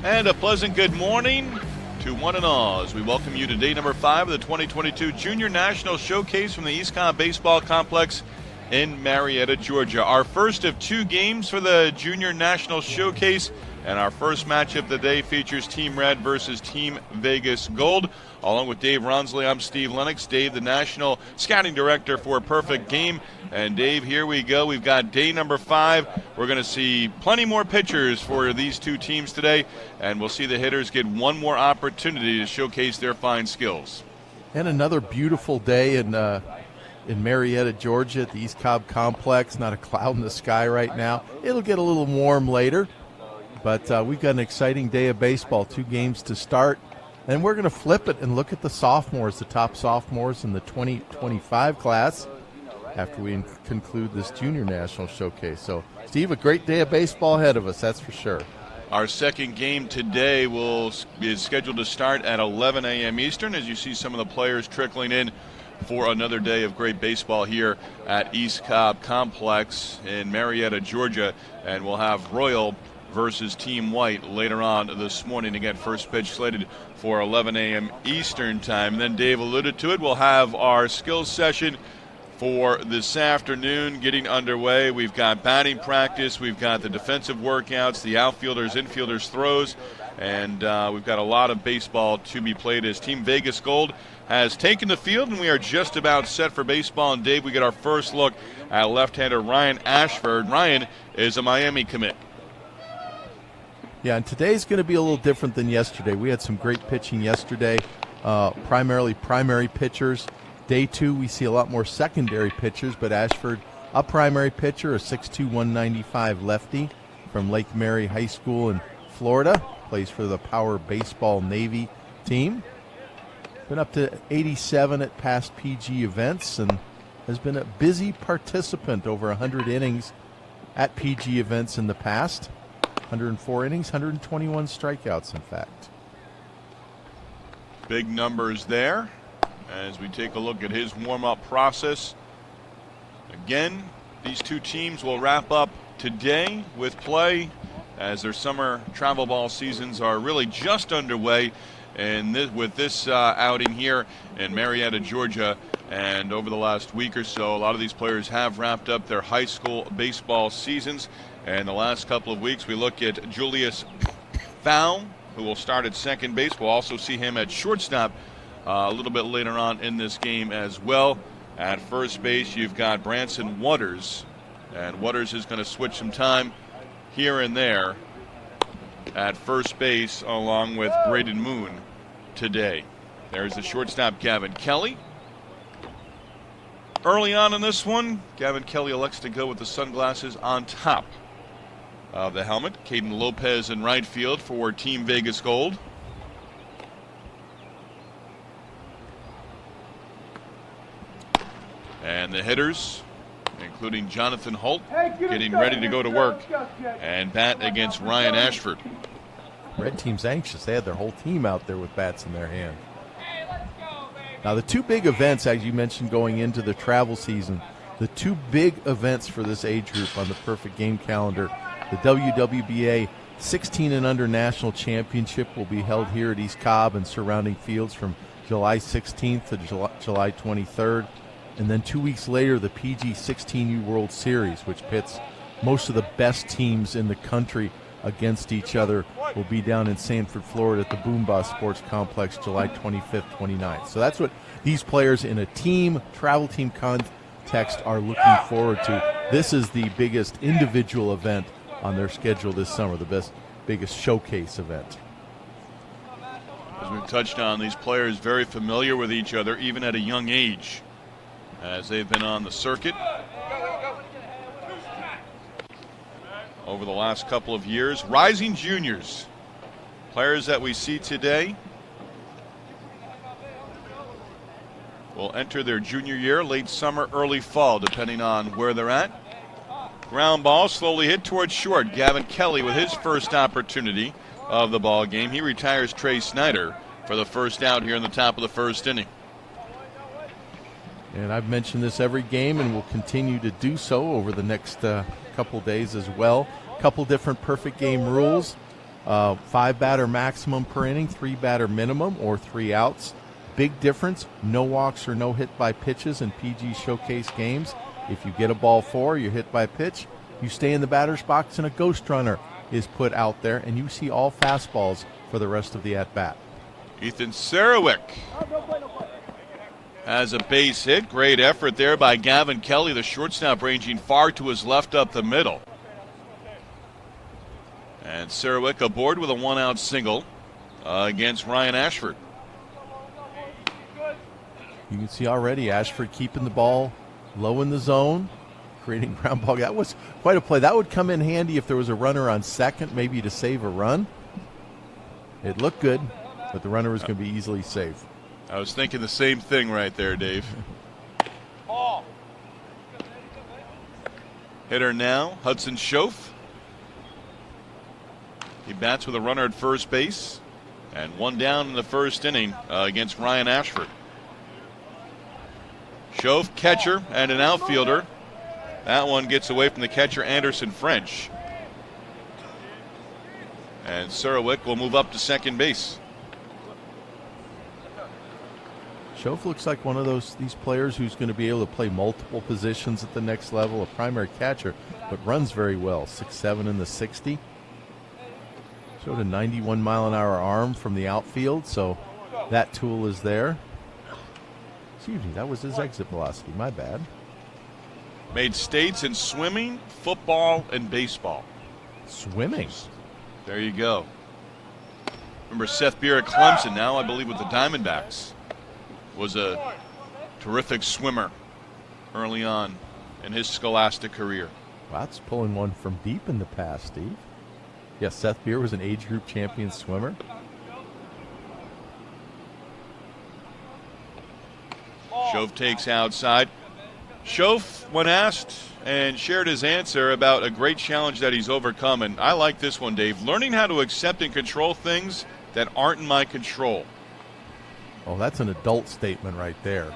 And a pleasant good morning to one and all as we welcome you to day number 5 of the 2022 Junior National Showcase from the East Cobb Baseball Complex in Marietta, Georgia. Our first of 2 games for the Junior National Showcase, and our first matchup of the day features Team Red versus Team Vegas Gold. Along with Dave Ronsley, I'm Steve Lennox. Dave, the National Scouting Director for Perfect Game. And Dave, here we go. We've got day number 5. We're going to see plenty more pitchers for these 2 teams today, and we'll see the hitters get one more opportunity to showcase their fine skills. And another beautiful day in Marietta, Georgia at the East Cobb Complex. Not a cloud in the sky right now. It'll get a little warm later, but we've got an exciting day of baseball. 2 games to start. And we're going to flip it and look at the sophomores, the top sophomores in the 2025 class after we conclude this Junior National Showcase. So, Steve, a great day of baseball ahead of us, that's for sure. Our second game today is scheduled to start at 11 a.m. Eastern as you see some of the players trickling in for another day of great baseball here at East Cobb Complex in Marietta, Georgia. And we'll have Royal versus Team White later on this morning. Again, first pitch slated for 11 a.m. Eastern time. And then Dave alluded to it. We'll have our skills session for this afternoon getting underway. We've got batting practice. We've got the defensive workouts, the outfielders, infielders throws, and we've got a lot of baseball to be played as Team Vegas Gold has taken the field, and we are just about set for baseball. And Dave, we get our first look at left-hander Ryan Ashford. Ryan is a Miami commit. Yeah, and today's going to be a little different than yesterday. We had some great pitching yesterday, primarily primary pitchers. Day 2, we see a lot more secondary pitchers, but Ashford, a primary pitcher, a 6'2", 195 lefty from Lake Mary High School in Florida, plays for the Power Baseball Navy team. Been up to 87 at past PG events and has been a busy participant, over 100 innings at PG events in the past. 104 innings, 121 strikeouts, in fact. Big numbers there as we take a look at his warm-up process. Again, these 2 teams will wrap up today with play as their summer travel ball seasons are really just underway. And with this outing here in Marietta, Georgia, and over the last week or so, a lot of these players have wrapped up their high school baseball seasons. And the last couple of weeks, we look at Julius Fowl, who will start at second base. We'll also see him at shortstop a little bit later on in this game as well. At first base, you've got Branson Waters, and Waters is going to switch some time here and there at first base along with Braden Moon today. There's the shortstop, Gavin Kelly. Early on in this one, Gavin Kelly elects to go with the sunglasses on top of the helmet. Caden Lopez in right field for Team Vegas Gold. And the hitters, including Jonathan Holt, getting ready to go to work and bat against Ryan Ashford. Red team's anxious. They had their whole team out there with bats in their hand. Now, the 2 big events, as you mentioned, going into the travel season, the 2 big events for this age group on the Perfect Game calendar, the WWBA 16 and under National Championship will be held here at East Cobb and surrounding fields from July 16th to July 23rd. And then 2 weeks later, the PG 16U World Series, which pits most of the best teams in the country against each other, will be down in Sanford, Florida at the Boom Boss Sports Complex July 25th, 29th. So that's what these players in a team, travel team context are looking forward to. This is the biggest individual event on their schedule this summer, the biggest showcase event. As we've touched on, these players very familiar with each other, even at a young age, as they've been on the circuit over the last couple of years. Rising juniors, players that we see today, will enter their junior year, late summer, early fall, depending on where they're at. Ground ball slowly hit towards short. Gavin Kelly with his first opportunity of the ball game. He retires Trey Snyder for the first out here in the top of the first inning. And I've mentioned this every game and will continue to do so over the next couple days as well. A couple different perfect game rules. 5 batter maximum per inning, 3 batter minimum, or 3 outs. Big difference, no walks or no hit by pitches in PG Showcase games. If you get a ball 4, you're hit by a pitch, you stay in the batter's box and a ghost runner is put out there, and you see all fastballs for the rest of the at-bat. Ethan Seibert has a base hit. Great effort there by Gavin Kelly, the shortstop, ranging far to his left up the middle. And Seibert aboard with a 1-out single against Ryan Ashford. You can see already Ashford keeping the ball low in the zone, creating ground ball. That was quite a play. That would come in handy if there was a runner on second, maybe to save a run. It looked good, but the runner was going to be easily saved. I was thinking the same thing right there, Dave. Hitter now, Hudson Schoaf. He bats with a runner at first base, and 1 down in the first inning against Ryan Ashford. Schoaf, catcher and an outfielder. That one gets away from the catcher, Anderson French. And Seibert will move up to second base. Schoaf looks like one of these players who's going to be able to play multiple positions at the next level, a primary catcher, but runs very well. 6'7" in the 60. Showed a 91-mile-an-hour arm from the outfield, so that tool is there. Excuse me, that was his exit velocity. My bad. Made states in swimming, football, and baseball. Swimming? There you go. Remember Seth Beer at Clemson, now I believe with the Diamondbacks. Was a terrific swimmer early on in his scholastic career. Wow, that's pulling one from deep in the past, Steve. Yes, Seth Beer was an age group champion swimmer. Schoaf takes outside. Schoaf, when asked and shared his answer about a great challenge that he's overcome, and I like this one, Dave, learning how to accept and control things that aren't in my control. Oh, that's an adult statement right there.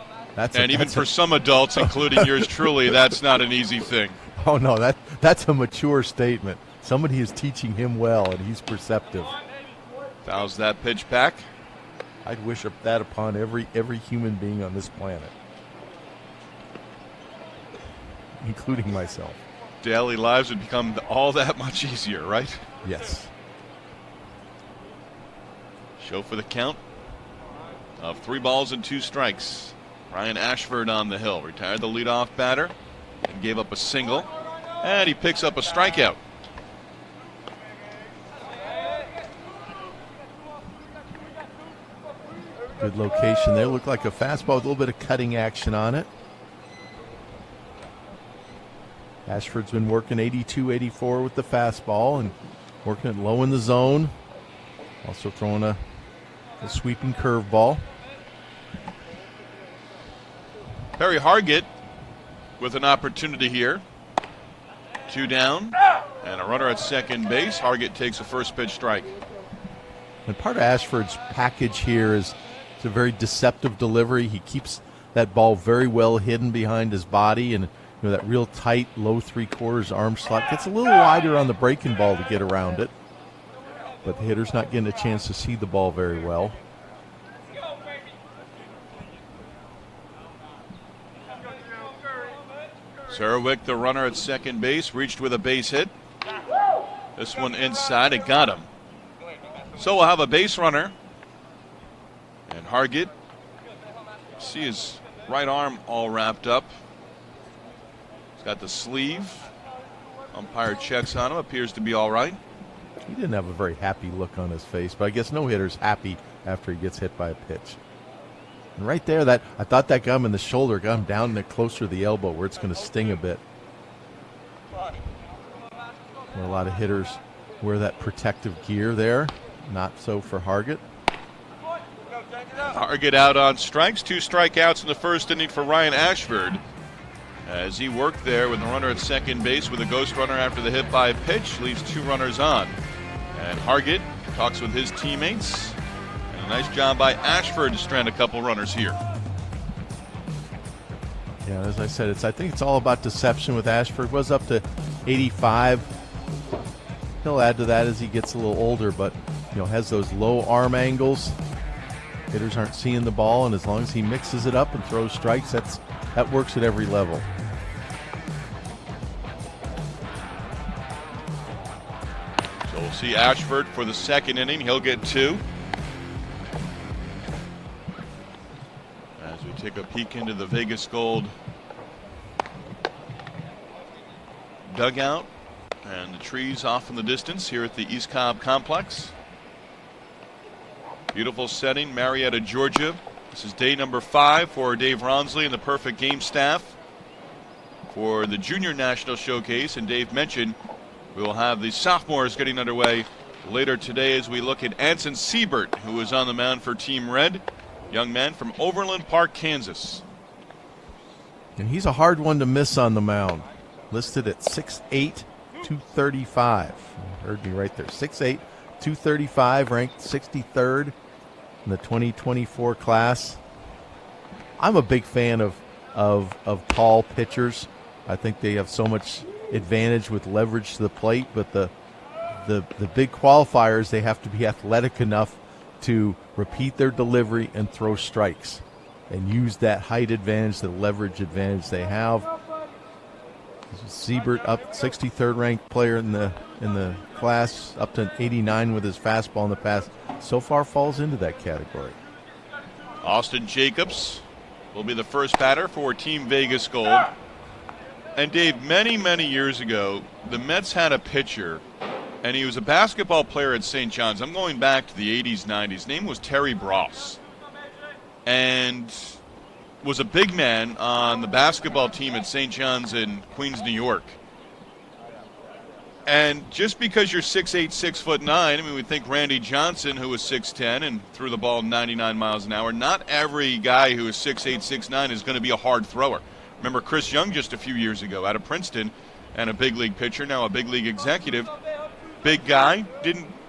Even for some adults, including yours truly, that's not an easy thing. Oh, no, that's a mature statement. Somebody is teaching him well, and he's perceptive. Fouls that pitch back. I'd wish that upon every human being on this planet, including myself. Daily lives would become all that much easier, right? Yes. Show for the count of 3 balls and 2 strikes. Ryan Ashford on the hill. Retired the leadoff batter and gave up a single. And he picks up a strikeout. Good location there. Looked like a fastball with a little bit of cutting action on it. Ashford's been working 82, 84 with the fastball and working it low in the zone. Also throwing a sweeping curveball. Perry Hargett with an opportunity here. 2 down and a runner at second base. Hargett takes a first pitch strike. And part of Ashford's package here is it's a very deceptive delivery. He keeps that ball very well hidden behind his body, and that real tight low 3/4 arm slot gets a little wider on the breaking ball to get around it. But the hitter's not getting a chance to see the ball very well. Seibert, the runner at second base, reached with a base hit. This one inside, it got him. So we'll have a base runner. And Hargett, see his right arm all wrapped up. He's got the sleeve. Umpire checks on him, appears to be all right. He didn't have a very happy look on his face, but I guess no hitter's happy after he gets hit by a pitch. And right there, I thought that got him in the shoulder, got him down closer to the elbow where it's going to sting a bit. Where a lot of hitters wear that protective gear there. Not so for Hargett. Hargett out on strikes. 2 strikeouts in the first inning for Ryan Ashford as he worked there with the runner at second base with a ghost runner after the hit by a pitch. Leaves 2 runners on. And Hargett talks with his teammates. And a nice job by Ashford to strand a couple runners here. Yeah, as I said, I think it's all about deception with Ashford. Was up to 85. he'll add to that as he gets a little older, but has those low arm angles. Hitters aren't seeing the ball, and as long as he mixes it up and throws strikes, that works at every level. So we'll see Ashford for the second inning. He'll get 2. As we take a peek into the Vegas Gold dugout and the trees off in the distance here at the East Cobb Complex. Beautiful setting, Marietta, Georgia. This is day number 5 for Dave Ronsley and the Perfect Game staff for the Junior National Showcase. And Dave mentioned we will have the sophomores getting underway later today as we look at Anson Seibert, who is on the mound for Team Red, young man from Overland Park, Kansas. And he's a hard one to miss on the mound. Listed at 6'8", 235. You heard me right there. 6'8", 235, ranked 63rd in the 2024 class. I'm a big fan of tall pitchers. I think they have so much advantage with leverage to the plate, but the big qualifiers, they have to be athletic enough to repeat their delivery and throw strikes and use that height advantage, the leverage advantage they have. Seibert up 63rd ranked player in the class, up to 89 with his fastball in the past. So far falls into that category. Austin Jacobs will be the first batter for Team Vegas Gold. And Dave, many years ago, the Mets had a pitcher, and he was a basketball player at St. John's. I'm going back to the 80s, 90s. His name was Terry Bross. And was a big man on the basketball team at St. John's in Queens, New York. And just because you're 6'8", 6'9", I mean, we think Randy Johnson, who was 6'10", and threw the ball 99 miles an hour. Not every guy who is 6'8", 6'9" is going to be a hard thrower. Remember Chris Young just a few years ago out of Princeton, and a big league pitcher, now a big league executive. Big guy,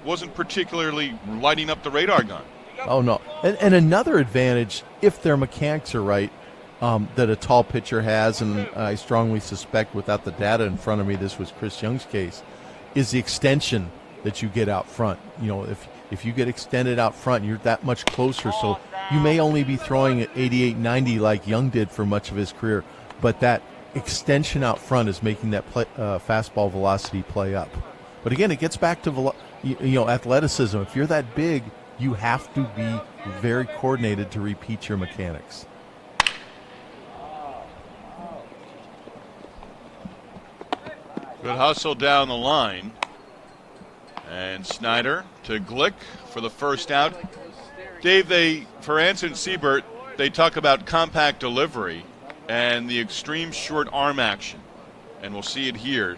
wasn't particularly lighting up the radar gun. Oh, no. And another advantage, if their mechanics are right, that a tall pitcher has, and I strongly suspect without the data in front of me, this was Chris Young's case, is the extension that you get out front. If you get extended out front, you're that much closer. So you may only be throwing at 88, 90 like Young did for much of his career, but that extension out front is making that fastball velocity play up. But again, it gets back to athleticism. If you're that big, you have to be very coordinated to repeat your mechanics. Good hustle down the line. And Snyder to Glick for the first out. Dave, for Anson Seibert, they talk about compact delivery and the extreme short arm action. And we'll see it here.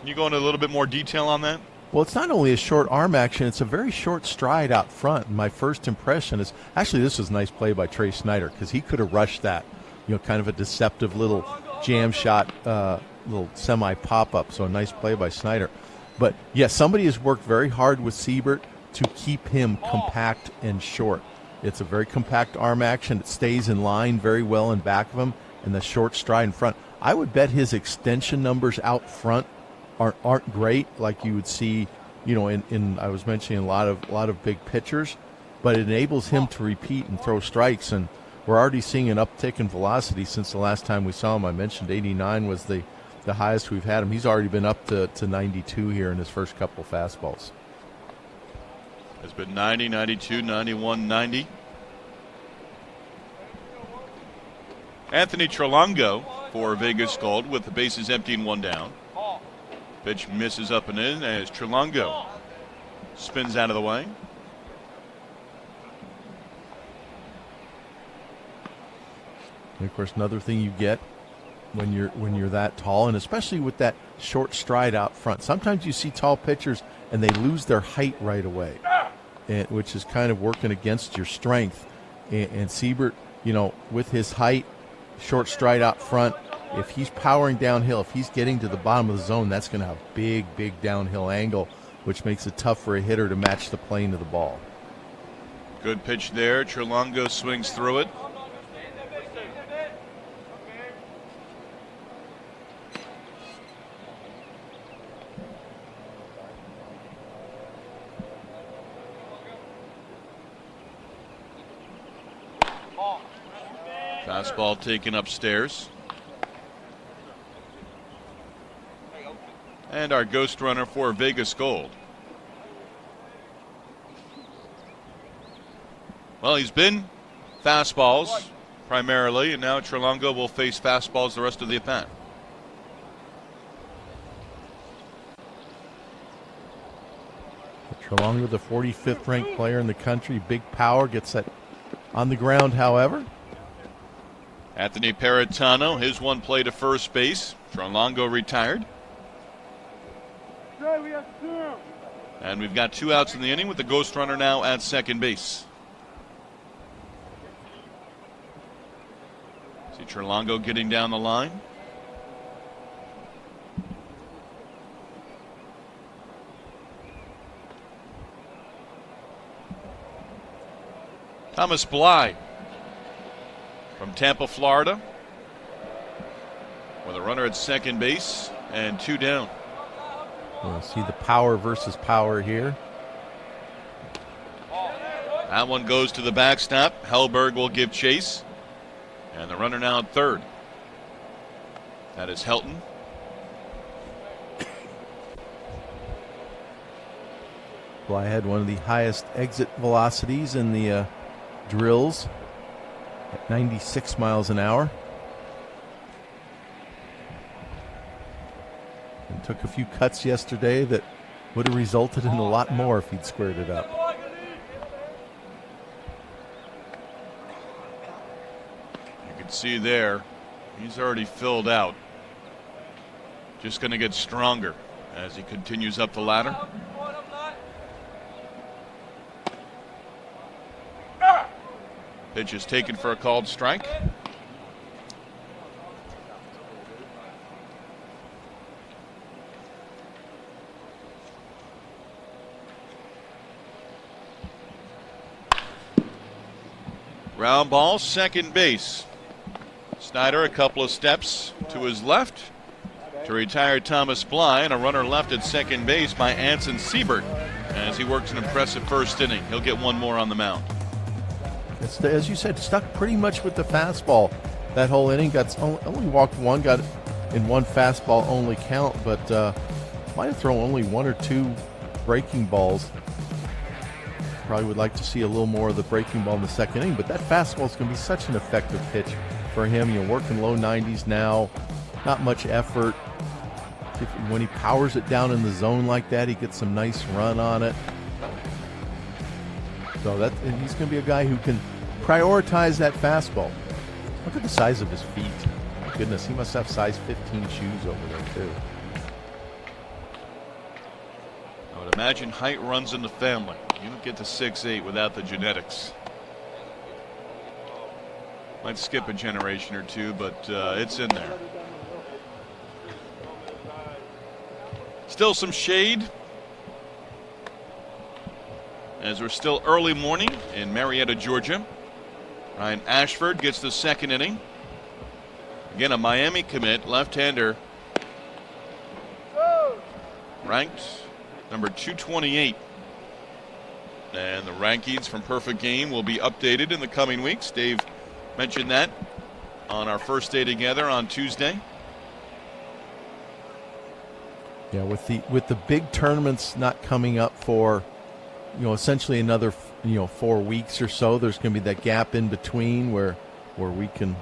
Can you go into a little bit more detail on that? Well, it's not only a short arm action, it's a very short stride out front. My first impression is, actually this was a nice play by Trey Snyder, because he could have rushed that, kind of a deceptive little jam shot, little semi pop-up, so a nice play by Snyder. But, yeah, somebody has worked very hard with Seibert to keep him compact and short. It's a very compact arm action. It stays in line very well in back of him, and the short stride in front. I would bet his extension numbers out front aren't great, like you would see, in I was mentioning a lot of big pitchers, but it enables him to repeat and throw strikes, and we're already seeing an uptick in velocity since the last time we saw him. I mentioned 89 was the highest we've had him. He's already been up to 92 here in his first couple fastballs. It's been 90, 92, 91, 90. Anthony Trelongo for Vegas Gold with the bases empty and 1 down. Pitch misses up and in as Trelongo spins out of the way. And of course, another thing you get when you're that tall, and especially with that short stride out front, sometimes you see tall pitchers and they lose their height right away, which is kind of working against your strength. And Seibert, with his height, short stride out front, if he's powering downhill, if he's getting to the bottom of the zone, that's going to have big downhill angle, which makes it tough for a hitter to match the plane of the ball. Good pitch there. Trelongo swings through it. Fastball taken upstairs. And our ghost runner for Vegas Gold. Well, he's been fastballs primarily, and now Trelongo will face fastballs the rest of the at-bat. Trelongo, the 45th ranked player in the country, big power, gets that on the ground, however. Anthony Peritano, his one play to first base. Trelongo retired. And we've got 2 outs in the inning with the ghost runner now at second base. See Trelongo getting down the line. Thomas Bly from Tampa, Florida, with a runner at second base and 2 down. We'll see the power versus power here. That one goes to the backstop. Hellberg will give chase. And the runner now at third. That is Helton. Bly had one of the highest exit velocities in the drills at 96 miles an hour. And took a few cuts yesterday that would have resulted in a lot more if he'd squared it up. You can see there, he's already filled out. Just going to get stronger as he continues up the ladder. Pitch is taken for a called strike. Ground ball, second base. Snyder a couple of steps to his left to retire Thomas Bly, and a runner left at second base by Anson Seibert as he works an impressive first inning. He'll get one more on the mound. It's, as you said, stuck pretty much with the fastball that whole inning. Got only walked one, got in one fastball only count, but might have thrown only 1 or 2 breaking balls. Probably would like to see a little more of the breaking ball in the second inning, but that fastball is going to be such an effective pitch for him. You're working low 90s now, not much effort. When he powers it down in the zone like that, he gets some nice run on it. So and he's going to be a guy who can prioritize that fastball. Look at the size of his feet. My goodness, he must have size 15 shoes over there too. I would imagine height runs in the family. You don't get to 6'8" without the genetics. Might skip a generation or two, but it's in there. Still some shade as we're still early morning in Marietta, Georgia. Ryan Ashford gets the second inning. Again, a Miami commit, left-hander, ranked number 228. And the rankings from Perfect Game will be updated in the coming weeks. Dave mentioned that on our first day together on Tuesday. Yeah, with the big tournaments not coming up for, essentially another 4 weeks or so, there's going to be that gap in between where we can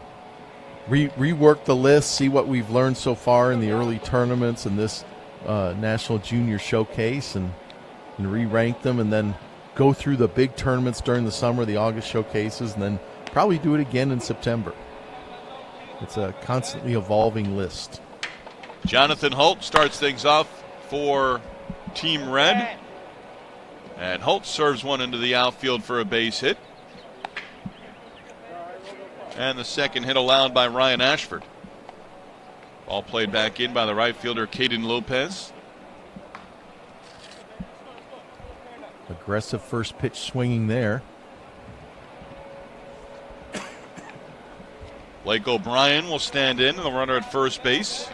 rework the list, see what we've learned so far in the early tournaments and this National Junior Showcase, and re-rank them, and then go through the big tournaments during the summer, the August showcases, and then probably do it again in September. It's a constantly evolving list. Jonathan Holt starts things off for Team Red. And Holt serves one into the outfield for a base hit. And the second hit allowed by Ryan Ashford. Ball played back in by the right fielder, Caden Lopez. Aggressive first pitch swinging there. Blake O'Brien will stand in, and the runner at first base.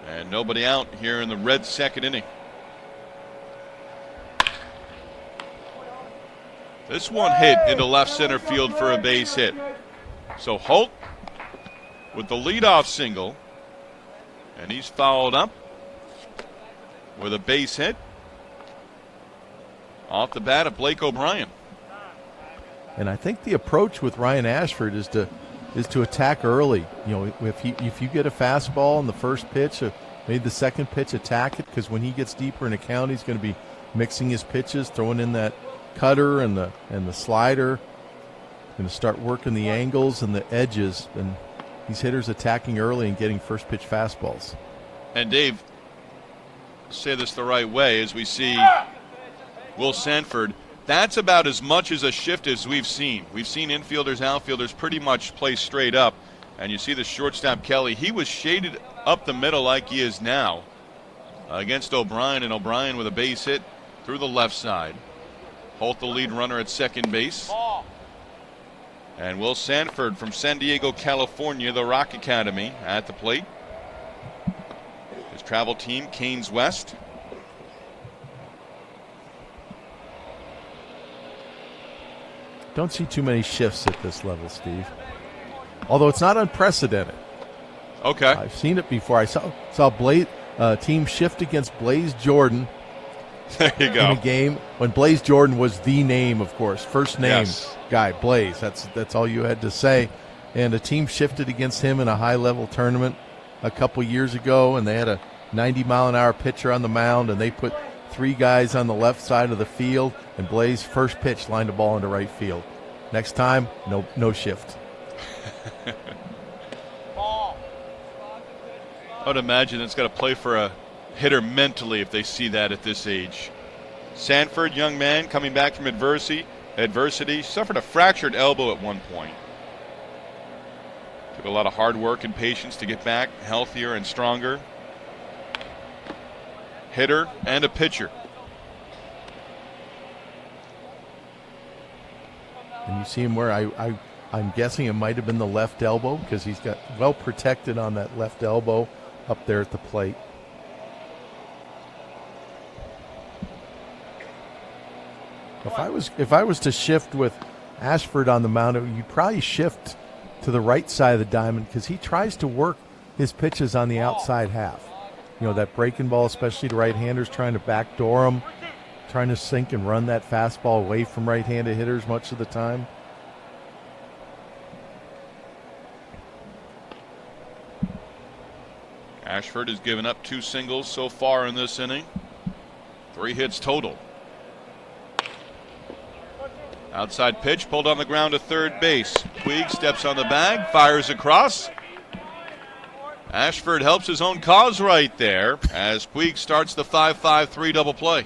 And nobody out here in the Red second inning. This one hit into left center field for a base hit. So Holt with the leadoff single, and he's followed up with a base hit off the bat of Blake O'Brien. And I think the approach with Ryan Ashford is to attack early. You know, if you get a fastball in the first pitch, maybe the second pitch, attack it, because when he gets deeper in the count, he's going to be mixing his pitches, throwing in that cutter and the slider. Going to start working the angles and the edges, and these hitters attacking early and getting first pitch fastballs. And Dave, say this the right way, as we see Will Sanford, that's about as much as a shift as we've seen. We've seen infielders, outfielders pretty much play straight up. And you see the shortstop, Kelly, he was shaded up the middle like he is now against O'Brien, and O'Brien with a base hit through the left side. Holt the lead runner at second base. And Will Sanford from San Diego, California, the Rock Academy, at the plate. His travel team, Canes West. Don't see too many shifts at this level, Steve. Although it's not unprecedented. Okay. I've seen it before. I saw team shift against Blaze Jordan. There you go. In a game when Blaze Jordan was the name, of course, first name Yes. guy, Blaze. That's all you had to say. And a team shifted against him in a high-level tournament a couple years ago, and they had a 90-mile-an-hour pitcher on the mound, and they put three guys on the left side of the field, and Blaze first pitch lined the ball into right field. Next time, no shift. I would imagine it's got to play for a hitter mentally if they see that at this age. Sanford, young man coming back from adversity, suffered a fractured elbow at one point. Took a lot of hard work and patience to get back healthier and stronger. Hitter and a pitcher. And you see him where I'm guessing it might have been the left elbow, because he's got well protected on that left elbow up there at the plate. If I was to shift with Ashford on the mound, you'd probably shift to the right side of the diamond, because he tries to work his pitches on the outside half. You know, that breaking ball, especially to right-handers, trying to backdoor them, trying to sink and run that fastball away from right-handed hitters much of the time. Ashford has given up 2 singles so far in this inning. 3 hits total. Outside pitch pulled on the ground to third base. Puig steps on the bag, fires across. Ashford helps his own cause right there as Puig starts the 5-5-3 double play.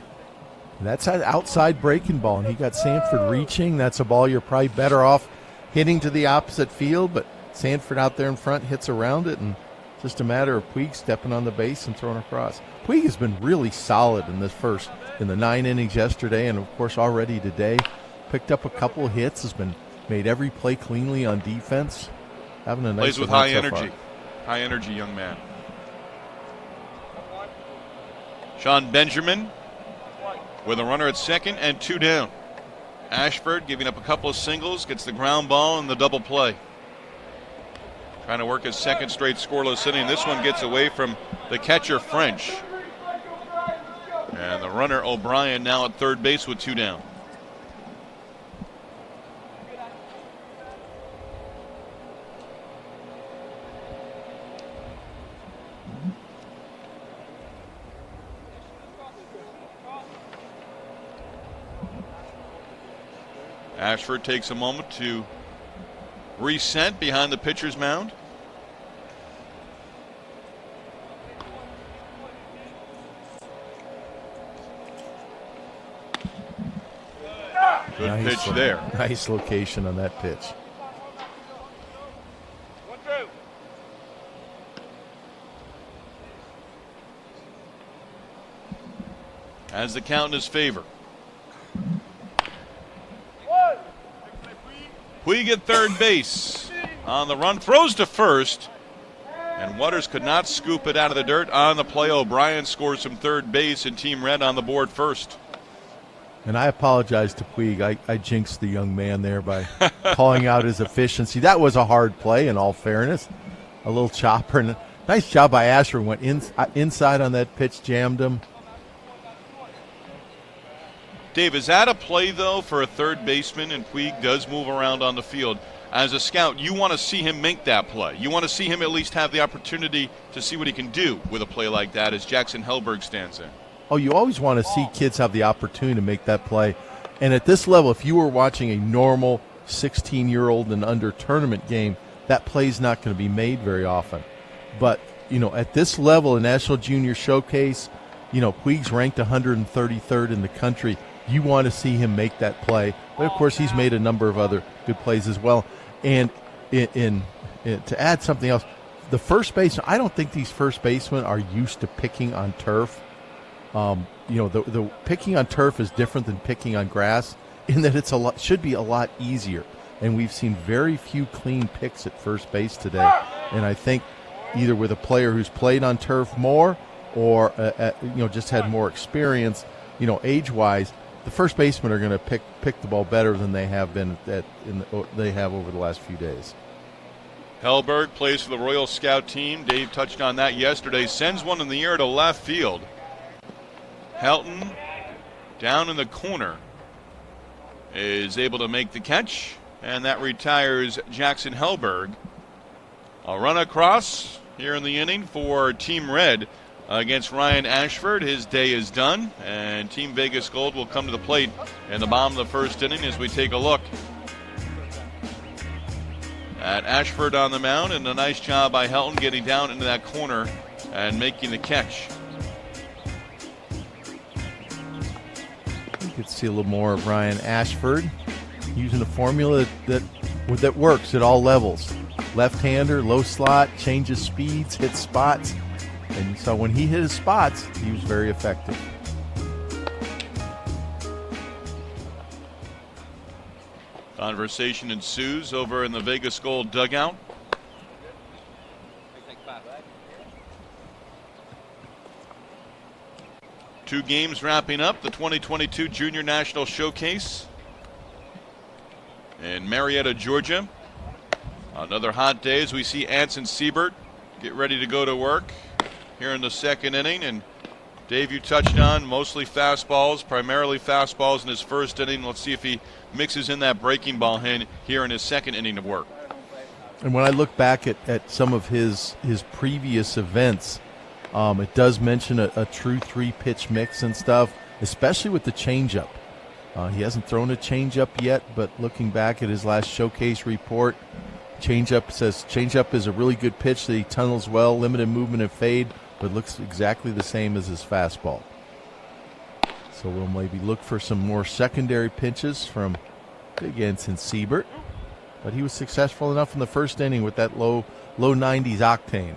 And that's an outside breaking ball, and he got Sanford reaching. That's a ball you're probably better off hitting to the opposite field, but Sanford out there in front hits around it, and just a matter of Puig stepping on the base and throwing across. Puig has been really solid in the 9 innings yesterday, and of course already today. Picked up a couple of hits, has been made every play cleanly on defense. Having a nice plays with high energy. High energy young man. Sean Benjamin with a runner at second and 2 down. Ashford giving up a couple of singles, gets the ground ball and the double play. Trying to work his second straight scoreless inning. This one gets away from the catcher French. And the runner O'Brien now at third base with 2 down. Ashford takes a moment to reset behind the pitcher's mound. Good pitch there. Nice location on that pitch. As the count in his favor. Puig at third base on the run, throws to first, and Waters could not scoop it out of the dirt on the play. O'Brien scores from third base, and Team Red on the board first. And I apologize to Puig. I jinxed the young man there by calling out his efficiency. That was a hard play, in all fairness. A little chopper. And nice job by Ashford. Went inside on that pitch, jammed him. Dave, is that a play, though, for a third baseman, and Puig does move around on the field? As a scout, you want to see him make that play. You want to see him at least have the opportunity to see what he can do with a play like that as Jackson Hellberg stands there. Oh, you always want to see kids have the opportunity to make that play. And at this level, if you were watching a normal 16-year-old and under tournament game, that play's not going to be made very often. But, at this level, a National Junior Showcase, Puig's ranked 133rd in the country. You want to see him make that play. But, of course, he's made a number of other good plays as well. And to add something else, the first baseman, I don't think these first basemen are used to picking on turf. The picking on turf is different than picking on grass in that should be a lot easier. And we've seen very few clean picks at first base today. And I think either with a player who's played on turf more or just had more experience, age-wise, the first basemen are going to pick the ball better than they have been they have over the last few days. Hellberg plays for the Royal Scout team. Dave touched on that yesterday. Sends one in the air to left field. Helton, down in the corner, is able to make the catch, and that retires Jackson Hellberg. A run across here in the inning for Team Red against Ryan Ashford. His day is done, and Team Vegas Gold will come to the plate in the bottom of the first inning as we take a look at Ashford on the mound, and a nice job by Helton getting down into that corner and making the catch. You could see a little more of Ryan Ashford using a formula that works at all levels. Left-hander, low slot, changes speeds, hits spots. And so when he hit his spots, he was very effective. Conversation ensues over in the Vegas Gold dugout. Two games wrapping up the 2022 Junior National Showcase in Marietta, Georgia. Another hot day as we see Anson Seibert get ready to go to work here in the second inning. And Dave, you touched on mostly fastballs, primarily fastballs in his first inning. Let's see if he mixes in that breaking ball here in his second inning of work. And when I look back at some of his previous events, it does mention a true three-pitch mix and stuff, especially with the changeup. He hasn't thrown a changeup yet, but looking back at his last showcase report, changeup is a really good pitch that he tunnels well, limited movement and fade, but looks exactly the same as his fastball. So we'll maybe look for some more secondary pitches from big Anson Seibert, but he was successful enough in the first inning with that low 90s octane.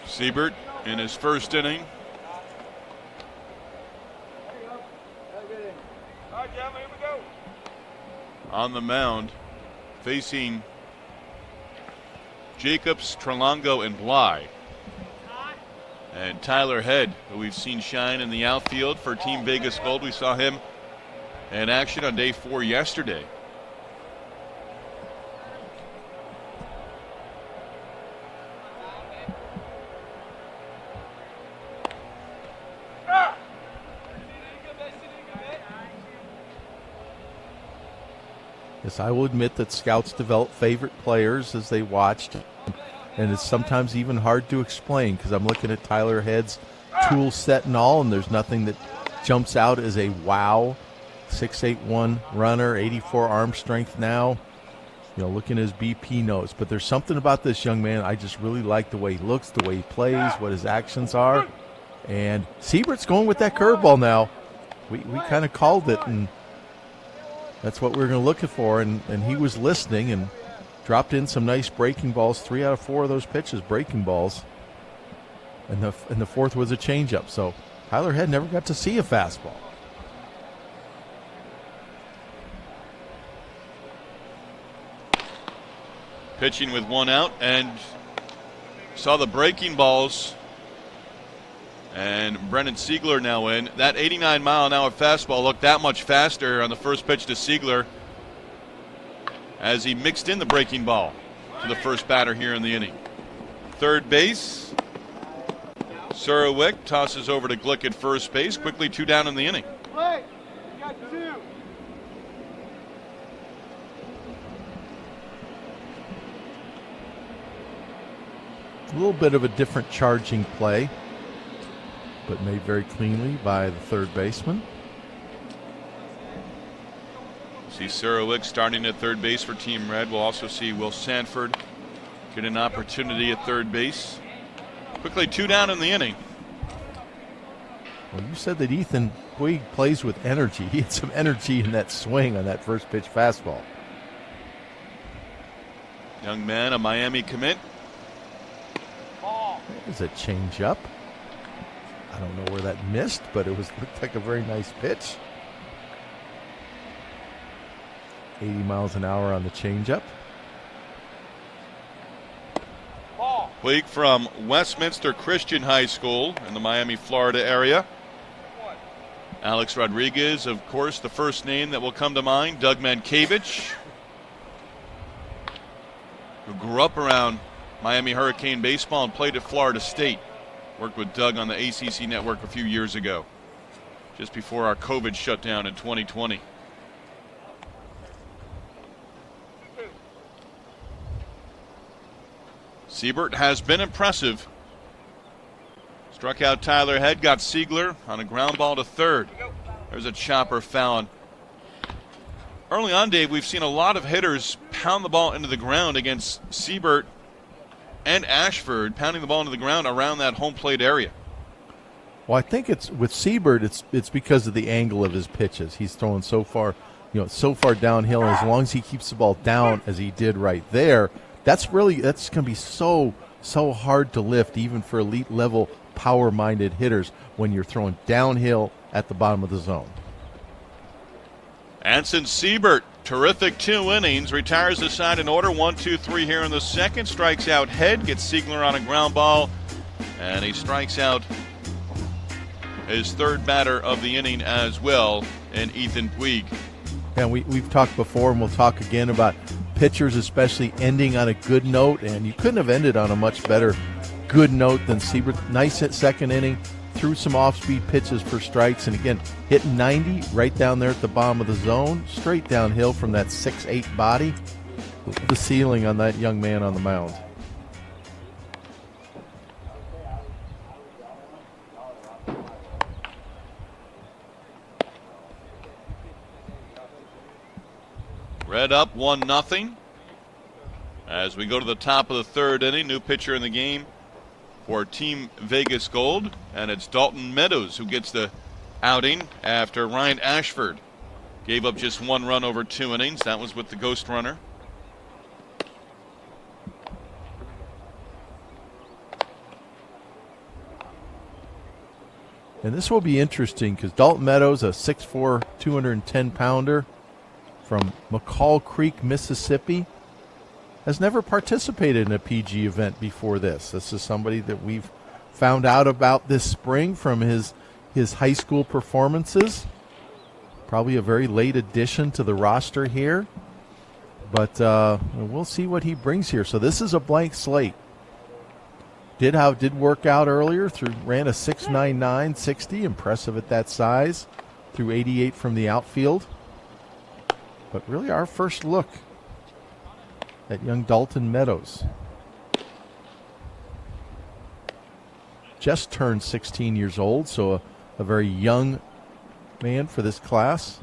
Seibert in his first inning. On the mound, facing Jacobs, Trelongo, and Bly. And Tyler Head, who we've seen shine in the outfield for Team Vegas Gold. We saw him in action on day 4 yesterday. Yes, I will admit that scouts develop favorite players as they watched, and it's sometimes even hard to explain because I'm looking at Tyler Head's tool set and all, and there's nothing that jumps out as a wow. 6'8" runner, 84 arm strength now. Looking at his BP notes. But there's something about this young man. I just really like the way he looks, the way he plays, what his actions are. And Seibert's going with that curveball now. We kind of called it, and that's what we were going to look for, and he was listening and dropped in some nice breaking balls. 3 out of 4 of those pitches breaking balls, and the fourth was a changeup. So Tyler Head never got to see a fastball. Pitching with one out, and saw the breaking balls. And Brennan Siegler now in. That 89-mile-an-hour fastball looked that much faster on the first pitch to Siegler as he mixed in the breaking ball to the first batter here in the inning. Third base, Surowick tosses over to Glick at first base. Quickly 2 down in the inning. Play. You got 2. A little bit of a different charging play, but made very cleanly by the third baseman. See Surowick starting at third base for Team Red. We'll also see Will Sanford get an opportunity at third base. Quickly 2 down in the inning. Well, you said that Ethan Puig plays with energy. He had some energy in that swing on that first pitch fastball. Young man, a Miami commit. There's a changeup. I don't know where that missed, but it looked like a very nice pitch. 80 miles an hour on the changeup. Puig from Westminster Christian High School in the Miami, Florida area. Alex Rodriguez, of course, the first name that will come to mind. Doug Mankiewicz, who grew up around Miami Hurricane baseball and played at Florida State. Worked with Doug on the ACC network a few years ago, just before our COVID shutdown in 2020. Seibert has been impressive. Struck out Tyler Head, got Siegler on a ground ball to third. There's a chopper foul. Early on, Dave, we've seen a lot of hitters pound the ball into the ground against Seibert and Ashford, pounding the ball into the ground around that home plate area. Well, I think it's with Seibert, it's because of the angle of his pitches. He's throwing so far downhill, and as long as he keeps the ball down as he did right there, that's going to be so hard to lift, even for elite level power-minded hitters, when you're throwing downhill at the bottom of the zone. Anson Seibert, terrific 2 innings, retires the side in order. 1-2-3 here in the second. Strikes out Head, gets Siegler on a ground ball, and he strikes out his third batter of the inning as well, in Ethan Puig. And we've talked before, and we'll talk again about pitchers especially ending on a good note, and you couldn't have ended on a much better good note than Seibert. Nice hit second inning, threw some off-speed pitches for strikes, and again, hit 90 right down there at the bottom of the zone, straight downhill from that 6'8" body. The ceiling on that young man on the mound. Red up 1-0 as we go to the top of the third inning. New pitcher in the game for Team Vegas Gold, and it's Dalton Meadows who gets the outing after Ryan Ashford gave up just 1 run over 2 innings. That was with the ghost runner. And this will be interesting because Dalton Meadows, a 6'4", 210-pounder from McCall Creek, Mississippi, has never participated in a PG event before this. This is somebody that we've found out about this spring from his high school performances. Probably a very late addition to the roster here. But we'll see what he brings here. So this is a blank slate. Did work out earlier, ran a 6.99 60, impressive at that size, through 88 from the outfield. But really our first look at young Dalton Meadows. Just turned 16 years old, so a very young man for this class.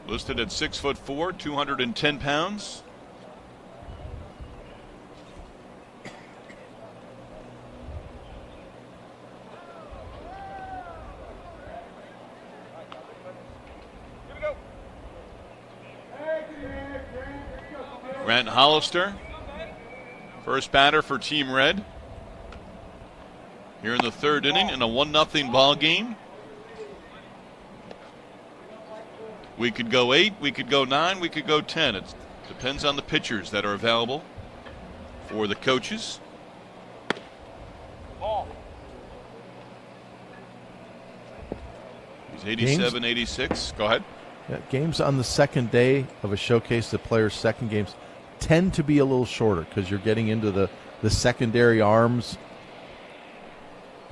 Listed at 6'4", 210 pounds. Grant Hollister First batter for Team Red. Here in the third inning in a 1-0 ball game. We could go 8, we could go 9, we could go 10. It depends on the pitchers that are available for the coaches. He's 87, 86. Go ahead. Yeah, games on the second day of a showcase, the players' second games tend to be a little shorter because you're getting into the secondary arms.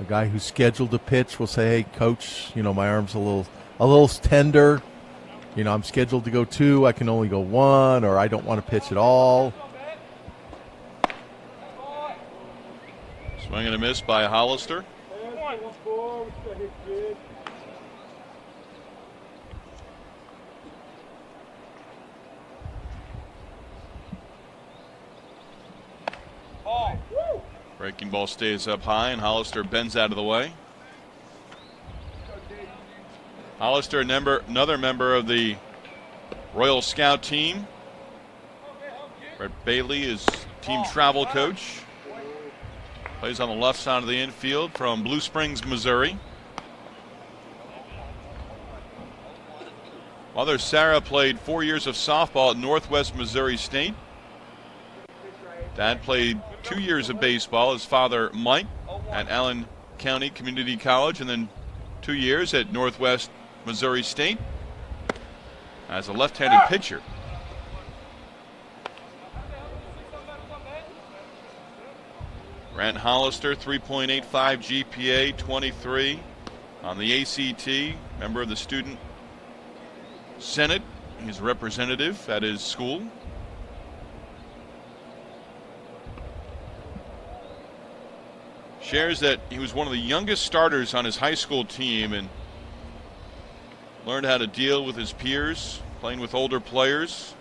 A guy who's scheduled to pitch will say, "Hey, coach, my arm's a little tender. I'm scheduled to go 2. I can only go 1, or I don't want to pitch at all." Swing and a miss by Hollister. Breaking ball stays up high, and Hollister bends out of the way. Hollister, another member of the Royal Scout team. Brett Bailey is team travel coach. Plays on the left side of the infield from Blue Springs, Missouri. Mother Sarah played 4 years of softball at Northwest Missouri State. Dad played 2 years of baseball. His father, Mike, at Allen County Community College, and then 2 years at Northwest Missouri State as a left-handed pitcher. Grant Hollister, 3.85 GPA, 23 on the ACT, member of the Student Senate. He's a representative at his school. Shares that he was one of the youngest starters on his high school team and learned how to deal with his peers, playing with older players.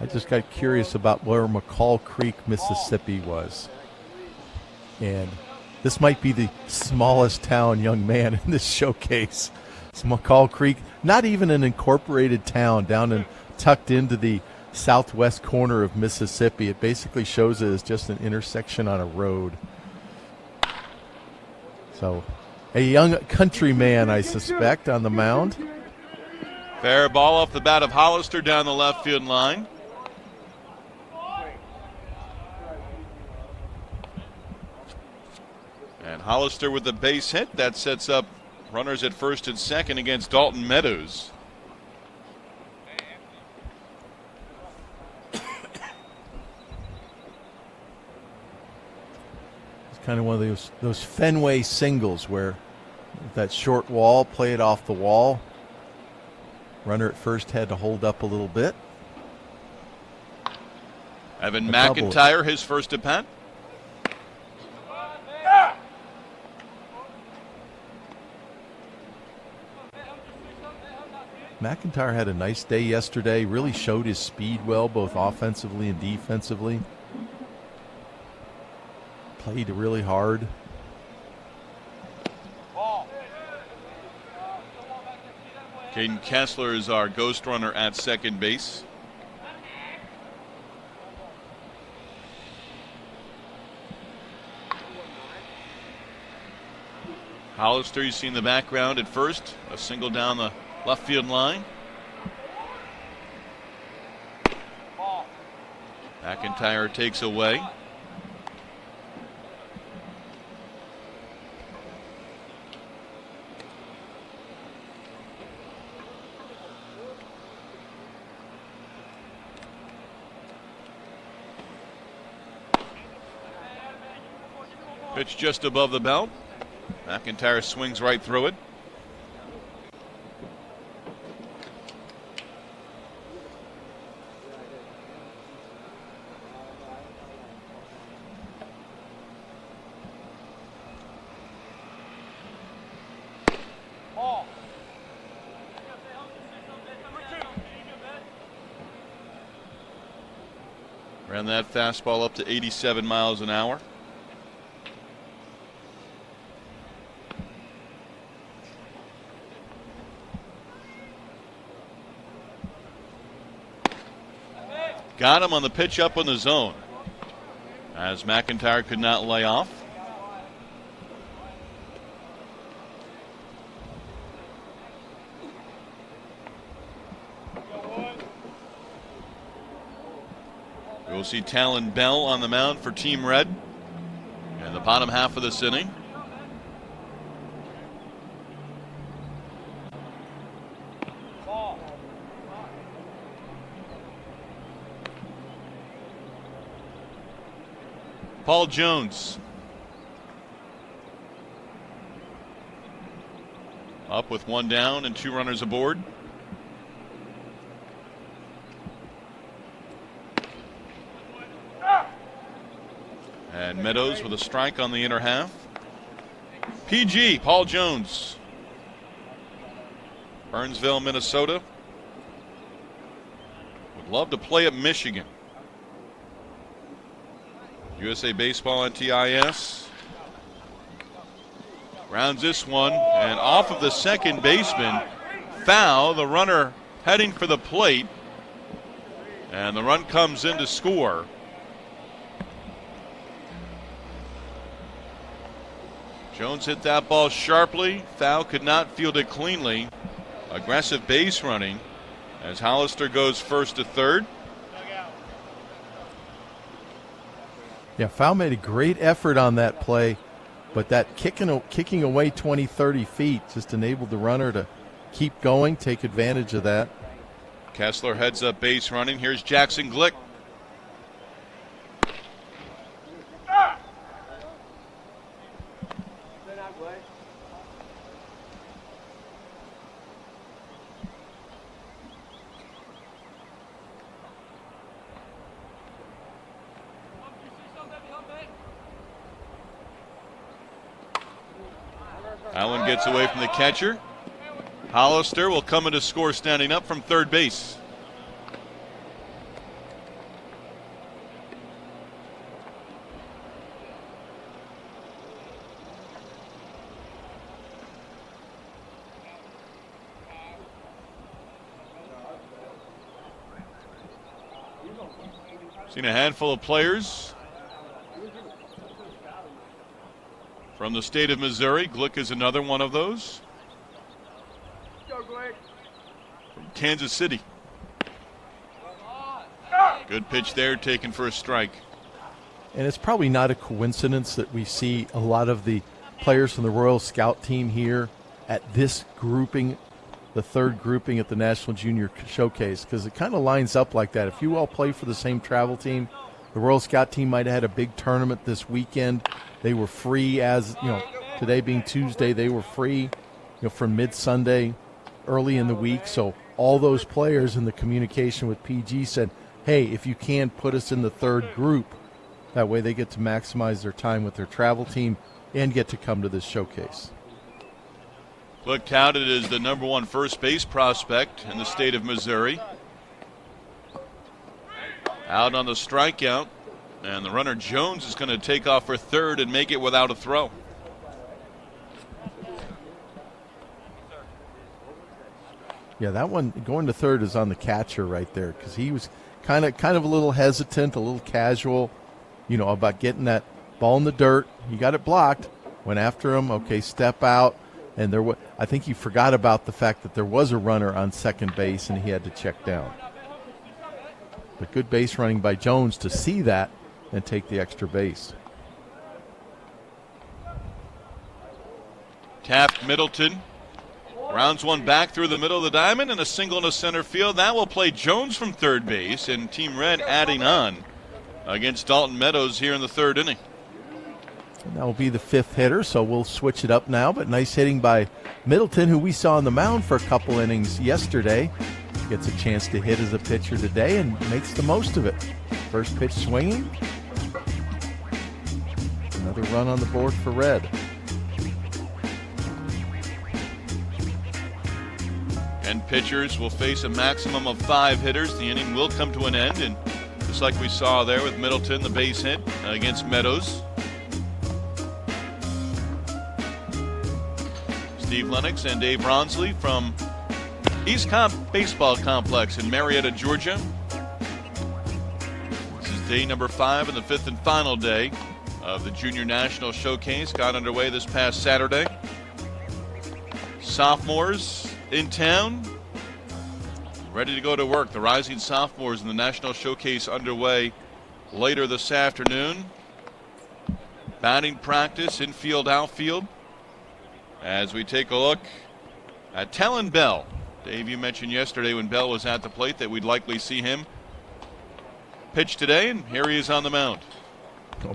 I just got curious about where McCall Creek, Mississippi was. And this might be the smallest town young man in this showcase. It's McCall Creek, not even an incorporated town, tucked into the southwest corner of Mississippi. It basically shows it as just an intersection on a road. So a young countryman, I suspect, on the mound. Fair ball off the bat of Hollister down the left field line. And Hollister with the base hit. That sets up runners at first and second against Dalton Meadows. Kind of one of those Fenway singles where that short wall, play it off the wall. Runner at first had to hold up a little bit. Evan McIntyre, his first at bat. McIntyre had a nice day yesterday, really showed his speed well, both offensively and defensively. Played really hard. Caden Kessler is our ghost runner at second base. Hollister, you see in the background at first, a single down the left field line. McIntyre takes away. Pitch just above the belt. McIntyre swings right through it. Ran that fastball up to 87 miles an hour. got him on the pitch up on the zone, as McIntyre could not lay off. We'll see Talan Bell on the mound for Team Red in the bottom half of this inning. Paul Jones up with one down and 2 runners aboard. And Meadows with a strike on the inner half. PG, Paul Jones. Burnsville, Minnesota. Would love to play at Michigan. USA Baseball on TIS. Rounds this one, and off of the second baseman. Foul, the runner heading for the plate. And the run comes in to score. Jones hit that ball sharply. Foul could not field it cleanly. Aggressive base running as Hollister goes first to third. Yeah, Foul made a great effort on that play, but that kicking away 20, 30 feet just enabled the runner to keep going, take advantage of that. Kessler heads up base running. Here's Jackson Glick. Allen gets away from the catcher. Hollister will come in to score standing up from third base. Seen a handful of players from the state of Missouri. Glick is another one of those. From Kansas City. Good pitch there, taken for a strike. And it's probably not a coincidence that we see a lot of the players from the Royal Scout team here at this grouping, the third grouping at the National Junior Showcase, because it kind of lines up like that. If you all play for the same travel team, the Royal Scout team might have had a big tournament this weekend. They were free, as you know, today being Tuesday, they were free, from mid-Sunday, early in the week. So all those players in the communication with PG said, hey, if you can, put us in the third group. That way they get to maximize their time with their travel team and get to come to this showcase. Glick touted as the #1 first base prospect in the state of Missouri. Out on the strikeout, and the runner Jones is going to take off for third and make it without a throw. Yeah, that one going to third is on the catcher right there, because he was kind of a little hesitant, a little casual, about getting that ball in the dirt. He got it blocked, went after him. Okay, step out, and I think he forgot about the fact that there was a runner on second base and he had to check down. But good base running by Jones to see that and take the extra base. Taft Middleton rounds one back through the middle of the diamond and a single to center field. That will play Jones from third base, and Team Red adding on against Dalton Meadows here in the third inning. And that will be the fifth hitter, so we'll switch it up now. But nice hitting by Middleton, who we saw on the mound for a couple innings yesterday. Gets a chance to hit as a pitcher today and makes the most of it. First pitch swinging. Another run on the board for Red. And pitchers will face a maximum of 5 hitters. The inning will come to an end, and just like we saw there with Middleton, the base hit against Meadows. Steve Lennox and Dave Ronsley from East Comp Baseball Complex in Marietta, Georgia. day number 5 and the 5th and final day of the Junior National Showcase got underway this past Saturday. Sophomores in town, ready to go to work. The rising sophomores in the National Showcase underway later this afternoon. Batting practice, infield, outfield. As we take a look at Talan Bell. Dave, you mentioned yesterday when Bell was at the plate that we'd likely see him pitch today, and here he is on the mound.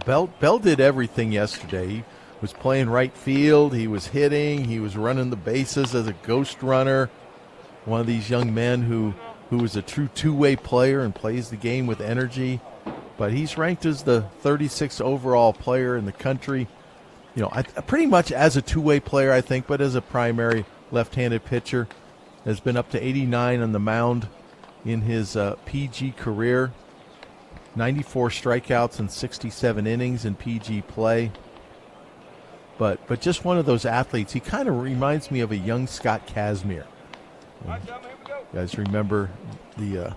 Well, Bell did everything yesterday. He was playing right field, he was hitting, he was running the bases as a ghost runner. One of these young men who is a true two-way player and plays the game with energy. But he's ranked as the 36th overall player in the country. You know, pretty much as a two-way player, I think, but as a primary left-handed pitcher. Has been up to 89 on the mound in his PG career. 94 strikeouts and 67 innings in PG play. But just one of those athletes. He kind of reminds me of a young Scott Kazmir. You guys remember the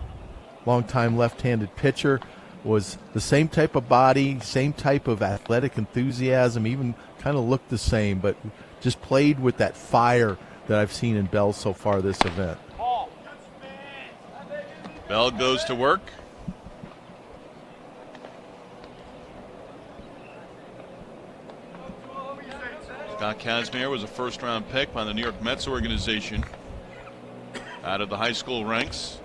longtime left-handed pitcher was the same type of body, same type of athletic enthusiasm, even kind of looked the same, but just played with that fire that I've seen in Bell so far this event. Bell goes to work. Scott Kazmir was a first-round pick by the New York Mets organization out of the high school ranks.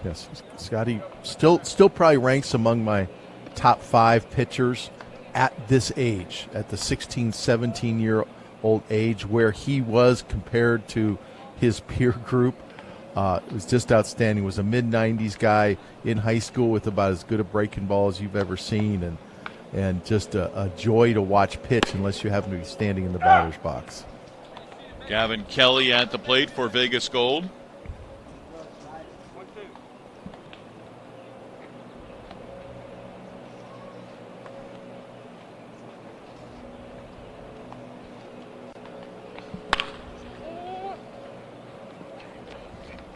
Yes, Scotty still probably ranks among my top 5 pitchers at this age, at the 16, 17-year-old age, where he was compared to his peer group. It was just outstanding. He was a mid-90s guy in high school with about as good a breaking ball as you've ever seen, and just a joy to watch pitch unless you happen to be standing in the batter's box. Gavin Kelly at the plate for Vegas Gold.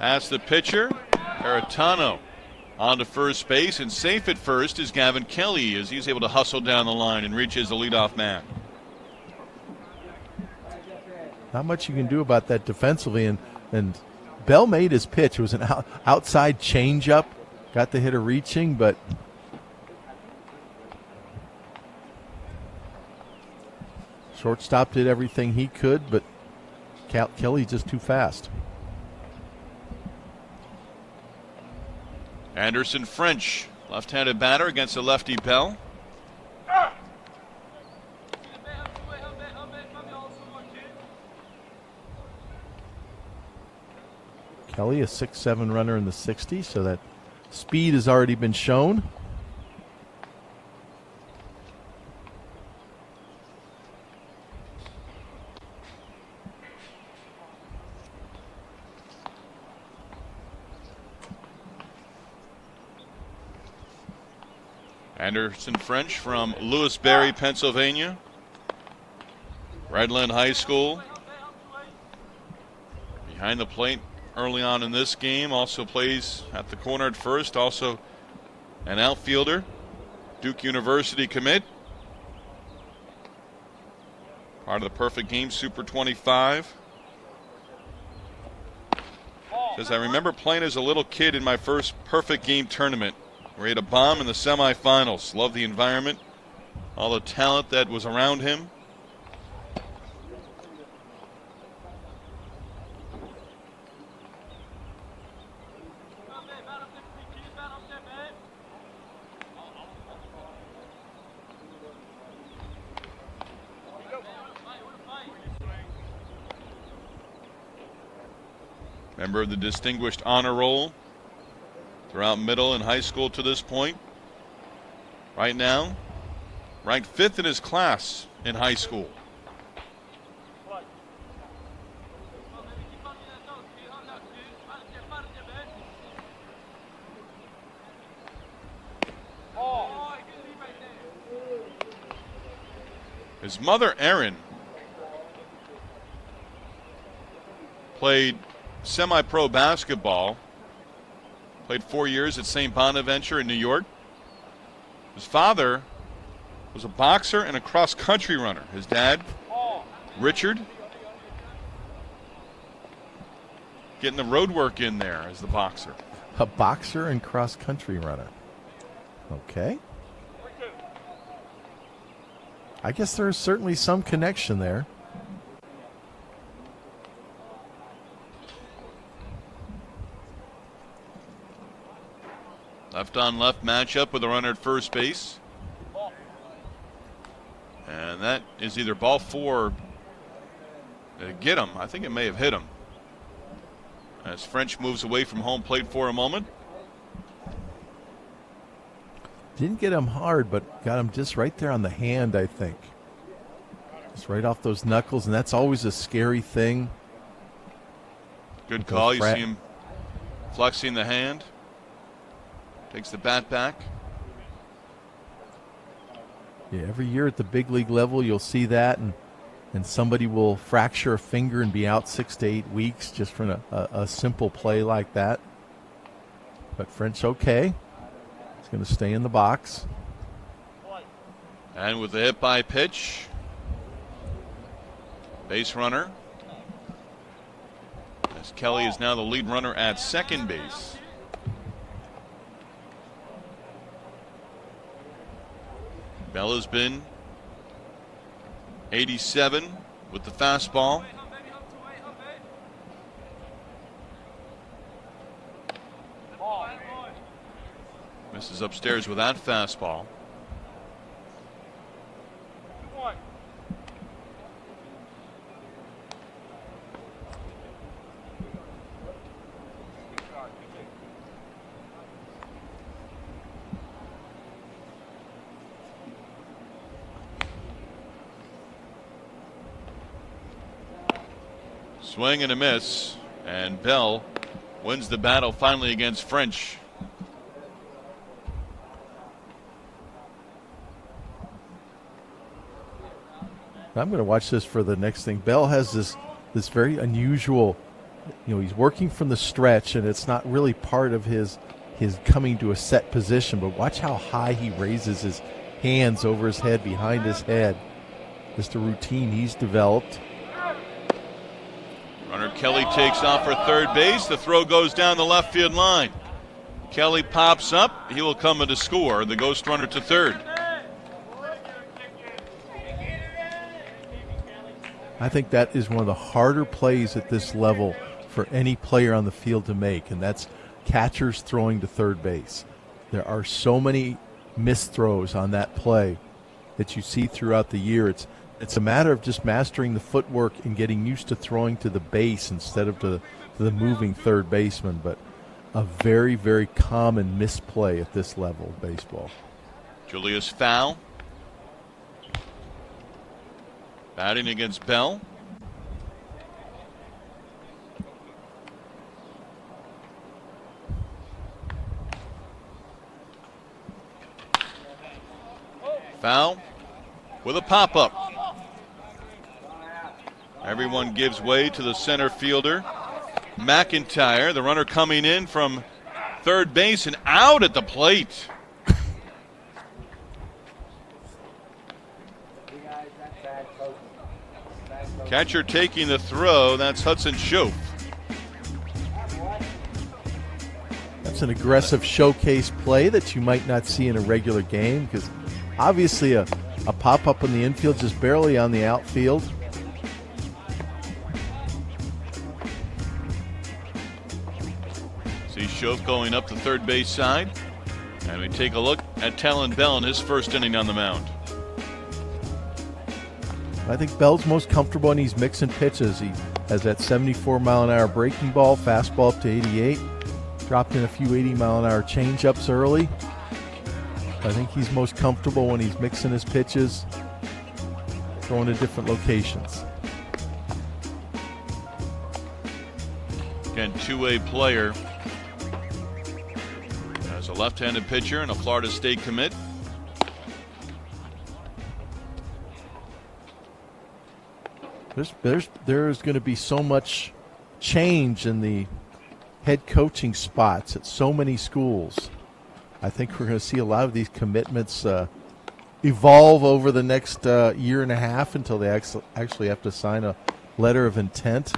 As the pitcher, Aretano on to first base, and safe at first is Gavin Kelly as he's able to hustle down the line and reaches the leadoff man. Not much you can do about that defensively, and Bell made his pitch. It was an outside changeup, got the hitter reaching, but shortstop did everything he could, but Kelly just too fast. Anderson French, left-handed batter against the lefty Bell. Kelly, a 6'7" runner in the 60s, so that speed has already been shown. Anderson French from Lewisberry, Pennsylvania. Redland High School. Behind the plate early on in this game. Also plays at the corner at first. Also an outfielder. Duke University commit. Part of the Perfect Game Super 25. Says, I remember playing as a little kid in my first Perfect Game tournament. We had a bomb in the semifinals. Loved the environment, all the talent that was around him. Member of the Distinguished Honor Roll throughout middle and high school to this point. Right now, ranked 5th in his class in high school. His mother, Erin, played semi-pro basketball Played 4 years at St. Bonaventure in New York. His father was a boxer and a cross-country runner. His dad, Richard, getting the road work in there as the boxer. A boxer and cross-country runner. Okay. I guess there's certainly some connection there. Left-on-left matchup with a runner at first base. And that is either ball 4. Get him. I think it may have hit him. As French moves away from home plate for a moment. Didn't get him hard, but got him just right there on the hand, I think. Just right off those knuckles, and that's always a scary thing. Good call. You see him flexing the hand. Takes the bat back. Yeah, every year at the big league level, you'll see that, and somebody will fracture a finger and be out 6 to 8 weeks just for a simple play like that. But French, okay. He's going to stay in the box. And with the hit by pitch, base runner. As Kelly is now the lead runner at second base. Bell has been 87 with the fastball. Misses upstairs with that fastball. Swing and a miss, and Bell wins the battle finally against French. I'm going to watch this for the next thing. Bell has this very unusual, he's working from the stretch, and it's not really part of his coming to a set position, but watch how high he raises his hands over his head, behind his head. Just a routine he's developed. Runner Kelly takes off for third base. The throw goes down the left field line. Kelly pops up. He will come in to score. The ghost runner to third. I think that is one of the harder plays at this level for any player on the field to make, and that's catchers throwing to third base. There are so many missed throws on that play that you see throughout the year. It's a matter of just mastering the footwork and getting used to throwing to the base instead of to the moving third baseman, but a very, very common misplay at this level of baseball. Julius foul. Batting against Bell. Foul with a pop-up. Everyone gives way to the center fielder, McIntyre. The runner coming in from third base and out at the plate. Catcher taking the throw. That's Hudson Schoaf. That's an aggressive showcase play that you might not see in a regular game, because obviously a pop-up in the infield just barely on the outfield. See Schoaf going up the third base side. And we take a look at Talan Bell in his first inning on the mound. I think Bell's most comfortable when he's mixing pitches. He has that 74-mile-an-hour breaking ball, fastball up to 88. Dropped in a few 80-mile-an-hour changeups early. I think he's most comfortable when he's mixing his pitches, throwing to different locations. Again, two-way player. As a left-handed pitcher and a Florida State commit. There's going to be so much change in the head coaching spots at so many schools. I think we're going to see a lot of these commitments evolve over the next year and a half until they actually have to sign a letter of intent.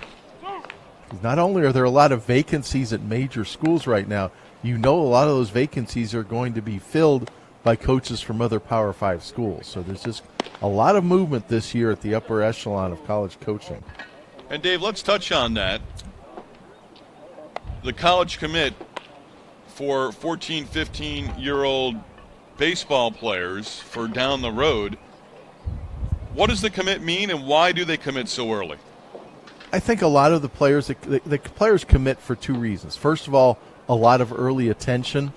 Not only are there a lot of vacancies at major schools right now, a lot of those vacancies are going to be filled by coaches from other Power 5 schools. So there's just a lot of movement this year at the upper echelon of college coaching. And Dave, let's touch on that. The college commit for 14, 15-year-old baseball players for down the road. What does the commit mean, and why do they commit so early? I think a lot of the players commit for two reasons. First of all, a lot of early attention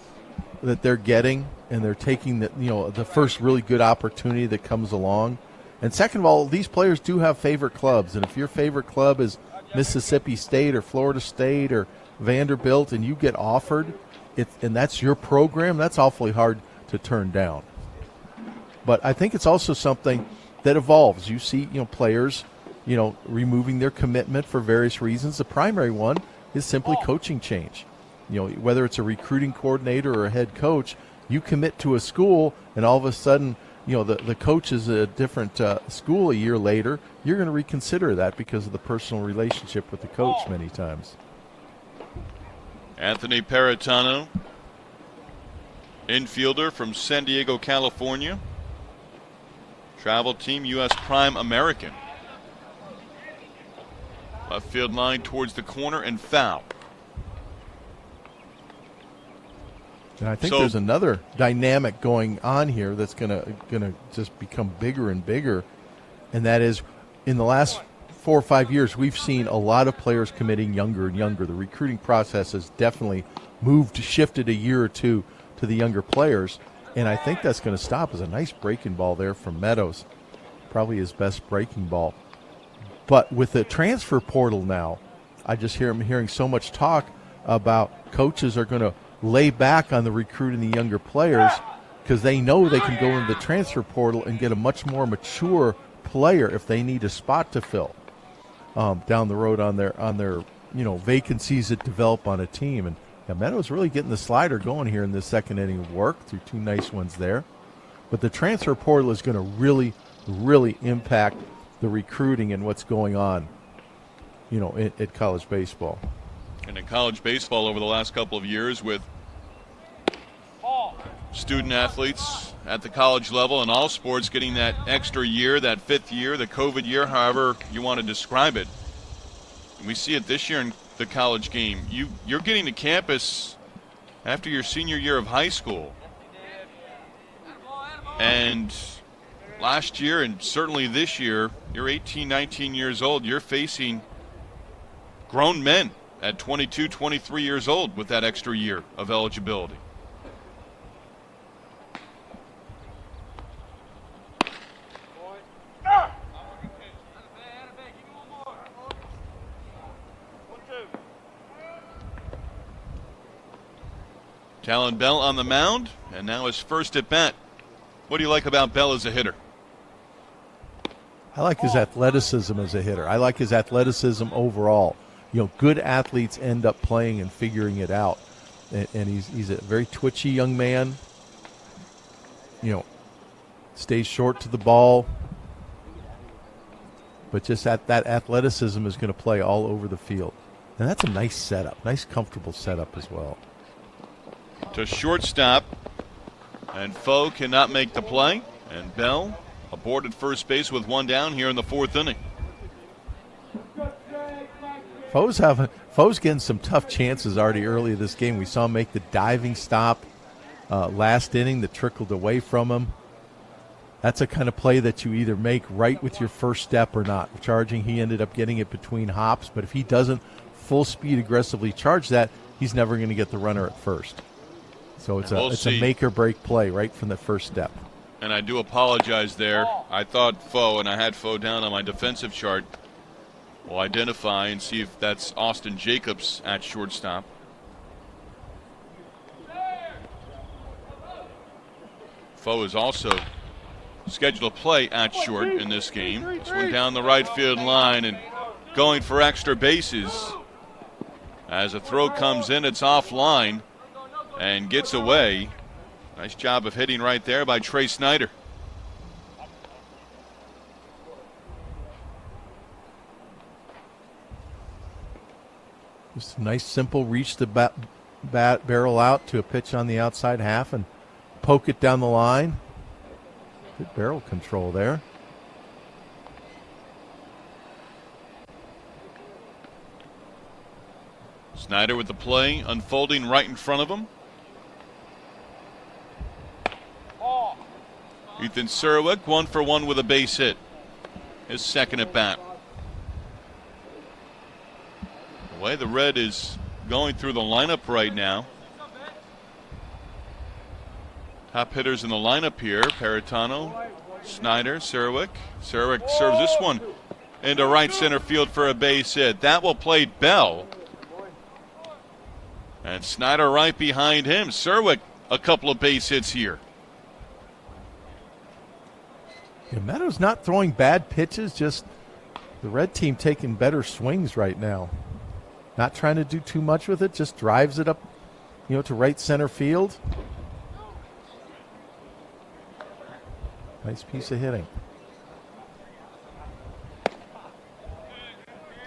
that they're getting, and they're taking the first really good opportunity that comes along. And second of all, these players do have favorite clubs, and if your favorite club is Mississippi State or Florida State or Vanderbilt, and you get offered, and that's your program, that's awfully hard to turn down. But I think it's also something that evolves. You see, players, removing their commitment for various reasons. The primary one is simply coaching change. Whether it's a recruiting coordinator or a head coach, you commit to a school, and all of a sudden, the coach is at a different school a year later. You're going to reconsider that because of the personal relationship with the coach many times. Anthony Peritano, infielder from San Diego, California. Travel team, U.S. Prime American. Left field line towards the corner and foul. And I think there's another dynamic going on here that's gonna just become bigger and bigger, and that is, in the last 4 or 5 years, we've seen a lot of players committing younger and younger. The recruiting process has definitely shifted a year or two to the younger players, and I think that's going to stop. It's a nice breaking ball there from Meadows, probably his best breaking ball. But with the transfer portal now, I'm hearing so much talk about coaches are going to lay back on the recruiting the younger players because they know they can go into the transfer portal and get a much more mature player if they need a spot to fill down the road on their vacancies that develop on a team. And Meadows really getting the slider going here in this second inning of work through two nice ones there. But the transfer portal is going to really, really impact the recruiting and what's going on, at college baseball. And in college baseball over the last couple of years, with student athletes at the college level and all sports getting that extra year, that fifth year, the COVID year, however you want to describe it. And we see it this year in the college game. You're getting to campus after your senior year of high school. And last year, and certainly this year, you're 18, 19 years old. You're facing grown men at 22, 23 years old with that extra year of eligibility. Talan Bell on the mound, and now his first at bat. What do you like about Bell as a hitter? I like his athleticism as a hitter. I like his athleticism overall. Good athletes end up playing and figuring it out. And he's a very twitchy young man. Stays short to the ball. But just that athleticism is going to play all over the field. And that's a nice setup, nice comfortable setup as well. To shortstop, and Foe cannot make the play, and Bell aboard at first base with one down here in the fourth inning. Foe's getting some tough chances already early in this game. We saw him make the diving stop last inning that trickled away from him. That's a kind of play that you either make right with your first step or not. Charging, he ended up getting it between hops, but if he doesn't full speed aggressively charge that, he's never going to get the runner at first. So it's a make or break play right from the first step. And I do apologize there. I thought Foe, and I had Foe down on my defensive chart. We'll identify and see if that's Austin Jacobs at shortstop. Foe is also scheduled to play at short in this game. This one down the right field line and going for extra bases. As a throw comes in, it's offline and gets away. Nice job of hitting right there by Trey Snyder. Just a nice, simple reach the bat barrel out to a pitch on the outside half and poke it down the line. Good barrel control there. Snyder with the play unfolding right in front of him. Ethan Serwick 1-for-1 with a base hit. His second at bat. The way the red is going through the lineup right now. Top hitters in the lineup here: Paratano, Snyder, Serwick. Serwick serves this one into right center field for a base hit. That will play Bell. And Snyder right behind him. Serwick a couple of base hits here. Yeah, Meadows not throwing bad pitches, just the red team taking better swings right now. Not trying to do too much with it, just drives it up, to right center field. Nice piece of hitting.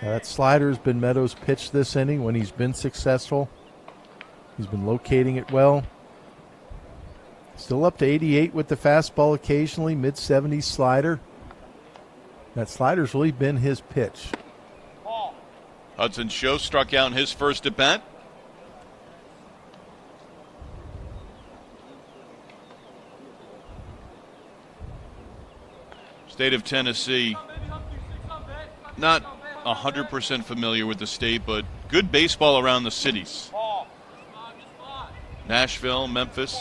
Now that slider has been Meadows' pitch this inning when he's been successful. He's been locating it well. Still up to 88 with the fastball occasionally, mid-70s slider. That slider's really been his pitch. Hudson Show struck out in his first at bat. State of Tennessee, not 100% familiar with the state, but good baseball around the cities. Nashville, Memphis.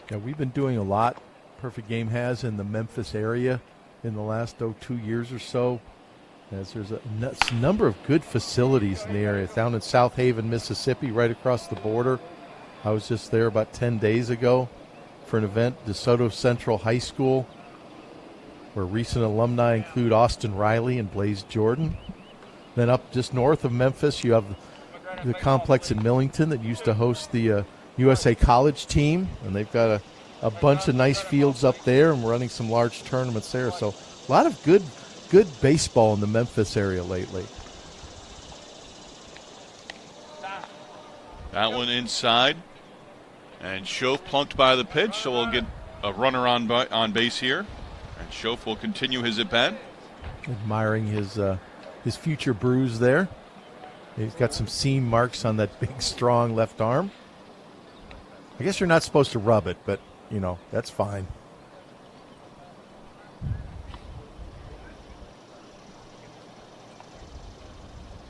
Yeah, we've been doing a lot, Perfect Game has, in the Memphis area in the last 2 years or so. As there's a number of good facilities in the area. Down in South Haven, Mississippi, right across the border. I was just there about 10 days ago for an event, DeSoto Central High School, where recent alumni include Austin Riley and Blaze Jordan. Then up just north of Memphis, you have the complex in Millington that used to host the USA College team, and they've got a bunch of nice fields up there, and we're running some large tournaments there. So a lot of good baseball in the Memphis area lately. That one inside, and Schoaf plunked by the pitch, so we'll get a runner on base here, and Schoaf will continue his at bat. Admiring his future bruise there. He's got some seam marks on that big, strong left arm. I guess you're not supposed to rub it, but, that's fine.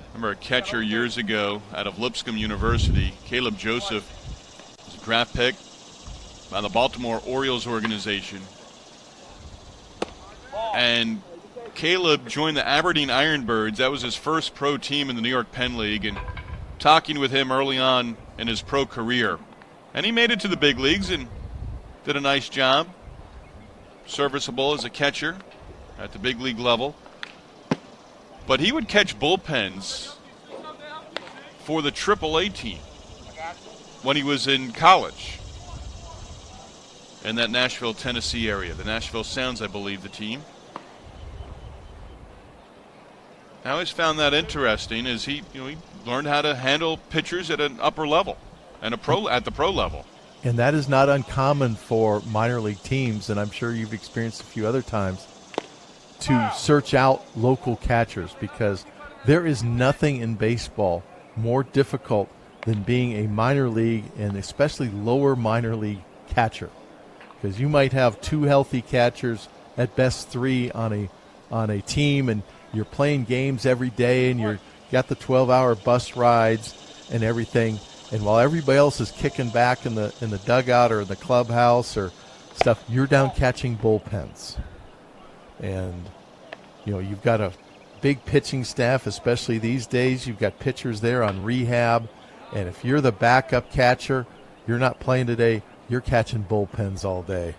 Remember a catcher years ago out of Lipscomb University, Caleb Joseph, was a draft pick by the Baltimore Orioles organization. And Caleb joined the Aberdeen Ironbirds. That was his first pro team in the New York Penn League. And talking with him early on in his pro career, and he made it to the big leagues and did a nice job. Serviceable as a catcher at the big league level. But he would catch bullpens for the AAA team when he was in college in that Nashville, Tennessee area. The Nashville Sounds, I believe, the team. I always found that interesting as he learned how to handle pitchers at an upper level and at the pro level. And that is not uncommon for minor league teams, and I'm sure you've experienced a few other times, to search out local catchers, because there is nothing in baseball more difficult than being a minor league and especially lower minor league catcher, because you might have two healthy catchers, at best three on a team, and you're playing games every day, and you're got the 12-hour bus rides and everything, and while everybody else is kicking back in the dugout or in the clubhouse or stuff, you're down catching bullpens. And, you've got a big pitching staff, especially these days. You've got pitchers there on rehab. And if you're the backup catcher, you're not playing today, you're catching bullpens all day.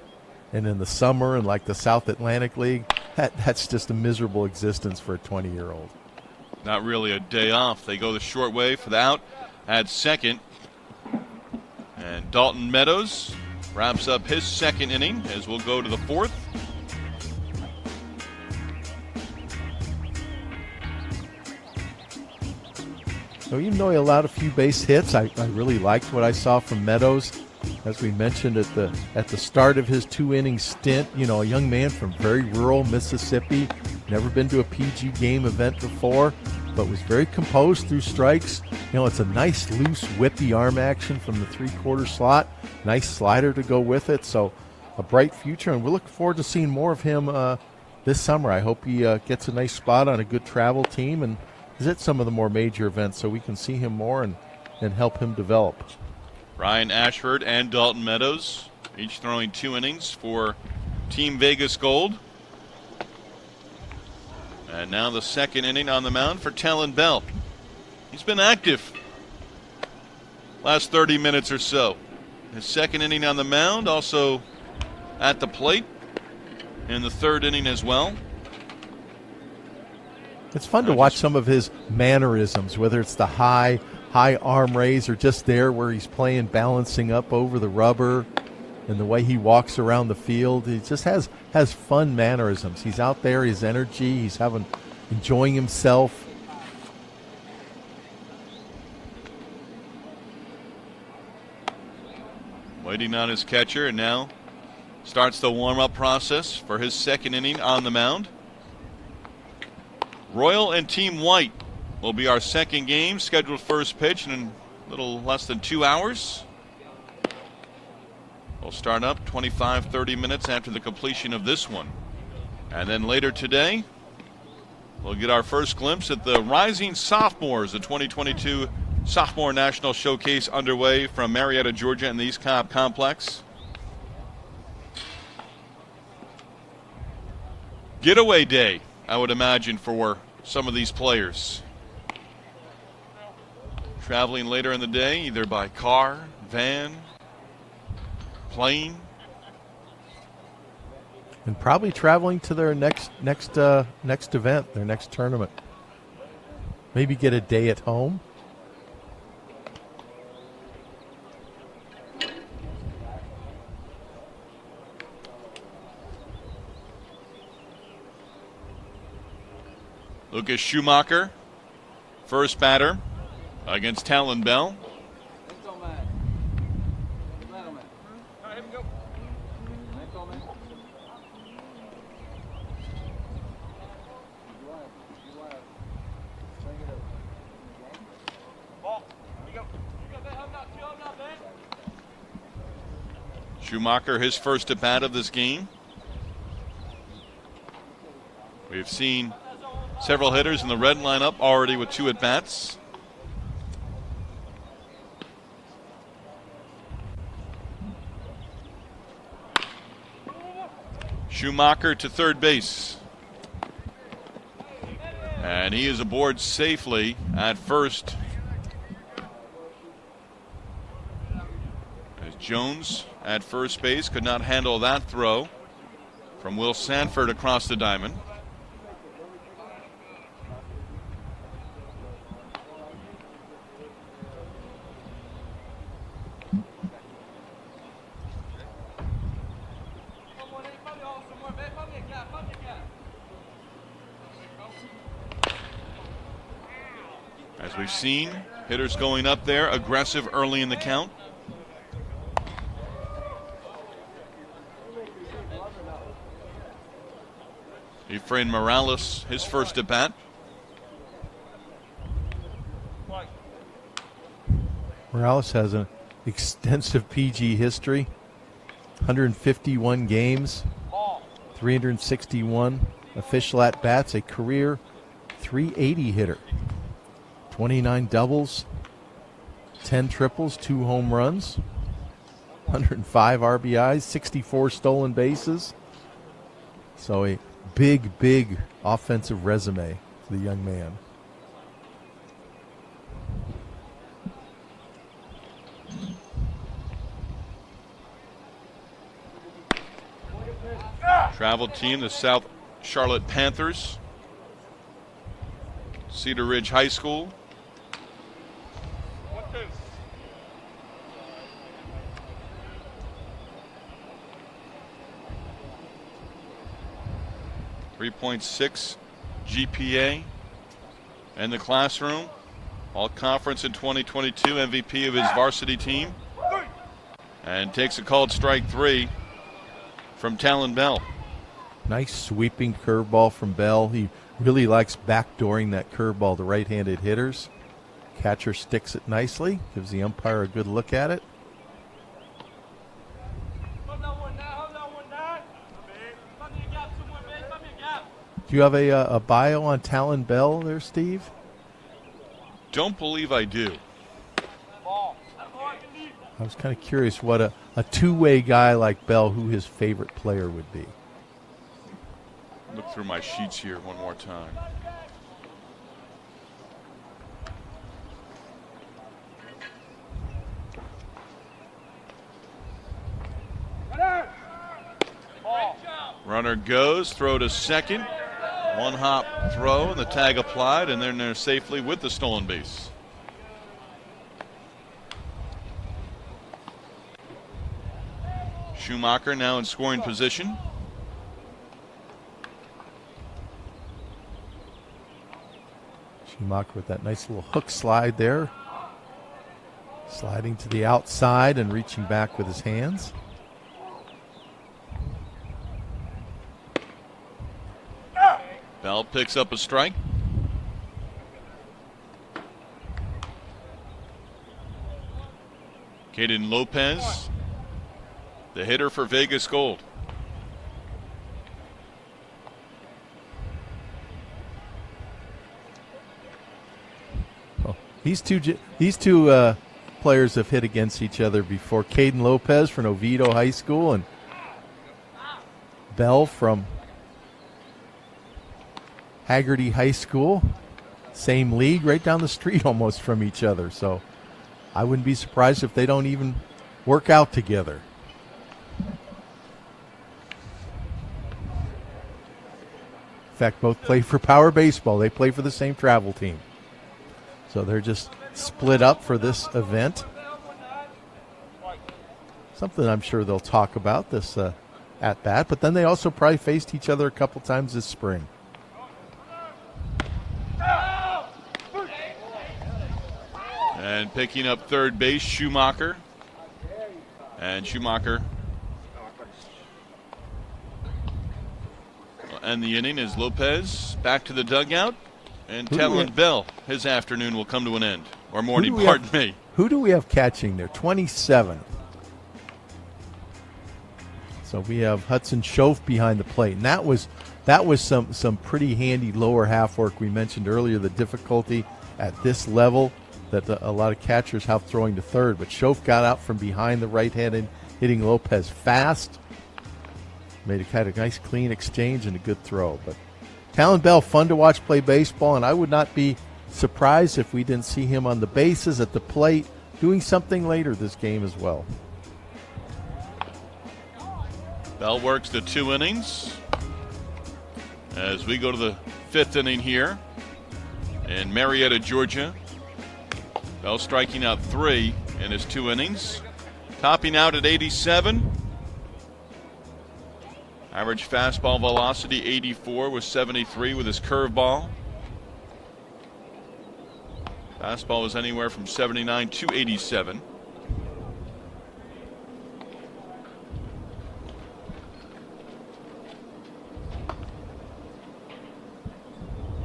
And in the summer and like the South Atlantic League, that's just a miserable existence for a 20-year-old. Not really a day off. They go the short way for the out at second. And Dalton Meadows wraps up his second inning as we'll go to the fourth. So even though he allowed a few base hits, I really liked what I saw from Meadows. As we mentioned at the start of his 2-inning stint, you know, a young man from very rural Mississippi, never been to a PG game event before, but was very composed through strikes. You know, it's a nice, loose, whippy arm action from the 3/4 slot. Nice slider to go with it. So a bright future, and we're looking forward to seeing more of him this summer. I hope he gets a nice spot on a good travel team and is at some of the more major events so we can see him more and help him develop. Ryan Ashford and Dalton Meadows, each throwing 2 innings for Team Vegas Gold. And now the second inning on the mound for Talan Bell. He's been active last 30 minutes or so. His second inning on the mound, also at the plate in the third inning as well. It's fun to watch some of his mannerisms, whether it's the high arm raise or just there where he's playing, balancing up over the rubber, and the way he walks around the field. He just has fun mannerisms. He's out there, his energy, he's enjoying himself. Waiting on his catcher, and now starts the warm-up process for his second inning on the mound. Royal and Team White will be our second game, scheduled first pitch in a little less than 2 hours. We'll start up 25-30 minutes after the completion of this one. And then later today, we'll get our first glimpse at the Rising Sophomores, the 2022 Sophomore National Showcase underway from Marietta, Georgia in the East Cobb Complex. Getaway day, I would imagine, for some of these players. Traveling later in the day, either by car, van, plane. And probably traveling to their next event, their next tournament. Maybe get a day at home. Lucas Schumacher, first batter against Talan Bell. Schumacher, his first at bat of this game. We've seen several hitters in the red lineup already with 2 at bats. Schumacher to third base. And he is aboard safely at first. As Jones at first base could not handle that throw from Will Sanford across the diamond. As we've seen, hitters going up there, aggressive early in the count. Efrain Morales, his first at bat. Morales has an extensive PG history, 151 games, 361 official at-bats, a career .380 hitter, 29 doubles, 10 triples, 2 home runs, 105 RBIs, 64 stolen bases. So a big offensive resume for the young man. Travel team, the South Charlotte Panthers. Cedar Ridge High School. What this? 3.6 GPA in the classroom. All conference in 2022, MVP of his varsity team. And takes a called strike 3 from Talan Bell. Nice sweeping curveball from Bell. He really likes backdooring that curveball to right-handed hitters. Catcher sticks it nicely, gives the umpire a good look at it. Do you have a bio on Talan Bell there, Steve? Don't believe I do. I was kind of curious what a two-way guy like Bell, who his favorite player would be. Look through my sheets here one more time. Runner goes, throw to second. One hop throw, and the tag applied, and then they're safely with the stolen base. Schumacher now in scoring position. Schumacher with that nice little hook slide there. Sliding to the outside and reaching back with his hands. Bell picks up a strike. Caden Lopez, the hitter for Vegas Gold. Well, these two players have hit against each other before. Caden Lopez from Oviedo High School and Bell from Haggerty High School. Same league, right down the street almost from each other. So I wouldn't be surprised if they don't even work out together. In fact, both play for Power Baseball. They play for the same travel team. So they're just split up for this event. Something I'm sure they'll talk about this at bat. But then they also probably faced each other a couple times this spring. And picking up third base, Schumacher. And Schumacher will end the inning as Lopez back to the dugout. And Talan Bell, his afternoon will come to an end. Or morning, pardon me. Who do we have catching there? 27th. So we have Hudson Schoaf behind the plate. And that was some pretty handy lower half work. We mentioned earlier the difficulty at this level that a lot of catchers have throwing to third. But Schoaf got out from behind the right-handed, hitting Lopez fast. Made a kind of nice, clean exchange and a good throw. But Talan Bell, fun to watch play baseball, and I would not be surprised if we didn't see him on the bases, at the plate, doing something later this game as well. Bell works the 2 innings as we go to the 5th inning here in Marietta, Georgia. Bell striking out 3 in his 2 innings. Topping out at 87. Average fastball velocity 84 with 73 with his curveball. Fastball was anywhere from 79 to 87.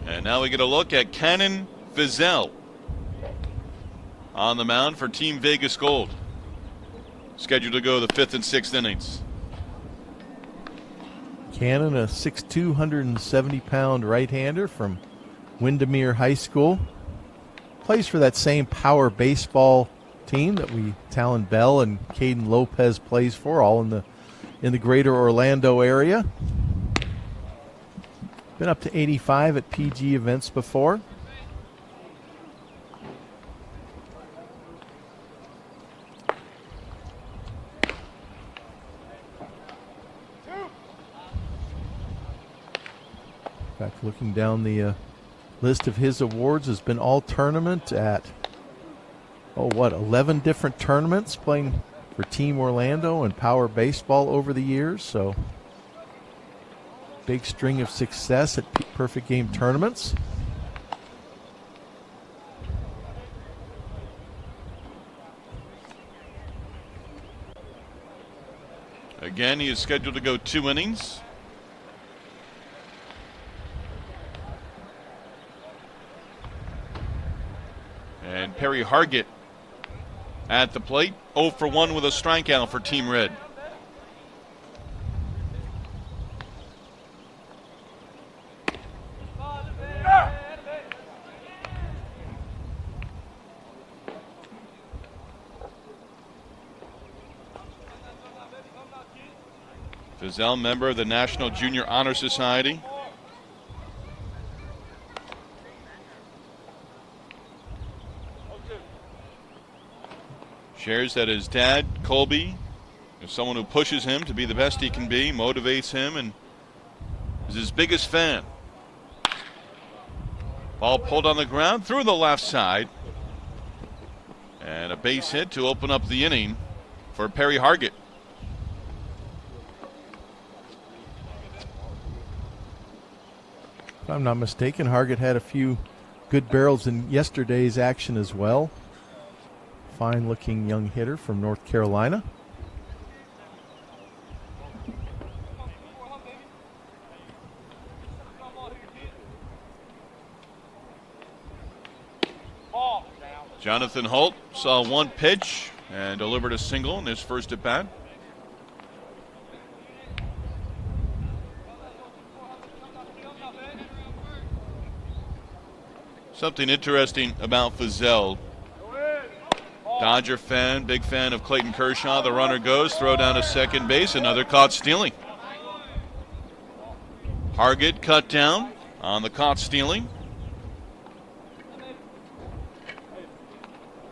And now we get a look at Cannon Fizel on the mound for Team Vegas Gold. Scheduled to go the 5th and 6th innings. Cannon, a 6'2", 170-pound right-hander from Windermere High School. Plays for that same Power Baseball team that Talan Bell and Caden Lopez plays for, all in the greater Orlando area. Been up to 85 at PG events before. looking down the list of his awards, has been all tournament at 11 different tournaments, playing for Team Orlando and Power Baseball over the years. So big string of success at perfect game tournaments. Again, he is scheduled to go 2 innings. And Perry Hargett at the plate, 0 for 1 with a strikeout for Team Red. Fizell, member of the National Junior Honor Society. Shares that his dad, Colby, is someone who pushes him to be the best he can be, motivates him, and is his biggest fan. Ball pulled on the ground through the left side. And a base hit to open up the inning for Perry Hargett. If I'm not mistaken, Hargett had a few good barrels in yesterday's action as well. Fine-looking young hitter from North Carolina. Jonathan Holt saw 1 pitch and delivered a single in his first at bat. Something interesting about Fizell. Dodger fan, big fan of Clayton Kershaw. The runner goes, throw down to second base, another caught stealing. Hargett cut down on the caught stealing.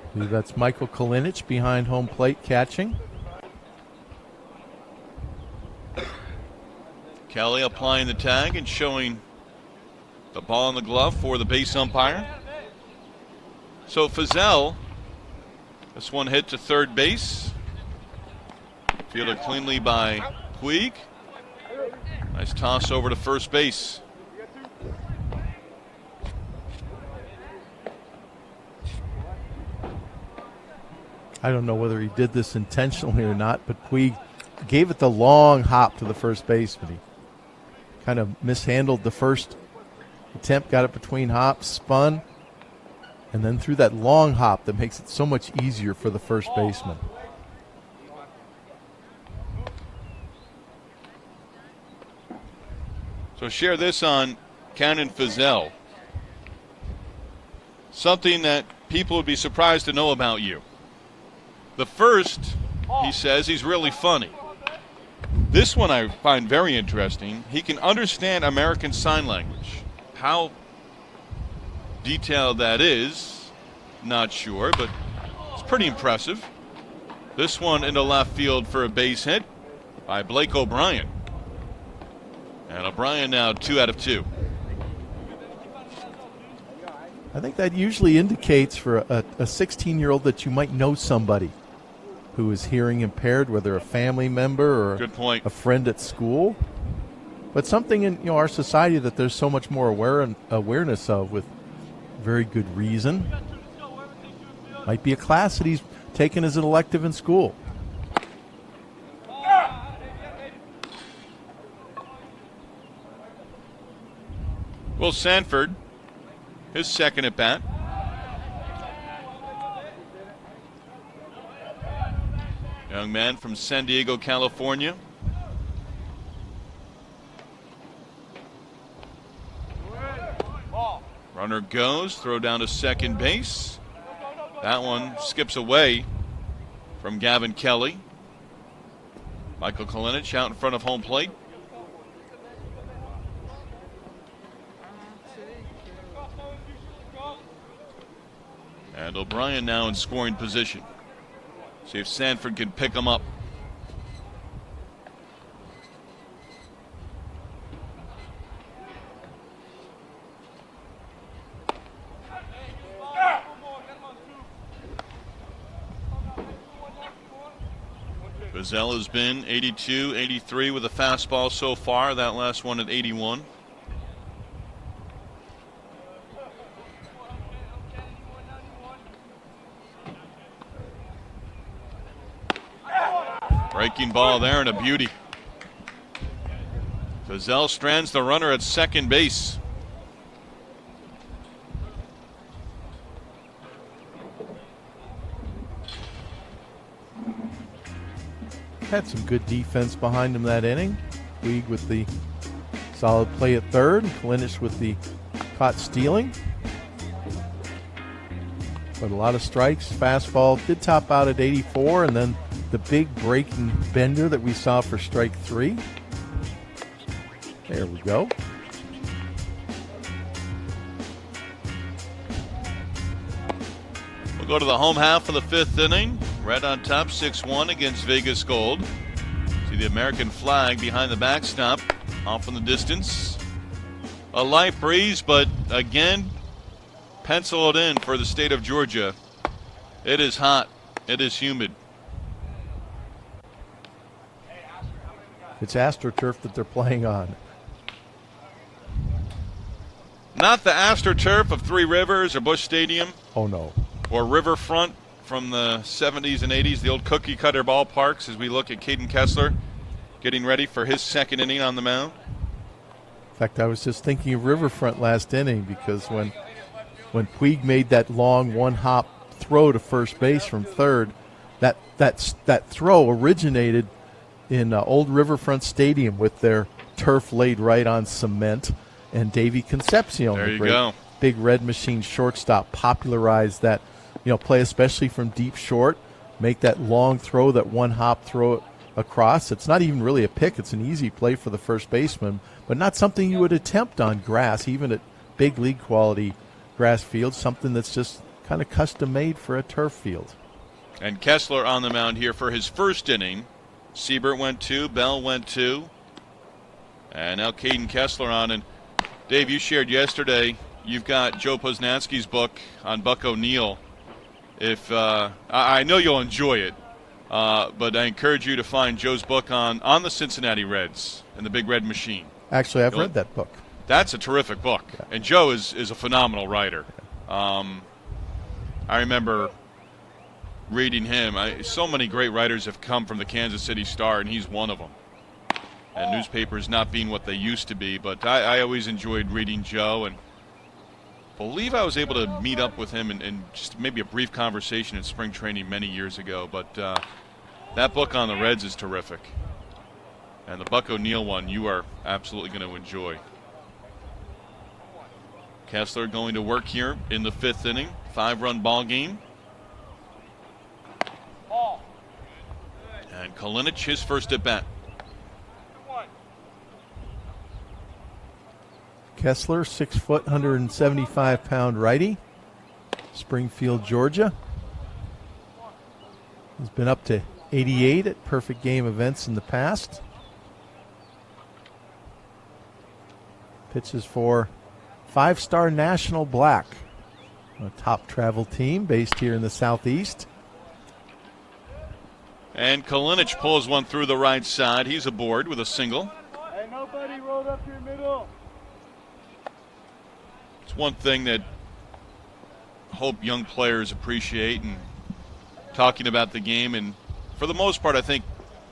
I believe that's Michael Kalinich behind home plate catching. Kelly applying the tag and showing the ball in the glove for the base umpire. So Fizell, this one hit to third base. Fielded cleanly by Puig. Nice toss over to first base. I don't know whether he did this intentionally or not, but Puig gave it the long hop to the first baseman. He kind of mishandled the first attempt, got it between hops, spun, and then threw that long hop that makes it so much easier for the first baseman. So share this on Cannon Fizell. Something that people would be surprised to know about you. The first, he says, he's really funny. This one I find very interesting. He can understand American Sign Language. How detailed that is, not sure, but it's pretty impressive. This one into left field for a base hit by Blake O'Brien. And O'Brien now 2 out of 2. I think that usually indicates for a 16-year-old that you might know somebody who is hearing impaired, whether a family member or Good point. a friend at school. But something in our society that there's so much more awareness of with very good reason. Might be a class that he's taken as an elective in school. Will Sanford, his second at bat. Young man from San Diego, California. Runner goes, throw down to second base. That one skips away from Gavin Kelly. Michael Kalinich out in front of home plate. And O'Brien now in scoring position. See if Sanford can pick him up. Gazelle has been 82, 83 with a fastball so far. That last one at 81. Breaking ball there and a beauty. Gazelle strands the runner at second base. Had some good defense behind him that inning. Puig with the solid play at third. Kalinic with the caught stealing. But a lot of strikes. Fastball did top out at 84, and then the big breaking bender that we saw for strike 3. There we go. We'll go to the home half of the 5th inning. Red on top, 6-1 against Vegas Gold. See the American flag behind the backstop, off in the distance. A light breeze, but again, pencil it in for the state of Georgia. It is hot. It is humid. It's AstroTurf that they're playing on. Not the AstroTurf of Three Rivers or Busch Stadium. Oh, no. Or Riverfront from the 70s and 80s, the old cookie cutter ballparks, as we look at Caden Kessler getting ready for his second inning on the mound. In fact, I was just thinking of Riverfront last inning because when Puig made that long one-hop throw to first base from third, that throw originated in old Riverfront Stadium with their turf laid right on cement, and Davey Concepcion, there the you great go. Big Red Machine shortstop, popularized that, play especially from deep short, make that long throw, that one-hop throw across. It's not even really a pick. It's an easy play for the first baseman, but not something you would attempt on grass, even at big league quality grass fields, something that's just kind of custom-made for a turf field. And Kessler on the mound here for his first inning. Seibert went 2, Bell went 2, and now Caden Kessler on. And Dave, you shared yesterday, you've got Joe Posnanski's book on Buck O'Neill. If I know you'll enjoy it, but I encourage you to find Joe's book on the Cincinnati Reds and the Big Red Machine. Actually, I've read that book. That's a terrific book, yeah. And Joe is a phenomenal writer. I remember reading him. So many great writers have come from the Kansas City Star, and he's one of them. And newspapers not being what they used to be, but I always enjoyed reading Joe, and believe I was able to meet up with him in just maybe a brief conversation in spring training many years ago. But that book on the Reds is terrific. And the Buck O'Neill one you are absolutely going to enjoy. Kessler going to work here in the 5th inning. 5-run ball game. And Kalinic, his first at bat. Kessler, 6 foot, 175-pound righty. Springfield, Georgia. He's been up to 88 at perfect game events in the past. Pitches for 5-star National Black, a top travel team based here in the Southeast. And Kalinic pulls one through the right side. He's aboard with a single. Hey, nobody rolled up your middle. It's one thing that I hope young players appreciate, and talking about the game, and for the most part, I think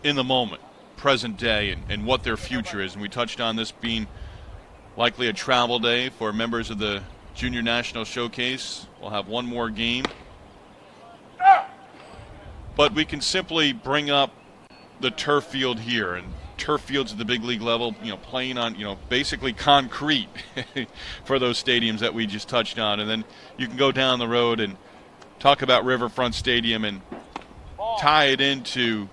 in the moment, present day, and what their future is. And we touched on this being likely a travel day for members of the Junior National Showcase. We'll have one more game. But we can simply bring up the turf field here, and turf fields at the big league level, playing on, basically concrete for those stadiums that we just touched on. And then you can go down the road and talk about Riverfront Stadium and tie it into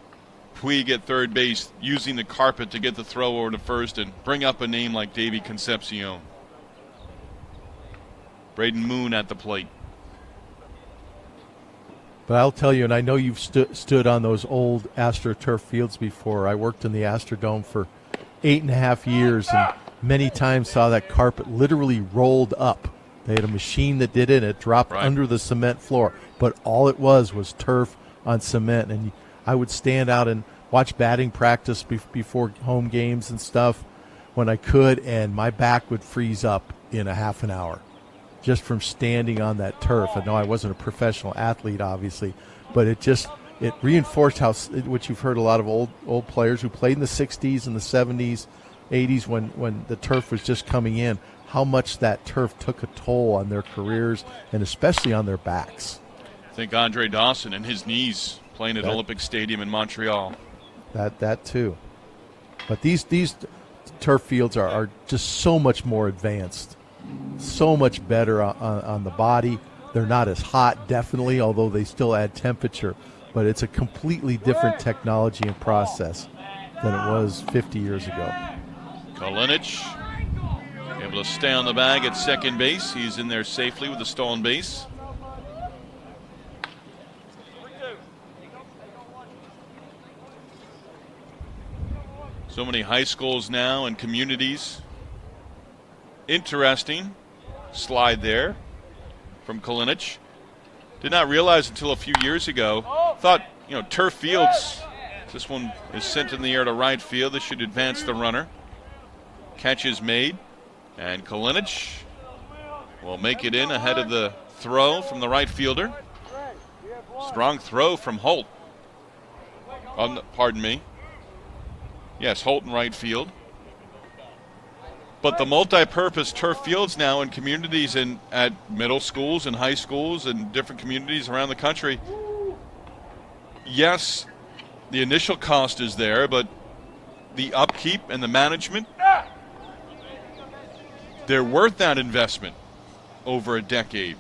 Puig at third base, using the carpet to get the throw over to first, and bring up a name like Davey Concepcion. Braden Moon at the plate. But I'll tell you, and I know you've stood on those old AstroTurf fields before. I worked in the Astrodome for 8.5 years, and many times saw that carpet literally rolled up. They had a machine that did it, and it dropped under the cement floor. But all it was turf on cement, and I would stand out and watch batting practice before home games and stuff when I could, and my back would freeze up in a half an hour just from standing on that turf. I know I wasn't a professional athlete, obviously, but it reinforced what you've heard a lot of old players who played in the 60s and the 70s, 80s when the turf was just coming in, how much that turf took a toll on their careers and especially on their backs. I think Andre Dawson and his knees playing at Olympic Stadium in Montreal. That too. But these turf fields are just so much more advanced, so much better on the body. They're not as hot, definitely, although they still add temperature. But it's a completely different technology and process than it was 50 years ago. Kalinic able to stay on the bag at second base. He's in there safely with the stolen base. So many high schools now and communities. Interesting slide there from Kalinic. Did not realize until a few years ago. Thought, turf fields. This one is sent in the air to right field. This should advance the runner. Catch is made. And Kalinic will make it in ahead of the throw from the right fielder. Strong throw from Holt. Pardon me. Yes, Holt in right field. But the multi-purpose turf fields now in communities and at middle schools and high schools and different communities around the country, yes, the initial cost is there, but the upkeep and the management, they're worth that investment over a decade.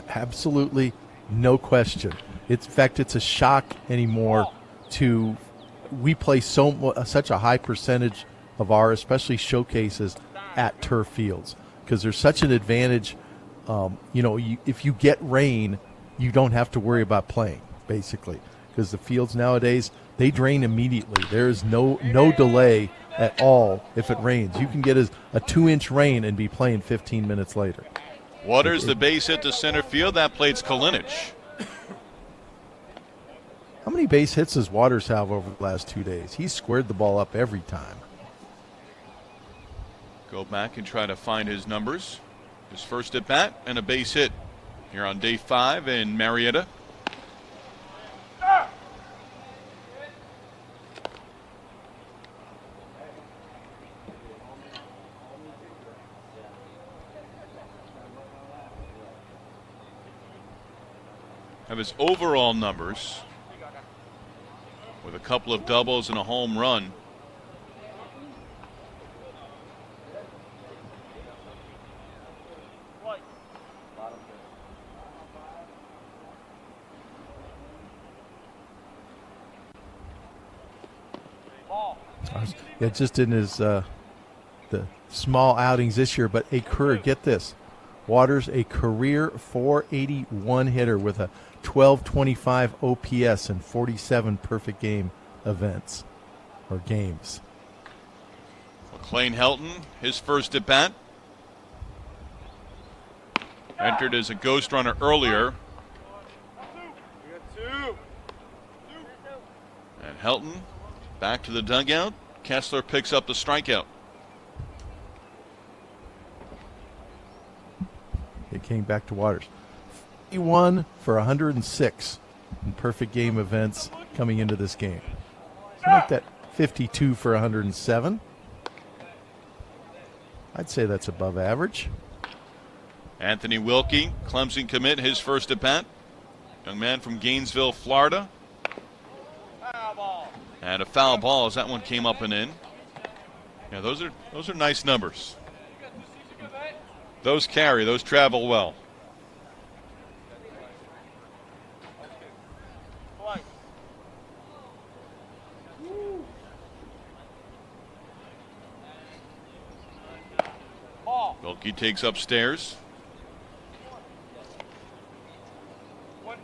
Absolutely, no question. In fact, it's a shock anymore we play such a high percentage of our, especially showcases, at turf fields because there's such an advantage. If you get rain, you don't have to worry about playing, basically, because the fields nowadays, they drain immediately. There is no delay at all if it rains. You can get a 2-inch rain and be playing 15 minutes later. Waters the base hit to center field. That plays Kalinic. How many base hits does Waters have over the last 2 days? He's squared the ball up every time. Go back and try to find his numbers. His first at bat and a base hit here on day 5 in Marietta. Have his overall numbers with a couple of doubles and a home run. Yeah, just in his the small outings this year, but a career, get this, Waters, a career 481 hitter with a 1225 OPS and 47 perfect game events or games. McLean Helton, his first at bat. Entered as a ghost runner earlier. And Helton back to the dugout. Kessler picks up the strikeout. It came back to Waters. 51 for 106 in perfect game events coming into this game. So like that 52 for 107. I'd say that's above average. Anthony Wilkie, Clemson commit, his first at bat. Young man from Gainesville, Florida. And a foul ball as that one came up and in. Yeah, those are nice numbers. Those carry, those travel well. Wilkie takes upstairs. 1-2.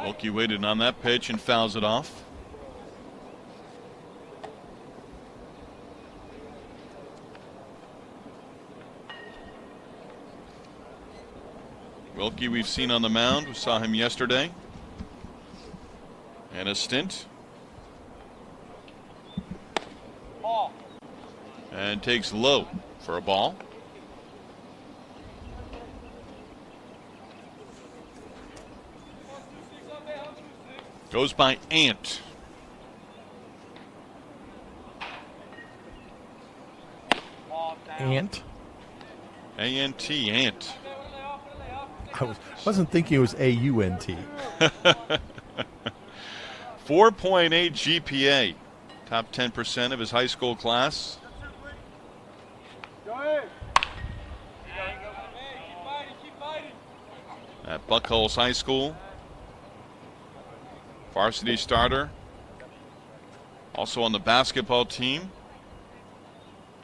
Wilkie waited on that pitch and fouls it off. Wilkie we've seen on the mound. We saw him yesterday. And a stint. Ball. And takes low for a ball. Goes by Ant. Ant. A-N-T, Ant. I wasn't thinking it was A-U-N-T. 4.8 GPA. Top 10% of his high school class. Go ahead. Keep fighting. At Buckholz High School. Varsity starter. Also on the basketball team.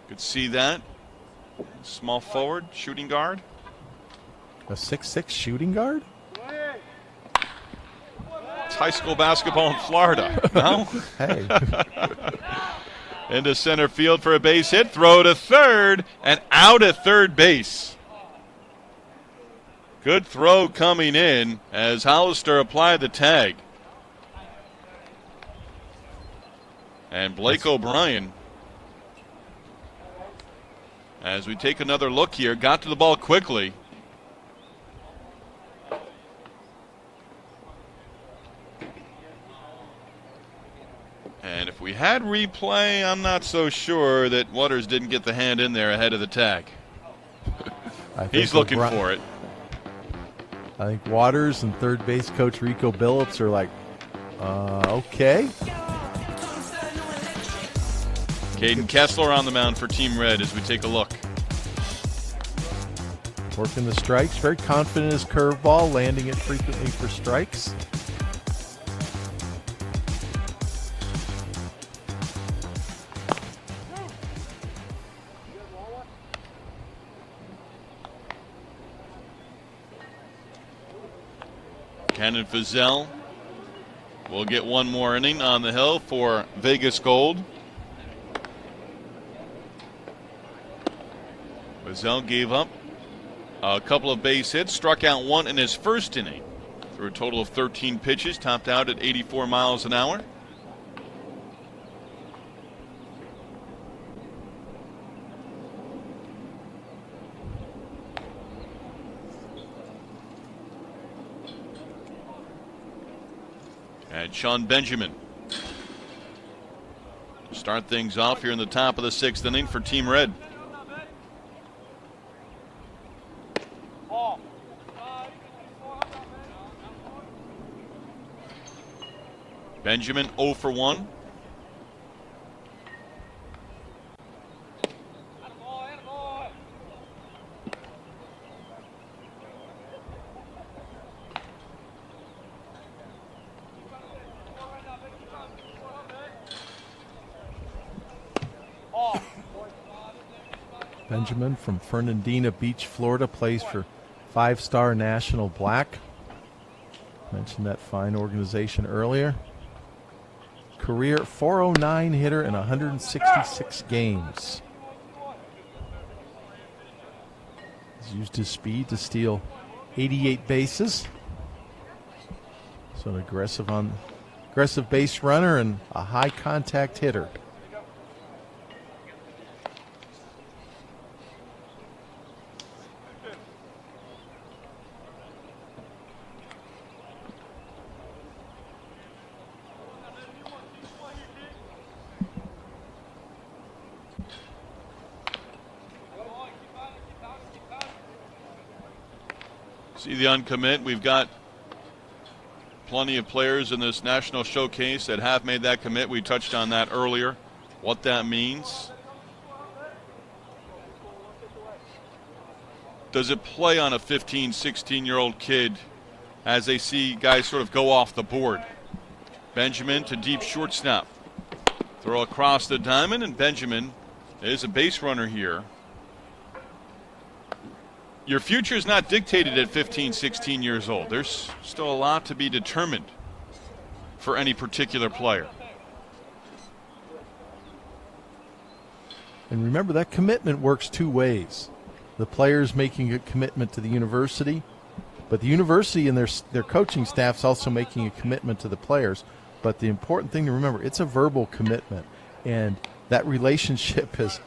Could see that. Small forward, shooting guard. A 6'6" shooting guard? It's high school basketball in Florida. No? Hey. Into center field for a base hit. Throw to third and out at third base. Good throw coming in as Hollister applied the tag. And Blake O'Brien, as we take another look here, got to the ball quickly. And if we had replay, I'm not so sure that Waters didn't get the hand in there ahead of the tag. He's looking for it. I think Waters and third base coach Rico Billups are like, okay. Caden Kessler on the mound for Team Red as we take a look. Working the strikes, very confident in his curveball, landing it frequently for strikes. Cannon Fizel will get one more inning on the hill for Vegas Gold. Fizel gave up a couple of base hits, struck out one in his first inning through a total of 13 pitches, topped out at 84 miles an hour. And Sean Benjamin start things off here in the top of the sixth inning for Team Red. Benjamin 0 for 1. Benjamin from Fernandina Beach, Florida, plays for Five Star National Black. Mentioned that fine organization earlier. Career .409 hitter in 166 games. He's used his speed to steal 88 bases. So an aggressive base runner and a high contact hitter. See the uncommit. We've got plenty of players in this national showcase that have made that commit. We touched on that earlier, what that means. Does it play on a 15, 16-year-old kid as they see guys sort of go off the board? Benjamin to deep shortstop. Throw across the diamond, and Benjamin is a base runner here. Your future is not dictated at 15, 16 years old. There's still a lot to be determined for any particular player. And remember, that commitment works two ways. The player's making a commitment to the university, But the university and their coaching staff's also making a commitment to the players. But the important thing to remember, it's a verbal commitment. And that relationship is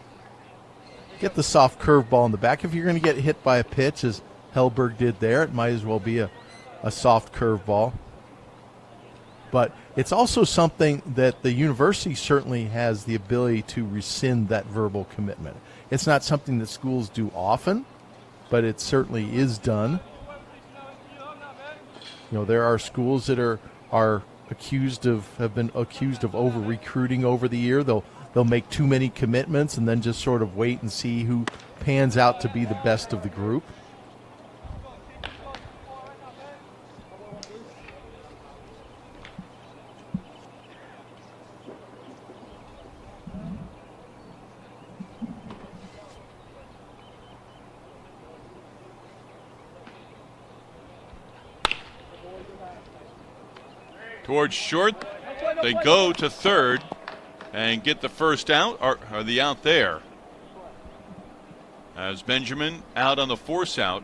get the soft curveball in the back. If you're going to get hit by a pitch, as Hellberg did there, it might as well be a soft curveball. But it's also something that the university certainly has the ability to rescind that verbal commitment. It's not something that schools do often, but it certainly is done. You know, there are schools that have been accused of over recruiting over the year. They'll make too many commitments and then just sort of wait and see who pans out to be the best of the group. Towards short, they go to third and get the first out, or the out there. As Benjamin out on the force out.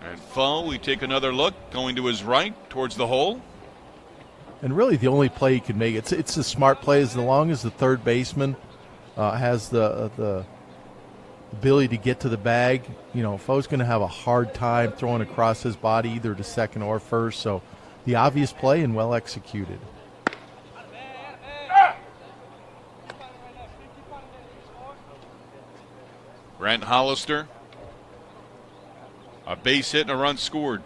And Foe, we take another look, going to his right towards the hole. And really the only play he can make, it's a smart play as long as the third baseman has the ability to get to the bag. You know, Foe's going to have a hard time throwing across his body either to second or first. So the obvious play and well executed. Grant Hollister, a base hit and a run scored.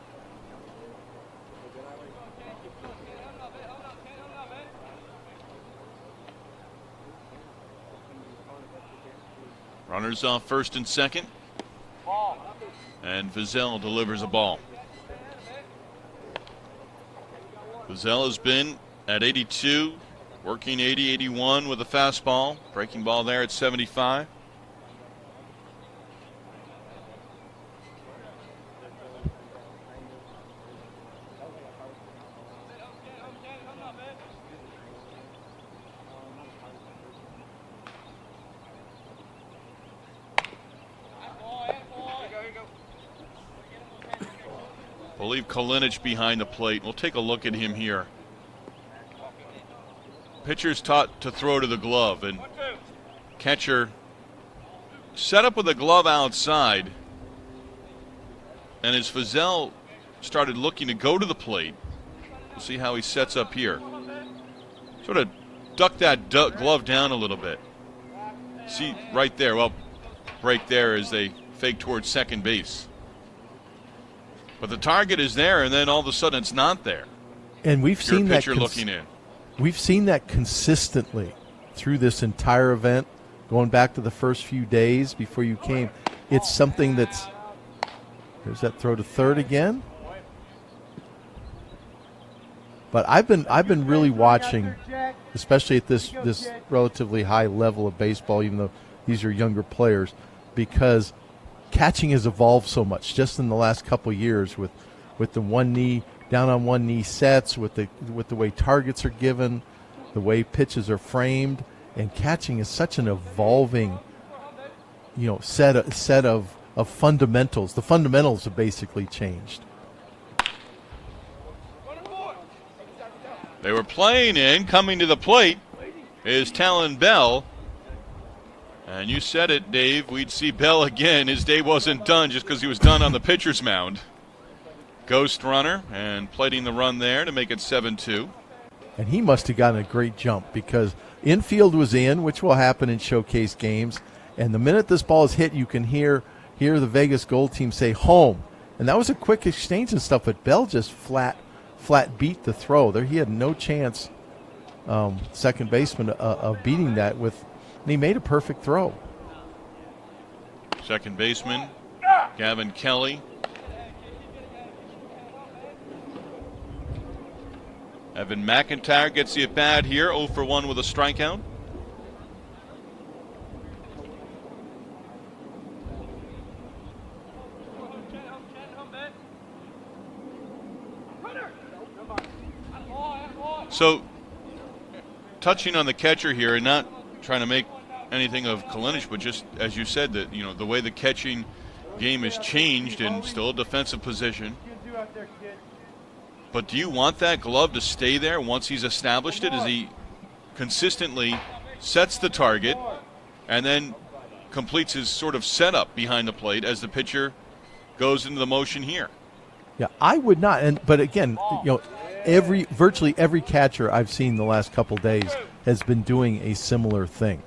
Runners off first and second. And Vizell delivers a ball. Vizell has been at 82, working 80, 81 with a fastball. Breaking ball there at 75. We'll leave Kalinich behind the plate. We'll take a look at him here. Pitcher's taught to throw to the glove, and catcher set up with the glove outside. And as Vizell started looking to go to the plate, we'll see how he sets up here. Sort of duck that glove down a little bit. See right there, well, break there as they fake towards second base. But the target is there, and then all of a sudden it's not there. And we've seen that pitcher looking in. We've seen that consistently through this entire event, going back to the first few days before you came. It's something that's – there's that throw to third again. But I've been really watching, especially at this relatively high level of baseball, even though these are younger players, because – catching has evolved so much just in the last couple of years with the one knee, down on one knee sets, with the way targets are given, the way pitches are framed, and catching is such an evolving, set of fundamentals. The fundamentals have basically changed. They were playing in, coming to the plate is Talan Bell. And you said it, Dave. We'd see Bell again. His day wasn't done just because he was done on the pitcher's mound. Ghost runner and plating the run there to make it 7-2. And he must have gotten a great jump because infield was in, which will happen in showcase games. And the minute this ball is hit, you can hear the Vegas Gold team say home. And that was a quick exchange and stuff, but Bell just flat beat the throw. There, he had no chance, second baseman, of beating that with. And he made a perfect throw. Second baseman, Gavin Kelly. Evan McIntyre gets the at-bat here, 0 for 1 with a strikeout. So, touching on the catcher here and not trying to make anything of Kalinic, but just as you said, that the way the catching game has changed and still a defensive position. But do you want that glove to stay there once he's established it, as he consistently sets the target and then completes his sort of setup behind the plate as the pitcher goes into the motion here? Yeah, I would not. But again, virtually every catcher I've seen the last couple days has been doing a similar thing.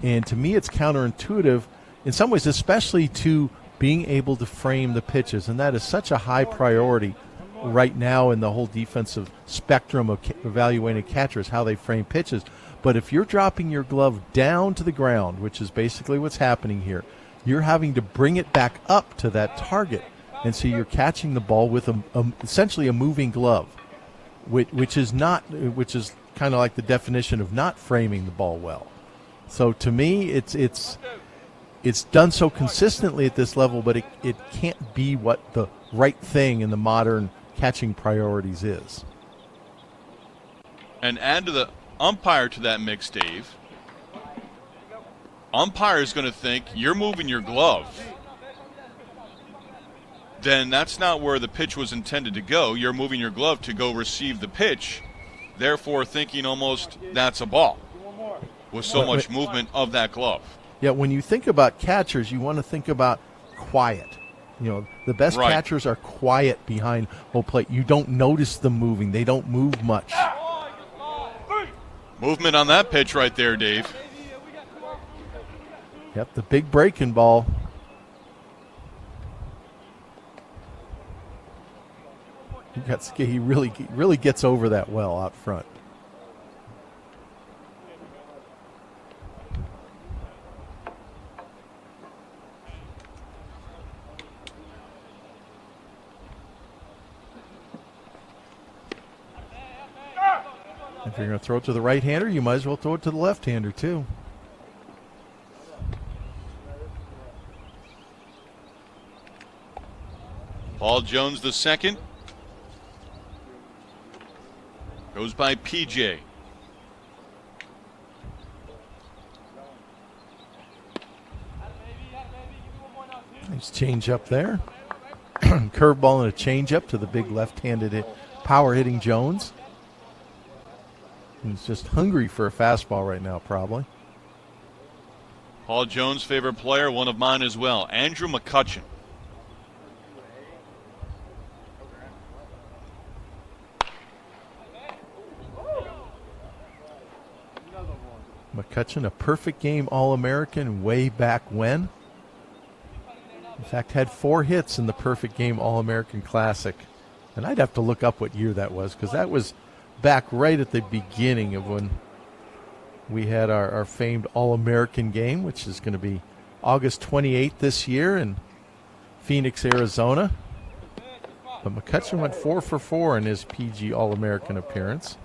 And to me, it's counterintuitive in some ways, especially to being able to frame the pitches. And that is such a high priority right now in the whole defensive spectrum of evaluating catchers, how they frame pitches. But if you're dropping your glove down to the ground, which is basically what's happening here, you're having to bring it back up to that target. And so you're catching the ball with essentially a moving glove, which is kind of like the definition of not framing the ball well. So to me, it's done so consistently at this level, but it can't be what the right thing in the modern catching priorities is. And add to the umpire to that mix, Dave. Umpire is going to think you're moving your glove. Then that's not where the pitch was intended to go. You're moving your glove to go receive the pitch, therefore thinking almost that's a ball with so much movement of that glove. Yeah, when you think about catchers, you want to think about quiet. The best catchers are quiet behind home plate. You don't notice them moving. They don't move much. Movement on that pitch right there, Dave. Yep, the big breaking ball. He really gets over that well out front. If you're going to throw it to the right-hander, you might as well throw it to the left-hander too. Paul Jones the second. Goes by PJ. Nice change up there. Curveball and a change up to the big left-handed power hitting Jones. He's just hungry for a fastball right now, probably. Paul Jones' favorite player, one of mine as well, Andrew McCutchen. McCutchen, a perfect game All-American way back when. In fact, had 4 hits in the perfect game All-American Classic. And I'd have to look up what year that was, because that was back right at the beginning of when we had our famed All-American game, which is going to be August 28th this year in Phoenix, Arizona. But McCutchen went 4 for 4 in his PG All-American appearance.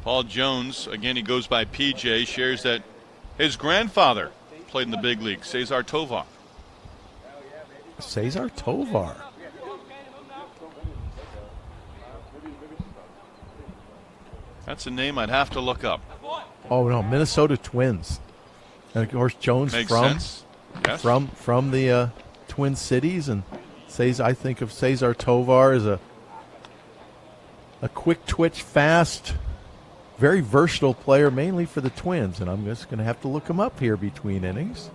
Paul Jones, again, he goes by PJ, shares that his grandfather played in the big league, Cesar Tovar. Cesar Tovar. That's a name I'd have to look up. Oh, no, Minnesota Twins. And, of course, Jones Makes sense. Yes. from the Twin Cities. And I think of Cesar Tovar as a quick twitch, fast, very versatile player, mainly for the Twins. And I'm just going to have to look him up here between innings.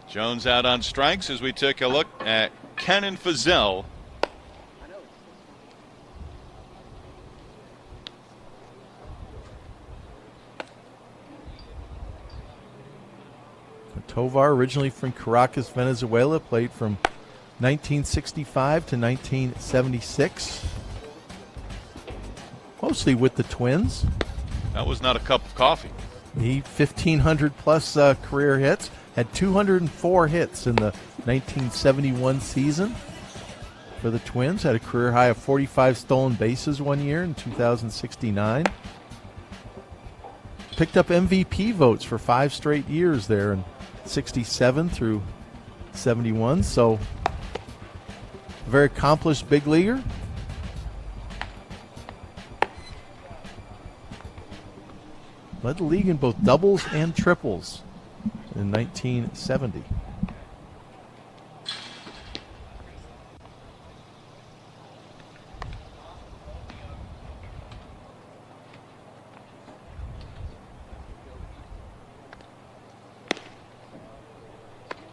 Jones out on strikes as we take a look at Cannon Fazell. Tovar, originally from Caracas, Venezuela, played from 1965 to 1976. Mostly with the Twins. That was not a cup of coffee. He 1,500 plus career hits. Had 204 hits in the 1971 season for the Twins. Had a career high of 45 stolen bases one year in 2069. Picked up MVP votes for 5 straight years there in 67 through 71. So, a very accomplished big leaguer. Led the league in both doubles and triples in 1970.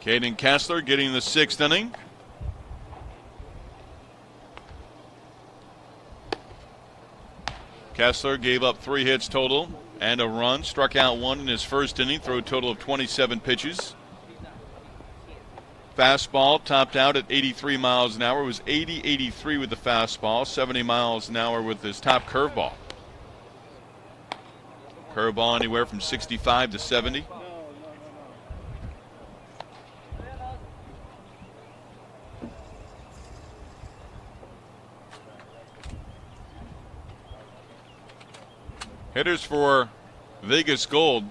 Caden Kessler getting the 6th inning. Kessler gave up 3 hits total and a run, struck out 1 in his first inning, threw a total of 27 pitches. Fastball topped out at 83 miles an hour. It was 80-83 with the fastball, 70 miles an hour with his top curveball. Curveball anywhere from 65 to 70. Hitters for Vegas Gold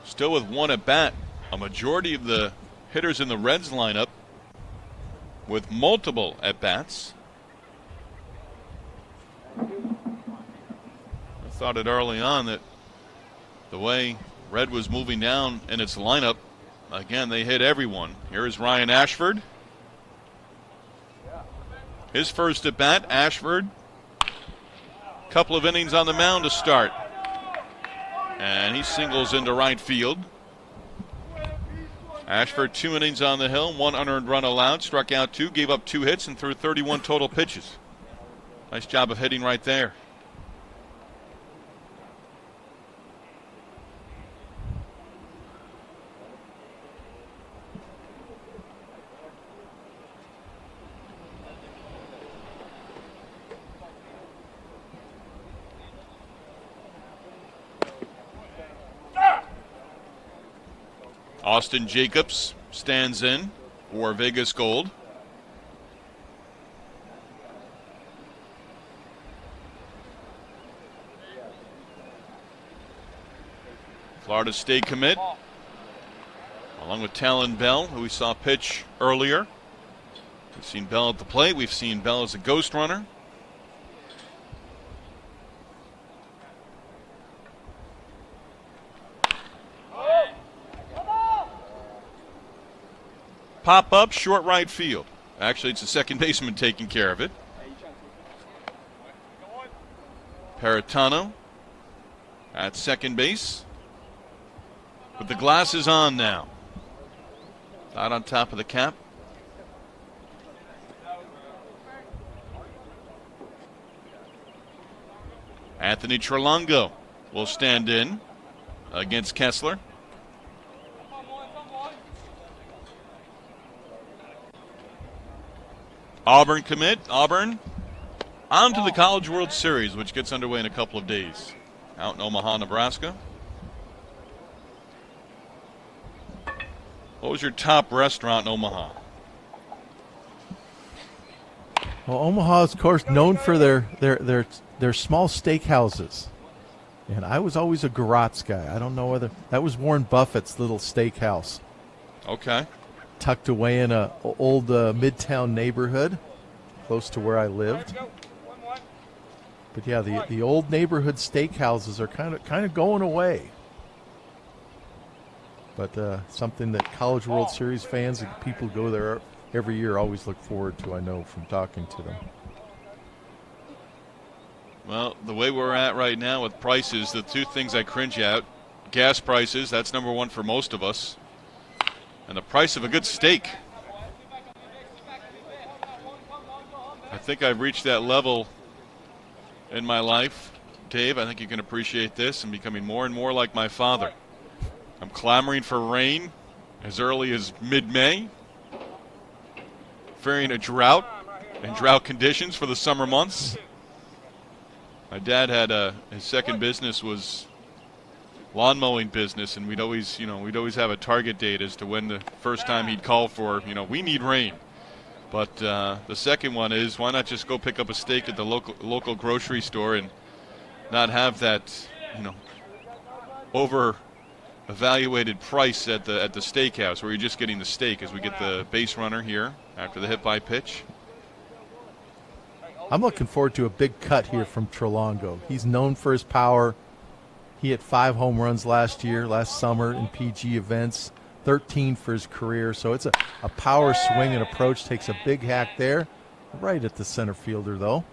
still with 1 at bat. A majority of the hitters in the Reds lineup with multiple at bats. I thought it early on that the way Red was moving down in its lineup, again, they hit everyone. Here is Ryan Ashford. His first at bat, Ashford. Couple of innings on the mound to start. And he singles into right field. Ashford 2 innings on the hill, 1 unearned run allowed, struck out 2, gave up 2 hits, and threw 31 total pitches. Nice job of hitting right there. Austin Jacobs stands in for Vegas Gold. Florida State commit, along with Talan Bell, who we saw pitch earlier. We've seen Bell at the plate. We've seen Bell as a ghost runner. Pop up, short right field. Actually, it's the second baseman taking care of it. Peritano at second base. With the glasses on now. Out on top of the cap. Anthony Trelongo will stand in against Kessler. Auburn commit. Auburn on to the College World Series, which gets underway in a couple of days out in Omaha, Nebraska. What was your top restaurant in Omaha? Well, Omaha is, of course, known for their small steakhouses. And I was always a Garot's guy. I don't know whether that was Warren Buffett's little steakhouse. Okay. Tucked away in a old Midtown neighborhood, close to where I lived. But yeah, the old neighborhood steakhouses are kind of going away. But something that College World Series fans and people who go there every year always look forward to, I know from talking to them. Well, the way we're at right now with prices, the 2 things I cringe at, gas prices, that's number 1 for most of us. And the price of a good steak. I think I've reached that level in my life. Dave, I think you can appreciate this. I'm becoming more and more like my father. I'm clamoring for rain as early as mid-May. Fearing a drought and drought conditions for the summer months. My dad had his second business was lawn mowing business, and we'd always have a target date as to when the first time he'd call for, we need rain. But the second one is, why not just go pick up a steak at the local grocery store and not have that, over evaluated price at the steakhouse where you're just getting the steak, as we get the base runner here after the hit by pitch. I'm looking forward to a big cut here from Trelongo. He's known for his power. He hit 5 home runs last summer in PG events, 13 for his career. So it's a power swing and approach. Takes a big hack there, right at the center fielder, though.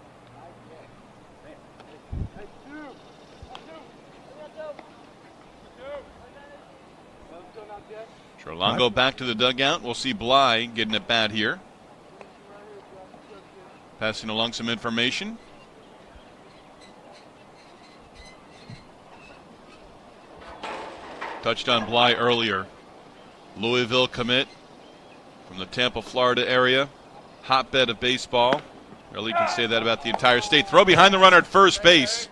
Trelongo back to the dugout. We'll see Bly getting at bat here. Passing along some information. Touched on Bly earlier. Louisville commit from the Tampa, Florida area. Hotbed of baseball. Really can say that about the entire state. Throw behind the runner at first base.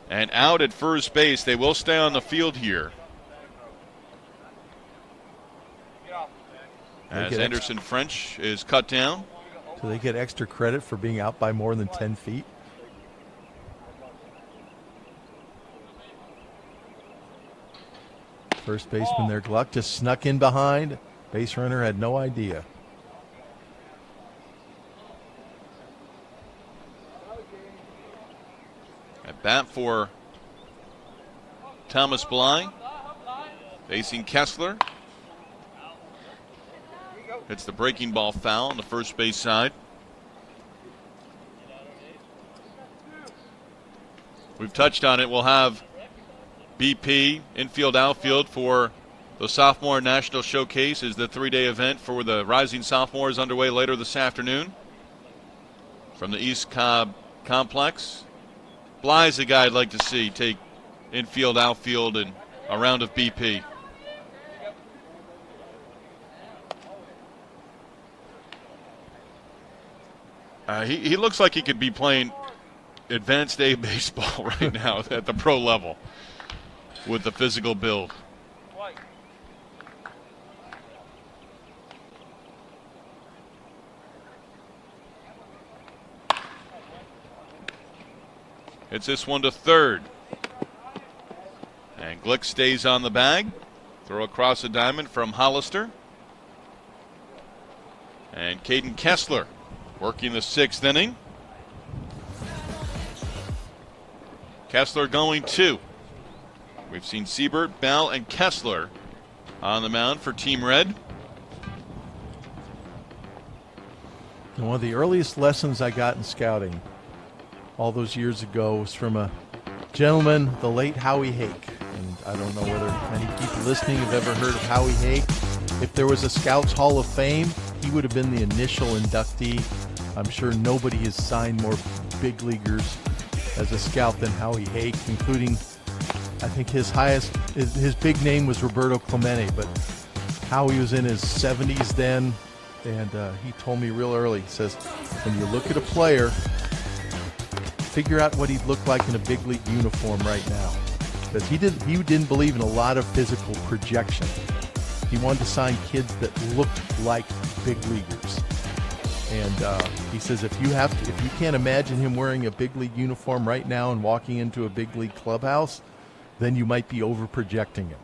And out at first base. They will stay on the field here. As Anderson French is cut down. Do they get extra credit for being out by more than 10 feet? First baseman there, Gluck, just snuck in behind. Base runner had no idea. At bat for Thomas Bly. Facing Kessler. It's the breaking ball foul on the first base side. We've touched on it. We'll have BP, infield, outfield for the Sophomore National Showcase is the 3-day event for the Rising Sophomores underway later this afternoon. From the East Cobb Complex. Bly's a guy I'd like to see take infield, outfield, and a round of BP. He looks like he could be playing advanced A baseball right now at the pro level with the physical build. It's this one to third. And Glick stays on the bag. Throw across the diamond from Hollister. And Caden Kessler working the 6th inning. Kessler going 2. We've seen Seibert, Bell, and Kessler on the mound for Team Red. And one of the earliest lessons I got in scouting all those years ago was from a gentleman, the late Howie Hake. And I don't know whether many people listening have ever heard of Howie Hake. If there was a Scouts Hall of Fame, he would have been the initial inductee. I'm sure nobody has signed more big leaguers as a scout than Howie Hake, including, I think his big name was Roberto Clemente, but Howie was in his 70s then, and he told me real early, he says, when you look at a player, figure out what he'd look like in a big league uniform right now. Because he didn't believe in a lot of physical projection. He wanted to sign kids that looked like big leaguers. And he says if you can't imagine him wearing a big league uniform right now and walking into a big league clubhouse, then you might be over projecting him.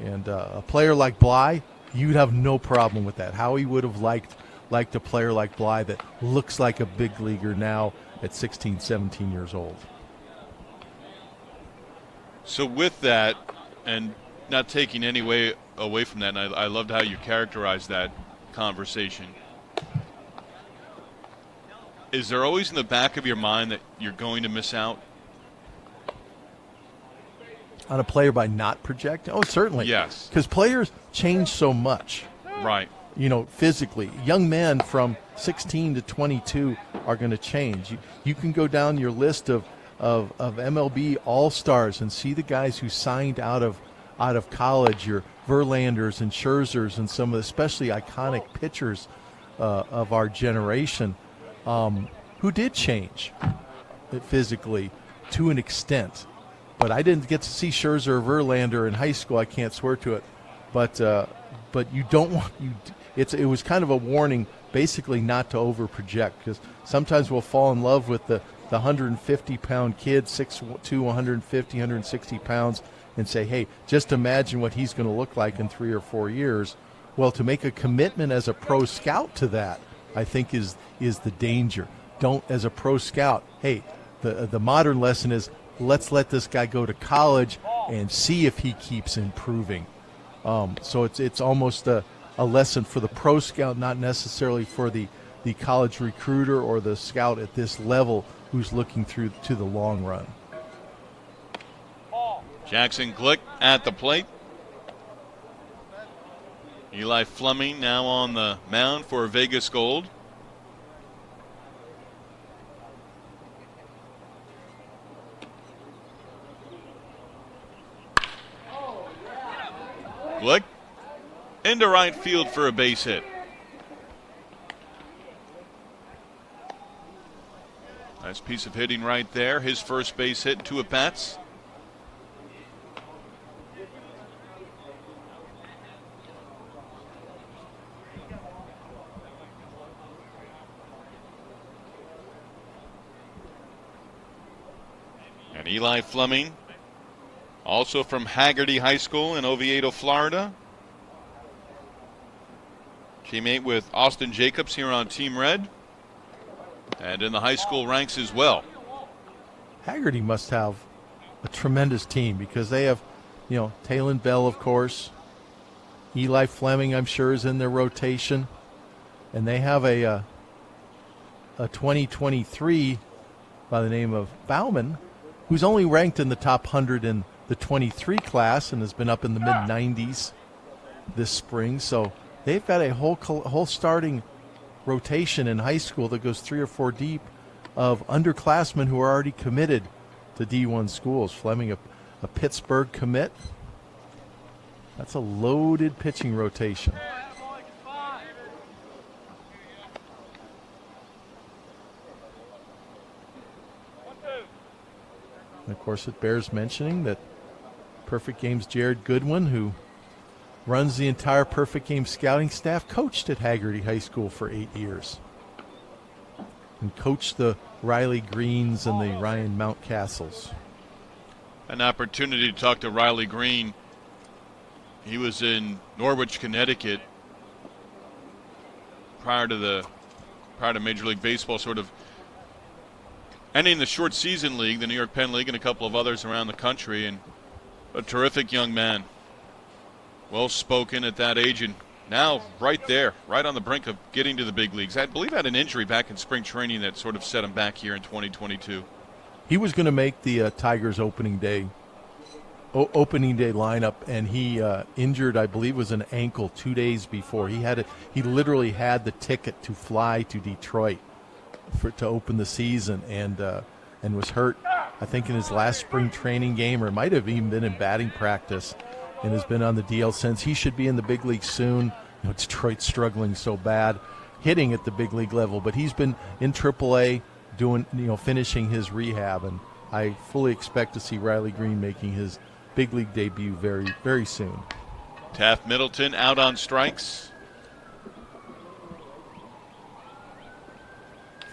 And a player like Bly, you'd have no problem with that. Howie would have liked a player like Bly that looks like a big leaguer now at 16, 17 years old. So with that, and not taking any way away from that, and I loved how you characterized that conversation, is there always in the back of your mind that you're going to miss out on a player by not projecting? Oh, certainly. Yes. Because players change so much. Right. You know, physically. Young men from 16 to 22 are going to change. You can go down your list of MLB All-Stars and see the guys who signed out of college, your Verlanders and Scherzers and some of the especially iconic pitchers of our generation who did change physically to an extent. But I didn't get to see Scherzer or Verlander in high school. I can't swear to it. But you don't want it was kind of a warning, basically, not to overproject, because sometimes we'll fall in love with the 150-pound kid, 6'2", 150, 160 pounds, and say, hey, just imagine what he's going to look like in 3 or 4 years. Well, to make a commitment as a pro scout to that, I think is the danger. Don't, as a pro scout, hey, the modern lesson is let's let this guy go to college and see if he keeps improving. So it's almost a lesson for the pro scout, not necessarily for the college recruiter or the scout at this level who's looking through to the long run. Jackson Glick at the plate. Eli Fleming now on the mound for Vegas Gold. Glick into right field for a base hit. Nice piece of hitting right there. His first base hit, 2 at-bats. And Eli Fleming, also from Haggerty High School in Oviedo, Florida. Teammate with Austin Jacobs here on Team Red. And in the high school ranks as well. Haggerty must have a tremendous team because they have, Talan Bell, of course. Eli Fleming, I'm sure, is in their rotation. And they have a 2023 by the name of Bauman, who's only ranked in the top 100 in the 23 class and has been up in the mid-90s this spring. So they've got a whole starting rotation in high school that goes 3 or 4 deep of underclassmen who are already committed to D1 schools. Fleming, a Pittsburgh commit. That's a loaded pitching rotation. And of course, it bears mentioning that Perfect Game's Jared Goodwin, who runs the entire Perfect Game scouting staff, coached at Haggerty High School for 8 years. And coached the Riley Greens and the Ryan Mountcastles. An opportunity to talk to Riley Green. He was in Norwich, Connecticut prior to Major League Baseball sort of ending the short season league, the New York Penn League, and a couple of others around the country. And a terrific young man. Well-spoken at that age, and now right there, right on the brink of getting to the big leagues. I believe had an injury back in spring training that sort of set him back here in 2022. He was going to make the Tigers opening day lineup, and he injured, I believe, was an ankle 2 days before. He literally had the ticket to fly to Detroit to open the season, and was hurt, I think, in his last spring training game, or it might have even been in batting practice, and has been on the DL since. He should be in the big league soon. Detroit's struggling so bad hitting at the big league level, but he's been in AAA doing, finishing his rehab, and I fully expect to see Riley Green making his big league debut very, very soon. Taft Middleton out on strikes.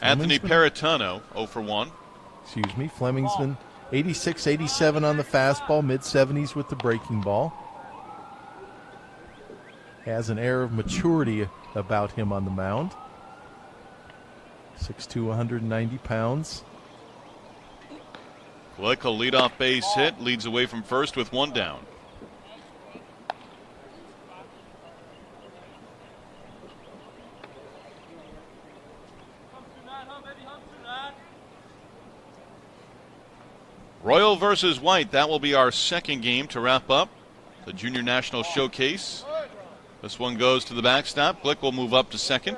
Anthony Paritano 0 for 1. Excuse me. Fleming's been 86, 87 on the fastball, mid-70s with the breaking ball. Has an air of maturity about him on the mound. 6'2", 190 pounds. Glick, a leadoff base hit, leads away from first with 1 down. Royal versus White, that will be our second game to wrap up the Junior National Showcase. This one goes to the backstop. Glick will move up to second.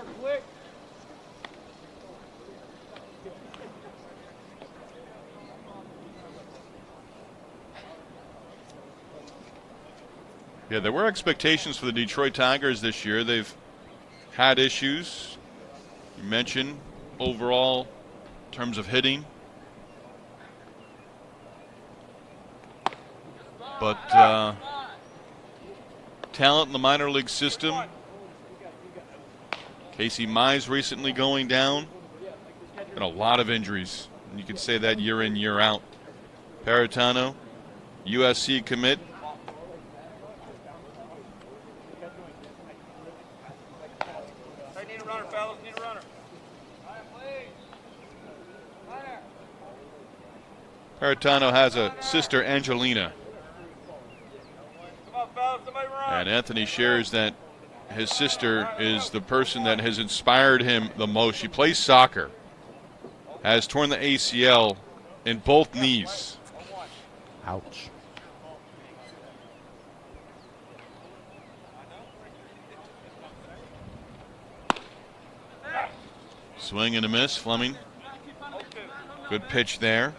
Yeah, there were expectations for the Detroit Tigers this year. They've had issues. You mentioned overall in terms of hitting. But talent in the minor league system. Casey Mize recently going down. And a lot of injuries. And you could say that year in, year out. Paritano, USC commit. Hey, need a runner, fellas. Need a runner. Paratano has a sister, Angelina. Come on, fellas, somebody run. And Anthony shares that his sister is the person that has inspired him the most. She plays soccer, has torn the ACL in both knees. Ouch. Swing and a miss, Fleming. Good pitch there.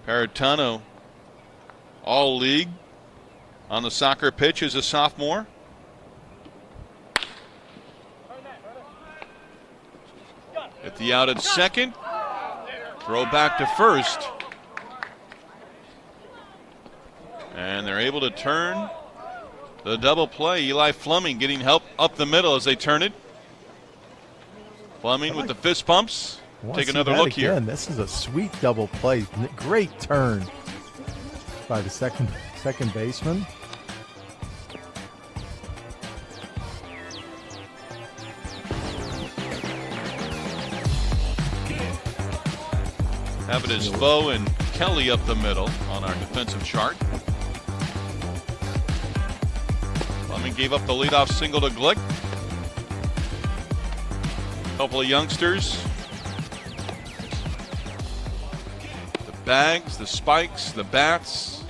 Paratano, all league on the soccer pitch as a sophomore. At the out at second. Throw back to first. And they're able to turn the double play. Eli Fleming getting help up the middle as they turn it. Fleming with the fist pumps. Take another look here. This is a sweet double play. Great turn by the second baseman. Have it as Bo and Kelly up the middle on our defensive chart. Fleming gave up the leadoff single to Glick. Couple of youngsters. The bags, the spikes, the bats.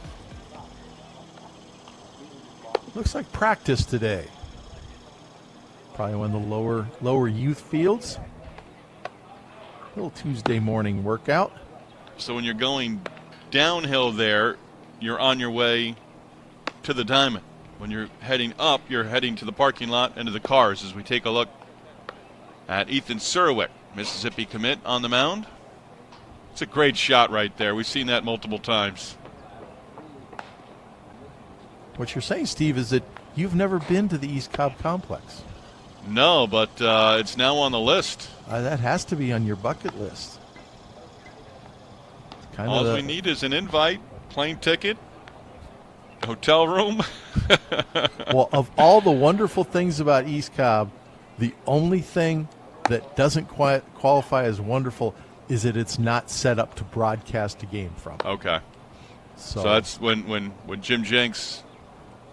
Looks like practice today. Probably one of the lower youth fields. Little Tuesday morning workout. So when you're going downhill there, you're on your way to the diamond. When you're heading up, you're heading to the parking lot and to the cars as we take a look at Ethan Surwick, Mississippi commit on the mound. It's a great shot right there. We've seen that multiple times. What you're saying, Steve, is that you've never been to the East Cobb Complex. No, but it's now on the list. That has to be on your bucket list. All we need is an invite, plane ticket, hotel room. Well, of all the wonderful things about East Cobb, the only thing that doesn't qualify as wonderful is that it's not set up to broadcast a game from. Okay. So that's when Jim Jenks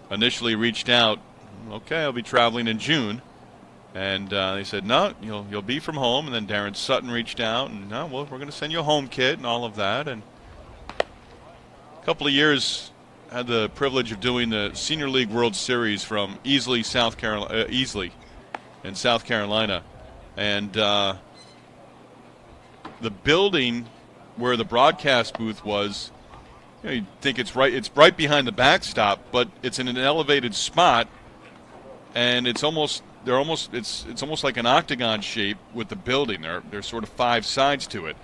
initially reached out. Okay, I'll be traveling in June. And they said, no, you'll be from home. And then Darren Sutton reached out, and no, well, we're going to send you a home kit and all of that. And a couple of years, had the privilege of doing the Senior League World Series from Easley, South Carolina, in South Carolina. And the building where the broadcast booth was, you'd think it's right behind the backstop, but it's in an elevated spot, and it's almost like an octagon shape with the building. There's sort of 5 sides to it.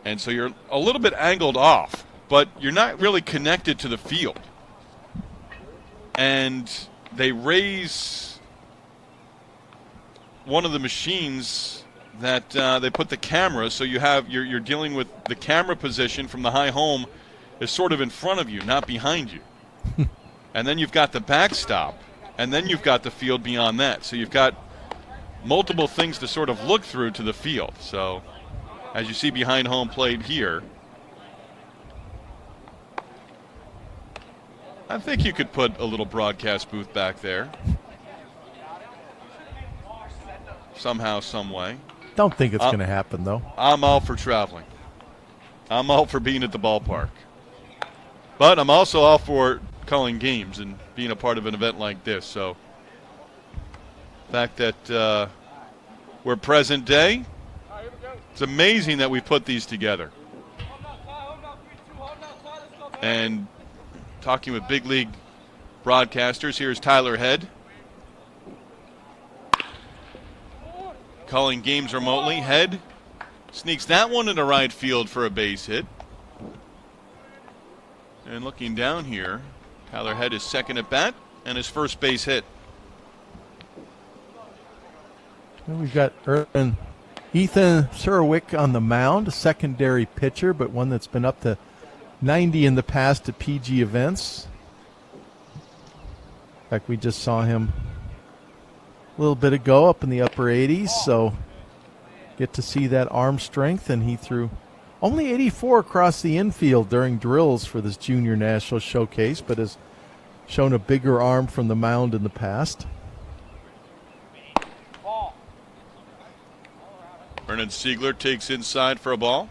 And so you're a little bit angled off, but you're not really connected to the field. And they raise one of the machines that they put the camera, so you're dealing with the camera position from the high home is sort of in front of you, not behind you. And then you've got the backstop. And then you've got the field beyond that. So you've got multiple things to sort of look through to the field. So as you see behind home plate here, I think you could put a little broadcast booth back there. Somehow, some way. Don't think it's going to happen, though. I'm all for traveling. I'm all for being at the ballpark. But I'm also all for calling games and being a part of an event like this. So the fact that we're present day, it's amazing that we put these together. And talking with big league broadcasters, here's Tyler Head calling games remotely. Head sneaks that one into right field for a base hit. And looking down here, Tyler Head is second at bat and his first base hit. We've got Ethan Surwick on the mound, a secondary pitcher, but one that's been up to 90 in the past at PG events. In fact, we just saw him little bit ago up in the upper 80s, so get to see that arm strength. And he threw only 84 across the infield during drills for this junior national showcase, but has shown a bigger arm from the mound in the past. Bernard Siegler takes inside for a ball.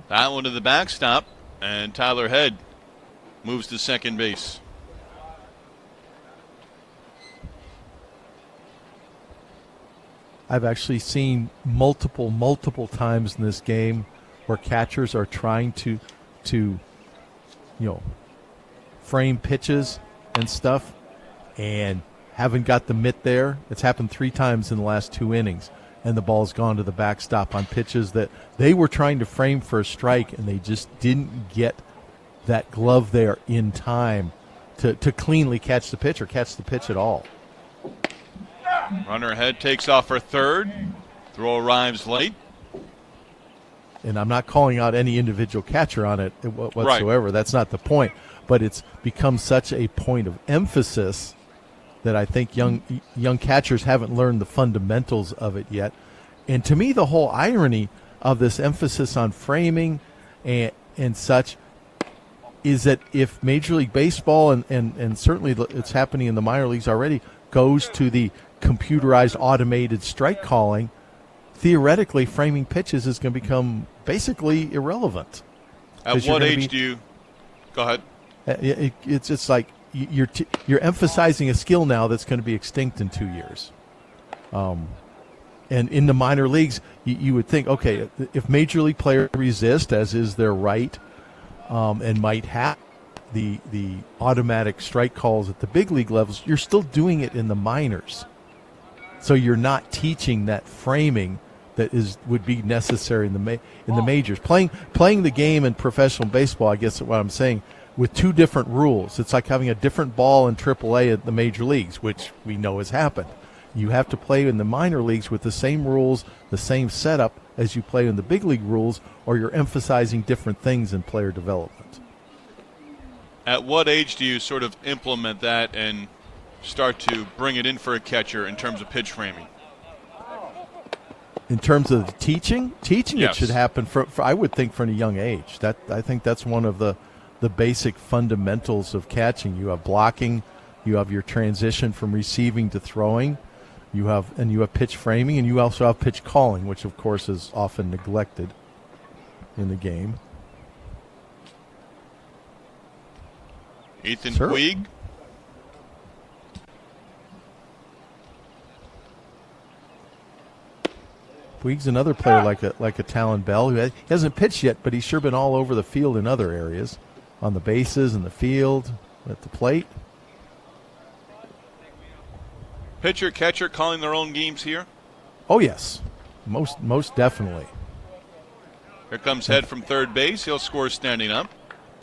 That one to the backstop, and Tyler Head moves to second base. I've actually seen multiple times in this game where catchers are trying to frame pitches and stuff and haven't got the mitt there. It's happened 3 times in the last 2 innings. And the ball's gone to the backstop on pitches that they were trying to frame for a strike, and they just didn't get that glove there in time to cleanly catch the pitch or catch the pitch at all. Runner ahead takes off for third. Throw arrives late. And I'm not calling out any individual catcher on it whatsoever. Right. That's not the point. But it's become such a point of emphasis that I think young catchers haven't learned the fundamentals of it yet. And to me, the whole irony of this emphasis on framing and such is that if Major League Baseball, and certainly it's happening in the minor leagues already, goes to the computerized automated strike calling, theoretically framing pitches is going to become basically irrelevant. At what age do you – go ahead. It's just like – You're emphasizing a skill now that's going to be extinct in 2 years. And in the minor leagues, you would think, okay, if major league players resist, as is their right, and might have the automatic strike calls at the big league levels, you're still doing it in the minors. So you're not teaching that framing that would be necessary in the majors. Playing the game in professional baseball, I guess what I'm saying, with 2 different rules. It's like having a different ball in AAA at the major leagues, which we know has happened. You have to play in the minor leagues with the same rules, the same setup as you play in the big league rules, or you're emphasizing different things in player development. At what age do you sort of implement that and start to bring it in for a catcher in terms of pitch framing? In terms of the teaching yes. It should happen for I would think from a young age. I think that's one of the basic fundamentals of catching. You have blocking, you have your transition from receiving to throwing, you have pitch framing, and you also have pitch calling, which of course is often neglected in the game. Ethan Puig. Puig's another player like a Talan Bell who hasn't pitched yet, but he's sure been all over the field in other areas. On the bases, in the field, at the plate. Pitcher, catcher calling their own games here? Oh, yes. Most definitely. Here comes Head from third base. He'll score standing up.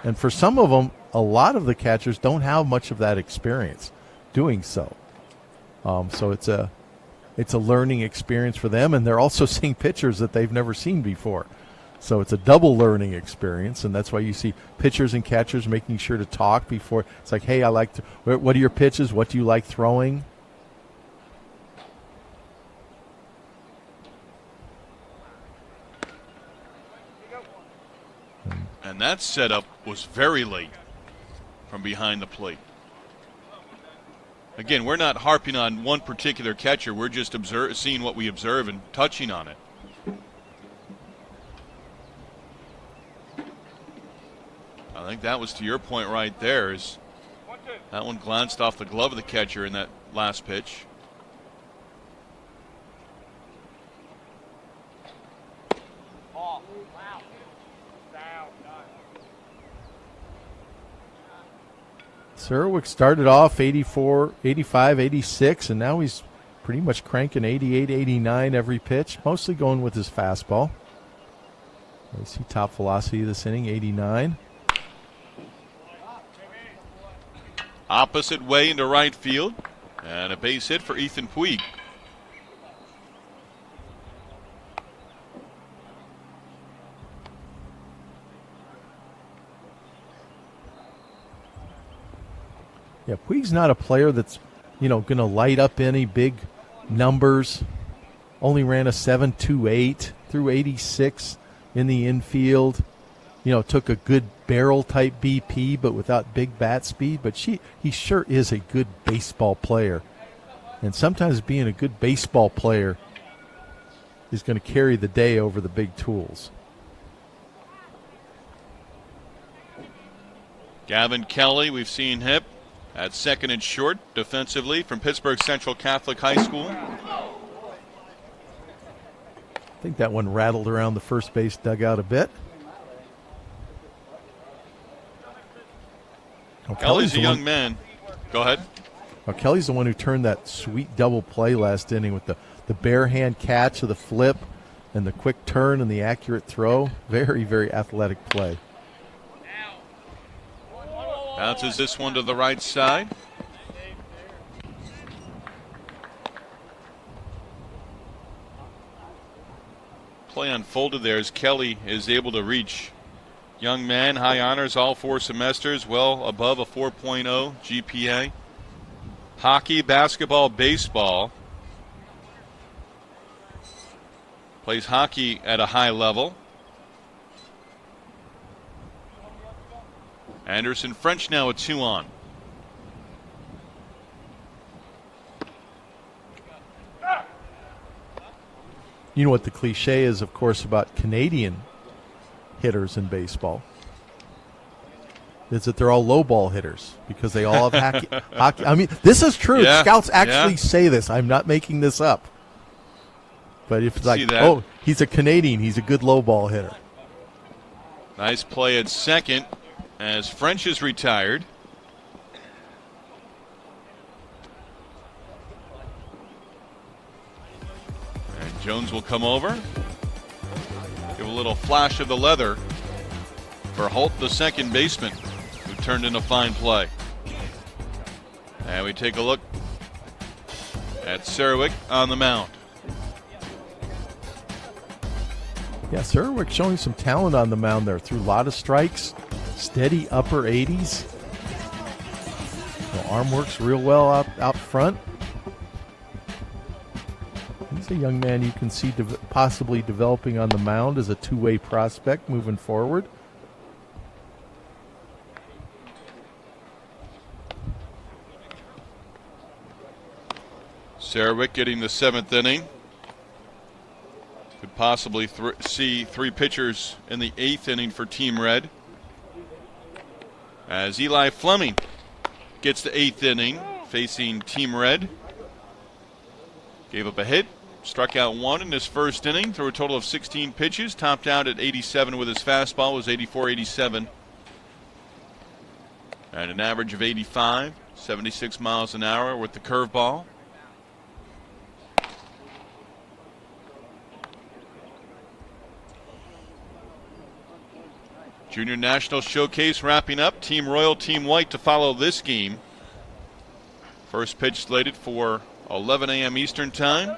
And for some of them, a lot of the catchers don't have much of that experience doing so. So it's a learning experience for them, and they're also seeing pitchers that they've never seen before. So it's a double learning experience, and that's why you see pitchers and catchers making sure to talk before. It's like, hey, what are your pitches? What do you like throwing? And that setup was very late from behind the plate. Again, we're not harping on one particular catcher. We're just seeing what we observe and touching on it. I think that was to your point right there. Is that one glanced off the glove of the catcher in that last pitch. Serwick started off 84, 85, 86, and now he's pretty much cranking 88, 89 every pitch, mostly going with his fastball. You see top velocity this inning, 89. Opposite way into right field, and a base hit for Ethan Puig. Yeah, Puig's not a player that's, going to light up any big numbers. Only ran a 7.28 through 86 in the infield. Took a good barrel-type BP, but without big bat speed. But he sure is a good baseball player. And sometimes being a good baseball player is going to carry the day over the big tools. Gavin Kelly, we've seen him at second and short defensively from Pittsburgh Central Catholic High School. I think that one rattled around the first base dugout a bit. Kelly's a young man. Go ahead. Kelly's the one who turned that sweet double play last inning with the bare hand catch of the flip and the quick turn and the accurate throw. Very, very athletic play. Bounces this one to the right side. Play unfolded there as Kelly is able to reach. Young man, high honors all 4 semesters, well above a 4.0 GPA. Hockey, basketball, baseball. Plays hockey at a high level. Anderson French now a 2-on. You know what the cliche is, of course, about Canadian hitters in baseball? Is that they're all low ball hitters because they all have hockey. I mean, this is true. Yeah, Scouts actually say this. I'm not making this up. But if it's like, oh, he's a Canadian, he's a good low ball hitter. Nice play at second as French is retired. And Jones will come over. Give a little flash of the leather for Holt, the second baseman, who turned in a fine play. And we take a look at Seibert on the mound. Yeah, Seibert showing some talent on the mound there. Threw a lot of strikes, steady upper 80s. Arm works real well out front. He's a young man you can see possibly developing on the mound as a two-way prospect moving forward. Seibert getting the 7th inning. Could possibly see 3 pitchers in the 8th inning for Team Red. As Eli Fleming gets the 8th inning facing Team Red. Gave up a hit, struck out 1 in his first inning, threw a total of 16 pitches, topped out at 87 with his fastball, was 84-87. And an average of 85, 76 miles an hour with the curveball. Junior National Showcase wrapping up. Team Royal, Team White to follow this game. First pitch slated for 11 a.m. Eastern Time.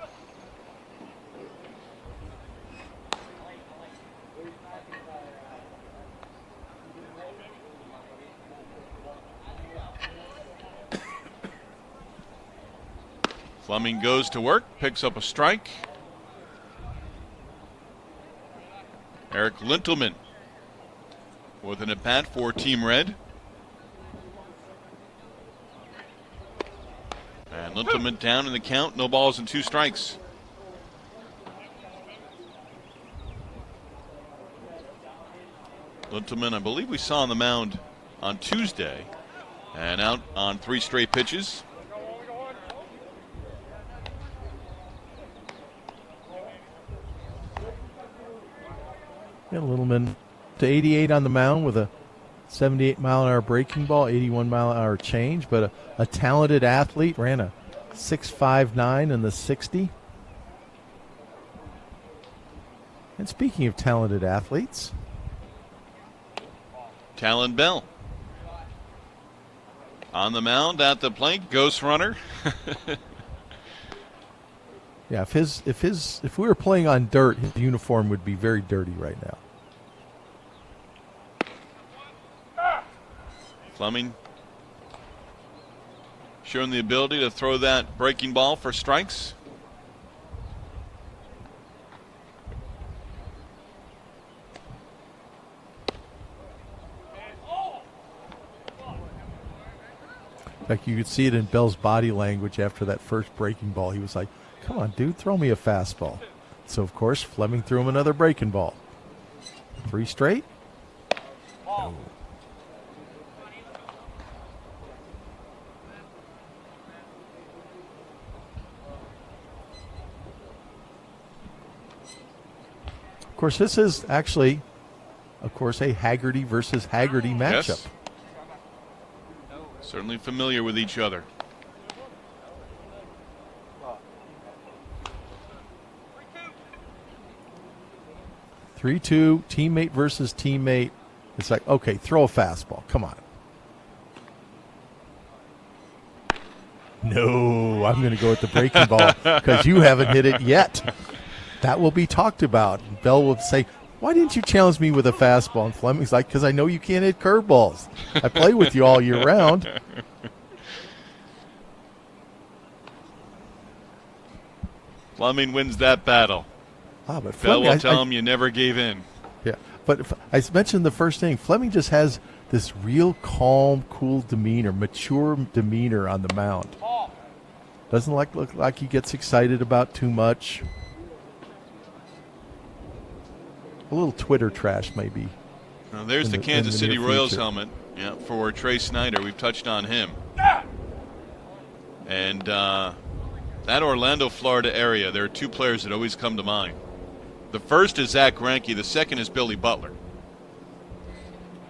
Fleming goes to work, picks up a strike. Eric Lintelman with an at-bat for Team Red. And Lintelman down in the count, no balls and 2 strikes. Lintelman, I believe we saw on the mound on Tuesday and out on 3 straight pitches. Yeah, Littleman to 88 on the mound with a 78-mile-an-hour breaking ball, 81-mile-an-hour change, but a talented athlete, ran a 6.59 in the 60. And speaking of talented athletes, Talan Bell on the mound at the plate, ghost runner. Yeah, if we were playing on dirt, his uniform would be very dirty right now. Fleming showing the ability to throw that breaking ball for strikes. In fact, you could see it in Bell's body language after that first breaking ball. He was like, come on, dude, throw me a fastball. So, of course, Fleming threw him another breaking ball. 3 straight? No. Of course, this is actually, of course, a Haggerty versus Haggerty matchup. Yes. Certainly familiar with each other. Three-two, teammate versus teammate. It's like, okay, throw a fastball. Come on. No, I'm going to go with the breaking ball because you haven't hit it yet. That will be talked about. Bell will say, why didn't you challenge me with a fastball? And Fleming's like, because I know you can't hit curveballs. I play with you all year round. Fleming wins that battle. But Bell Fleming, will tell him you never gave in. Yeah, but I mentioned the first thing. Fleming just has this real calm, cool demeanor, mature demeanor on the mound. Doesn't look like he gets excited about too much. A little Twitter trash, maybe. Now there's the Kansas City Royals helmet. Yeah, for Trey Snyder. We've touched on him. And that Orlando, Florida area, there are 2 players that always come to mind. The first is Zach Greinke. The second is Billy Butler.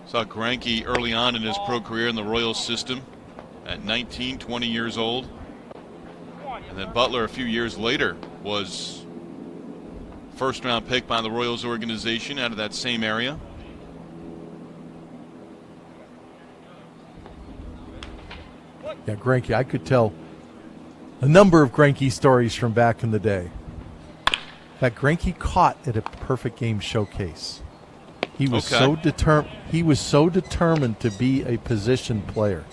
Saw Greinke early on in his pro career in the Royals system at 19, 20 years old. And then Butler a few years later was first-round pick by the Royals organization out of that same area. Yeah, Greinke, I could tell a number of Greinke stories from back in the day. That Greinke caught at a perfect game showcase. He was so determined to be a position player.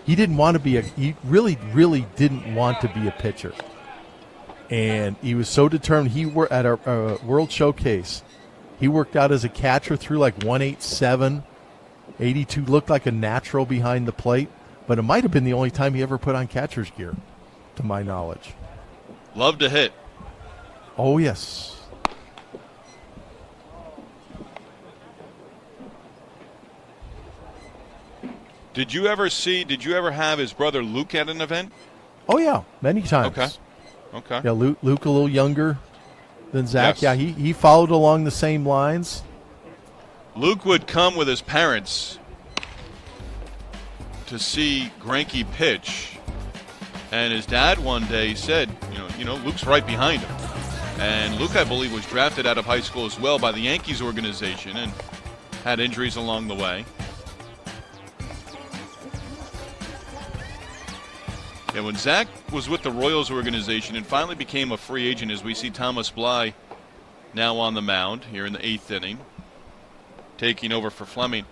He didn't want to be he really didn't want to be a pitcher. And he was so determined. He were at a World Showcase. He worked out as a catcher, threw like 187, 82, looked like a natural behind the plate. But it might have been the only time he ever put on catcher's gear, to my knowledge. Love to hit. Oh, yes. Did you ever have his brother Luke at an event? Oh, yeah, many times. Okay. Yeah, Luke a little younger than Zach. Yes. Yeah, he followed along the same lines. Luke would come with his parents to see Greinke pitch, and his dad one day said, you know, Luke's right behind him. And Luke, I believe, was drafted out of high school as well by the Yankees organization and had injuries along the way. And when Zach was with the Royals organization and finally became a free agent, as we see Thomas Bly now on the mound here in the 8th inning, taking over for Fleming,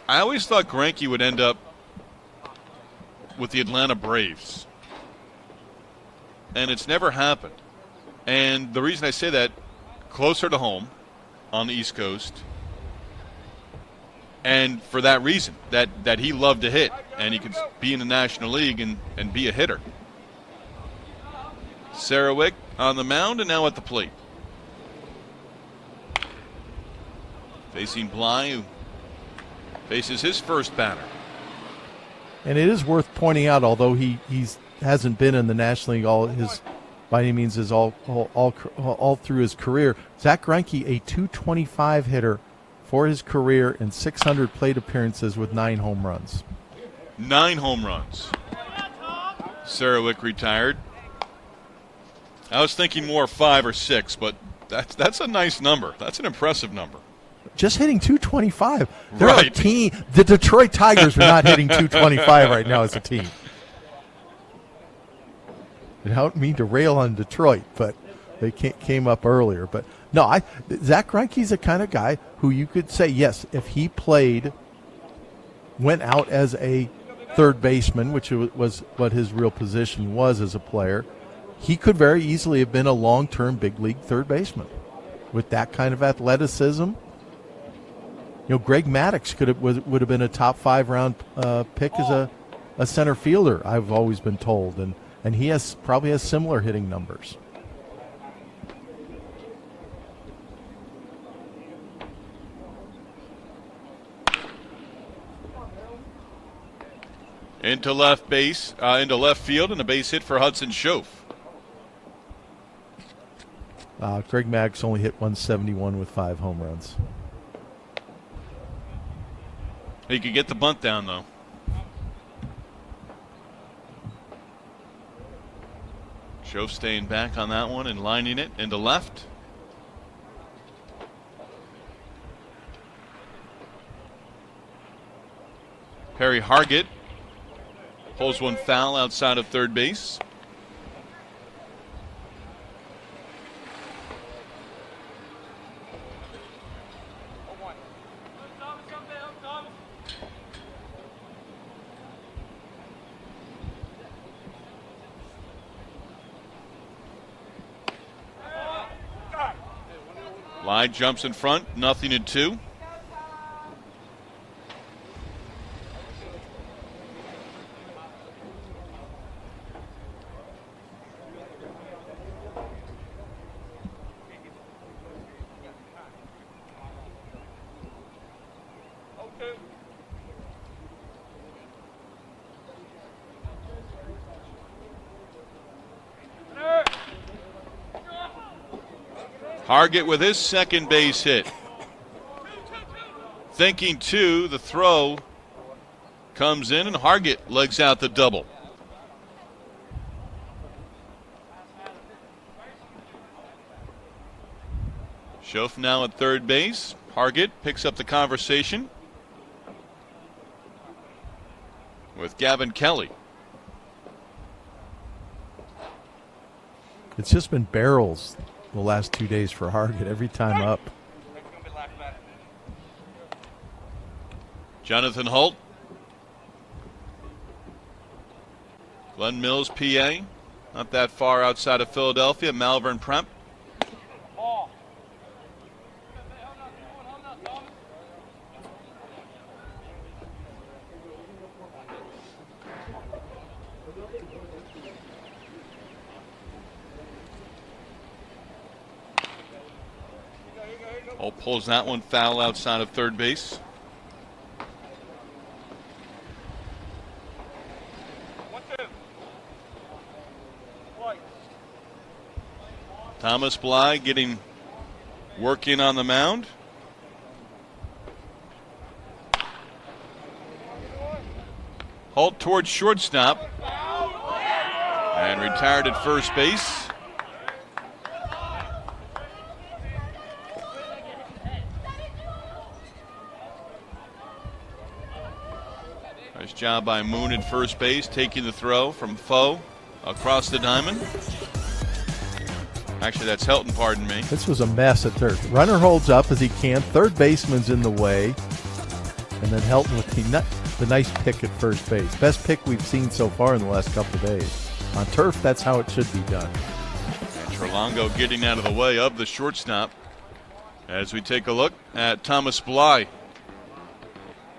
I always thought Greinke would end up with the Atlanta Braves. And it's never happened. And the reason I say that, closer to home on the East Coast, and for that reason, that he loved to hit, and he could be in the National League and be a hitter. Sarowick on the mound and now at the plate. Facing Bly, who faces his first batter. And it is worth pointing out, although he hasn't been in the National League by any means all through his career, Zach Greinke, a .225 hitter for his career in 600 plate appearances with 9 home runs. 9 home runs. Sarowick retired. I was thinking more 5 or 6, but that's a nice number. That's an impressive number. Just hitting .225. They're right. a team. The Detroit Tigers are not hitting .225 right now as a team. I don't mean to rail on Detroit, but they came up earlier. But no, Zach Greinke's the kind of guy who you could say, yes, if he went out as a third baseman, which was what his real position was as a player, he could very easily have been a long-term big league third baseman with that kind of athleticism. Greg Maddux would have been a top 5 round pick as a center fielder, I've always been told, and he probably has similar hitting numbers. Into left field, and a base hit for Hudson Schoaf. Greg Maddux only hit 171 with 5 home runs. He could get the bunt down, though. Schoaf staying back on that one and lining it into left. Perry Hargett pulls one foul outside of third base. Line jumps in front, 0-2. Hargett with his second base hit. Thinking two, the throw comes in, and Hargett legs out the double. Schoaf now at third base. Hargett picks up the conversation with Gavin Kelly. It's just been barrels the last 2 days for Hargett, every time up. Jonathan Holt. Glen Mills, PA. Not that far outside of Philadelphia. Malvern Prep. Holt pulls that one foul outside of third base. Thomas Bly working on the mound. Holt towards shortstop and retired at first base. Nice job by Moon at first base, taking the throw from Foe across the diamond. Actually, that's Helton, pardon me. This was a mess at third. Runner holds up as he can. Third baseman's in the way. And then Helton with the nice pick at first base. Best pick we've seen so far in the last couple of days. On turf, that's how it should be done. And Terlongo getting out of the way of the shortstop as we take a look at Thomas Bly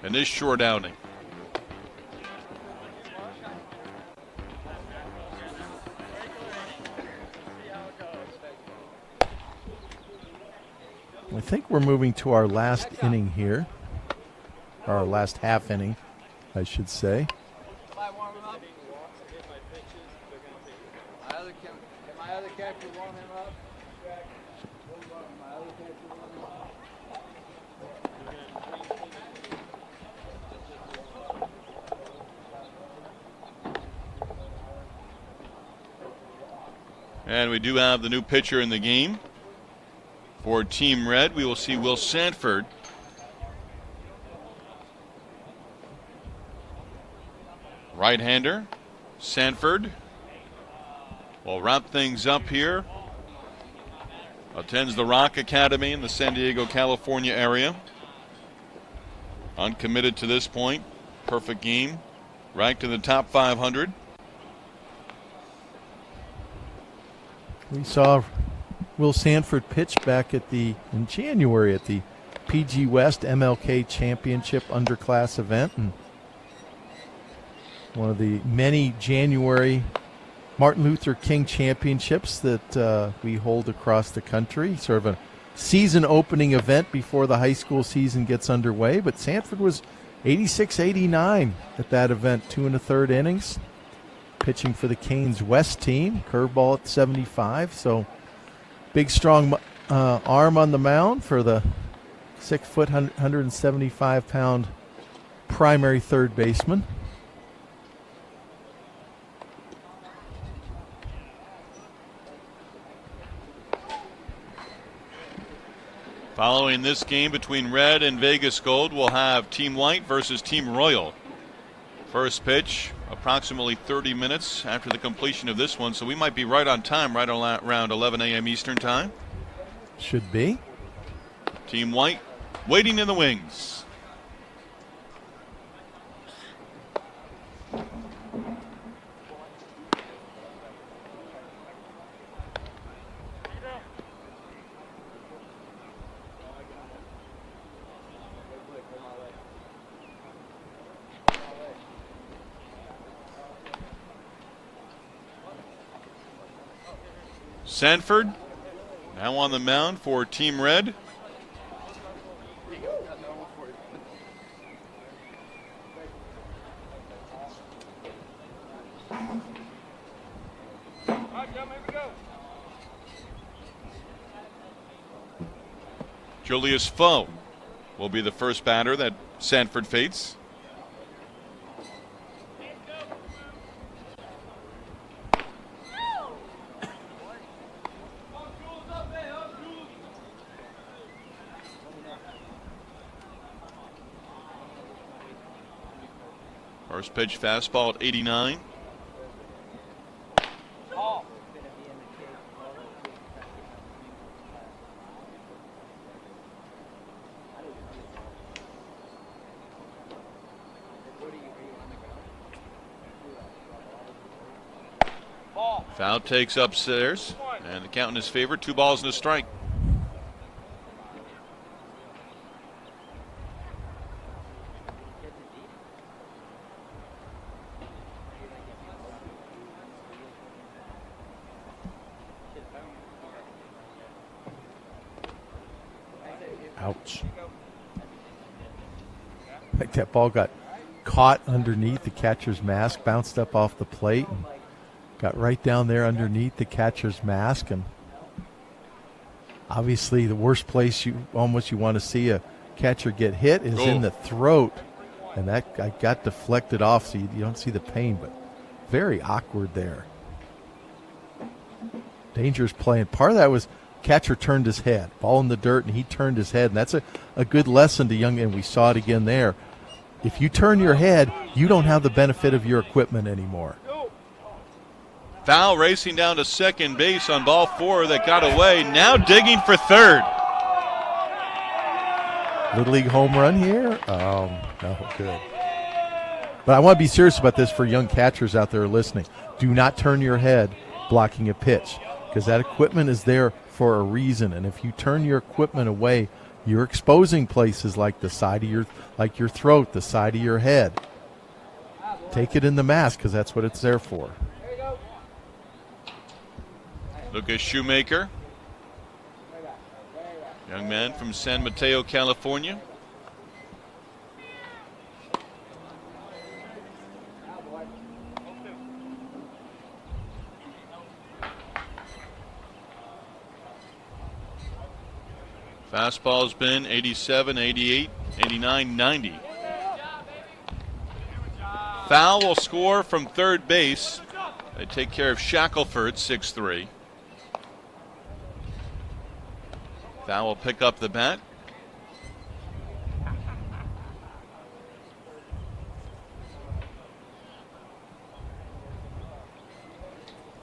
in this short outing. I think we're moving to our last inning here. Or our last half inning, I should say. And we do have the new pitcher in the game. For Team Red, we will see Will Sanford. Right-hander, Sanford will wrap things up here. Attends the Rock Academy in the San Diego, California area. Uncommitted to this point. Perfect game ranked in the top 500. We saw Will Sanford pitch back in January at the PG West MLK Championship underclass event, and one of the many January Martin Luther King championships that we hold across the country. Sort of a season opening event before the high school season gets underway. But Sanford was 86-89 at that event, 2 1/3 innings, pitching for the Canes West team, curveball at 75. So big, strong arm on the mound for the 6 foot, 175-pound primary third baseman. Following this game between Red and Vegas Gold, we'll have Team White versus Team Royal. First pitch, approximately 30 minutes after the completion of this one, so we might be right on time, right around 11 a.m. Eastern Time. Should be. Team White waiting in the wings. Sanford now on the mound for Team Red. Julius Foe will be the first batter that Sanford faces. First pitch fastball at 89. Foul takes upstairs, and the count in his favor, 2 balls and a strike. Ouch. Like that ball got caught underneath the catcher's mask, bounced up off the plate, and got right down there underneath the catcher's mask. And obviously the worst place you want to see a catcher get hit is in the throat. And that got deflected off, so you don't see the pain, but very awkward there. Dangerous play. And part of that was catcher turned his head, ball in the dirt, and he turned his head. And that's a good lesson to young, and we saw it again there. If you turn your head, you don't have the benefit of your equipment anymore. Foul racing down to second base on ball 4 that got away. Now digging for third. Little league home run here? No, good. But I want to be serious about this for young catchers out there listening. Do not turn your head blocking a pitch, because that equipment is there for a reason. And if you turn your equipment away, you're exposing places like the side of your throat, the side of your head. Take it in the mask, because that's what it's there for. Lucas Shoemaker, young man from San Mateo, California. Fastball's been 87, 88, 89, 90. Foul will score from third base. They take care of Shackelford, 6-3. Foul will pick up the bat.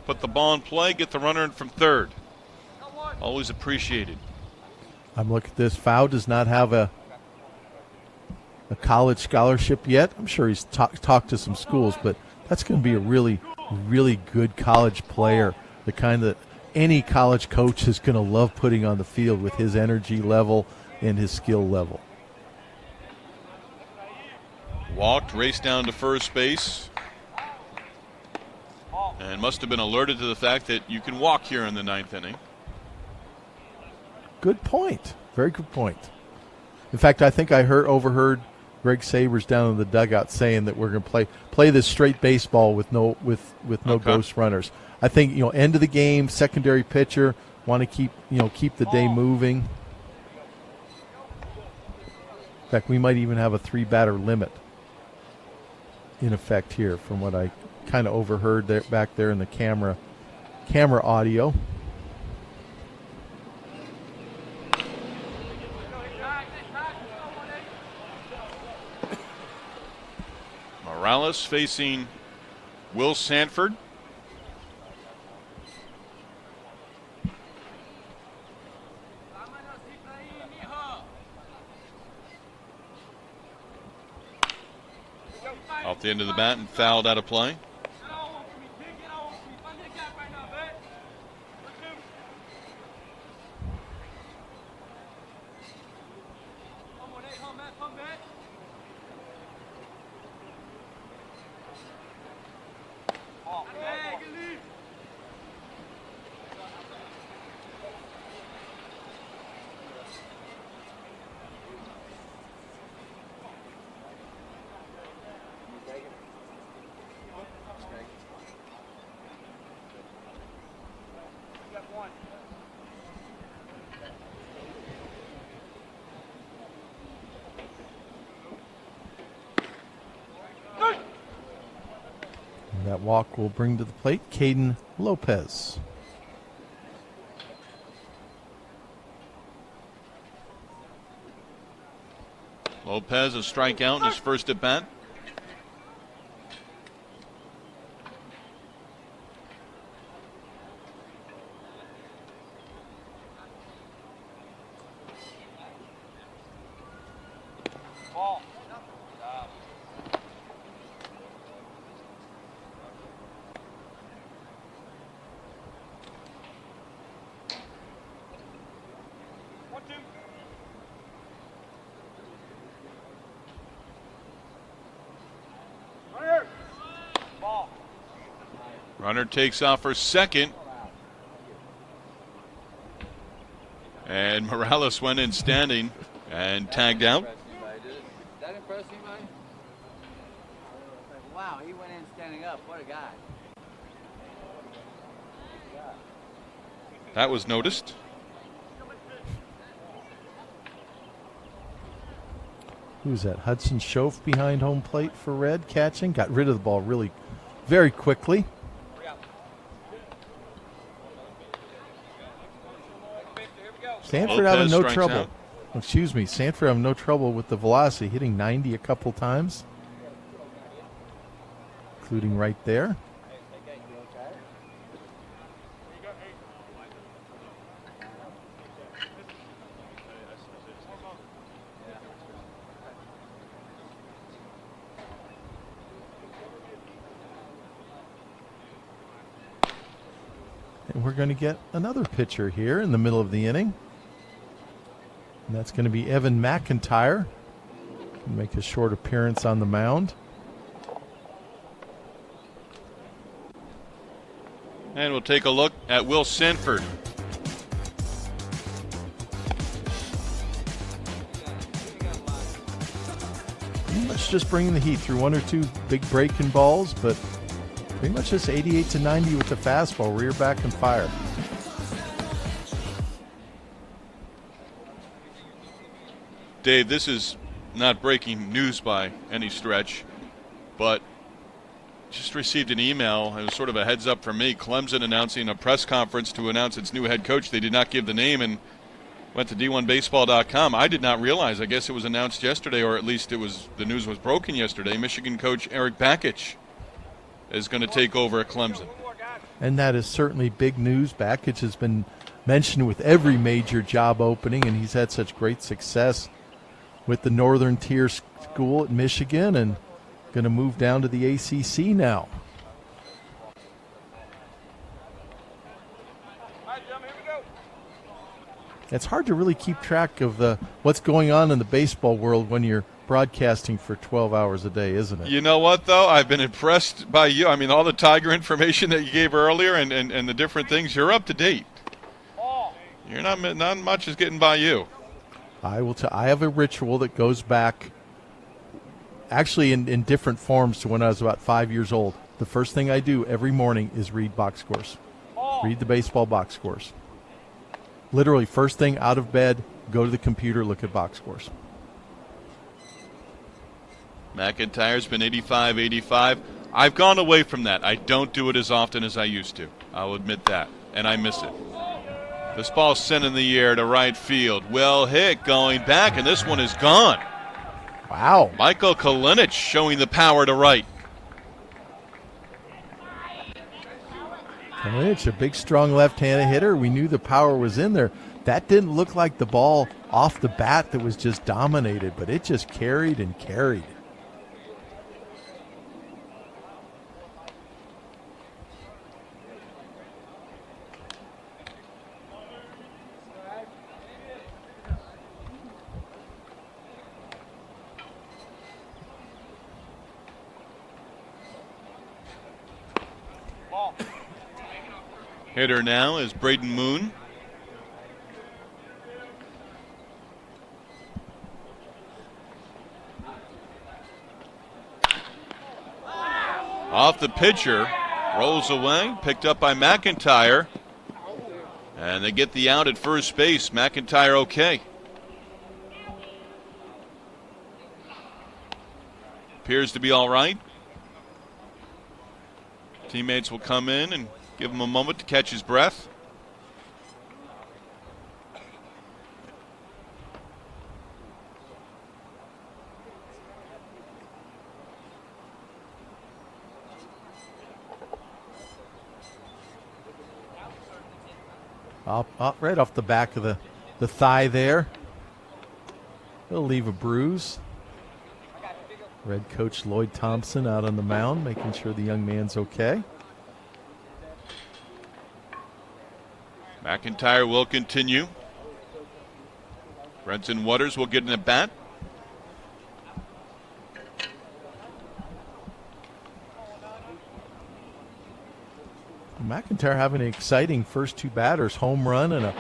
Put the ball in play, get the runner in from third. Always appreciated. I'm looking at this. Foul does not have a a college scholarship yet. I'm sure he's talked to some schools, but that's going to be a really, really good college player, the kind that any college coach is going to love putting on the field with his energy level and his skill level. Walked, raced down to first base, and must have been alerted to the fact that you can walk here in the 9th inning. Good point. Very good point. In fact, I think I overheard Greg Sabers down in the dugout saying that we're going to play this straight baseball with no ghost runners. I think end of the game, secondary pitcher, want to keep the day moving. In fact, we might even have a 3-batter limit in effect here, from what I kind of overheard back there in the camera audio. Morales facing Will Sanford. Off the end of the bat and fouled out of play. That walk will bring to the plate Caden Lopez. Lopez a strikeout in his first at bat. Runner takes off for second. And Morales went in standing and tagged out. That impressed anybody? Wow, he went in standing up. What a guy. That was noticed. Who's that? Hudson Schoaf behind home plate for Red, catching. Got rid of the ball really very quickly. Sanford having no trouble. Out. Excuse me, Sanford having no trouble with the velocity, hitting 90 a couple times, including right there. And we're going to get another pitcher here in the middle of the inning. And that's going to be Evan McIntyre. Make a short appearance on the mound. And we'll take a look at Will Sanford. Pretty much just bringing the heat through one or two big breaking balls, but pretty much just 88 to 90 with the fastball, rear, back, and fire. Dave, this is not breaking news by any stretch, but just received an email. It was sort of a heads up for me. Clemson announcing a press conference to announce its new head coach. They did not give the name and went to d1baseball.com. I did not realize. I guess it was announced yesterday, or at least the news was broken yesterday. Michigan coach Eric Bakich is going to take over at Clemson. And that is certainly big news. Bakich has been mentioned with every major job opening, and he's had such great success with the Northern Tier school at Michigan and going to move down to the ACC now. It's hard to really keep track of what's going on in the baseball world when you're broadcasting for 12 hours a day, isn't it? You know what, though? I've been impressed by you. I mean, all the Tiger information that you gave earlier and the different things, you're up to date. You're not much is getting by you. I have a ritual that goes back actually in different forms to when I was about 5 years old. The first thing I do every morning is read box scores. Read the baseball box scores. Literally, first thing out of bed, go to the computer, look at box scores. McIntyre's been 85-85. I've gone away from that. I don't do it as often as I used to. I'll admit that, and I miss it. This ball's sent in the air to right field. Well hit, going back, and this one is gone. Wow. Michael Kalinic showing the power to right. Kalinic, a big, strong left-handed hitter. We knew the power was in there. That didn't look like the ball off the bat that was just dominated, but it just carried and carried. Hitter now is Braden Moon. Off the pitcher, rolls away, picked up by McIntyre. And they get the out at first base. McIntyre okay. Appears to be all right. Teammates will come in and give him a moment to catch his breath. Right off the back of the thigh there. He'll leave a bruise. Red coach Lloyd Thompson out on the mound, making sure the young man's okay. McIntyre will continue. Brenton Waters will get an at bat. McIntyre having an exciting first two batters, home run and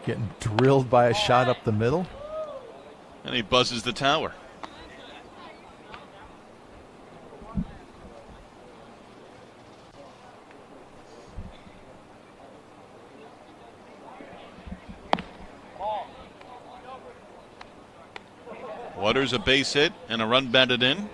getting drilled by a shot up the middle. And he buzzes the tower. Waters a base hit and a run batted in.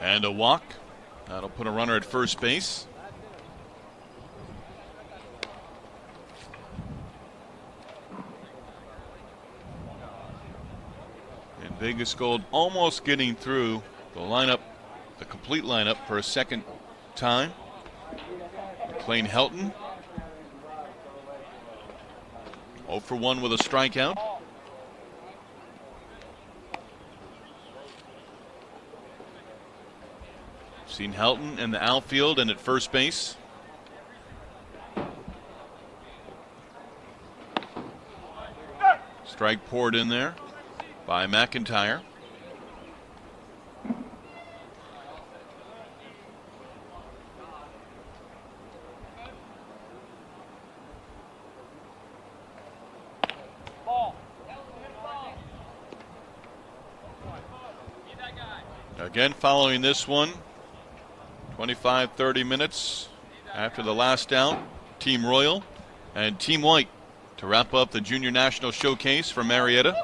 And a walk. That'll put a runner at first base. And Vegas Gold almost getting through the lineup, the complete lineup for a second time. McLean Helton 0 for 1 with a strikeout. Seen Helton in the outfield and at first base. Strike poured in there by McIntyre. Again, following this one, 25-30 minutes after the last out, Team Royal and Team White to wrap up the Junior National Showcase for Marietta.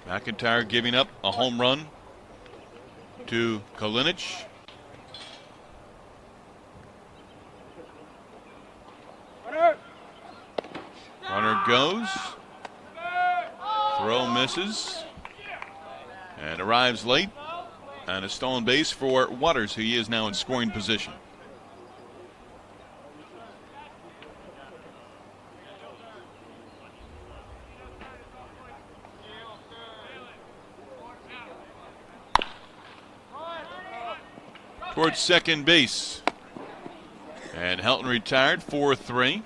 McIntyre giving up a home run to Kalinic. Runner goes. Throw misses. And arrives late. And a stolen base for Waters, who he is now in scoring position. Towards second base. And Helton retired 4-3.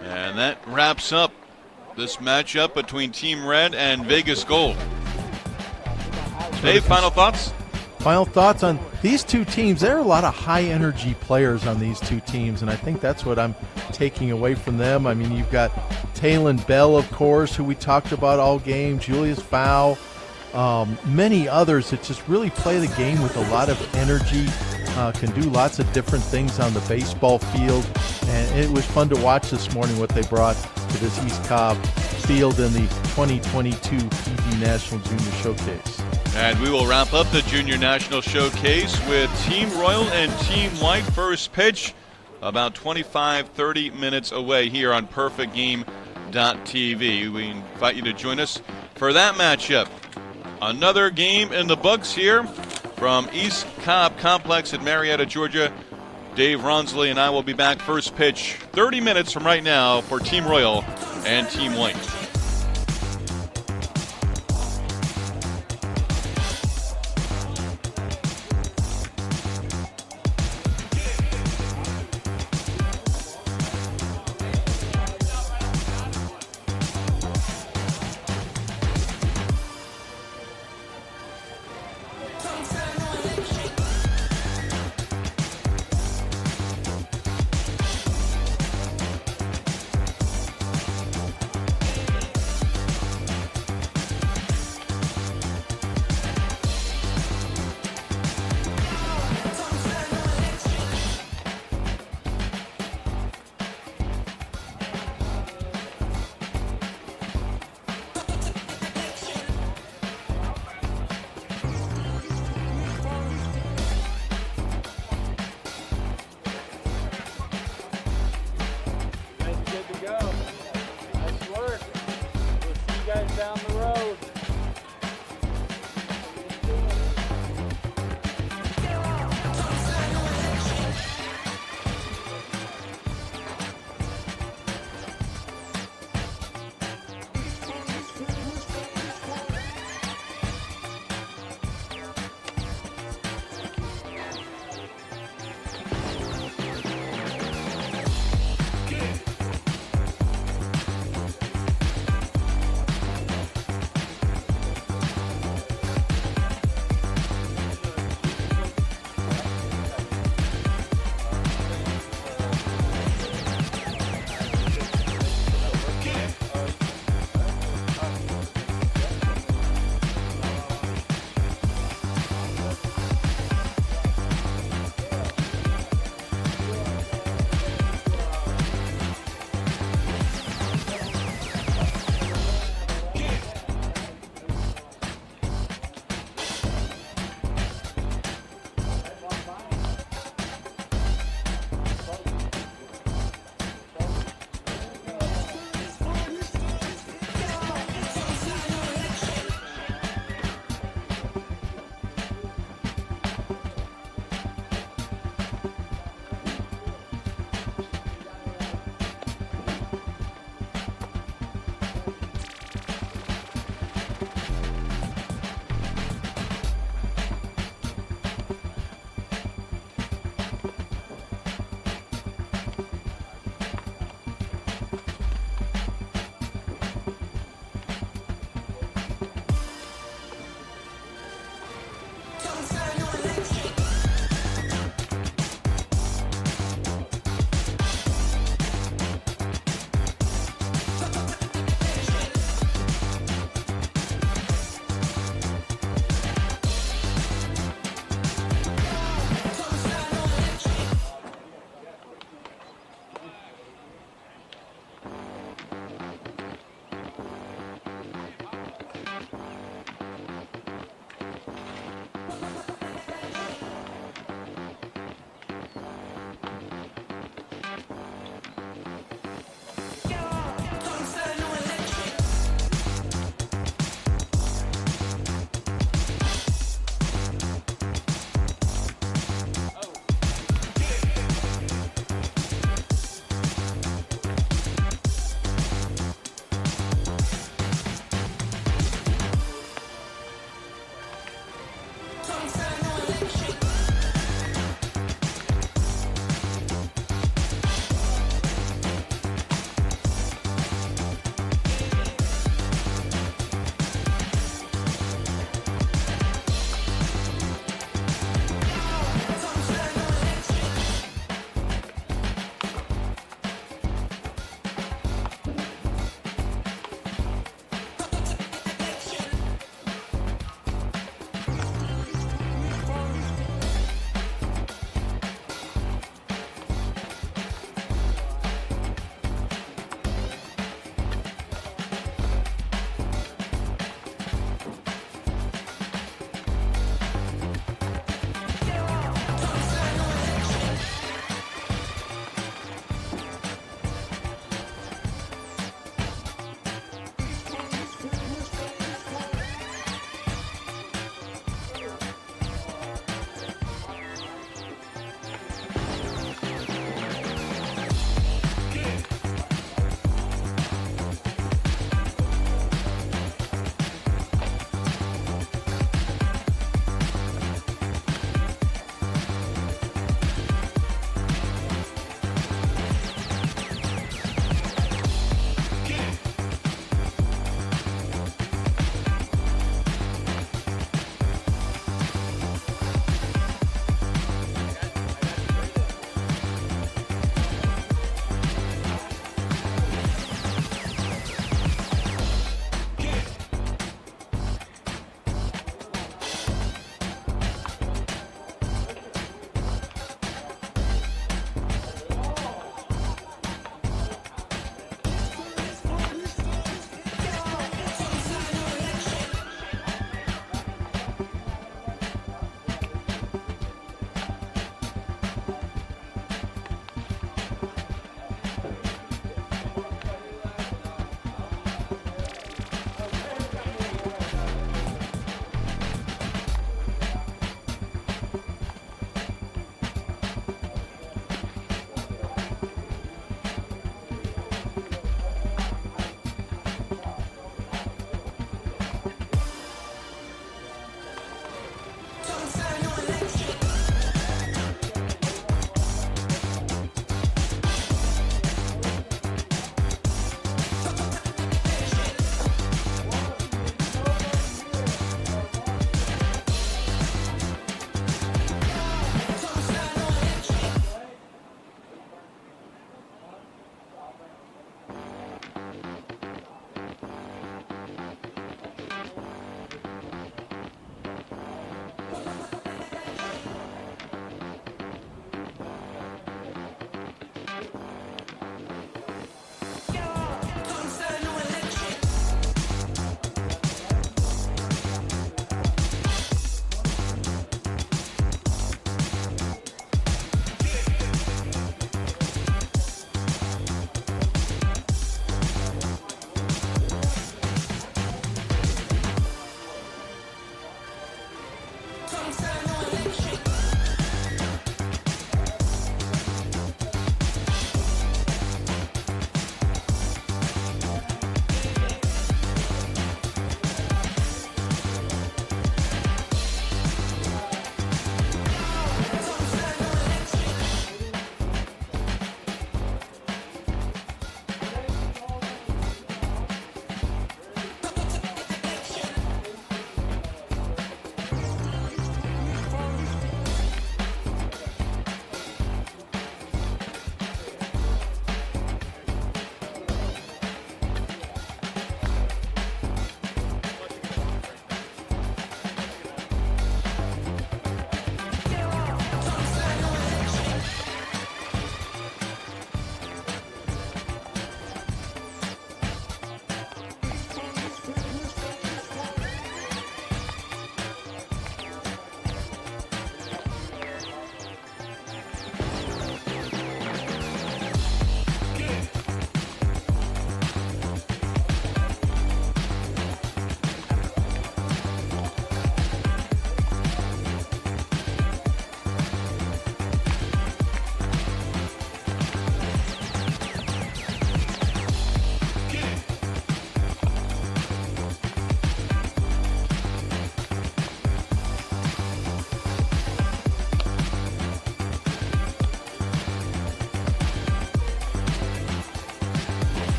And that wraps up this matchup between Team Red and Vegas Gold. Dave, final thoughts? Final thoughts on these two teams. There are a lot of high-energy players on these two teams, and I think that's what I'm taking away from them. I mean, you've got Talan Bell, of course, who we talked about all game, Julius Fowl, many others that just really play the game with a lot of energy, can do lots of different things on the baseball field, and it was fun to watch this morning what they brought to this East Cobb field in the 2022 PD National Junior Showcase. And we will wrap up the Junior National Showcase with Team Royal and Team White. First pitch about 25-30 minutes away here on PerfectGame.tv. We invite you to join us for that matchup. Another game in the books here from East Cobb Complex in Marietta, Georgia. Dave Ronsley and I will be back first pitch 30 minutes from right now for Team Royal and Team White.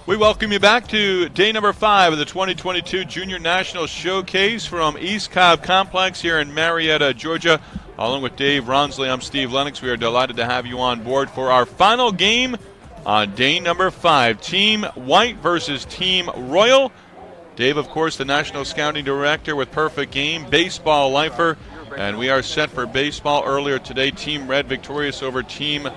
We welcome you back to day number 5 of the 2022 Junior National Showcase from East Cobb Complex here in Marietta, Georgia. Along with Dave Ronsley, I'm Steve Lennox. We are delighted to have you on board for our final game on day number 5. Team White versus Team Royal. Dave, of course, the National Scouting Director with Perfect Game, baseball lifer. And we are set for baseball earlier today. Team Red victorious over Team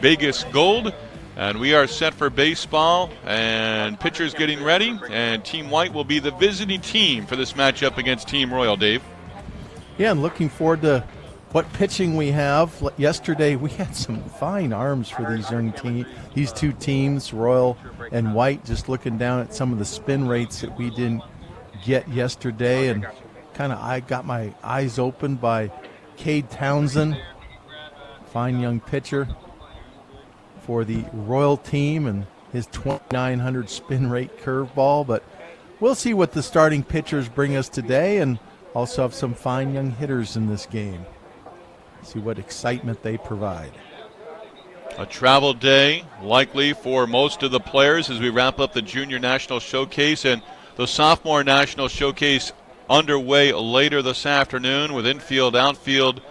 Vegas Gold. And we are set for baseball, and pitchers getting ready, and Team White will be the visiting team for this matchup against Team Royal, Dave. Yeah, and looking forward to what pitching we have. Yesterday, we had some fine arms for these two teams, Royal and White, just looking down at some of the spin rates that we didn't get yesterday, and I got my eyes opened by Cade Townsend, fine young pitcher for the Royal team, and his 2,900 spin rate curveball. But we'll see what the starting pitchers bring us today, and also have some fine young hitters in this game. See what excitement they provide. A travel day likely for most of the players as we wrap up the Junior National Showcase, and the Sophomore National Showcase underway later this afternoon with infield, outfield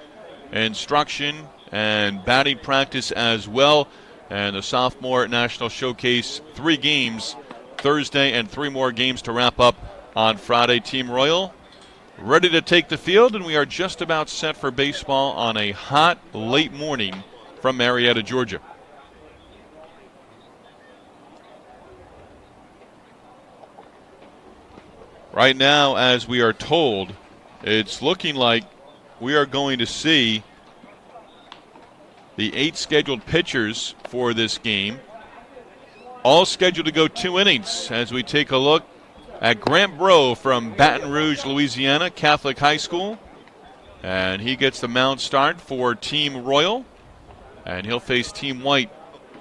instruction and batting practice as well. And the Sophomore National Showcase, 3 games Thursday and 3 more games to wrap up on Friday. Team Royal ready to take the field, and we are just about set for baseball on a hot, late morning from Marietta, Georgia. Right now, as we are told, it's looking like we are going to see the 8 scheduled pitchers for this game, all scheduled to go 2 innings as we take a look at Grant Bro from Baton Rouge, Louisiana, Catholic High School. And he gets the mound start for Team Royal, and he'll face Team White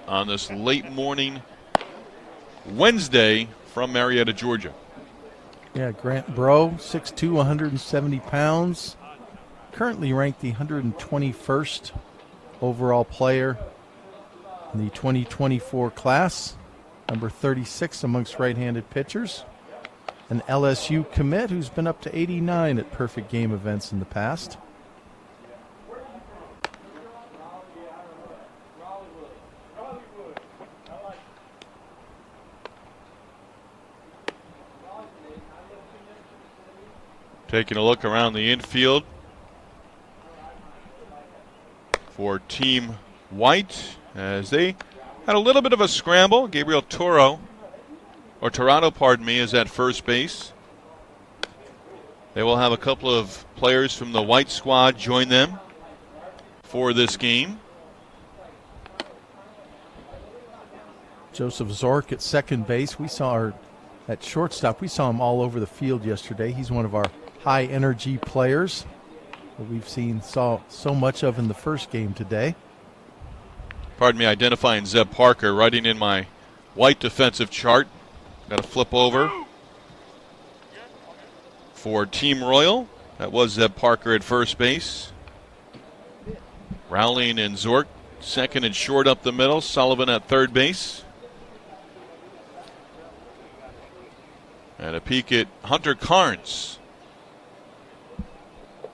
on this late morning Wednesday from Marietta, Georgia. Yeah, Grant Bro, 6'2", 170 pounds, currently ranked the 121st overall player in the 2024 class, number 36 amongst right-handed pitchers. An LSU commit who's been up to 89 at Perfect Game events in the past. Taking a look around the infield for Team White as they had a little bit of a scramble. Gabriel Toronto, is at first base. They will have a couple of players from the White squad join them for this game. Joseph Zork at second base. We saw at shortstop. We saw him all over the field yesterday. He's one of our high energy players that we've saw so much of in the first game today. Pardon me, identifying Zeb Parker, writing in my White defensive chart. Got to flip over for Team Royal. That was Zeb Parker at first base. Rowling and Zork second and short up the middle. Sullivan at third base. And a peek at Hunter Carnes,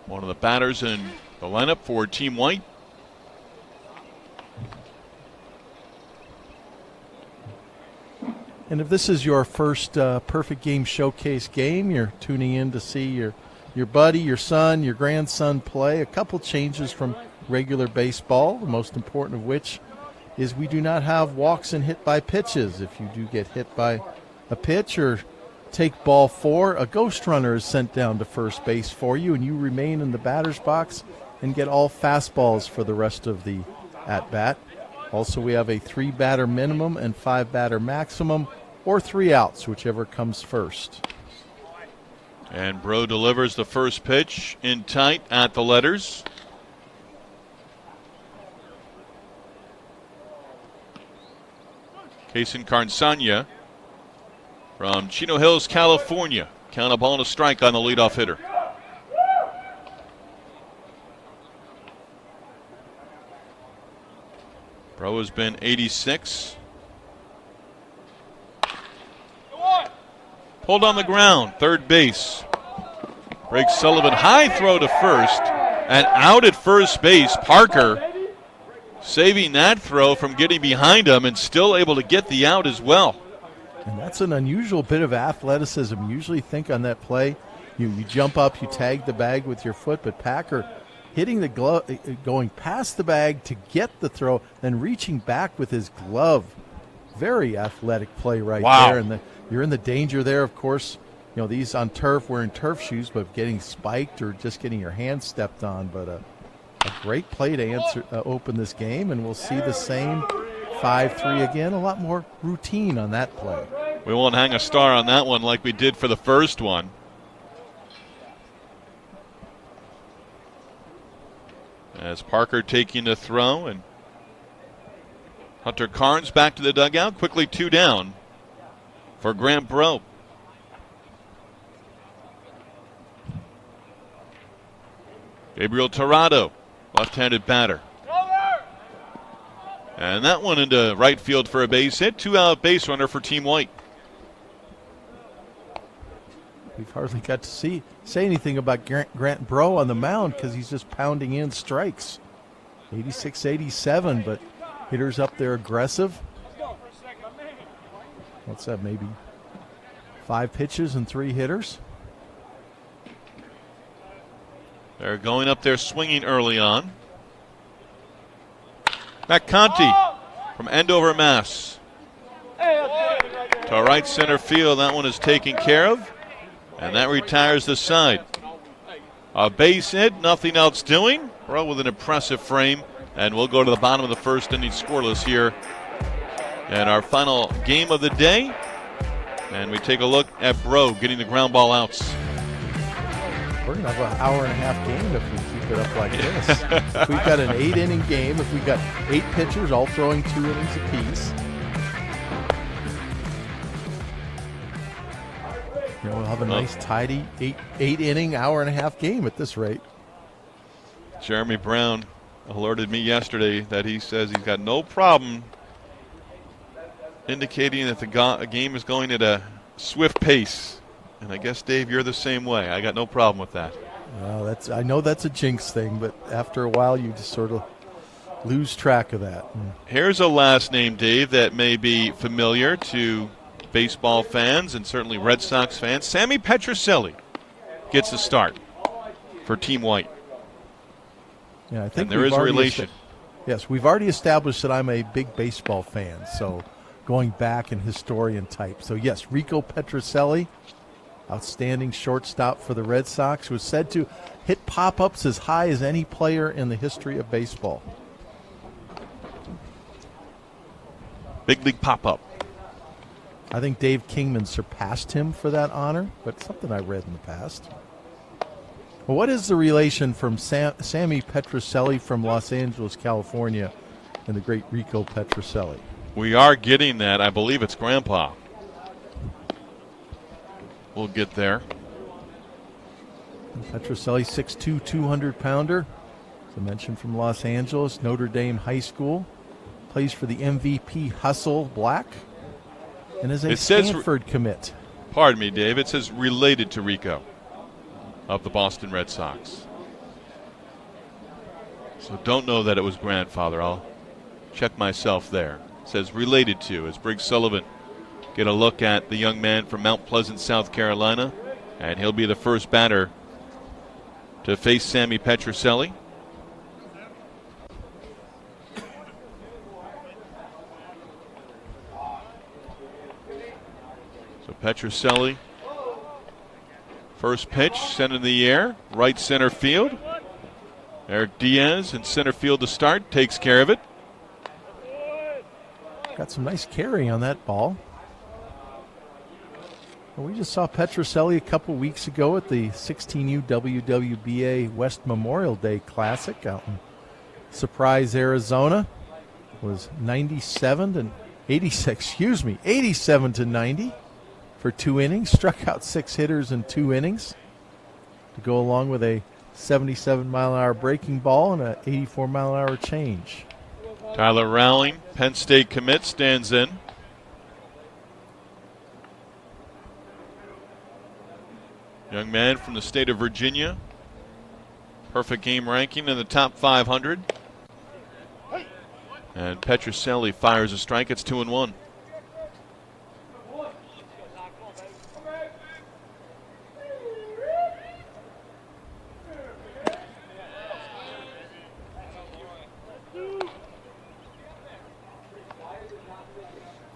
one of the batters in the lineup for Team White. And if this is your first Perfect Game Showcase game, you're tuning in to see your buddy, your son, your grandson play. A couple changes from regular baseball, the most important of which is we do not have walks and hit by pitches. If you do get hit by a pitch or take ball 4, a ghost runner is sent down to first base for you, and you remain in the batter's box and get all fastballs for the rest of the at-bat. Also, we have a 3-batter minimum and 5-batter maximum, or 3 outs, whichever comes first. And Bro delivers the first pitch in tight at the letters. Kason Carnsanya from Chino Hills, California. Count a ball and a strike on the leadoff hitter. Bro has been 86 pulled on the ground, third base. Briggs Sullivan, high throw to first, and out at first base. Parker saving that throw from getting behind him and still able to get the out as well. And that's an unusual bit of athleticism. You usually think on that play, you jump up, you tag the bag with your foot, but Packer hitting the glove, going past the bag to get the throw, then reaching back with his glove. Very athletic play right there. And you're in the danger there, of course. You know, these on turf, wearing turf shoes, but getting spiked or just getting your hand stepped on. But a great play to open this game, and we'll see the same 5-3 again. A lot more routine on that play. We won't hang a star on that one like we did for the first one. As Parker taking the throw, and Hunter Carnes back to the dugout. Quickly 2 down for Grant Bro. Gabriel Tirado, left-handed batter. And that one into right field for a base hit. 2-out base runner for Team White. We've hardly got to say anything about Grant Bro on the mound because he's just pounding in strikes. 86-87, but hitters up there aggressive. What's that, maybe 5 pitches and 3 hitters? They're going up there swinging early on. Matt Conti from Andover, Mass. To right center field. That one is taken care of. And that retires the side. A base hit, nothing else doing. Bro with an impressive frame. And we'll go to the bottom of the first inning scoreless here. And our final game of the day. And we take a look at Bro getting the ground ball outs. We're going to have an hour and a half game if we keep it up like this. If we've got an 8-inning game, if we've got 8 pitchers all throwing 2 innings apiece, you know, we'll have a nice, tidy 8-inning, hour and a half game at this rate. Jeremy Brown alerted me yesterday that he says he's got no problem indicating that the game is going at a swift pace. And I guess, Dave, you're the same way. I got no problem with that. Well, I know that's a jinx thing, but after a while you just sort of lose track of that. Here's a last name, Dave, that may be familiar to baseball fans and certainly Red Sox fans. Sammy Petrocelli gets the start for Team White. Yeah, I think and there is a relation. Yes, we've already established that I'm a big baseball fan, so going back and historian type. So, yes, Rico Petrocelli, outstanding shortstop for the Red Sox, was said to hit pop-ups as high as any player in the history of baseball. Big league pop-up. I think Dave Kingman surpassed him for that honor, but something I read in the past. Well, what is the relation from Sammy Petrocelli from Los Angeles, California, and the great Rico Petrocelli? We are getting that. I believe it's Grandpa. We'll get there. Petrocelli, 6'2", 200-pounder. As I mentioned, from Los Angeles, Notre Dame High School. Plays for the MVP Hustle Black. And is a Stanford commit. Pardon me, Dave. It says related to Rico of the Boston Red Sox. So don't know that it was grandfather. I'll check myself there. It says related to, as Briggs Sullivan get a look at the young man from Mount Pleasant, South Carolina, and he'll be the first batter to face Sammy Petrocelli. So Petrocelli, first pitch, sent in the air, right center field. Eric Diaz in center field to start, takes care of it. Got some nice carry on that ball. Well, we just saw Petrocelli a couple weeks ago at the 16U WWBA West Memorial Day Classic out in Surprise, Arizona. Was 87 to 90 for 2 innings. Struck out 6 hitters in 2 innings to go along with a 77-mile-an-hour breaking ball and an 84-mile-an-hour change. Tyler Rowling, Penn State commit, stands in. Young man from the state of Virginia. Perfect game ranking in the top 500. And Petroselli fires a strike. It's 2-1.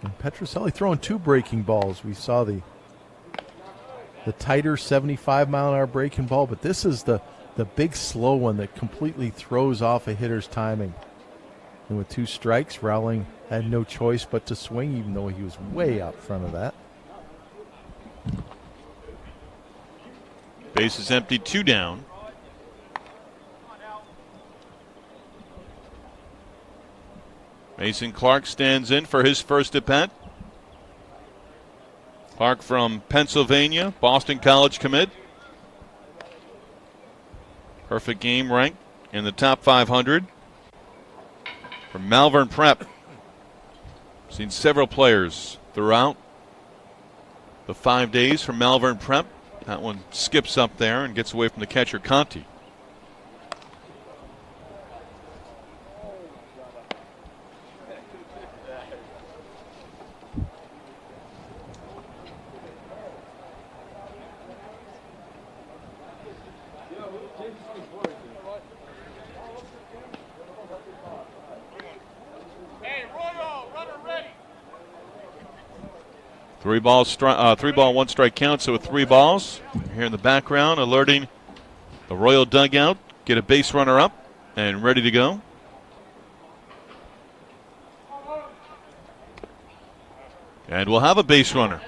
And Petroselli throwing 2 breaking balls. We saw the tighter 75-mile-an-hour breaking ball, but this is the big slow one that completely throws off a hitter's timing. And with 2 strikes, Rowling had no choice but to swing, even though he was way out front of that. Base is empty, 2 down. Mason Clark stands in for his first at-bat. Clark from Pennsylvania, Boston College commit. Perfect game rank in the top 500. From Malvern Prep. Seen several players throughout the 5 days from Malvern Prep. That one skips up there and gets away from the catcher, Conti. Three ball, 1 strike count, so with 3 balls. Here in the background, alerting the Royal dugout. Get a base runner up and ready to go. And we'll have a base runner.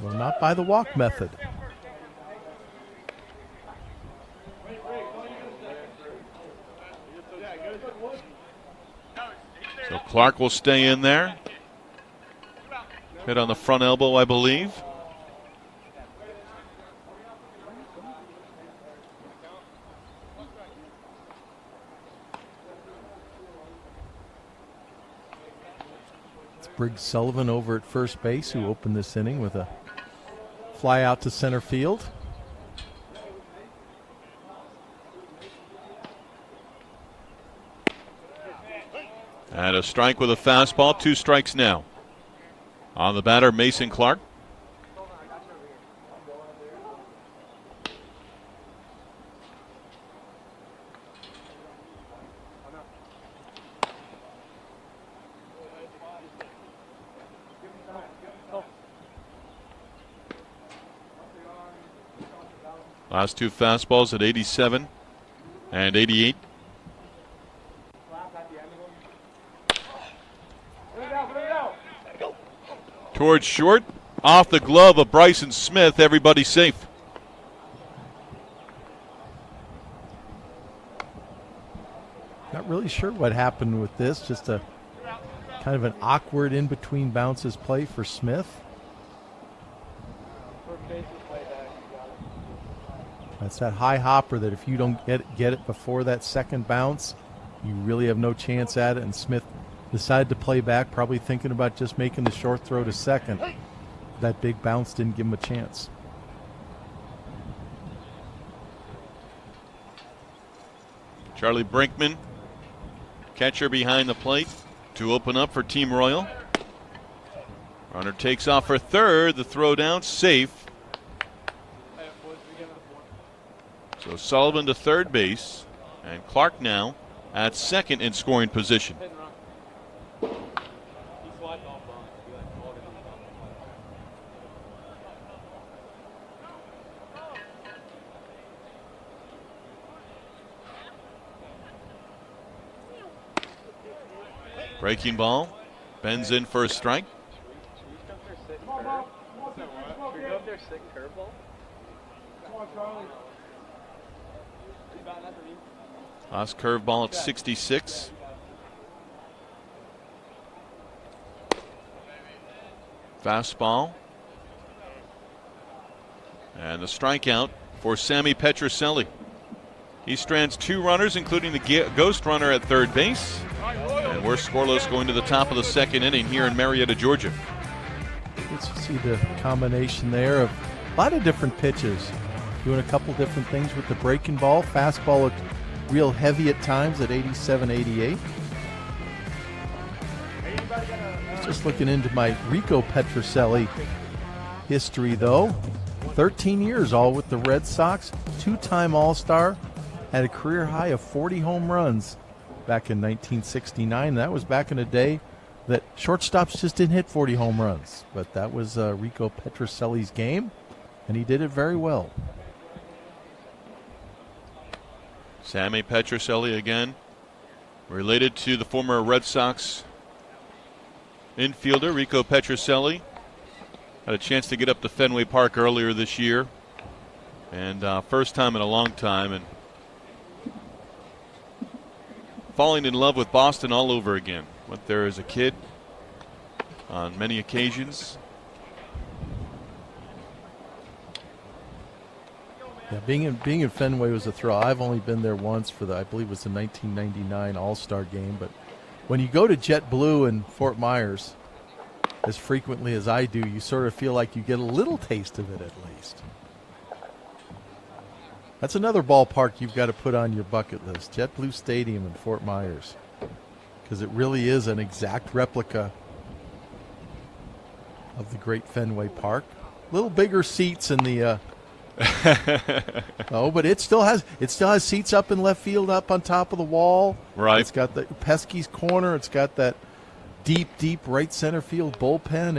Well, not by the walk method. So Clark will stay in there. Hit on the front elbow, I believe. It's Briggs Sullivan over at first base who opened this inning with a fly out to center field. And a strike with a fastball, 2 strikes now. On the batter, Mason Clark. Last 2 fastballs at 87 and 88. Towards short, off the glove of Bryson Smith. Everybody safe. Not really sure what happened with this. Just a kind of an awkward in-between bounces play for Smith. That's that high hopper that if you don't get it before that second bounce, you really have no chance at it. And Smith decided to play back, probably thinking about just making the short throw to second. That big bounce didn't give him a chance. Charlie Brinkman, catcher behind the plate to open up for Team Royal. Runner takes off for third. The throw down safe. So Sullivan to third base, and Clark now at second in scoring position. Breaking ball, bends in for a strike. Last curveball at 66. Fastball. And the strikeout for Sammy Petroselli. He strands 2 runners, including the ghost runner at third base. And we're scoreless going to the top of the second inning here in Marietta, Georgia. Let's see the combination there of lot of different pitches. Doing a couple different things with the breaking ball. Fastball looked real heavy at times at 87, 88. Just looking into my Rico Petrocelli history, though. 13 years all with the Red Sox. 2-time All-Star. Had a career high of 40 home runs back in 1969. That was back in a day that shortstops just didn't hit 40 home runs. But that was Rico Petrocelli's game, and he did it very well. Sammy Petrocelli again, related to the former Red Sox infielder Rico Petrocelli. Had a chance to get up to Fenway Park earlier this year, and first time in a long time, and falling in love with Boston all over again. Went there as a kid on many occasions. Yeah, being in Fenway was a thrill. I've only been there once for I believe it was the 1999 All-Star game. But when you go to JetBlue in Fort Myers as frequently as I do, you sort of feel like you get a little taste of it at least. That's another ballpark you've got to put on your bucket list, JetBlue Stadium in Fort Myers, because it really is an exact replica of the great Fenway Park. A little bigger seats in the oh, but it still has seats up in left field, up on top of the wall. Right. It's got the Pesky's corner. It's got that deep right center field bullpen.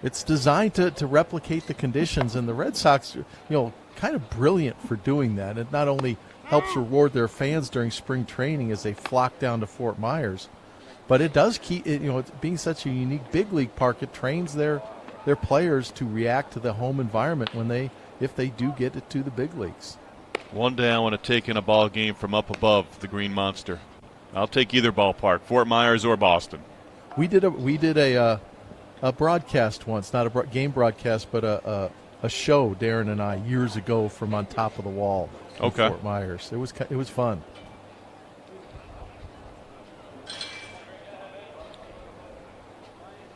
It's designed to replicate the conditions, and the Red Sox, kind of brilliant for doing that. It not only helps reward their fans during spring training as they flock down to Fort Myers, but it does keep it, being such a unique big league park. It trains their players to react to the home environment if they do get it to the big leagues. One day I want to take in a ball game from up above the Green Monster. I'll take either ballpark, Fort Myers or Boston. We did a broadcast once, not a game broadcast, but a show, Darren and I, years ago from on top of the wall in Fort Myers. It was fun.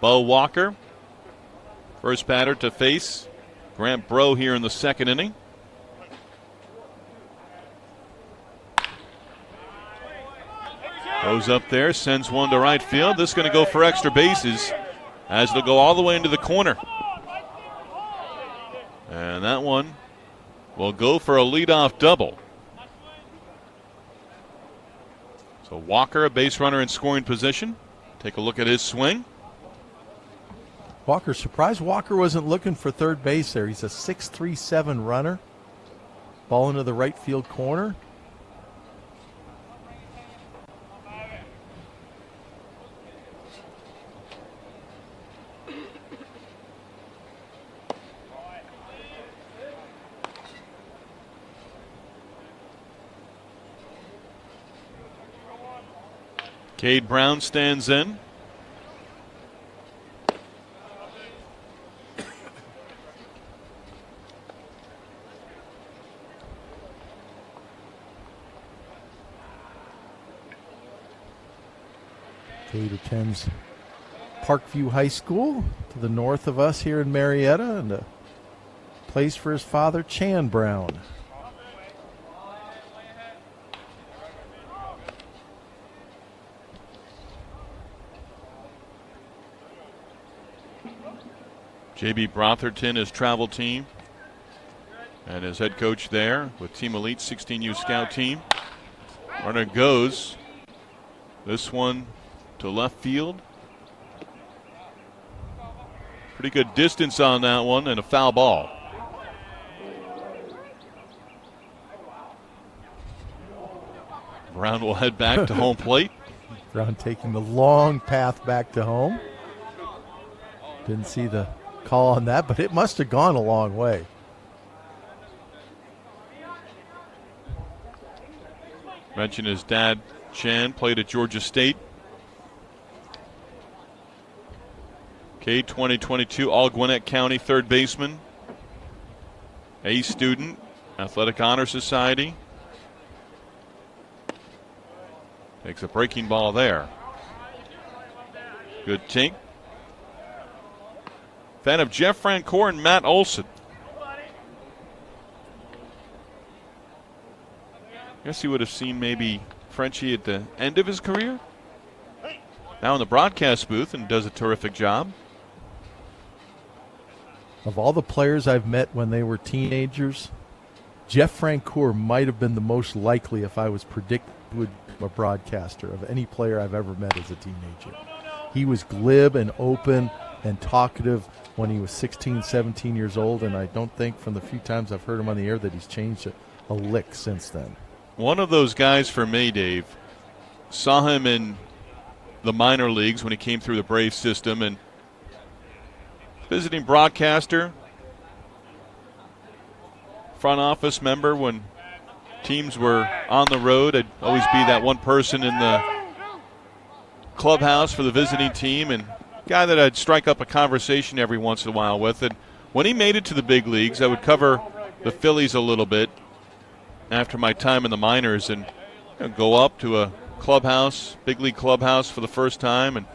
Bo Walker, first batter to face Grant Bro here in the second inning. Goes up there, sends one to right field. This is going to go for extra bases as it'll go all the way into the corner. And that one will go for a leadoff double. So Walker, a base runner in scoring position. Take a look at his swing. Walker, surprised Walker wasn't looking for third base there. He's a 6'3" runner. Ball into the right field corner. Cade Brown stands in. Cade attends Parkview High School to the north of us here in Marietta, and plays for his father, Chan Brown. J.B. Brotherton, his travel team, and his head coach there with Team Elite 16U Scout team. Runner goes. This one to left field. Pretty good distance on that one, and a foul ball. Brown will head back to home plate. Brown taking the long path back to home. Didn't see the call on that, but it must have gone a long way. Mentioned his dad, Chan, played at Georgia State. Cade, 2022 All Gwinnett County third baseman. A student, Athletic Honor Society. Takes a breaking ball there. Good take. Fan of Jeff Francoeur and Matt Olson. guess you would have seen maybe Frenchie at the end of his career. Now in the broadcast booth and does a terrific job. Of all the players I've met when they were teenagers, Jeff Francoeur might have been the most likely if I was predicting would be a broadcaster of any player I've ever met as a teenager. He was glib and open and talkative when he was 16, 17 years old, and I don't think from the few times I've heard him on the air that he's changed a lick since then. One of those guys for me, Dave, saw him in the minor leagues when he came through the Braves system, and visiting broadcaster, front office member when teams were on the road. I'd always be that one person in the clubhouse for the visiting team, and guy that I'd strike up a conversation every once in a while with. And when he made it to the big leagues, I would cover the Phillies a little bit after my time in the minors, and go up to a clubhouse, big league clubhouse for the first time, and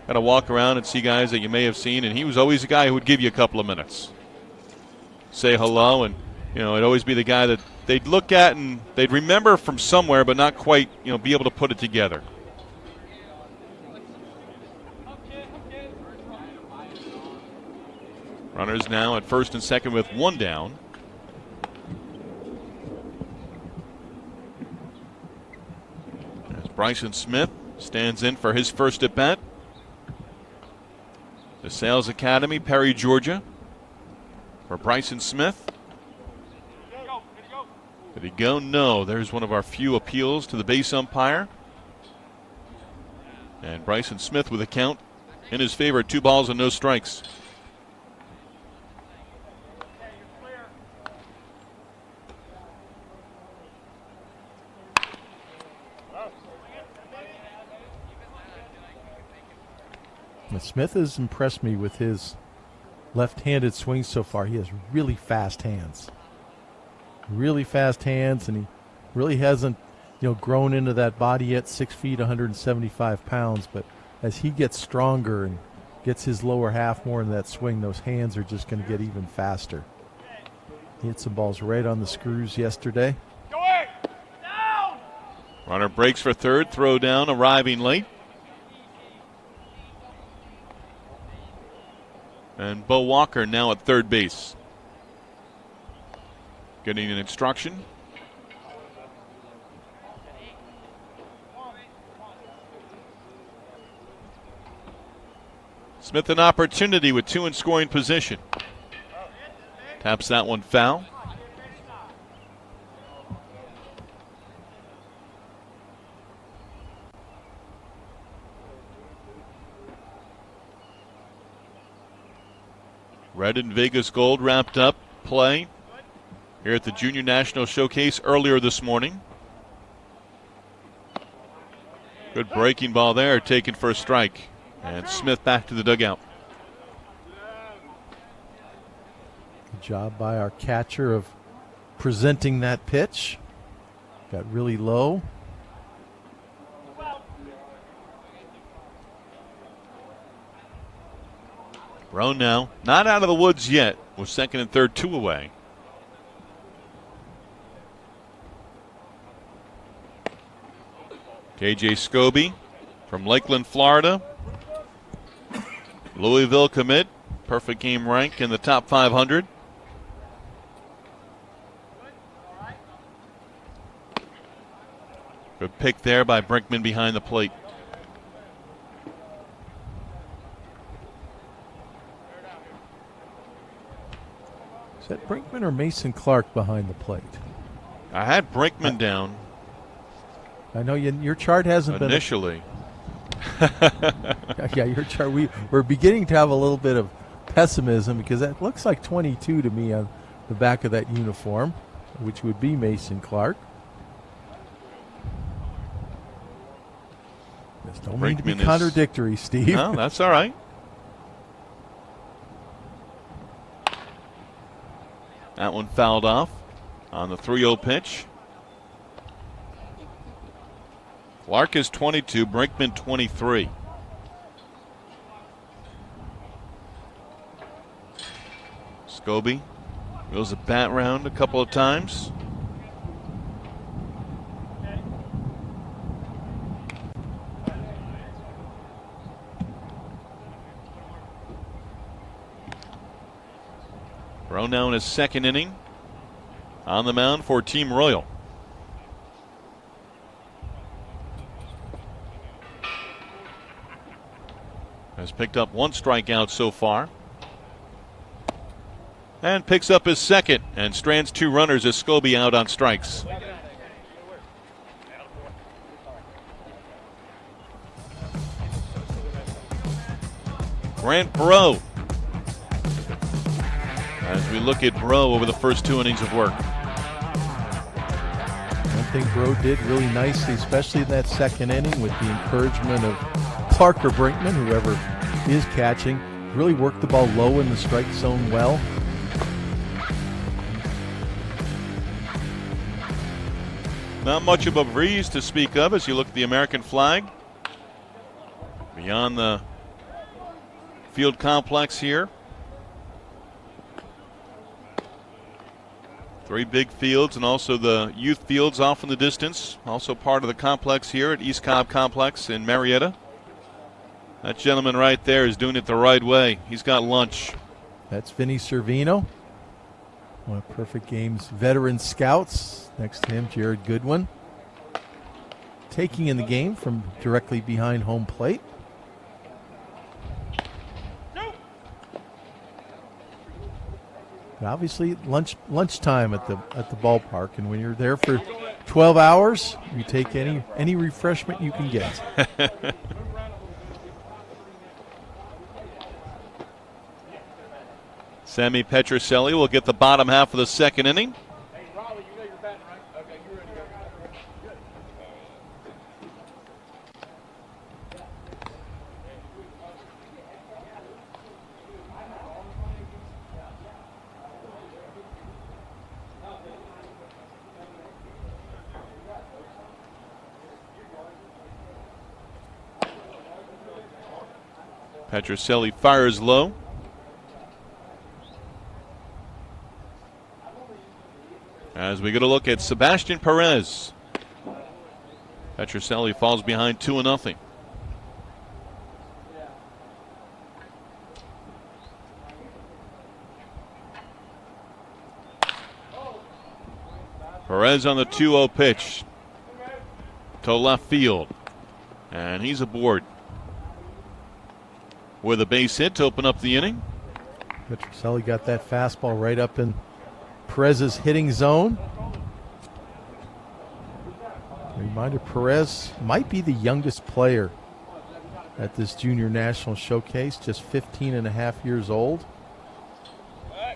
kind of walk around and see guys that you may have seen. And he was always a guy who would give you a couple of minutes, say hello, and it'd always be the guy that they'd look at and they'd remember from somewhere, but not quite be able to put it together. Runners now at first and second with one down. As Bryson Smith stands in for his first at bat. The Sales Academy, Perry, Georgia. For Bryson Smith. Did he go? No. There's one of our few appeals to the base umpire. And Bryson Smith with a count in his favor, 2 balls and no strikes. Smith has impressed me with his left-handed swing so far. He has really fast hands. Really fast hands, and he really hasn't, grown into that body yet, 6 feet, 175 pounds. But as he gets stronger and gets his lower half more into that swing, those hands are just going to get even faster. He hit some balls right on the screws yesterday. Runner breaks for third, throw down, arriving late. And Bo Walker now at third base. Getting an instruction. Smith an opportunity with 2 in scoring position. Taps that one foul. Red and Vegas Gold wrapped up play here at the Junior National Showcase earlier this morning. Good breaking ball there, taken for a strike. And Smith back to the dugout. Good job by our catcher of presenting that pitch. Got really low. Roan now, not out of the woods yet, with second and third 2 away. KJ Scobie from Lakeland, Florida. Louisville commit, perfect game rank in the top 500. Good pick there by Brinkman behind the plate. Is that Brinkman or Mason Clark behind the plate? I had Brinkman down. I know your chart hasn't initially. Yeah, your chart. We're beginning to have a little bit of pessimism because that looks like 22 to me on the back of that uniform, which would be Mason Clark. This don't mean to be contradictory, Steve. No, that's all right. That one fouled off on the 3-0 pitch. Clark is 22, Brinkman 23. Scobie wheels the bat round a couple of times. Bro now in his second inning on the mound for Team Royal. Has picked up 1 strikeout so far. And picks up his second and strands 2 runners as Scobie out on strikes. Grant Bro. As we look at Bro over the first 2 innings of work. One thing Bro did really nicely, especially in that second inning with the encouragement of Clark or Brinkman, whoever is catching, really worked the ball low in the strike zone well. Not much of a breeze to speak of as you look at the American flag. Beyond the field complex here. 3 big fields and also the youth fields off in the distance. Also part of the complex here at East Cobb Complex in Marietta. That gentleman right there is doing it the right way. He's got lunch. That's Vinny Servino, one of Perfect Game's veteran scouts. Next to him, Jared Goodwin, taking in the game from directly behind home plate. But obviously, lunchtime at the ballpark, and when you're there for 12 hours, you take any refreshment you can get. Sammy Petroselli will get the bottom half of the second inning. Hey, Raleigh, you know you're batting, right? Okay, you're ready to go. Good. Petroselli fires low. As we get a look at Sebastian Perez. Petroselli falls behind 2-0. Perez on the 2-0 pitch to left field. And he's aboard with a base hit to open up the inning. Petroselli got that fastball right up in Perez's hitting zone. Reminder, Perez might be the youngest player at this Junior National Showcase, just 15 and a half years old.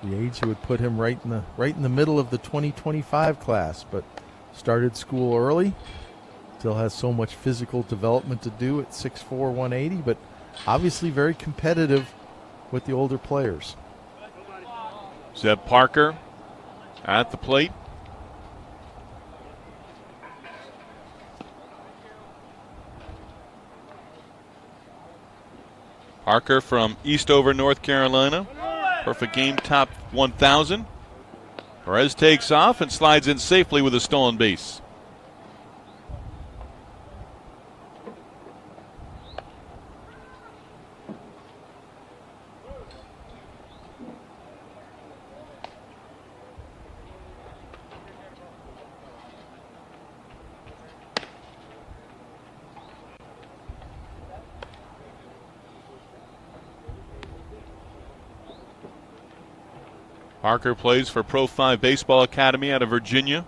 The age that would put him right in the middle of the 2025 class, but started school early. Still has so much physical development to do at 6'4", 180, but obviously very competitive with the older players. Zeb Parker at the plate. Parker from Eastover, North Carolina. Perfect Game top 1,000. Perez takes off and slides in safely with a stolen base. Parker plays for Pro 5 Baseball Academy out of Virginia.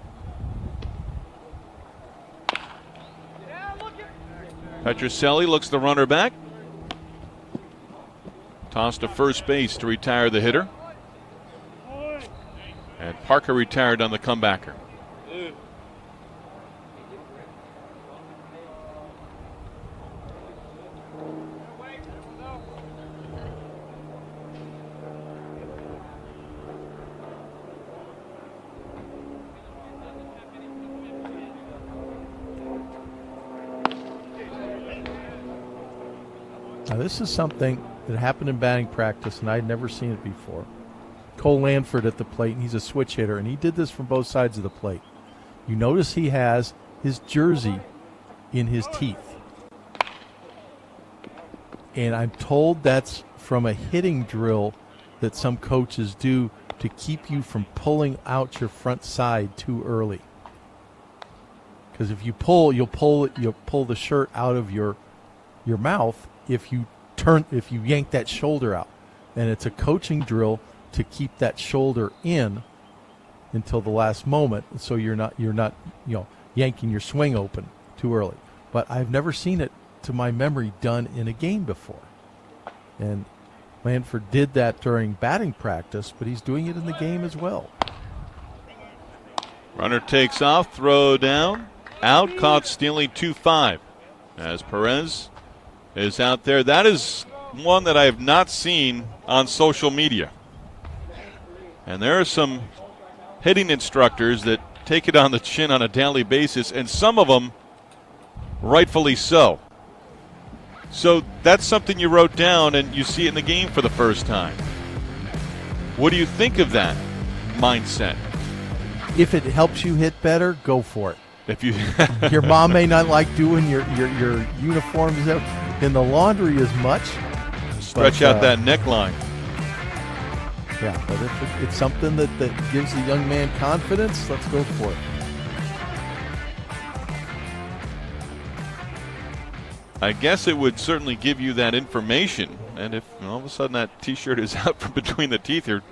Petroselli looks the runner back. Toss to first base to retire the hitter. And Parker retired on the comebacker. Now, this is something that happened in batting practice, and I'd never seen it before. Cole Lanford at the plate, and he's a switch hitter, and he did this from both sides of the plate. You notice he has his jersey in his teeth. And I'm told that's from a hitting drill that some coaches do to keep you from pulling out your front side too early. Because if you pull, you'll pull the shirt out of your mouth if you yank that shoulder out. And it's a coaching drill to keep that shoulder in until the last moment, so you're not yanking your swing open too early. But I've never seen it, to my memory, done in a game before. And Lanford did that during batting practice, but he's doing it in the game as well. Runner takes off, throw down, out, caught stealing 2-5 as Perez is out there. That is one that I have not seen on social media. And there are some hitting instructors that take it on the chin on a daily basis, and some of them rightfully so. So that's something you wrote down, and you see it in the game for the first time. What do you think of that mindset? If it helps you hit better, go for it. If you your mom may not like doing your uniforms in the laundry as much. Stretch out that neckline. Yeah, but if it's something that gives the young man confidence, let's go for it. I guess it would certainly give you that information. And if all of a sudden that T-shirt is out from between the teeth, your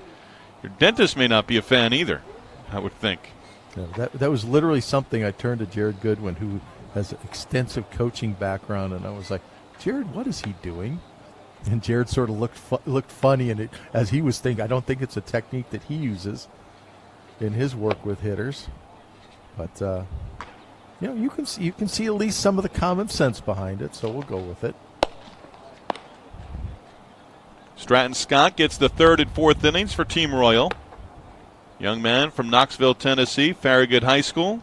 dentist may not be a fan either, I would think. Yeah, that was literally something I turned to Jared Goodwin, who has an extensive coaching background, and I was like, Jared, what is he doing? And Jared sort of looked funny, and as he was thinking, I don't think it's a technique that he uses in his work with hitters. But you can see at least some of the common sense behind it, so we'll go with it. Stratton Scott gets the third and fourth innings for Team Royal. Young man from Knoxville, Tennessee, Farragut High School.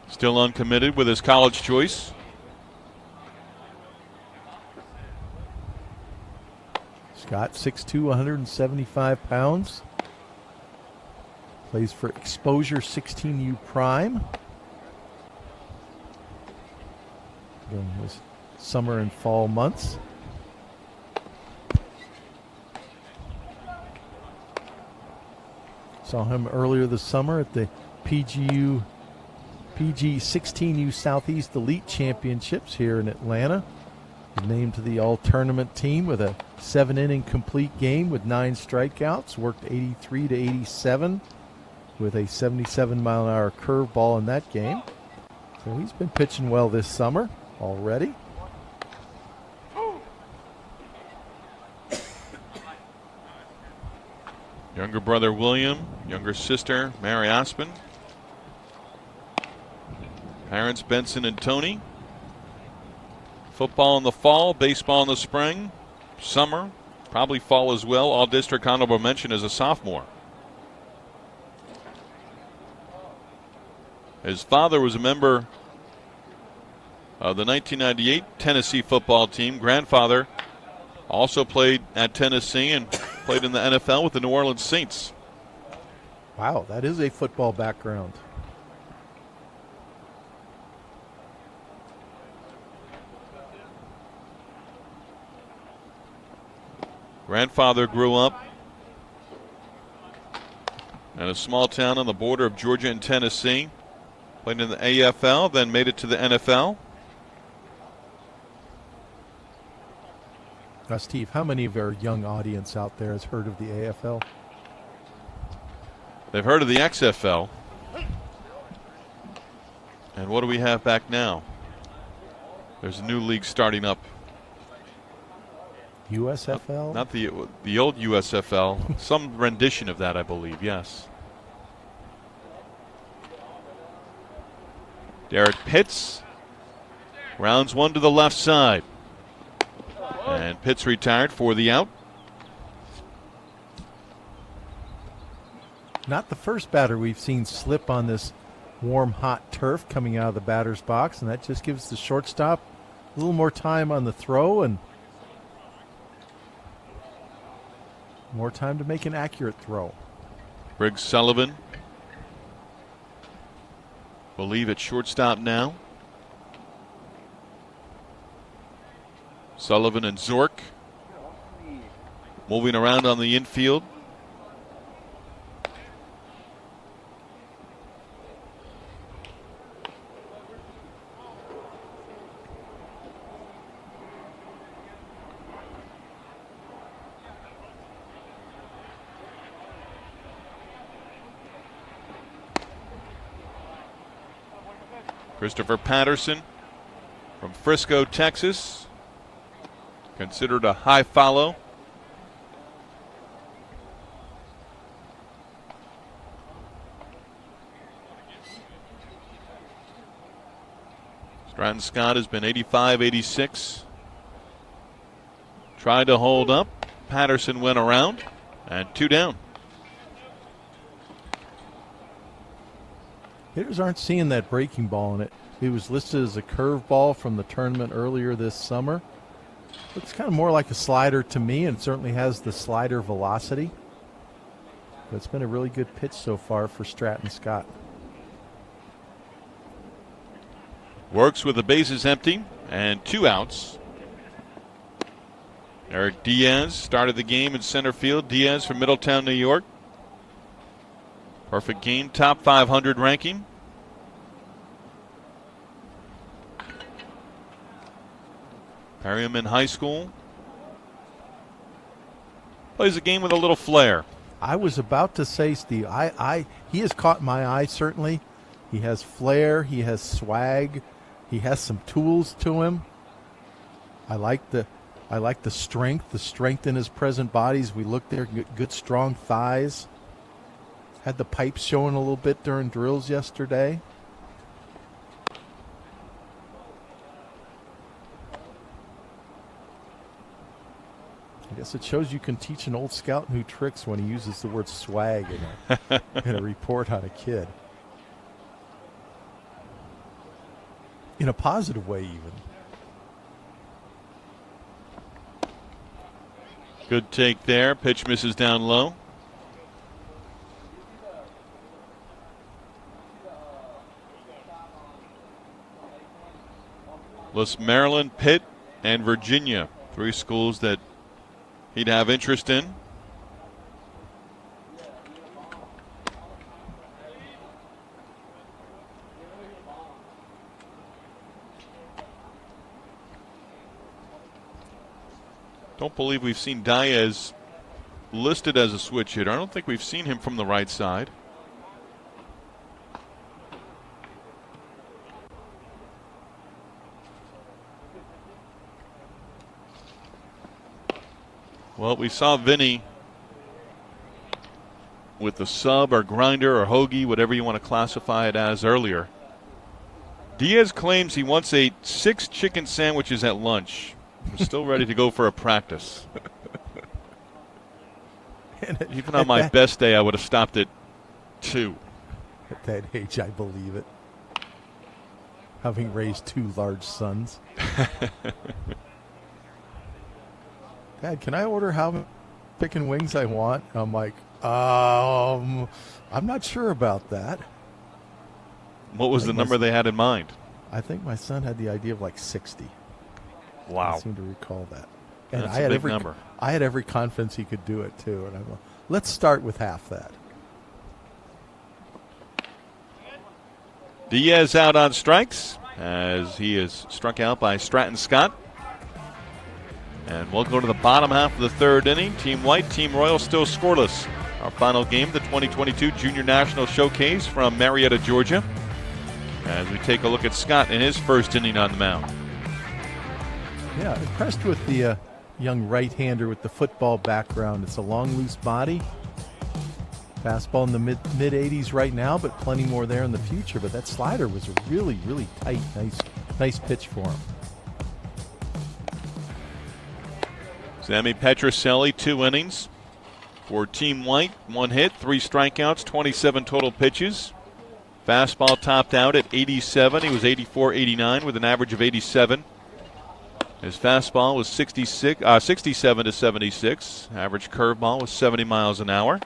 Still uncommitted with his college choice. Scott, 6'2", 175 pounds. Plays for Exposure 16U Prime. During his summer and fall months. Saw him earlier this summer at the PG 16U Southeast Elite Championships here in Atlanta. Named to the all-tournament team with a 7-inning complete game with 9 strikeouts. Worked 83 to 87 with a 77-mile-an-hour curveball in that game. So he's been pitching well this summer already. Younger brother William, younger sister Mary Aspen. Parents Benson and Tony. Football in the fall, baseball in the spring, summer, probably fall as well. All-district honorable mention as a sophomore. His father was a member of the 1998 Tennessee football team. Grandfather also played at Tennessee and played in the NFL with the New Orleans Saints. Wow, that is a football background. Grandfather grew up in a small town on the border of Georgia and Tennessee. Played in the AFL, then made it to the NFL. Now, Steve, how many of our young audience out there has heard of the AFL? They've heard of the XFL. And what do we have back now? There's a new league starting up. USFL? Not the old USFL. Some rendition of that, I believe, yes. Derek Pitts rounds one to the left side. And Pitts retired for the out. Not the first batter we've seen slip on this warm, hot turf coming out of the batter's box, and that just gives the shortstop a little more time on the throw and more time to make an accurate throw. Briggs Sullivan will leave at shortstop now. Sullivan and Zork moving around on the infield. Christopher Patterson from Frisco, Texas, considered a high follow. Stratton Scott has been 85, 86. Tried to hold up. Patterson went around, and 2 down. Hitters aren't seeing that breaking ball in it. It was listed as a curveball from the tournament earlier this summer. Looks kind of more like a slider to me, and certainly has the slider velocity. But it's been a really good pitch so far for Stratton Scott. Works with the bases empty and 2 outs. Eric Diaz started the game in center field. Diaz from Middletown, New York. Perfect game, top 500 ranking. Perryman High School. Plays a game with a little flair. I was about to say, Steve, he has caught my eye, certainly. He has flair, he has swag, he has some tools to him. I like the strength in his present bodies. We look there, good strong thighs. Had the pipes showing a little bit during drills yesterday. I guess it shows you can teach an old scout new tricks when he uses the word swag in a report on a kid. In a positive way, even. Good take there. Pitch misses down low. Plus Maryland, Pitt, and Virginia. 3 schools that he'd have interest in. Don't believe we've seen Diaz listed as a switch hitter. I don't think we've seen him from the right side. Well, we saw Vinny with the sub or grinder or hoagie, whatever you want to classify it as, earlier. Diaz claims he wants 6 chicken sandwiches at lunch. I'm still ready to go for a practice. Even on my best day, I would have stopped at 2. At that age, I believe it. Having raised 2 large sons. Dad, can I order how chicken wings I want? I'm like, I'm not sure about that. What was the number they had in mind? I think my son had the idea of like 60. Wow. I seem to recall that. And That's a big number. I had every confidence he could do it, too. And I'm like, let's start with half that. Diaz out on strikes as he is struck out by Stratton Scott. And we'll go to the bottom half of the 3rd inning. Team White, Team Royal still scoreless. Our final game, the 2022 Junior National Showcase from Marietta, Georgia. As we take a look at Scott in his 1st inning on the mound. Yeah, impressed with the young right-hander with the football background. It's a long, loose body. Fastball in the mid-80s right now, but plenty more there in the future. But that slider was a really, really tight, nice pitch for him. Sammy Petroselli, 2 innings for Team White. 1 hit, 3 strikeouts, 27 total pitches. Fastball topped out at 87. He was 84, 89 with an average of 87. His fastball was 67 to 76. Average curveball was 70 miles an hour.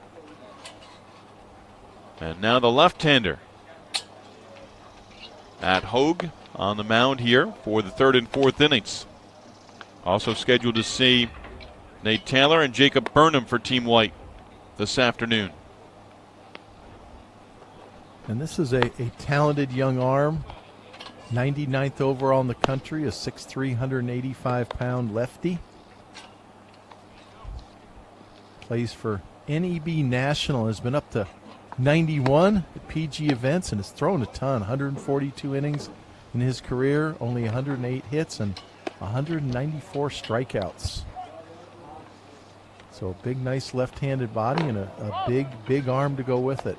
And now the left-hander at Hogue on the mound here for the 3rd and 4th innings. Also scheduled to see Nate Taylor and Jacob Burnham for Team White this afternoon. And this is a talented young arm. 99th overall in the country, a 6'3", 185-pound lefty. Plays for NEB National, has been up to 91 at PG events and has thrown a ton. 142 innings in his career, only 108 hits and 194 strikeouts. So a big, nice left-handed body and a big arm to go with it.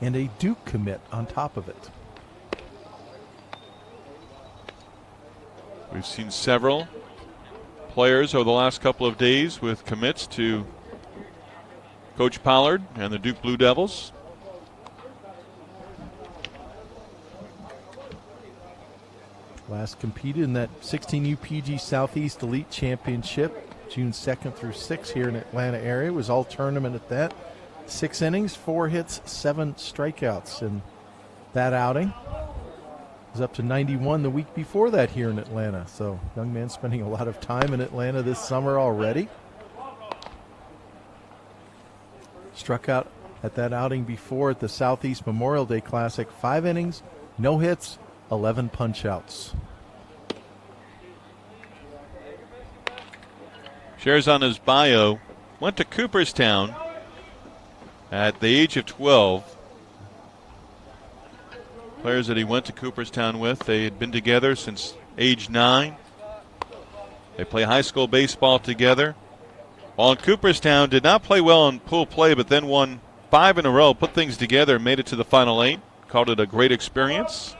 And a Duke commit on top of it. We've seen several players over the last couple of days with commits to Coach Pollard and the Duke Blue Devils. Last competed in that 16U PG Southeast Elite Championship, June 2nd through 6th here in Atlanta area. It was all tournament at that. 6 innings, 4 hits, 7 strikeouts in that outing. Was up to 91 the week before that here in Atlanta. So young man spending a lot of time in Atlanta this summer already. Struck out at that outing before at the Southeast Memorial Day Classic. 5 innings, no hits, 11 punch-outs. Shares on his bio, went to Cooperstown at the age of 12. Players that he went to Cooperstown with, they had been together since age 9. They play high school baseball together. While in Cooperstown, did not play well in pool play, but then won 5 in a row, put things together, made it to the Final 8. Called it a great experience.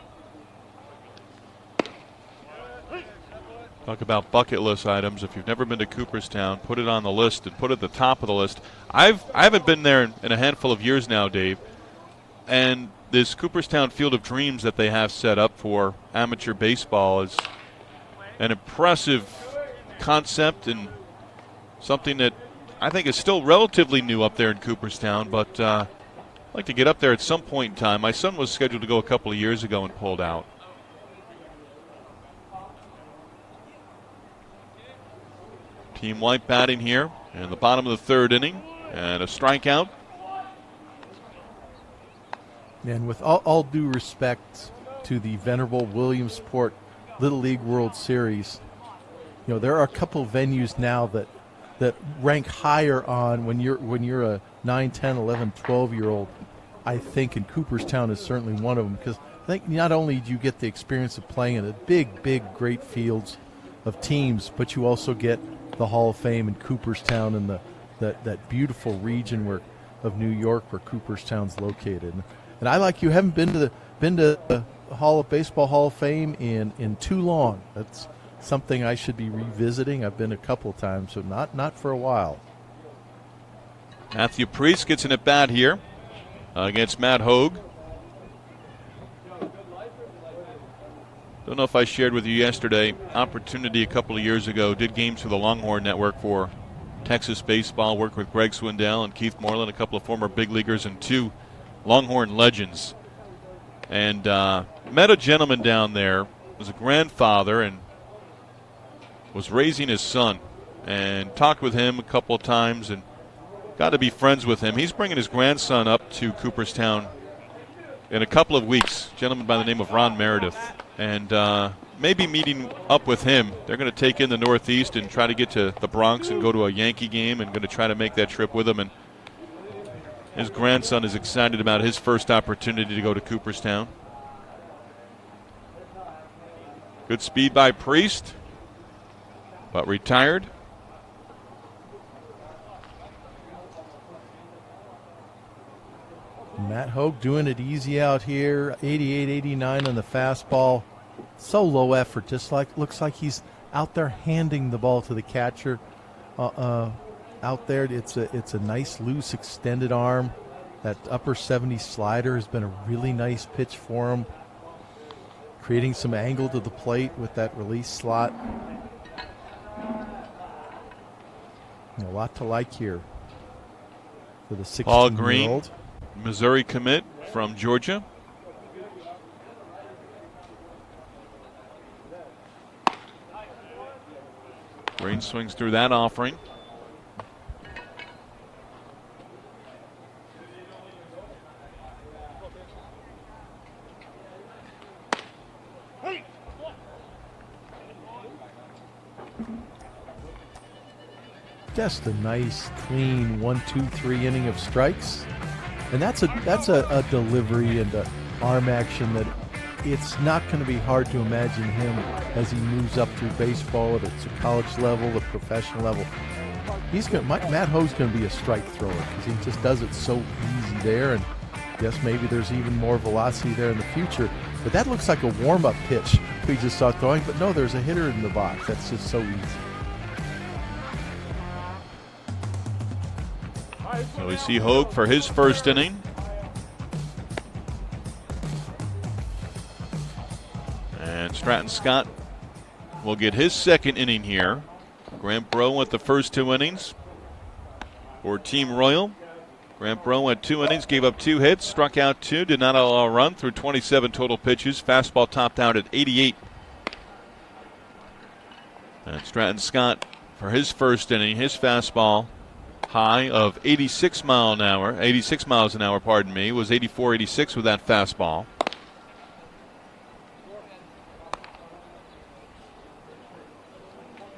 Talk about bucket list items. If you've never been to Cooperstown, put it on the list and put it at the top of the list. I haven't been there in a handful of years now, Dave. And this Cooperstown Field of Dreams that they have set up for amateur baseball is an impressive concept and something that I think is still relatively new up there in Cooperstown. But I'd like to get up there at some point in time. My son was scheduled to go a couple of years ago and pulled out. Team White batting here in the bottom of the 3rd inning, and a strikeout. And with all due respect to the venerable Williamsport Little League World Series, you know, there are a couple venues now that rank higher on when you're a 9, 10, 11, 12-year-old. I think, and Cooperstown is certainly one of them, because I think not only do you get the experience of playing in the big, great fields of teams, but you also get the Hall of Fame in Cooperstown and that beautiful region of New York where Cooperstown's located. And I, like you, haven't been to the Baseball Hall of Fame in too long. That's something I should be revisiting. I've been a couple of times, so not for a while. Matthew Priest gets an at bat here against Matt Hogue. Don't know if I shared with you yesterday, opportunity a couple of years ago, did games for the Longhorn Network for Texas baseball, worked with Greg Swindell and Keith Moreland, a couple of former big leaguers and 2 Longhorn legends. And met a gentleman down there, was a grandfather and was raising his son, and talked with him a couple of times and got to be friends with him. He's bringing his grandson up to Cooperstown in a couple of weeks, a gentleman by the name of Ron Meredith. And maybe meeting up with him. They're going to take in the Northeast and try to get to the Bronx and go to a Yankee game, and going to try to make that trip with him. And his grandson is excited about his first opportunity to go to Cooperstown. Good speed by Priest, but retired. Matt Hogue doing it easy out here, 88, 89 on the fastball. So low effort, just looks like he's out there handing the ball to the catcher. Out there, it's a nice loose extended arm. That upper 70 slider has been a really nice pitch for him, creating some angle to the plate with that release slot. A lot to like here for the 16-year-old. Paul Green, Missouri commit from Georgia. Green swings through that offering. Just a nice, clean 1-2-3 inning of strikes, and that's a delivery and a arm action that it's not going to be hard to imagine him as he moves up through baseball, whether it's a college level, the professional level. Matt Ho's going to be a strike thrower because he just does it so easy there, and yes, maybe there's even more velocity there in the future. But that looks like a warm-up pitch we just saw throwing. But no, there's a hitter in the box. That's just so easy. So we see Hogue for his first inning. And Stratton Scott will get his second inning here. Grant Brown with the first 2 innings for Team Royal. Grant Brown went 2 innings, gave up 2 hits, struck out 2, did not allow a run through 27 total pitches. Fastball topped out at 88. And Stratton Scott for his first inning, his fastball high of 86 miles an hour, pardon me, was 84, 86 with that fastball.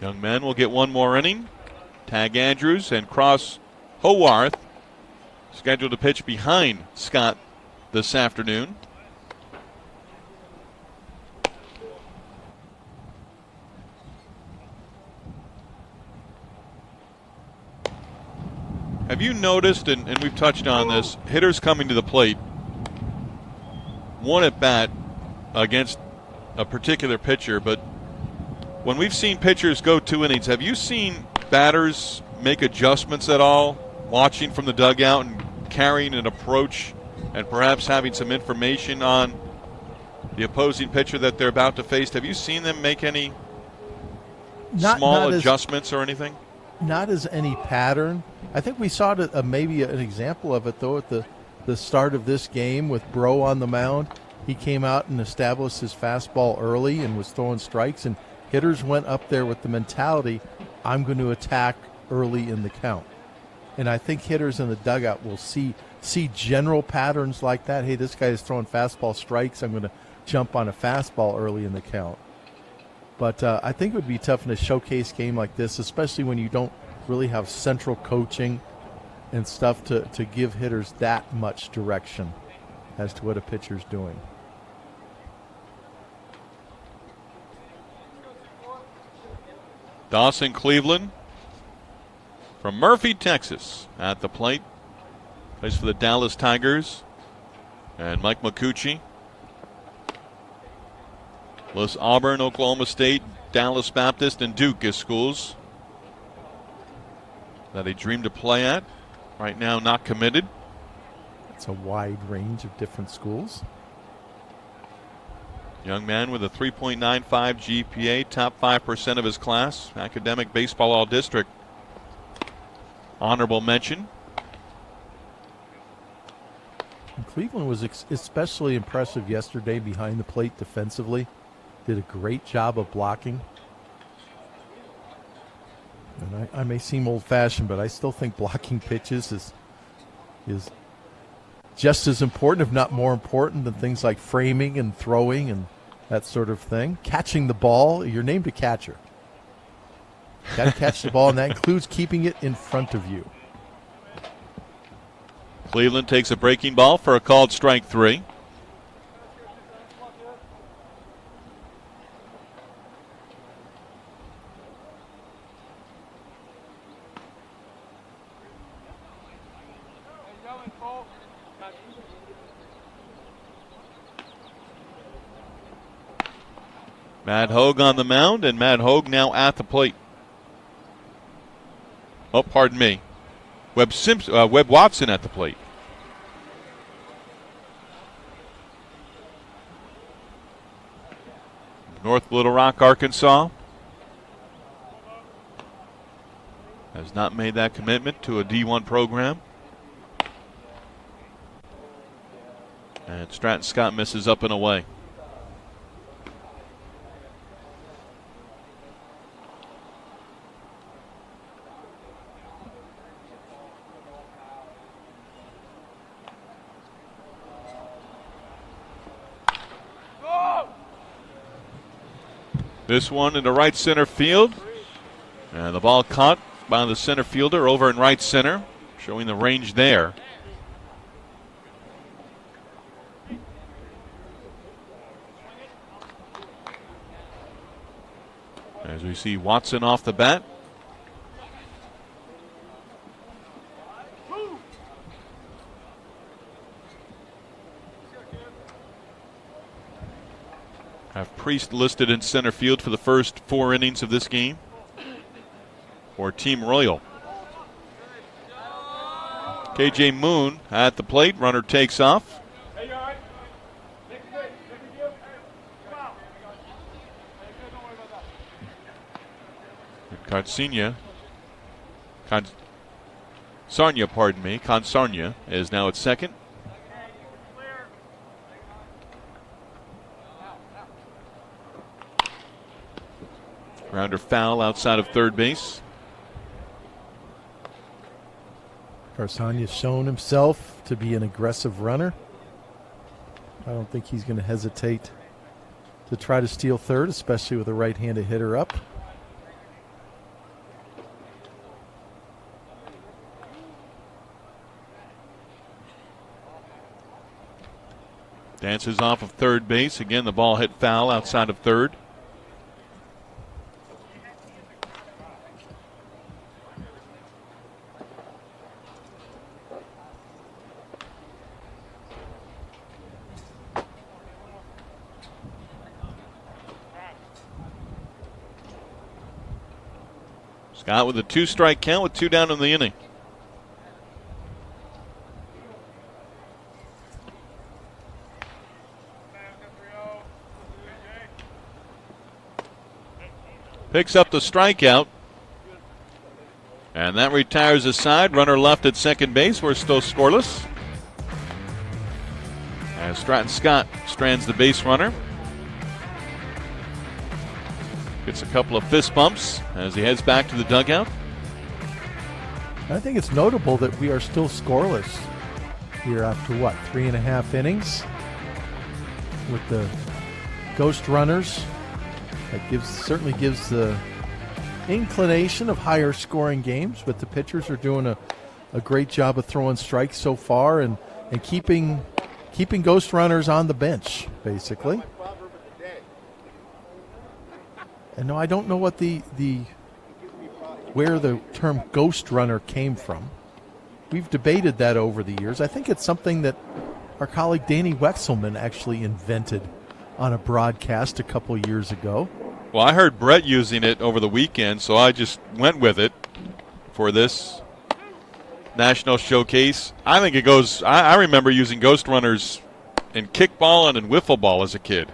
Young men will get 1 more inning. Tag Andrews and cross Howarth, scheduled to pitch behind Scott this afternoon. Have you noticed, and we've touched on this, hitters coming to the plate, 1 at bat against a particular pitcher, but when we've seen pitchers go 2 innings, have you seen batters make adjustments at all, watching from the dugout and carrying an approach and perhaps having some information on the opposing pitcher that they're about to face? Have you seen them make any small adjustments or anything? Not as any pattern. I think we saw maybe an example of it, though, at the start of this game with Bro on the mound. He came out and established his fastball early and was throwing strikes, and hitters went up there with the mentality, I'm going to attack early in the count. And I think hitters in the dugout will see general patterns like that. Hey, this guy is throwing fastball strikes. I'm going to jump on a fastball early in the count. But I think it would be tough in a showcase game like this, especially when you don't really have central coaching and stuff to give hitters that much direction as to what a pitcher's doing. Dawson Cleveland from Murphy, Texas, at the plate. Plays for the Dallas Tigers. And Mike McCucci. Los Auburn, Oklahoma State, Dallas Baptist, and Duke as schools that he dreamed to play at. Right now, not committed. It's a wide range of different schools. Young man with a 3.95 GPA, top 5% of his class. Academic baseball all-district. Honorable mention. And Cleveland was especially impressive yesterday behind the plate defensively. Did a great job of blocking. And I may seem old-fashioned, but I still think blocking pitches is just as important, if not more important, than things like framing and throwing and that sort of thing. Catching the ball, you're named a catcher. Got to catch the ball, and that includes keeping it in front of you. Cleveland takes a breaking ball for a called strike 3. Matt Hogue on the mound, and Matt Hogue now at the plate. Oh, pardon me. Webb Watson at the plate. North Little Rock, Arkansas. Has not made that commitment to a D1 program. And Stratton Scott misses up and away. This one into right center field. And the ball caught by the center fielder over in right center, showing the range there. As we see Watson off the bat. Have Priest listed in center field for the first 4 innings of this game for Team Royal. KJ Moon at the plate. Runner takes off. Consarnia is now at second. Grounder foul outside of third base. Carsonia's shown himself to be an aggressive runner. I don't think he's going to hesitate to try to steal third, especially with a right-handed hitter up. Dances off of third base. Again, the ball hit foul outside of third. Scott with a 2-strike count with 2 down in the inning. Picks up the strikeout. And that retires his side. Runner left at second base. We're still scoreless. As Stratton Scott strands the base runner. Gets a couple of fist bumps as he heads back to the dugout. I think it's notable that we are still scoreless here after, 3.5 innings with the ghost runners. That certainly gives the inclination of higher scoring games, but the pitchers are doing a great job of throwing strikes so far and keeping ghost runners on the bench, basically. And no, I don't know what where the term ghost runner came from. We've debated that over the years. I think it's something that our colleague Danny Wexelman actually invented on a broadcast a couple years ago. Well, I heard Brett using it over the weekend, so I just went with it for this national showcase. I think it goes, I remember using ghost runners in kickball and in wiffle ball as a kid.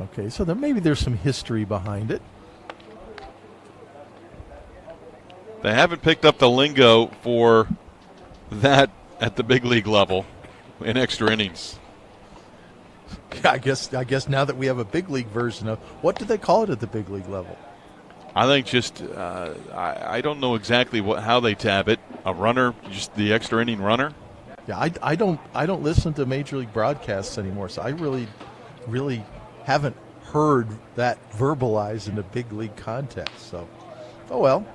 Okay, so maybe there's some history behind it. They haven't picked up the lingo for that at the big league level in extra innings. Yeah, I guess now that we have a big league version of, what do they call it at the big league level? I think just I don't know exactly how they tab it. A runner, just the extra inning runner. Yeah, I don't listen to major league broadcasts anymore, so I really haven't heard that verbalized in a big league context. So, oh well.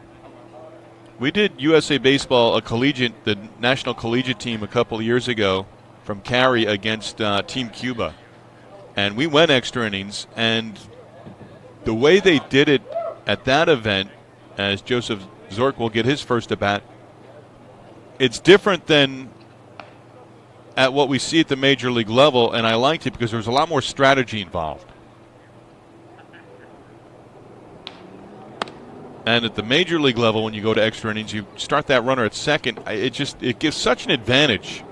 We did USA Baseball, the national collegiate team a couple of years ago from Cary against Team Cuba. And we went extra innings, and the way they did it at that event, as Joseph Zork will get his first at bat, it's different than at what we see at the major league level, and I liked it because there was a lot more strategy involved. And at the major league level, when you go to extra innings, you start that runner at second. It gives such an advantage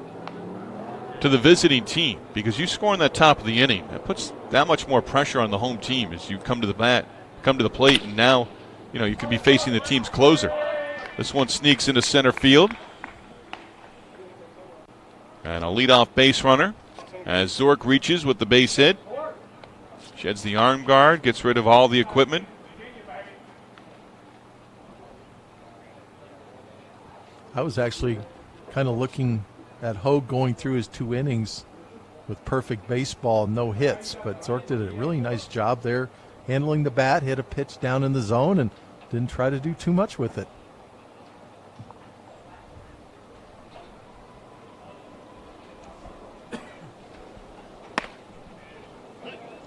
to the visiting team because you score in that top of the inning. It puts that much more pressure on the home team as you come to the plate, and now you could be facing the team's closer. This one sneaks into center field. And a leadoff base runner as Zork reaches with the base hit. Sheds the arm guard, gets rid of all the equipment. I was actually kind of looking at Hogue going through his 2 innings with perfect baseball, no hits. But Zork did a really nice job there handling the bat, hit a pitch down in the zone, and didn't try to do too much with it.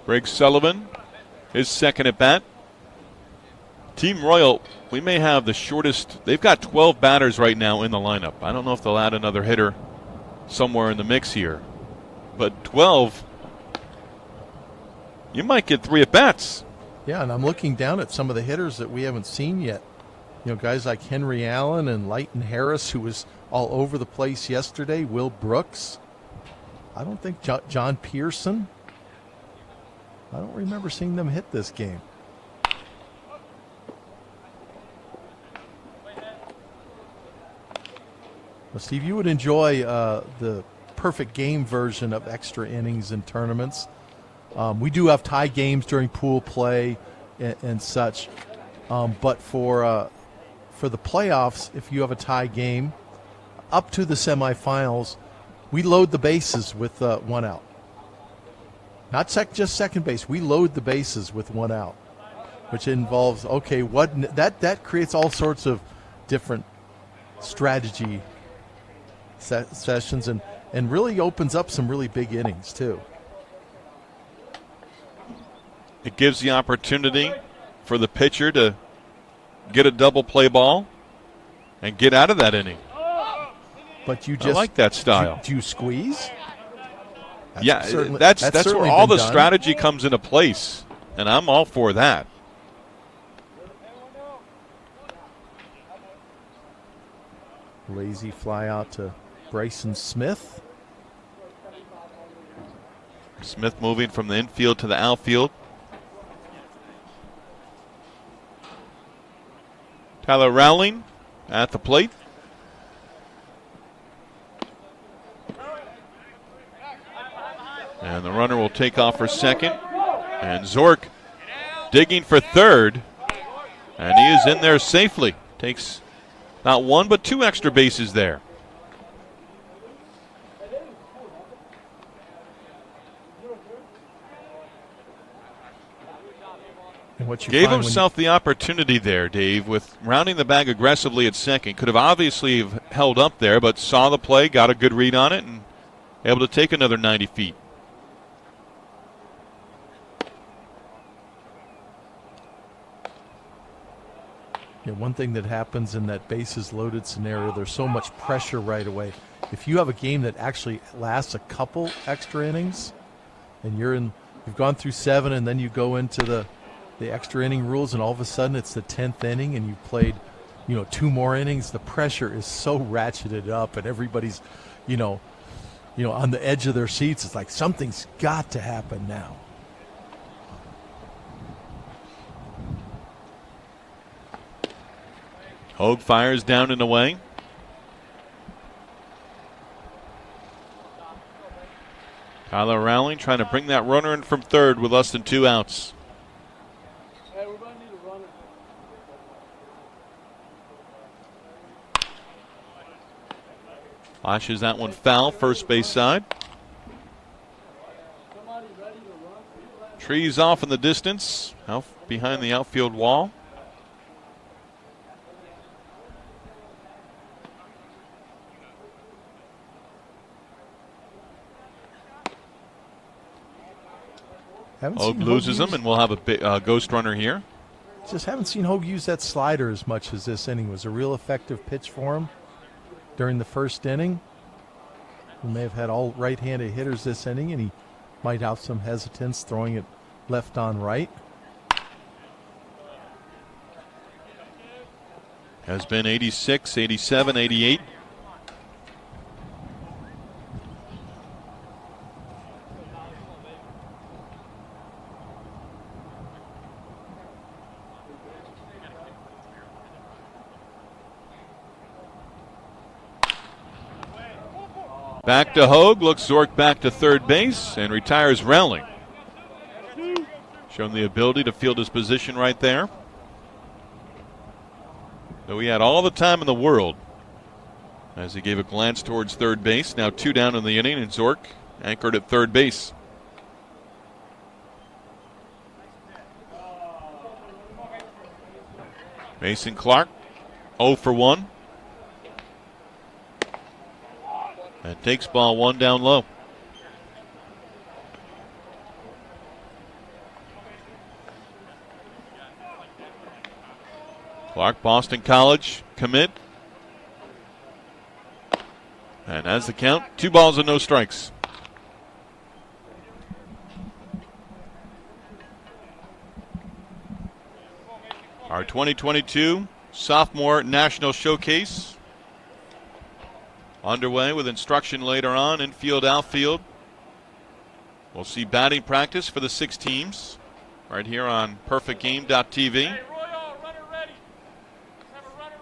Greg Sullivan, his second at bat. Team Royal, we may have the shortest. They've got 12 batters right now in the lineup. I don't know if they'll add another hitter somewhere in the mix here. But 12, you might get 3 at bats. Yeah, and I'm looking down at some of the hitters that we haven't seen yet. You know, guys like Henry Allen and Leighton Harris, who was all over the place yesterday. Will Brooks. I don't think John Pearson. I don't remember seeing them hit this game. Well, Steve, you would enjoy the perfect game version of extra innings in tournaments. We do have tie games during pool play and such, but for the playoffs, if you have a tie game up to the semifinals, we load the bases with 1 out. Not just second base. We load the bases with 1 out, which involves that creates all sorts of different strategy sessions and really opens up some really big innings too. It gives the opportunity for the pitcher to get a double play ball and get out of that inning. But you I like that style. Do you squeeze? That's where all the strategy comes into place, and I'm all for that. Lazy fly out to Bryson Smith. Smith moving from the infield to the outfield. Tyler Rowling at the plate. And the runner will take off for second. And Zork digging for third. And he is in there safely. Takes not 1 but 2 extra bases there. Gave himself the opportunity there, Dave, with rounding the bag aggressively at second. Could have obviously held up there, but saw the play, got a good read on it, and able to take another 90 feet. Yeah, one thing that happens in that bases loaded scenario, there's so much pressure right away. If you have a game that actually lasts a couple extra innings, and you've gone through 7, and then you go into the extra inning rules, and all of a sudden it's the 10th inning, and you've played, 2 more innings. The pressure is so ratcheted up, and everybody's, on the edge of their seats. It's like something's got to happen now. Hogue fires down and away. Tyler Rowling trying to bring that runner in from third with less than 2 outs. Hey, we're going to need a runner. Flashes that one foul, first base side. Trees off in the distance, out behind the outfield wall. Hogue loses him, and we'll have a ghost runner here. Just haven't seen Hogue use that slider as much as this inning. It was a real effective pitch for him during the first inning. He may have had all right-handed hitters this inning, and he might have some hesitance throwing it left on right. Has been 86, 87, 88. Back to Hogue, looks Zork back to third base, and retires Rowling. Shown the ability to field his position right there. So he had all the time in the world as he gave a glance towards third base. Now 2 down in the inning, and Zork anchored at third base. Mason Clark, 0 for 1. And takes ball 1 down low. Clark, Boston College commit. And as the count, 2 balls and no strikes. Our 2022 Sophomore National Showcase underway with instruction later on, infield, outfield. We'll see batting practice for the 6 teams right here on perfectgame.tv. Hey, Royal, runner ready. Let's have a runner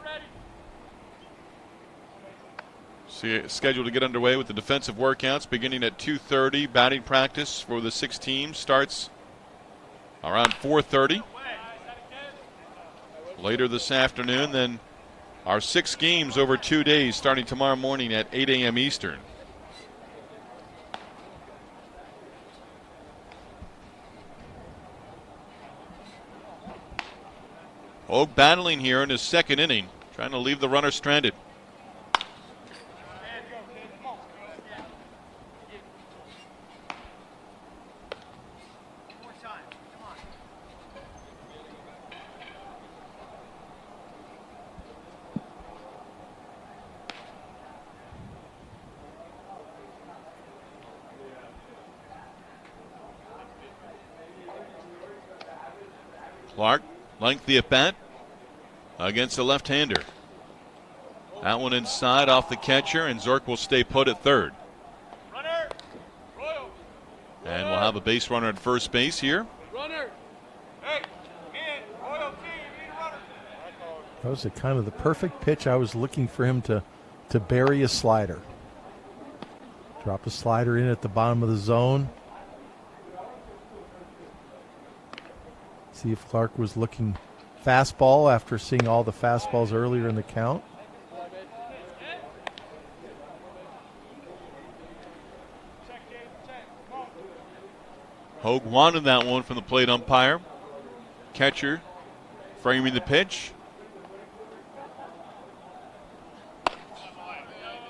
ready. Scheduled to get underway with the defensive workouts beginning at 2:30. Batting practice for the 6 teams starts around 4:30. Later this afternoon, then our 6 games over 2 days starting tomorrow morning at 8 a.m. Eastern. Hogue battling here in his 2nd inning, trying to leave the runner stranded. Clark, lengthy at bat against the left-hander. That one inside off the catcher, and Zork will stay put at third. Runner. Royal. And we'll have a base runner at first base here. Runner. Hey, man, Royal team, you need a runner. That was kind of the perfect pitch. I was looking for him to bury a slider. Drop a slider in at the bottom of the zone. See if Clark was looking fastball after seeing all the fastballs earlier in the count. Hogue wanted that one from the plate umpire. Catcher framing the pitch.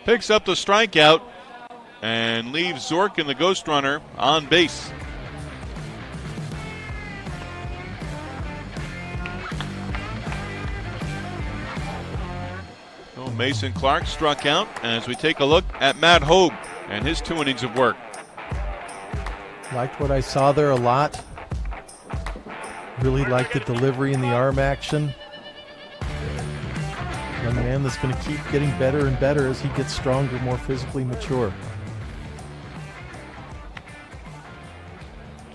Picks up the strikeout and leaves Zork and the ghost runner on base. So Mason Clark struck out as we take a look at Matt Hogue and his 2 innings of work. Liked what I saw there a lot. Really liked the delivery and the arm action. Young man that's going to keep getting better and better as he gets stronger, more physically mature.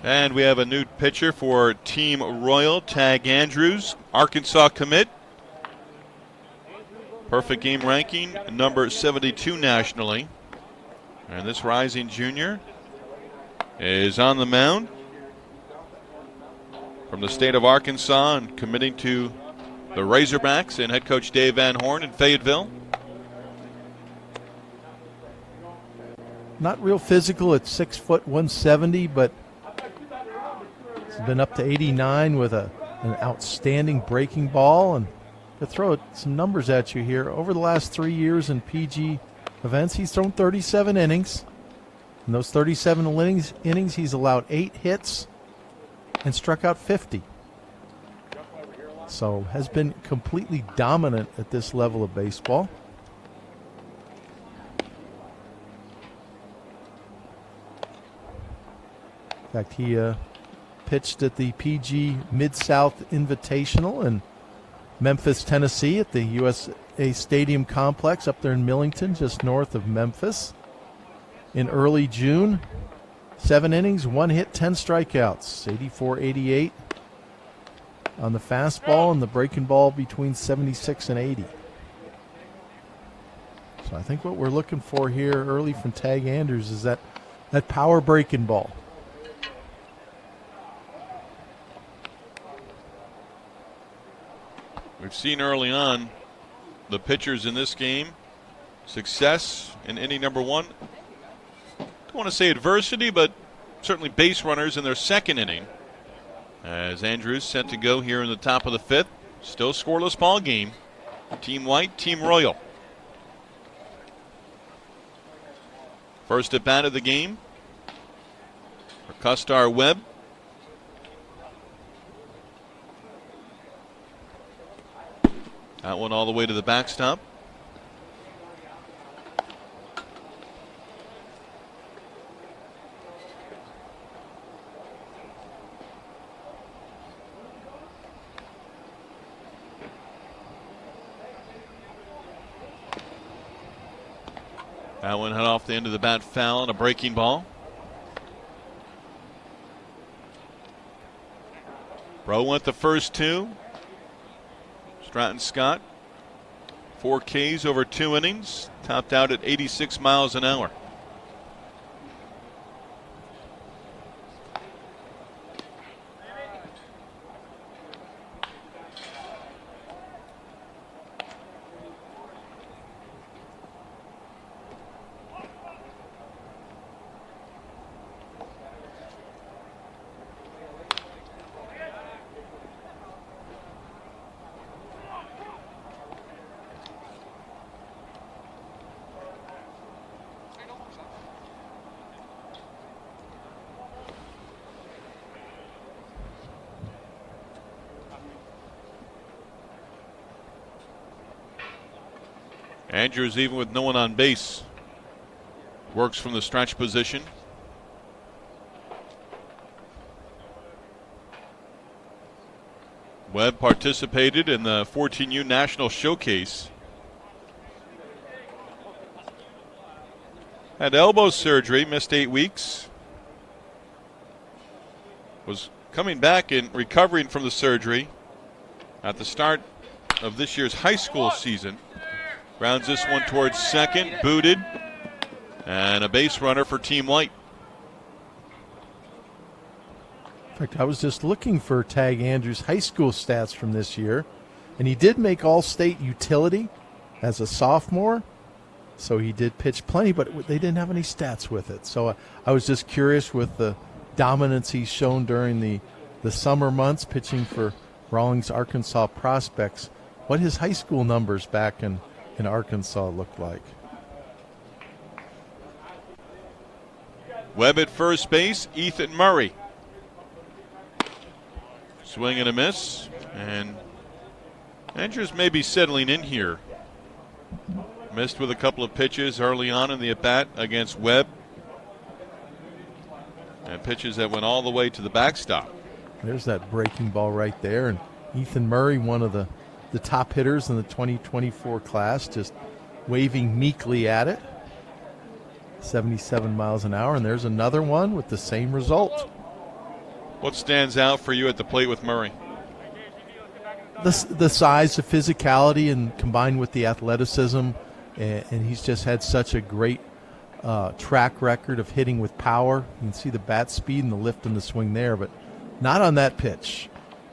And we have a new pitcher for Team Royal, Tag Andrews, Arkansas commit. Perfect game ranking, number 72 nationally. And this rising junior is on the mound from the state of Arkansas and committing to the Razorbacks and head coach Dave Van Horn in Fayetteville. Not real physical at 6 foot 170, but he's been up to 89 with an outstanding breaking ball. And to throw some numbers at you here, over the last 3 years in PG events, he's thrown 37 innings. In those 37 innings, he's allowed 8 hits and struck out 50. So has been completely dominant at this level of baseball. In fact, he pitched at the PG Mid-South Invitational in Memphis, Tennessee at the USA Stadium Complex up there in Millington, just north of Memphis. In early June, 7 innings, 1 hit, 10 strikeouts, 84-88 on the fastball and the breaking ball between 76 and 80. So I think what we're looking for here early from Tag Andrews is that power breaking ball. We've seen early on the pitchers in this game, success in inning number 1 don't want to say adversity, but certainly base runners in their second inning. As Andrews set to go here in the top of the fifth. Still scoreless ball game. Team White, Team Royal. First at bat of the game for Custar Webb. That one all the way to the backstop. That one hit off the end of the bat foul and a breaking ball. Bro went the first two. Stratton Scott, 4 Ks over 2 innings, topped out at 86 miles an hour. Andrews, even with no one on base, works from the stretch position. Webb participated in the 14U National Showcase. Had elbow surgery, missed 8 weeks. Was coming back and recovering from the surgery at the start of this year's high school season. Grounds this one towards second, booted, and a base runner for Team White. In fact, I was just looking for Tag Andrews' high school stats from this year, and he did make All-State utility as a sophomore, so he did pitch plenty, but they didn't have any stats with it. So I was just curious with the dominance he's shown during the summer months pitching for Rawlings Arkansas prospects, what his high school numbers back in Arkansas looked like. Webb at first base, Ethan Murray. Swing and a miss, and Andrews may be settling in here. Missed with a couple of pitches early on in the at-bat against Webb. And pitches that went all the way to the backstop. There's that breaking ball right there, and Ethan Murray, one of the top hitters in the 2024 class, just waving meekly at it. 77 miles an hour, and there's another one with the same result. What stands out for you at the plate with Murray? The size, the physicality, and combined with the athleticism, and he's just had such a great track record of hitting with power. You can see the bat speed and the lift and the swing there, but not on that pitch.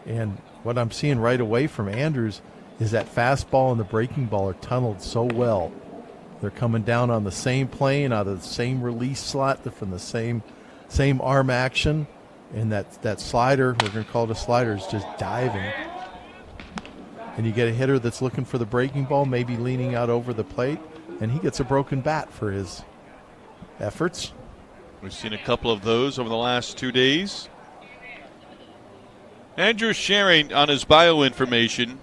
And what I'm seeing right away from Andrews is that fastball and the breaking ball are tunneled so well. They're coming down on the same plane, out of the same release slot, they're from the same arm action, and that slider, we're going to call it a slider, is just diving. And you get a hitter that's looking for the breaking ball, maybe leaning out over the plate, and he gets a broken bat for his efforts. We've seen a couple of those over the last 2 days. Andrew sharing on his bio information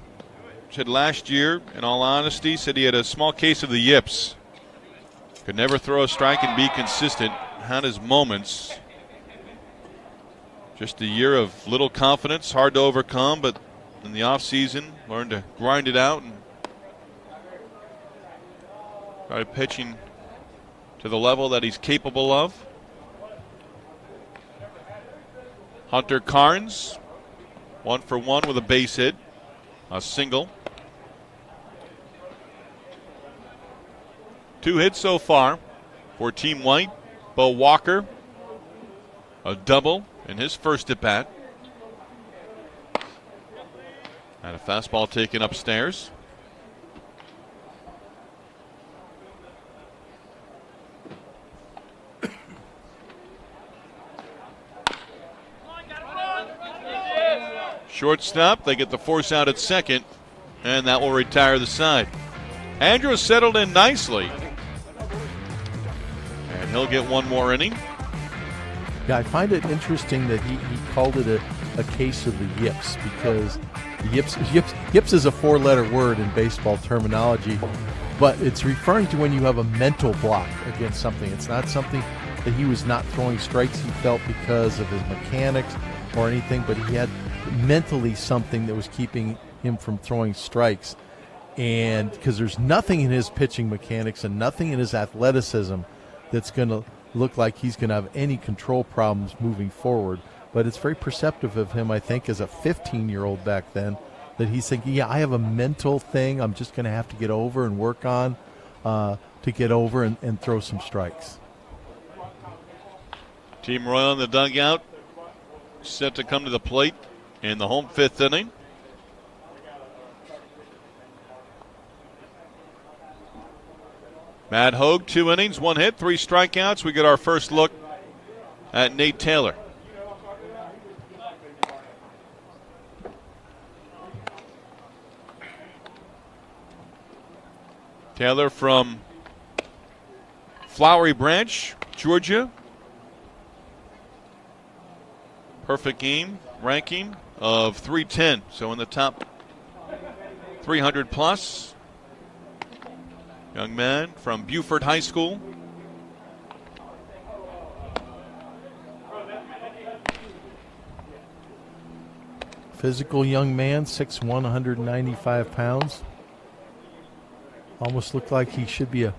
said last year, in all honesty, said he had a small case of the yips. Could never throw a strike and be consistent. Had his moments. Just a year of little confidence, hard to overcome, but in the offseason, learned to grind it out and started pitching to the level that he's capable of. Hunter Carnes, 1 for 1 with a base hit, a single. 2 hits so far for Team White. Bo Walker, a double in his first at bat. And a fastball taken upstairs. Shortstop, they get the force out at second, and that will retire the side. Andrews settled in nicely, and he'll get one more inning. Yeah, I find it interesting that he called it a case of the yips, because yips is a four-letter word in baseball terminology, but it's referring to when you have a mental block against something. It's not something that he was not throwing strikes, he felt, because of his mechanics or anything, but he had mentally something that was keeping him from throwing strikes. And because there's nothing in his pitching mechanics and nothing in his athleticism that's going to look like he's going to have any control problems moving forward. But it's very perceptive of him, I think, as a 15-year-old back then, that he's thinking, yeah, I have a mental thing I'm just going to have to get over and work on to get over and throw some strikes. Team Royal in the dugout, set to come to the plate in the home fifth inning. Matt Hogue, 2 innings, 1 hit, 3 strikeouts. We get our first look at Nate Taylor. Taylor from Flowery Branch, Georgia. Perfect game ranking of 310, so in the top 300 plus. Young man from Buford High School. Physical young man, 6'1", 195 pounds. Almost looked like he should be a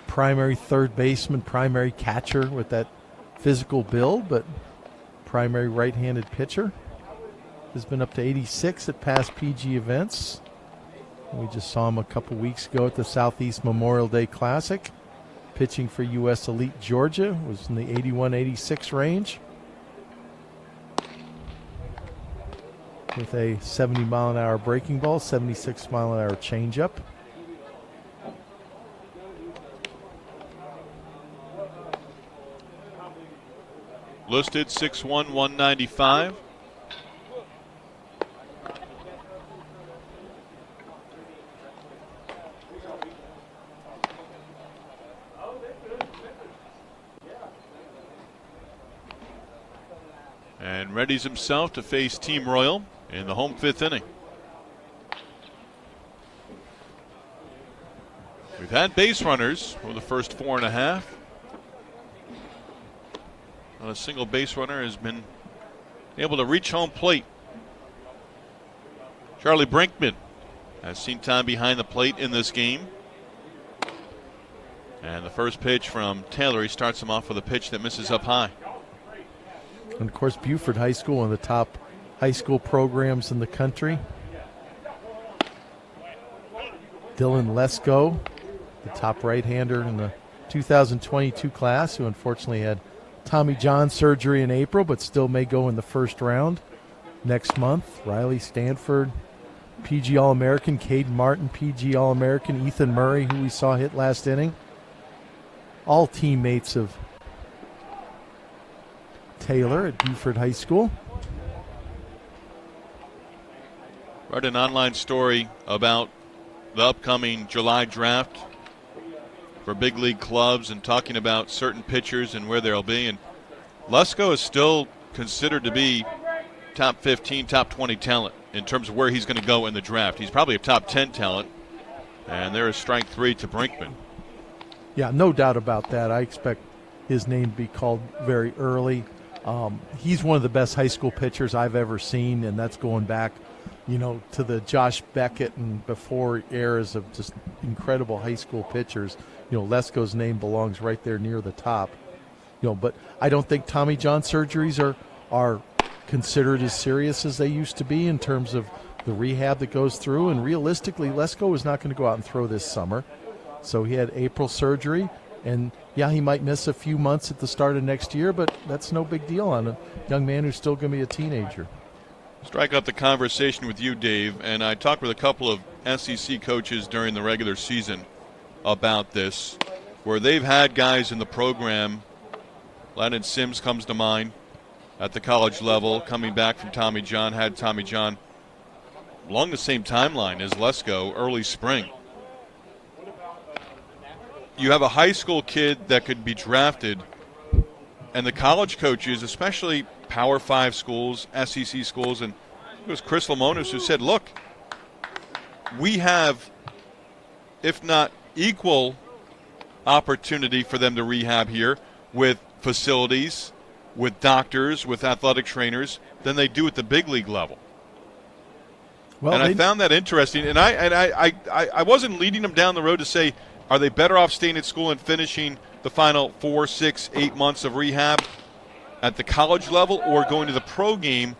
primary third baseman, primary catcher with that physical build, but primary right-handed pitcher. Has been up to 86 at past PG events. We just saw him a couple weeks ago at the Southeast Memorial Day Classic. Pitching for U.S. Elite Georgia, was in the 81-86 range. With a 70-mile-an-hour breaking ball, 76-mile-an-hour changeup. Listed 6'1", 195. And readies himself to face Team Royal in the home fifth inning. We've had base runners for the first 4.5. Not a single base runner has been able to reach home plate. Charlie Brinkman has seen time behind the plate in this game. And the first pitch from Taylor, he starts him off with a pitch that misses up high. And, of course, Buford High School, one of the top high school programs in the country. Dylan Lesko, the top right-hander in the 2022 class, who unfortunately had Tommy John surgery in April, but still may go in the first round next month. Riley Stanford, PG All-American. Caden Martin, PG All-American. Ethan Murray, who we saw hit last inning. All teammates of Taylor at Buford High School. Read an online story about the upcoming July draft for big league clubs and talking about certain pitchers and where they'll be. And Lesko is still considered to be top 15, top 20 talent in terms of where he's going to go in the draft. He's probably a top 10 talent. And there is strike 3 to Brinkman. Yeah, no doubt about that. I expect his name to be called very early. He's one of the best high school pitchers I've ever seen, and that's going back, to the Josh Beckett and before eras of just incredible high school pitchers. Lesko's name belongs right there near the top. But I don't think Tommy John surgeries are considered as serious as they used to be in terms of the rehab that goes through. And realistically, Lesko is not going to go out and throw this summer. So he had April surgery. And, yeah, he might miss a few months at the start of next year, but that's no big deal on a young man who's still going to be a teenager. Strike up the conversation with you, Dave, and I talked with a couple of SEC coaches during the regular season about this, where they've had guys in the program. Landon Sims comes to mind at the college level, coming back from Tommy John, had Tommy John along the same timeline as Lesko, early spring. You have a high school kid that could be drafted, and the college coaches, especially Power 5 schools, SEC schools, and it was Chris Lamonis who said, look, we have, if not equal opportunity for them to rehab here with facilities, with doctors, with athletic trainers, than they do at the big league level. Well, and I found that interesting, and I wasn't leading them down the road to say, are they better off staying at school and finishing the final 4, 6, 8 months of rehab at the college level, or going to the pro game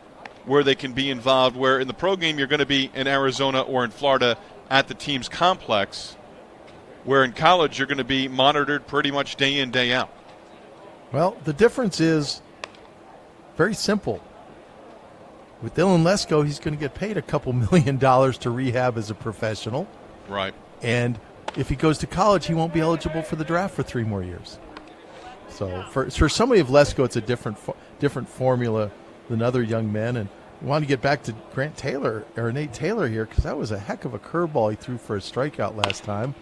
where they can be involved, where in the pro game you're going to be in Arizona or in Florida at the team's complex, where in college you're going to be monitored pretty much day in, day out. Well, the difference is very simple. With Dylan Lesko, he's going to get paid a couple $1 million to rehab as a professional. Right. And if he goes to college, he won't be eligible for the draft for 3 more years. So for somebody of Lesko, it's a different formula than other young men. And we want to get back to Nate Taylor here, because that was a heck of a curveball he threw for a strikeout last time.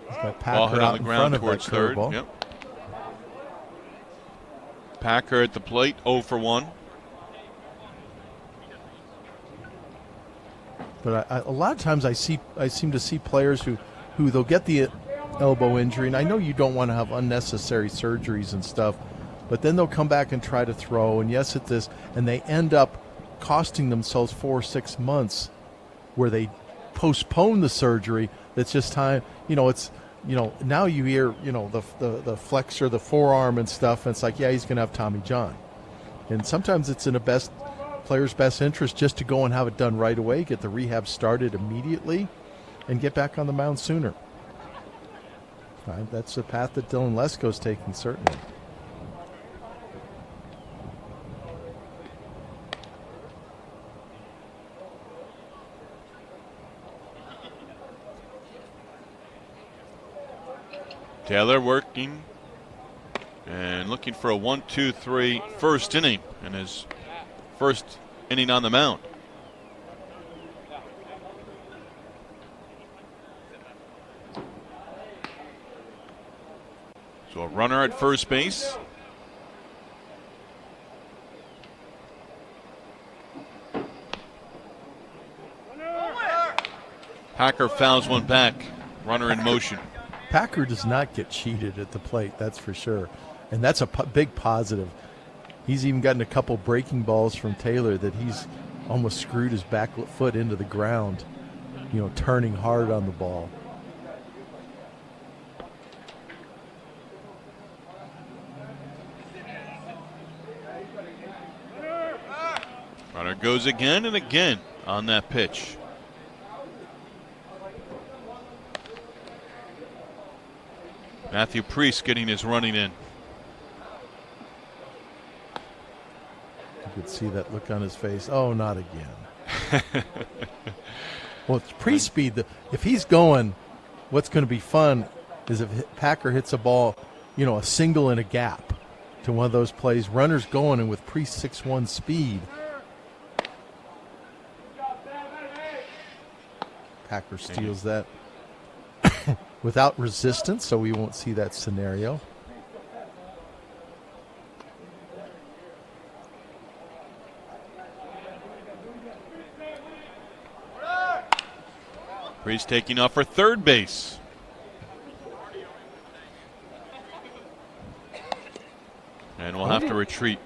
He's got Packer out in front of that curveball. Yep. Packer at the plate, 0 for 1. But a lot of times I seem to see players who they'll get the elbow injury, and I know you don't want to have unnecessary surgeries and stuff, but then they'll come back and try to throw, and yes, it's this, and they end up costing themselves 4 or 6 months where they postpone the surgery. That's just time, it's, now you hear, the flexor, the forearm and stuff, and it's like, yeah, he's going to have Tommy John. And sometimes it's in the player's best interest just to go and have it done right away, get the rehab started immediately, and get back on the mound sooner. That's the path that Dylan Lesko's taking, certainly. Taylor working and looking for a 1-2-3 first inning in his first inning on the mound. So a runner at first base. Packer fouls one back. Runner in motion. Packer does not get cheated at the plate, that's for sure. And that's a big positive. He's even gotten a couple breaking balls from Taylor that he's almost screwed his back foot into the ground, turning hard on the ball. Runner goes again and again on that pitch. Matthew Priest getting his running in. You could see that look on his face. Oh, not again. Well, it's Priest-speed. If he's going, what's going to be fun is if Packer hits a ball, a single in a gap to one of those plays. Runner's going, and with Priest 6'1" speed, Packer steals that without resistance, so we won't see that scenario. Priest taking off for third base. And we'll have to retreat.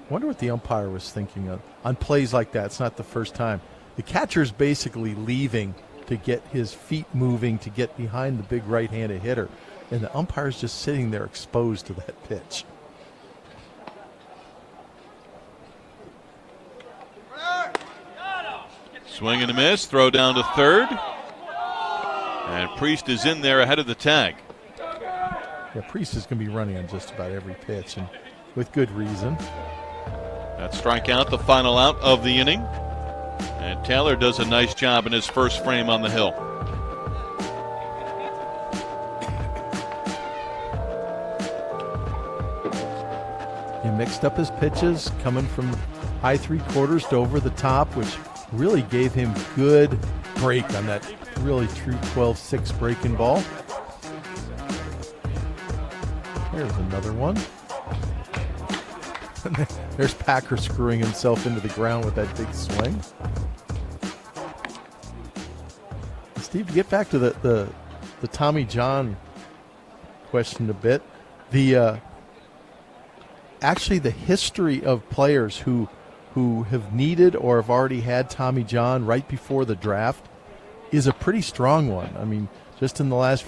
Wonder what the umpire was thinking of on plays like that. It's not the first time. The catcher's basically leaving to get his feet moving to get behind the big right-handed hitter, and the umpire's just sitting there exposed to that pitch. Swing and a miss, throw down to third, and Priest is in there ahead of the tag. Yeah, Priest is going to be running on just about every pitch, and with good reason. That strikeout, the final out of the inning. And Taylor does a nice job in his first frame on the hill. He mixed up his pitches, coming from high 3/4 to over the top, which really gave him good break on that really true 12-6 breaking ball. There's another one. There's Packer screwing himself into the ground with that big swing. Steve, to get back to the Tommy John question a bit, actually the history of players who have needed or have already had Tommy John right before the draft is a pretty strong one. I mean, just in the last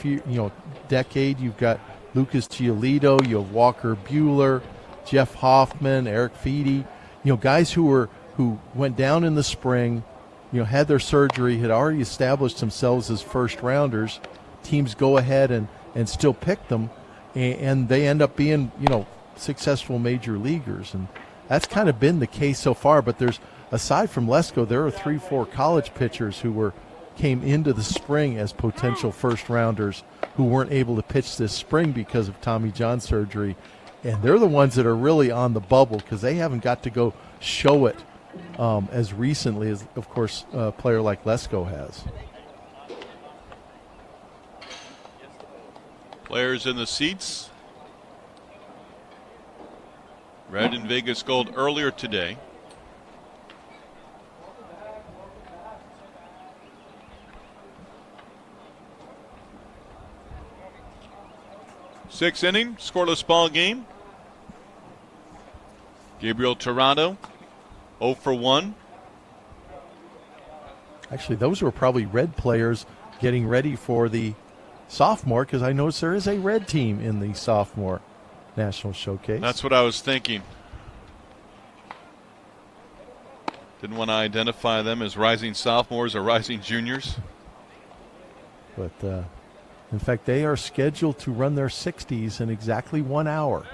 decade, you've got Lucas Giolito, you have Walker Buehler, Jeff Hoffman, Eric Feedy, guys who went down in the spring, had their surgery, had already established themselves as first rounders. Teams go ahead and still pick them, and they end up being, successful major leaguers. And that's kind of been the case so far. But aside from Lesko, there are 3-4 college pitchers who came into the spring as potential first rounders who weren't able to pitch this spring because of Tommy John surgery. And they're the ones that are really on the bubble because they haven't got to go show it as recently as, of course, a player like Lesko has. Players in the seats. Red and Vegas Gold earlier today. Sixth inning, scoreless ball game. Gabriel Tirado, 0 for 1. Actually, those were probably Red players getting ready for the sophomore, because I noticed there is a Red team in the sophomore National Showcase. That's what I was thinking. Didn't want to identify them as rising sophomores or rising juniors. But in fact, they are scheduled to run their 60s in exactly 1 hour.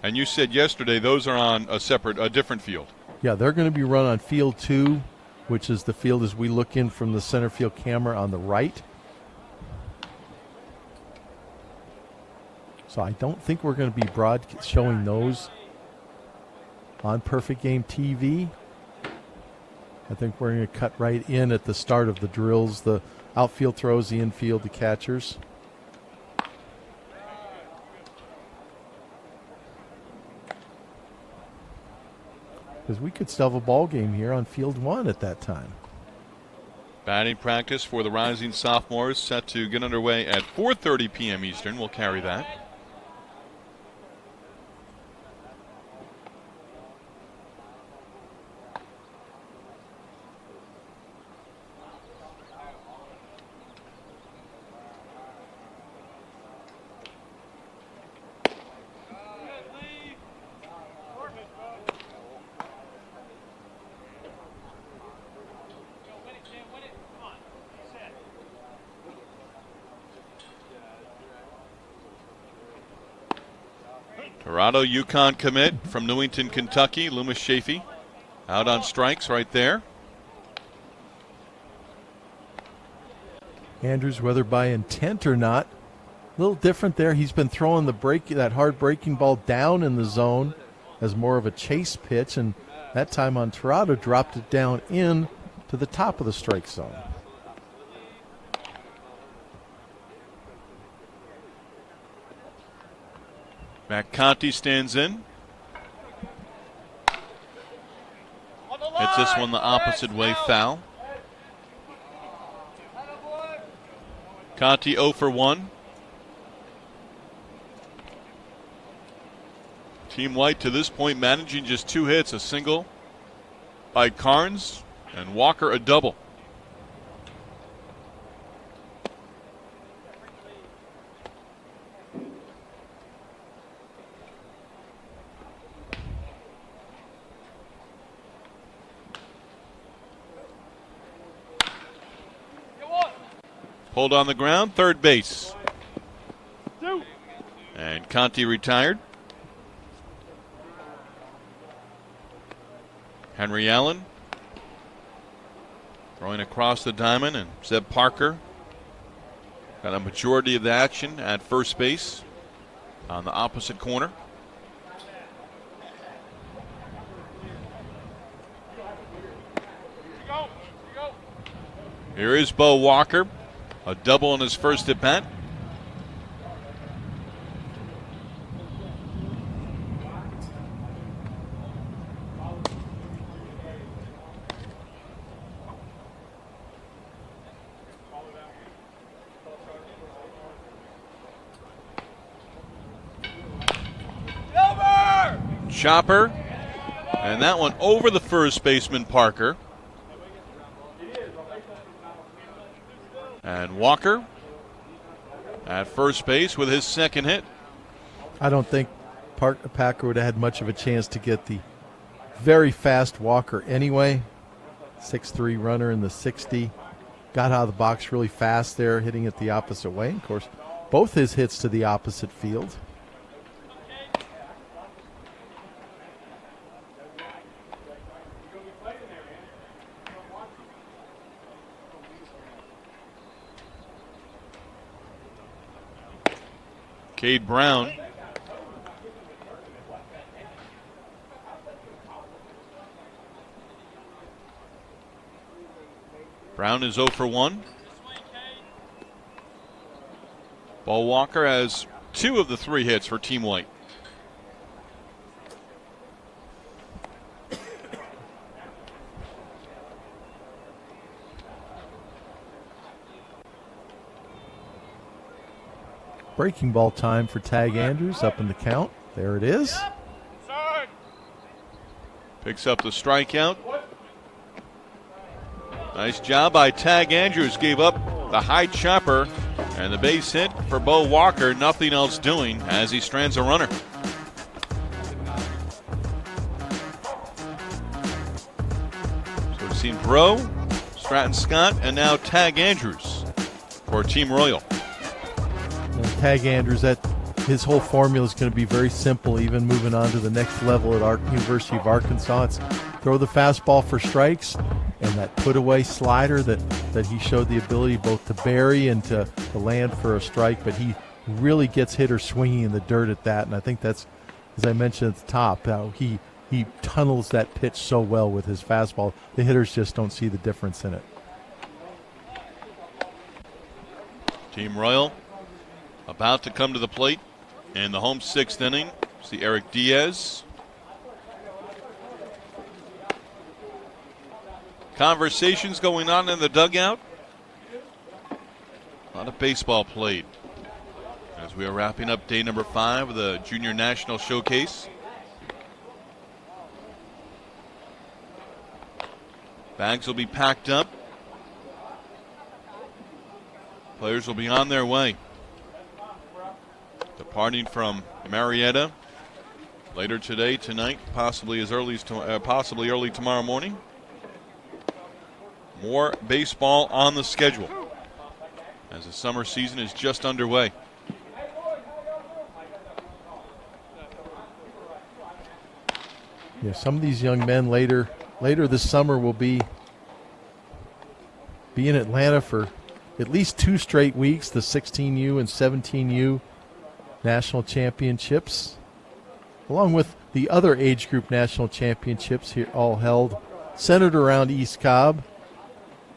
And you said yesterday those are on a different field. Yeah, they're going to be run on field 2, which is the field as we look in from the center field camera on the right. So I don't think we're going to be showing those on Perfect Game TV. I think we're going to cut right in at the start of the drills, the outfield throws, the infield, the catchers. Because we could still have a ball game here on field 1 at that time. Batting practice for the rising sophomores set to get underway at 4:30 p.m. Eastern. We'll carry that. Tirado, UConn commit from Newington, Kentucky. Loomis Chafee out on strikes right there. Andrews, whether by intent or not, a little different there. He's been throwing that hard breaking ball down in the zone as more of a chase pitch, and that time on Tirado dropped it down in to the top of the strike zone. Matt Conti stands in. Hits this one the opposite way, foul. Conti 0 for 1. Team White to this point managing just 2 hits, a single by Carnes and Walker a double. Hold on the ground, third base. And Conti retired. Henry Allen throwing across the diamond, and Zeb Parker got a majority of the action at first base. on the opposite corner. Here is Bo Walker, a double in his first at bat. Chopper, and that one over the first baseman Parker. And Walker at first base with his second hit. I don't think Packer would have had much of a chance to get the very fast Walker anyway. 6'3" runner in the 60. Got out of the box really fast there, hitting it the opposite way. Of course, both his hits to the opposite field. Cade Brown. Brown is 0 for 1. Bo Walker has 2 of the 3 hits for Team White. Breaking ball time for Tag Andrews, up in the count. There it is. Picks up the strikeout. Nice job by Tag Andrews. Gave up the high chopper and the base hit for Bo Walker. Nothing else doing as he strands a runner. So we've seen Bro, Stratton Scott, and now Tag Andrews for Team Royal. Tag Andrews, that his whole formula is going to be very simple, even moving on to the next level at University of Arkansas. It's throw the fastball for strikes and that put-away slider that he showed the ability both to bury and to land for a strike, but he really gets hitters swinging in the dirt at that, and I think that's, as I mentioned at the top, how he tunnels that pitch so well with his fastball. The hitters just don't see the difference in it. Team Royal about to come to the plate in the home 6th inning. See Eric Diaz. Conversations going on in the dugout. A lot of baseball played as we are wrapping up day number 5 of the Junior National Showcase. Bags will be packed up. Players will be on their way. Departing from Marietta later today, tonight, possibly as early as possibly early tomorrow morning. More baseball on the schedule as the summer season is just underway. Yeah, some of these young men later this summer will be in Atlanta for at least 2 straight weeks, the 16U and 17U national championships, along with the other age group national championships here, all held centered around East Cobb,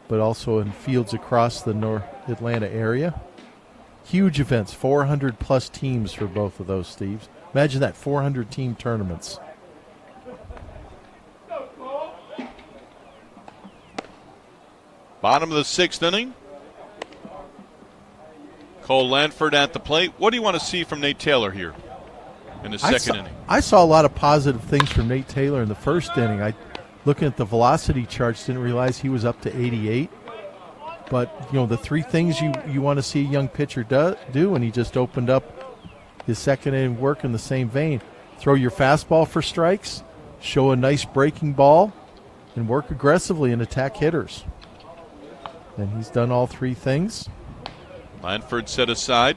but also in fields across the North Atlanta area. Huge events, 400 plus teams for both of those, Steve. Imagine that, 400 team tournaments. Bottom of the 6th inning. Cole Lanford at the plate. What do you want to see from Nate Taylor here in the second inning? I saw a lot of positive things from Nate Taylor in the first inning. Looking at the velocity charts, didn't realize he was up to 88. But, the 3 things you want to see a young pitcher do, and he just opened up his second inning work in the same vein. Throw your fastball for strikes, show a nice breaking ball, and work aggressively and attack hitters. And he's done all 3 things. Lanford set aside.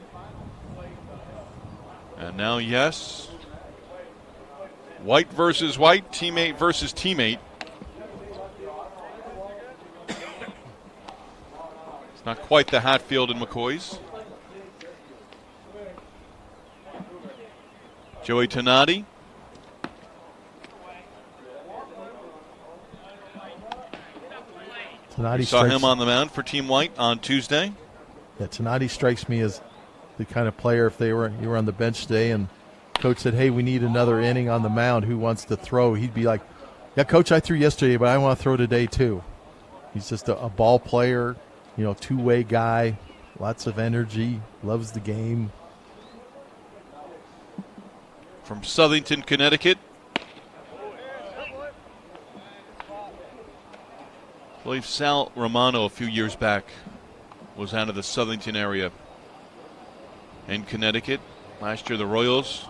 And now, yes, White versus White, teammate versus teammate. It's not quite the Hatfield and McCoys. Joey Tenati. Tenati saw him on the mound for Team White on Tuesday. Yeah, Tenati strikes me as the kind of player, if you were on the bench today and coach said, hey, we need another inning on the mound, who wants to throw? He'd be like, yeah, coach, I threw yesterday, but I want to throw today too. He's just a ball player, two-way guy, lots of energy, loves the game. From Southington, Connecticut. I believe Sal Romano a few years back was out of the Southington area in Connecticut. Last year the Royals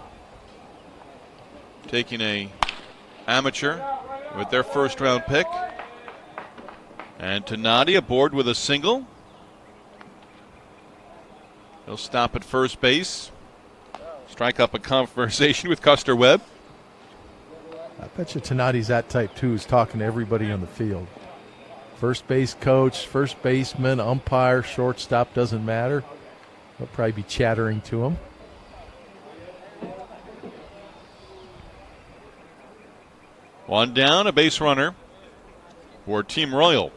taking a amateur with their first round pick. And Tenati aboard with a single. He'll stop at first base. Strike up a conversation with Custer Webb. I bet you Tenati's that type too, is talking to everybody on the field. First base coach, first baseman, umpire, shortstop, doesn't matter. They'll probably be chattering to him. One down, a base runner for Team Royal.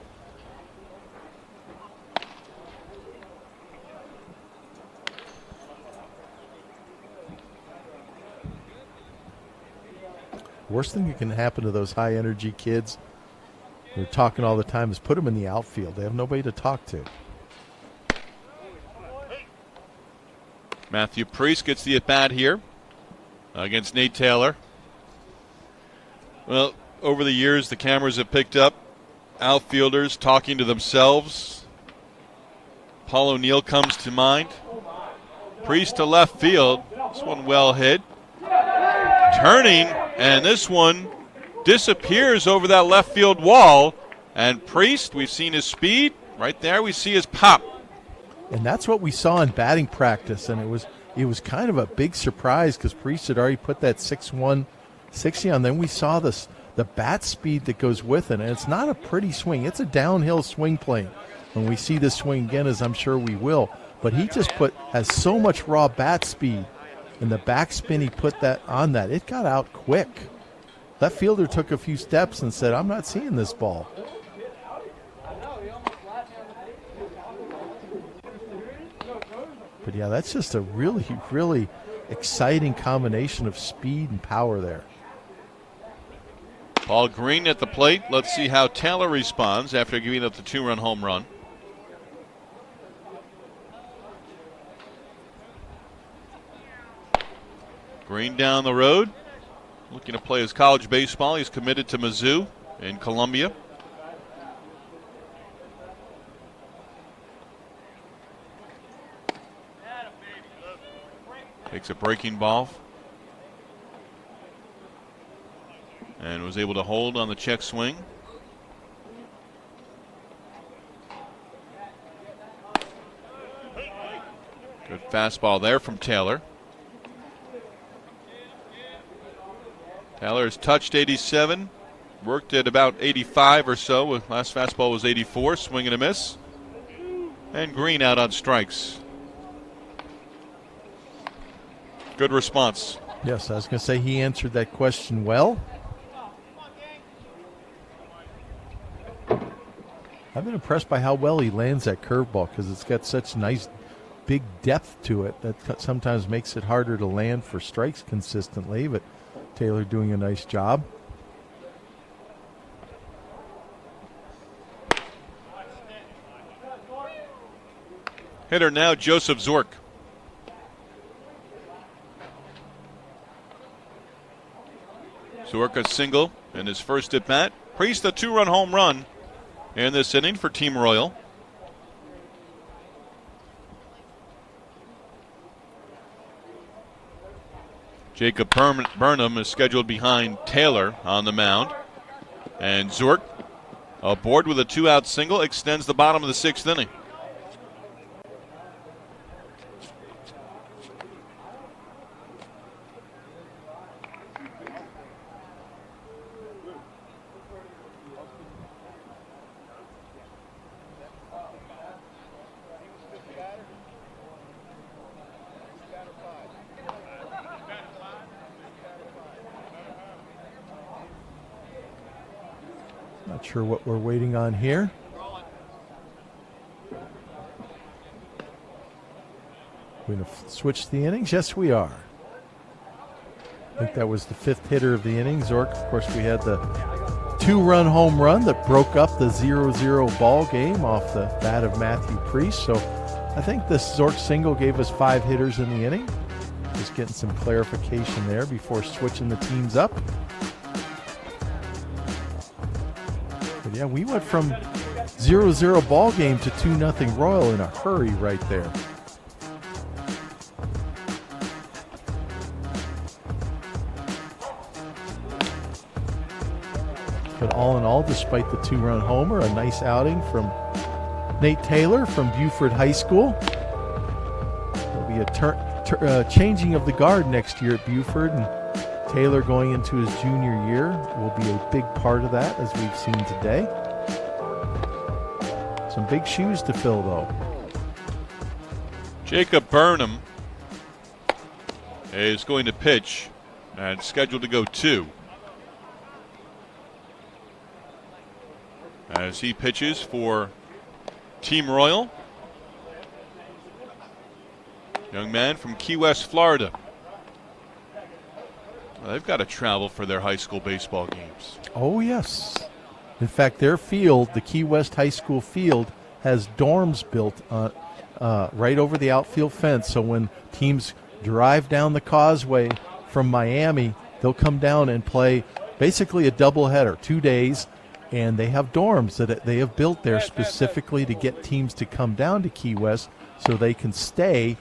Worst thing that can happen to those high-energy kids, they're talking all the time, is put them in the outfield. They have nobody to talk to. Matthew Priest gets the at-bat here against Nate Taylor. Well, over the years, the cameras have picked up outfielders talking to themselves. Paul O'Neill comes to mind. Priest to left field. This one well hit. Turning, and this one disappears over that left field wall. And Priest, we've seen his speed. Right there, we see his pop. And that's what we saw in batting practice, and it was kind of a big surprise because Priest had already put that 6'1", 60 on. Then we saw the bat speed that goes with it, and it's not a pretty swing. It's a downhill swing plane. When we see this swing again, as I'm sure we will, but he just has so much raw bat speed, and the backspin he put that on that, it got out quick. Left fielder took a few steps and said, I'm not seeing this ball. But yeah, that's just a really, really exciting combination of speed and power there. Paul Green at the plate. Let's see how Taylor responds after giving up the 2-run home run. Green down the road, looking to play his college baseball. He's committed to Mizzou in Columbia. Takes a breaking ball and was able to hold on the check swing. Good fastball there from Taylor. Taylor has touched 87, worked at about 85 or so. Last fastball was 84, swing and a miss. And Green out on strikes. Good response. Yes, I was going to say he answered that question well. I've been impressed by how well he lands that curveball because it's got such nice big depth to it that sometimes makes it harder to land for strikes consistently, but Taylor doing a nice job. Hitter now, Joseph Zork. Zork a single in his first at bat. Priest a 2-run home run in this inning for Team Royal. Jacob Burnham is scheduled behind Taylor on the mound. And Zork aboard with a 2-out single, extends the bottom of the 6th inning. Not sure what we're waiting on here. We're going to switch the innings? Yes, we are. I think that was the 5th hitter of the inning. Zork, of course, we had the 2-run home run that broke up the 0-0 ball game off the bat of Matthew Priest. So I think this Zork single gave us 5 hitters in the inning. Just getting some clarification there before switching the teams up. But yeah, we went from 0-0 ball game to 2-0 Royal in a hurry right there. But all in all, despite the 2-run homer, a nice outing from Nate Taylor from Buford High School. There'll be a changing of the guard next year at Buford, and Taylor going into his junior year will be a big part of that, as we've seen today. Some big shoes to fill, though. Jacob Burnham is going to pitch and scheduled to go 2. As he pitches for Team Royal. Young man from Key West, Florida. Well, they've got to travel for their high school baseball games. Oh, yes. In fact, their field, the Key West High School field, has dorms built right over the outfield fence. So when teams drive down the causeway from Miami, they'll come down and play basically a doubleheader, 2 days. And they have dorms that they have built there specifically to get teams to come down to Key West so they can stay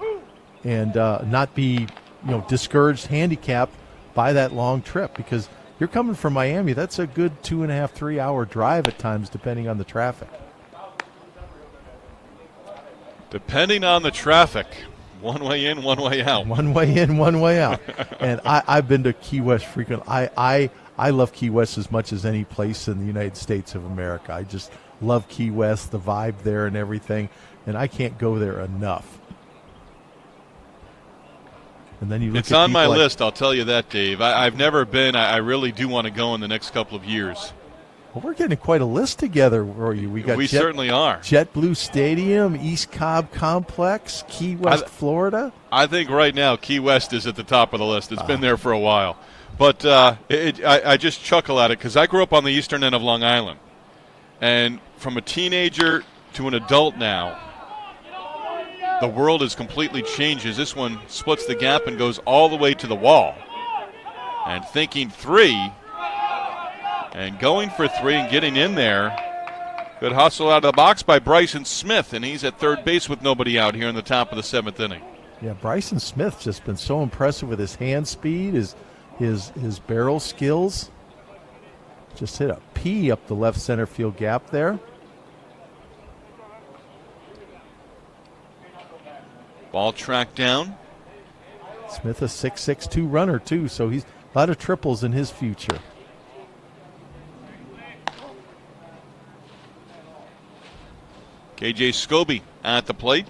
and not be, discouraged, handicapped by that long trip. Because you're coming from Miami, that's a good 2.5, 3 hour drive at times, depending on the traffic. Depending on the traffic. One way in, one way out. One way in, one way out. And I've been to Key West frequently. I love Key West as much as any place in the United States of America. I just love Key West, the vibe there and everything, and I can't go there enough. And then you look it's at on my like, list, I'll tell you that, Dave. I've never been. I really do want to go in the next couple of years. Well, we're getting quite a list together for you. We certainly are. JetBlue Stadium, East Cobb Complex, Key West, Florida. I think right now Key West is at the top of the list. It's been there for a while. But I just chuckle at it because I grew up on the eastern end of Long Island. And from a teenager to an adult now, the world has completely changed as this one splits the gap and goes all the way to the wall. And thinking 3 and going for 3 and getting in there. Good hustle out of the box by Bryson Smith, and he's at third base with nobody out here in the top of the 7th inning. Yeah, Bryson Smith's just been so impressive with his hand speed, his barrel skills. Just hit a P up the left center field gap there. Ball tracked down. Smith a 6.62 runner too, so he's a lot of triples in his future. KJ Scobie at the plate,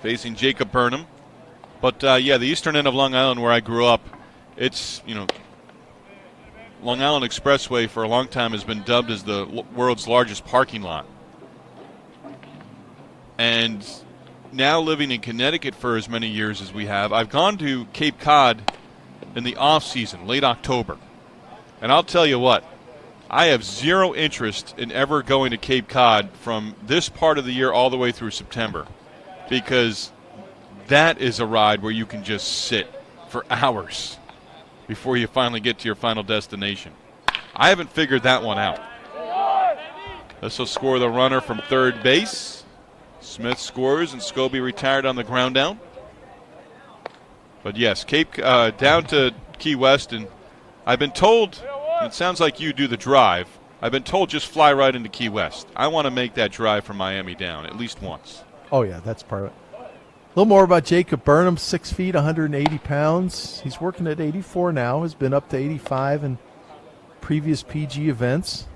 facing Jacob Burnham. But the eastern end of Long Island where I grew up, it's, Long Island Expressway for a long time has been dubbed as the world's largest parking lot. And now living in Connecticut for as many years as we have, I've gone to Cape Cod in the off season, late October. And I'll tell you what, I have zero interest in ever going to Cape Cod from this part of the year all the way through September, because that is a ride where you can just sit for hours before you finally get to your final destination. I haven't figured that one out. This will score the runner from third base. Smith scores and Scobie retired on the ground out. But yes, down to Key West, and I've been told, it sounds like you do the drive, I've been told just fly right into Key West. I want to make that drive from Miami down at least once. Oh yeah, that's part of it. A little more about Jacob Burnham, 6 feet, 180 pounds. He's working at 84 now, has been up to 85 in previous PG events.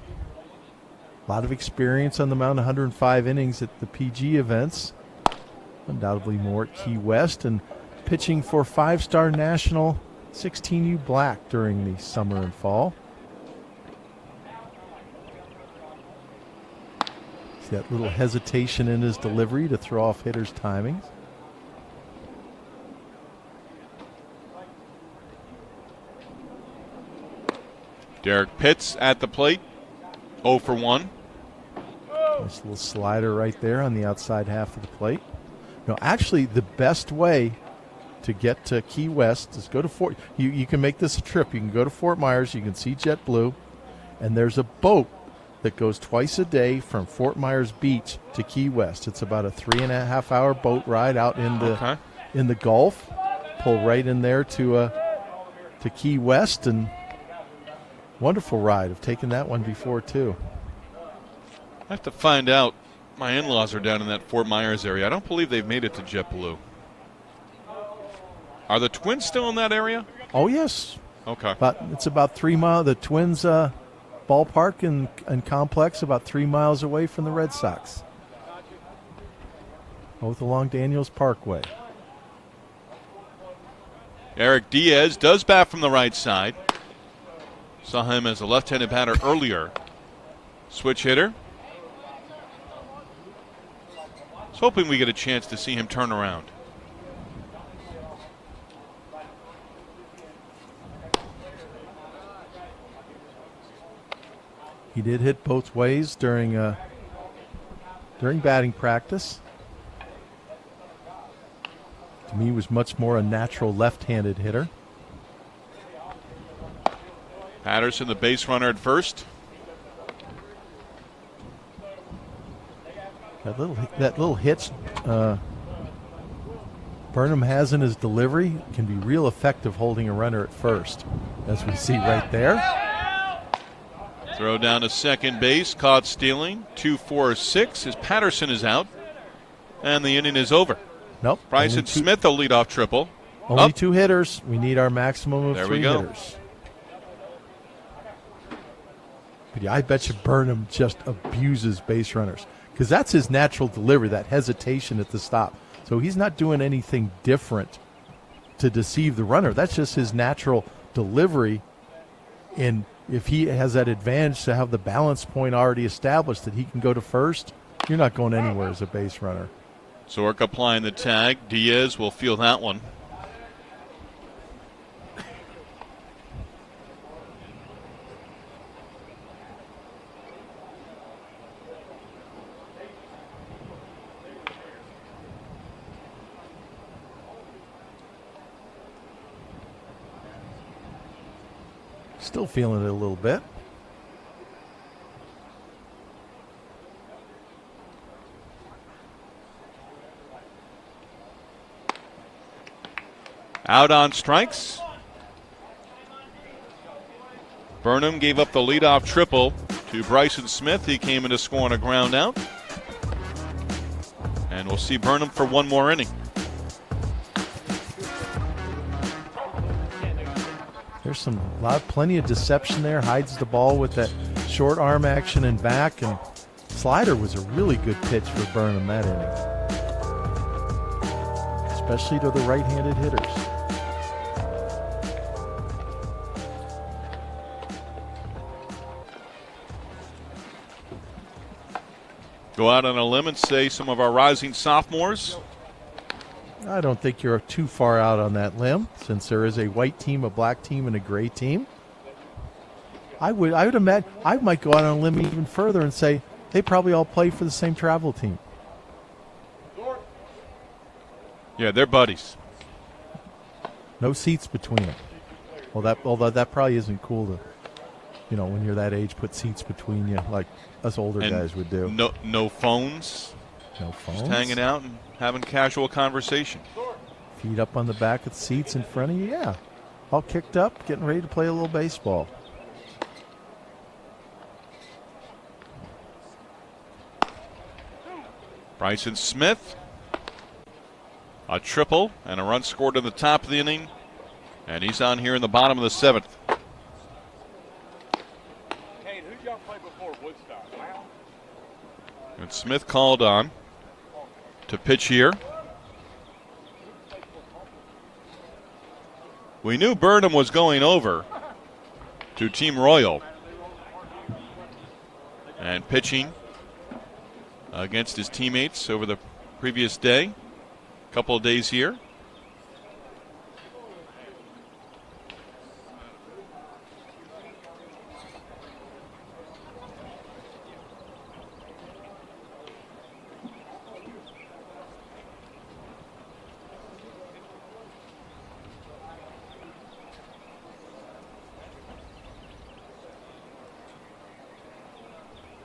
A lot of experience on the mound, 105 innings at the PG events. Undoubtedly more at Key West, and pitching for 5-star national 16U Black during the summer and fall. See that little hesitation in his delivery to throw off hitters' timings. Derek Pitts at the plate, 0 for 1. Nice little slider right there on the outside half of the plate. No, actually, the best way to get to Key West is go to Fort. You can make this a trip. You can go to Fort Myers. You can see JetBlue, and there's a boat that goes twice a day from Fort Myers Beach to Key West. It's about a 3.5-hour boat ride out in the Gulf. Pull right in there to Key West, and wonderful ride. I've taken that one before too. I have to find out. My in-laws are down in that Fort Myers area. I don't believe they've made it to JetBlue. Are the Twins still in that area? Oh, yes. Okay. It's about 3 miles. The Twins ballpark and complex about 3 miles away from the Red Sox. Both along Daniels Parkway. Eric Diaz does bat from the right side. Saw him as a left-handed batter earlier. Switch hitter. I was hoping we get a chance to see him turn around. He did hit both ways during batting practice. To me, he was much more a natural left-handed hitter. Patterson, the base runner at first. That little hitch Burnham has in his delivery can be real effective holding a runner at first, as we see right there. Throw down to second base, caught stealing. 2-4-6 as Patterson is out, and the inning is over. Nope. Bryson Smith, a leadoff triple. Only 2 hitters. We need our maximum of 3 hitters. But yeah, I bet you Burnham just abuses base runners because that's his natural delivery, that hesitation at the stop. So he's not doing anything different to deceive the runner. That's just his natural delivery. And if he has that advantage to have the balance point already established that he can go to first, you're not going anywhere as a base runner. Zork applying the tag. Diaz will feel that one. Still feeling it a little bit. Out on strikes. Burnham gave up the leadoff triple to Bryson Smith. He came in to score on a ground out. And we'll see Burnham for one more inning. There's plenty of deception there. Hides the ball with that short arm action and back. And slider was a really good pitch for Burnham that inning, especially to the right-handed hitters. Go out on a limb and say some of our rising sophomores. I don't think you're too far out on that limb, since there is a white team, a black team, and a gray team. I would imagine I might go out on a limb even further and say they probably all play for the same travel team. Yeah, they're buddies. No seats between them. Although that probably isn't cool to, when you're that age, put seats between you like us older guys would do. No phones. No phones. Just hanging out and having casual conversation. Feet up on the back of the seats in front of you, yeah. All kicked up, getting ready to play a little baseball. Bryson Smith, a triple and a run scored in the top of the inning. And he's on here in the bottom of the 7th. Hey, who'd y'all play before Woodstock? Wow. And Smith called on to pitch here. We knew Burnham was going over to Team Royal. And pitching against his teammates over the previous day. A couple of days here.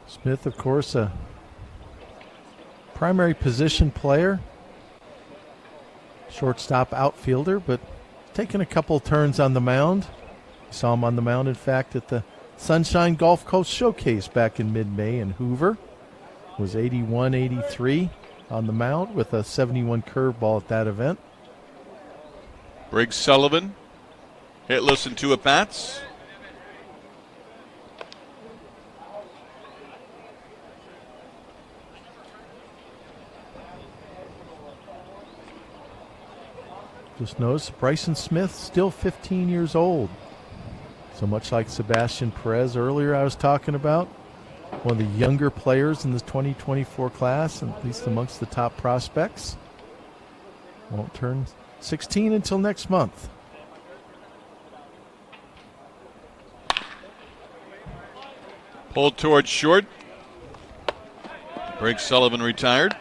Smith, of course, a primary position player, shortstop outfielder, but taking a couple turns on the mound. You saw him on the mound, in fact, at the Sunshine Gulf Coast Showcase back in mid-May in Hoover. Was 81-83 on the mound with a 71 curveball at that event. Briggs Sullivan, hitless in 2 at-bats. Just notice Bryson Smith still 15 years old. So much like Sebastian Perez earlier I was talking about, one of the younger players in this 2024 class, at least amongst the top prospects. Won't turn 16 until next month. Pulled towards short. Briggs Sullivan retired.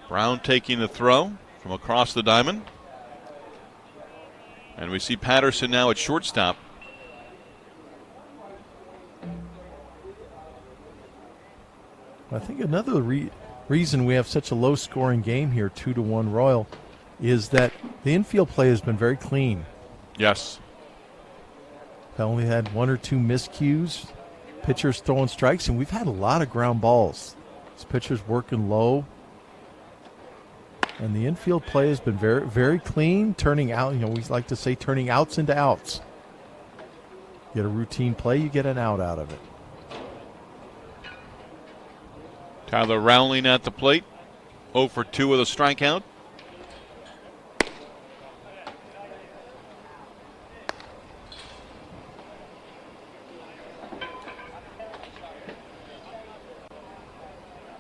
Brown taking the throw from across the diamond. And we see Patterson now at shortstop. I think another reason we have such a low-scoring game here, 2-1 Royal, is that the infield play has been very clean. Yes. Only had 1 or 2 miscues, pitchers throwing strikes, and we've had a lot of ground balls. This pitcher's working low. And the infield play has been very, very clean, turning out, we like to say turning outs into outs. Get a routine play, you get an out of it. Tyler Rowling at the plate, 0 for 2 with a strikeout.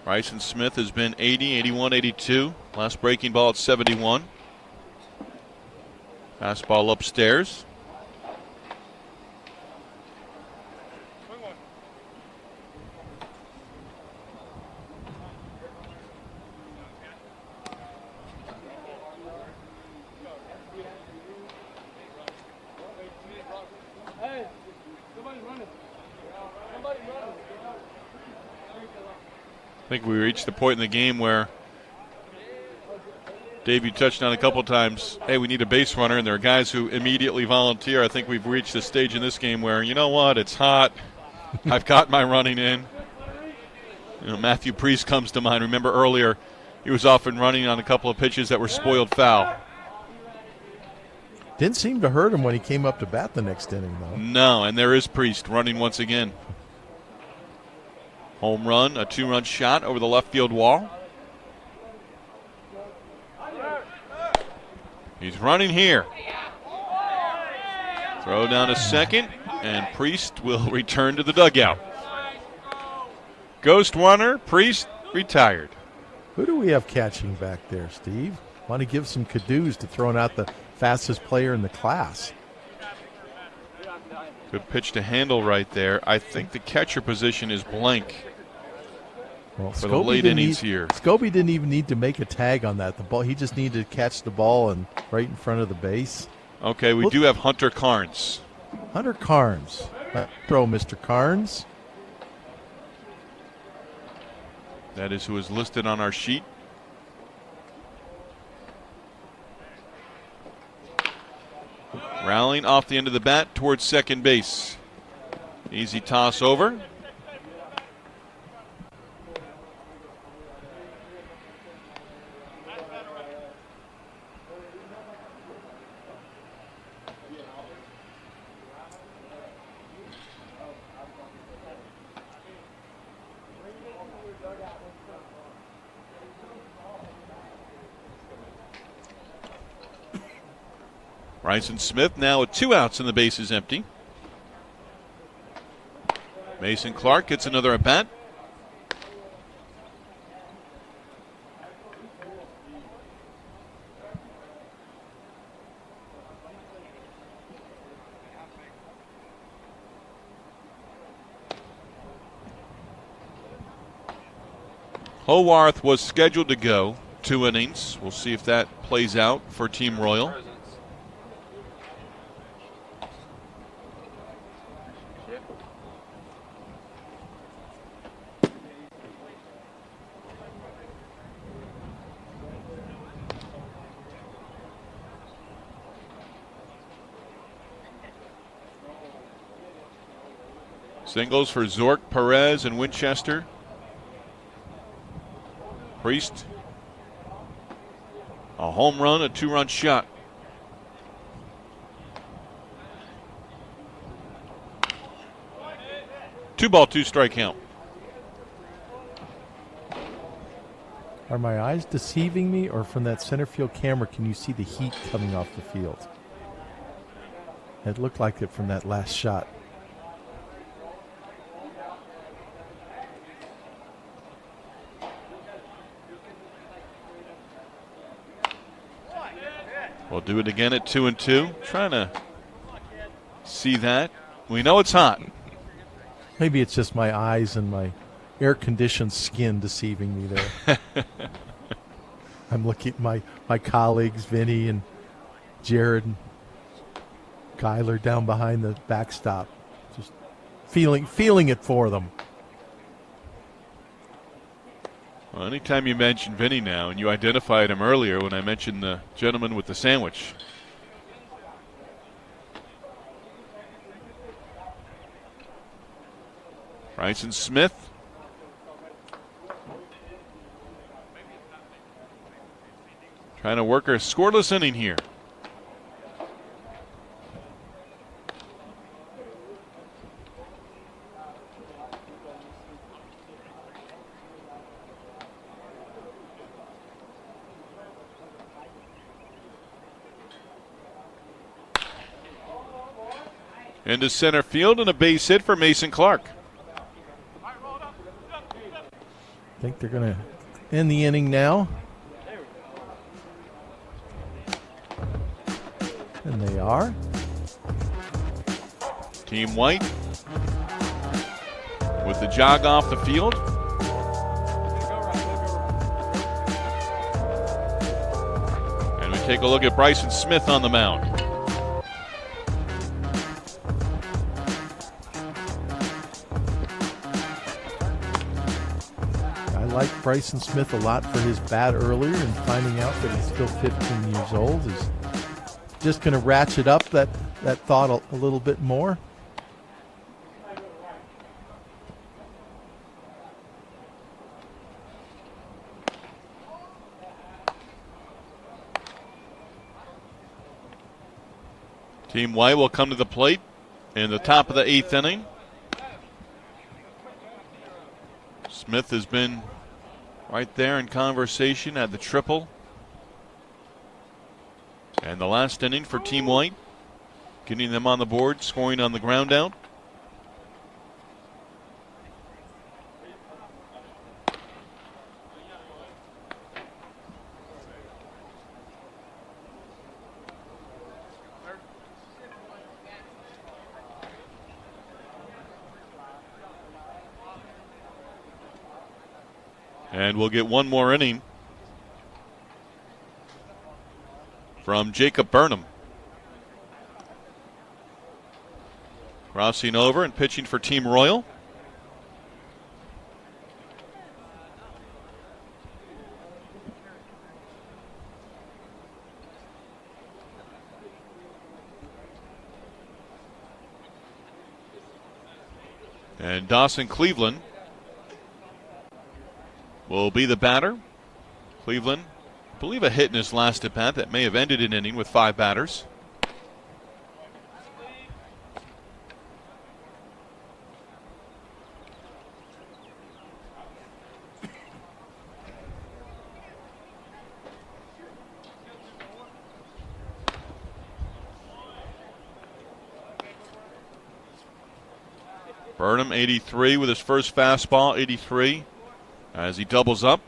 Bryson Smith has been 80, 81, 82. Last breaking ball at 71. Fastball upstairs. Hey, somebody's running. Somebody's running. I think we reached the point in the game where, Dave, you touched on a couple times, hey, we need a base runner, and there are guys who immediately volunteer. I think we've reached the stage in this game where, you know what, it's hot. I've got my running in. Matthew Priest comes to mind. Remember earlier, he was off and running on a couple of pitches that were spoiled foul. Didn't seem to hurt him when he came up to bat the next inning, though. No, and there is Priest running once again. Home run, a 2-run shot over the left field wall. He's running here. Throw down to second, and Priest will return to the dugout. Ghost runner, Priest retired. Who do we have catching back there, Steve? Want to give some kudos to throwing out the fastest player in the class. Good pitch to handle right there. I think the catcher position is blank for the late innings here. Scobie didn't even need to make a tag on that. The ball, he just needed to catch the ball and right in front of the base. Okay, we do have Hunter Carnes. Hunter Carnes. Throw, Mr. Carnes. That is who is listed on our sheet. Rallying off the end of the bat towards second base. Easy toss over. Bryson Smith now with 2 outs and the base is empty. Mason Clark gets another at bat. Howarth was scheduled to go 2 innings. We'll see if that plays out for Team Royal. Singles for Zork, Perez, and Winchester. Priest, a home run, a 2-run shot. Two ball, 2 strike count. Are my eyes deceiving me, or from that center field camera can you see the heat coming off the field? It looked like it from that last shot. We'll do it again at 2-2. Trying to see that. We know it's hot. Maybe it's just my eyes and my air-conditioned skin deceiving me there. I'm looking at my colleagues, Vinny and Jared and Kyler down behind the backstop. Just feeling it for them. Well, anytime you mention Vinny now, and you identified him earlier when I mentioned the gentleman with the sandwich. Bryson Smith. Trying to work a scoreless inning here. Into center field and a base hit for Mason Clark. I think they're going to end the inning now. And they are. Team White with the jog off the field. And we take a look at Bryson Smith on the mound. I like Bryson Smith a lot for his bat earlier, and finding out that he's still 15 years old is just going to ratchet up that thought a little bit more. Team White will come to the plate in the top of the 8th inning. Smith has been right there in conversation at the triple. And the last inning for Team White, getting them on the board, scoring on the ground out. And we'll get one more inning from Jacob Burnham. Crossing over and pitching for Team Royal. And Dawson Cleveland will be the batter. Cleveland, I believe, a hit in his last at bat that may have ended an inning with 5 batters. Burnham 83 with his first fastball, 83 as he doubles up.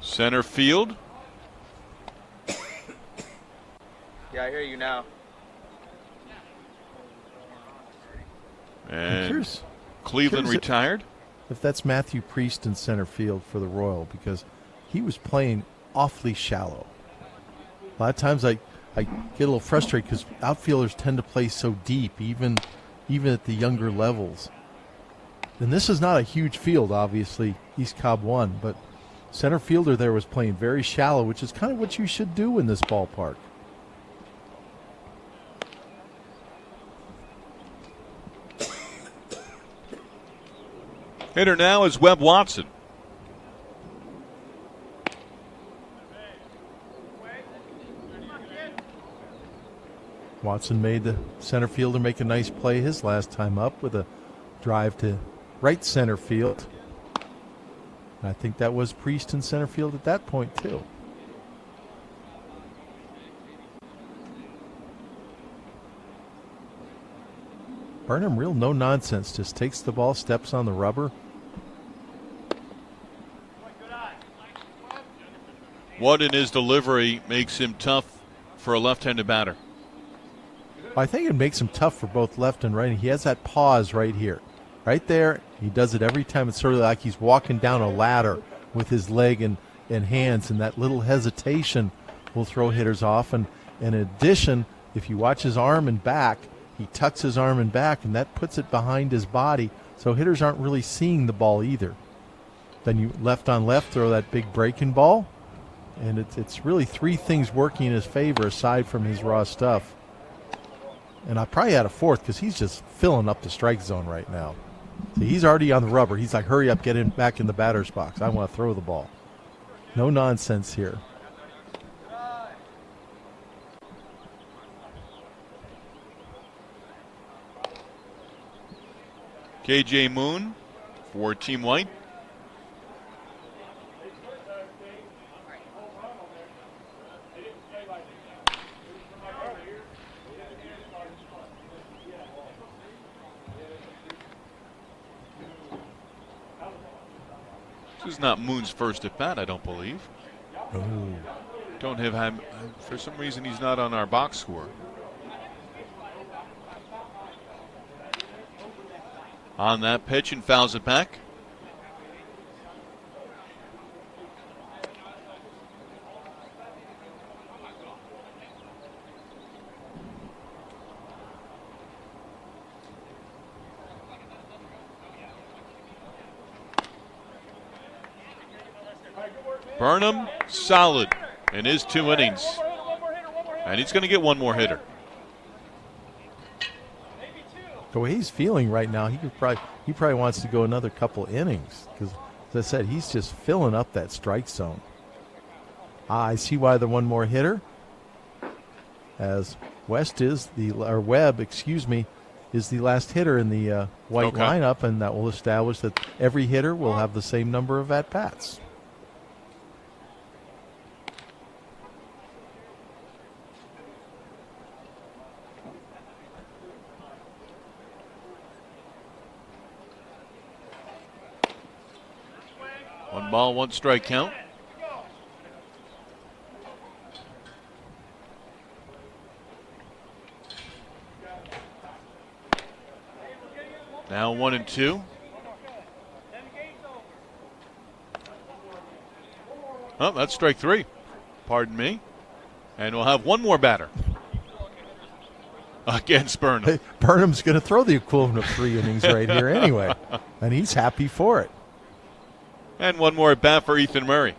Center field. Yeah, I hear you now. And Cleveland retired. If that's Matthew Priest in center field for the Royal, because he was playing awfully shallow. A lot of times I get a little frustrated because outfielders tend to play so deep, even at the younger levels. And this is not a huge field, obviously, East Cobb 1, but center fielder there was playing very shallow, which is kind of what you should do in this ballpark. Hitter now is Webb Watson. Watson made the center fielder make a nice play his last time up with a drive to right center field. I think that was Priest in center field at that point, too. Burnham, real no nonsense, just takes the ball, steps on the rubber. What in his delivery makes him tough for a left-handed batter? I think it makes him tough for both left and right. He has that pause right here. Right there, he does it every time. It's sort of like he's walking down a ladder with his leg and hands, and that little hesitation will throw hitters off. And in addition, if you watch his arm and back, he tucks his arm and back, and that puts it behind his body, so hitters aren't really seeing the ball either. Then you left on left throw that big breaking ball, and it's really three things working in his favor aside from his raw stuff. And I probably had a fourth because he's just filling up the strike zone right now. See, he's already on the rubber. He's like, hurry up, get in back in the batter's box. I want to throw the ball. No nonsense here. KJ Moon for Team White. This is not Moon's first at bat, I don't believe. Oh. Don't have him. For some reason, he's not on our box score. On that pitch and fouls it back. Burnham solid in his 2 innings. And he's going to get one more hitter. The way he's feeling right now, he probably wants to go another couple innings because, as I said, he's just filling up that strike zone. I see why the one more hitter, as Webb is the last hitter in the White lineup, and that will establish that every hitter will have the same number of at bats. One ball, one strike count. Now 1-2. Oh, that's strike 3. Pardon me. And we'll have one more batter against Burnham. Hey, Burnham's going to throw the equivalent of 3 innings right here anyway, and he's happy for it. And one more at bat for Ethan Murray.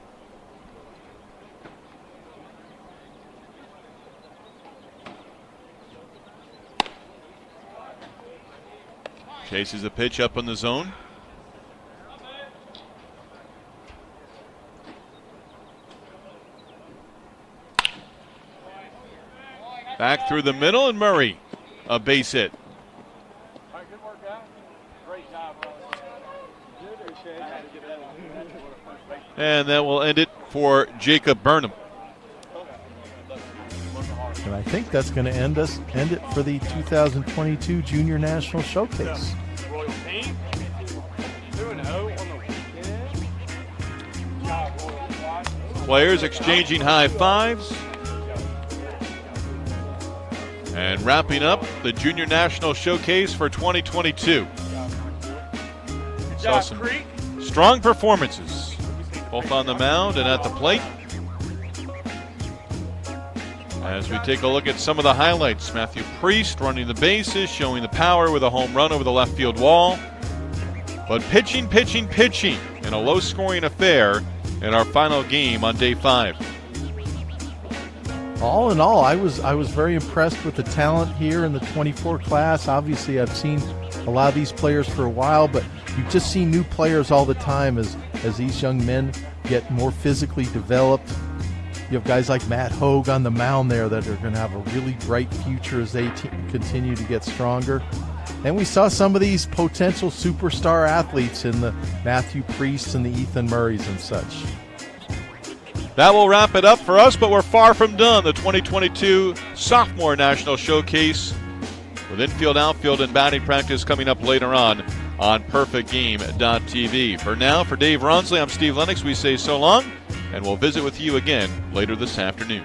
Chases a pitch up in the zone. Back through the middle, and Murray, a base hit. All right, good work, guys. Great job, And that will end it for Jacob Burnham. And I think that's going to end it for the 2022 Junior National Showcase. Royal team, 2-0 on the weekend. Good job, Royal squad. Players exchanging high fives. And wrapping up the Junior National Showcase for 2022. Good Saw job, some Creek. strong performances, both on the mound and at the plate. As we take a look at some of the highlights, Matthew Priest running the bases, showing the power with a home run over the left field wall. But pitching in a low-scoring affair in our final game on day 5. All in all, I was very impressed with the talent here in the 24 class. Obviously, I've seen a lot of these players for a while, but you just see new players all the time as these young men get more physically developed. You have guys like Matt Hogue on the mound there that are going to have a really bright future as they continue to get stronger. And we saw some of these potential superstar athletes in the Matthew Priests and the Ethan Murrays and such. That will wrap it up for us, but we're far from done. The 2022 Sophomore National Showcase with infield, outfield, and batting practice coming up later on PerfectGame.tv. For now, for Dave Ronsley, I'm Steve Lennox. We say so long, and we'll visit with you again later this afternoon.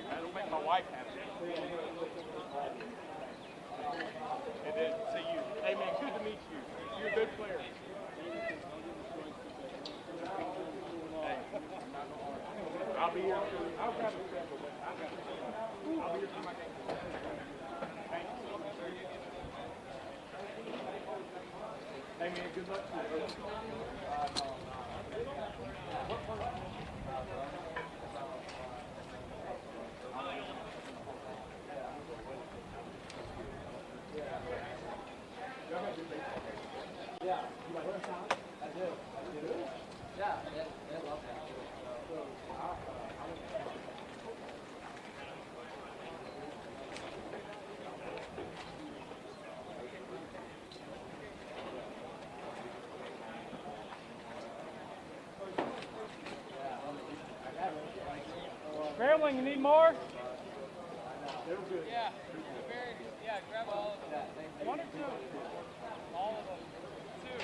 That'll make my wife happy. And then see you. Hey, man, good to meet you. You're a good player. Hey, I'll be here. I'll grab a schedule, but I'll be here for my game. Thank you. Hey, man, good luck to you. Scrambling, you need more? Yeah, grab all of them. 1 or 2? All of them. 2.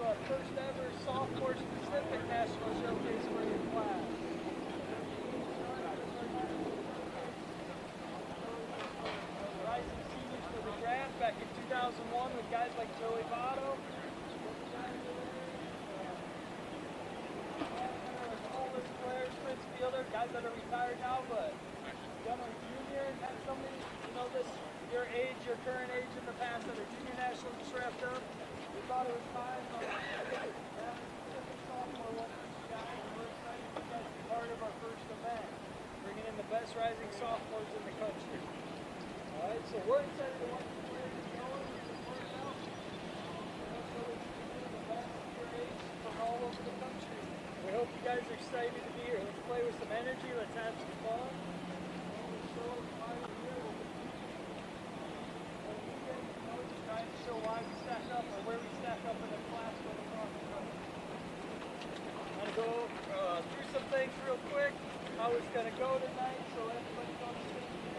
our first ever sophomore specific national showcase for your class. Rising seniors for the draft back in 2001 with guys like Joey Votto. All those players, Prince Fielder, guys that are retired now, but done a junior and had somebody, you know, this your age, your current age in the past that are junior national just wrapped up. We thought it was time to sophomore one of these guys, and we're excited for you guys to be part of our first event, bringing in the best rising sophomores in the country. All right, so we're excited to watch the players going and work out. So we can do the best of your age from all over the country. We hope you guys are excited to be here. Let's play with some energy. Let's have some fun. Trying to show why we stack up or where we stack up in the class when we're talking about it. I'm going to go through some things real quick, how it's going to go tonight so everybody's on the same page.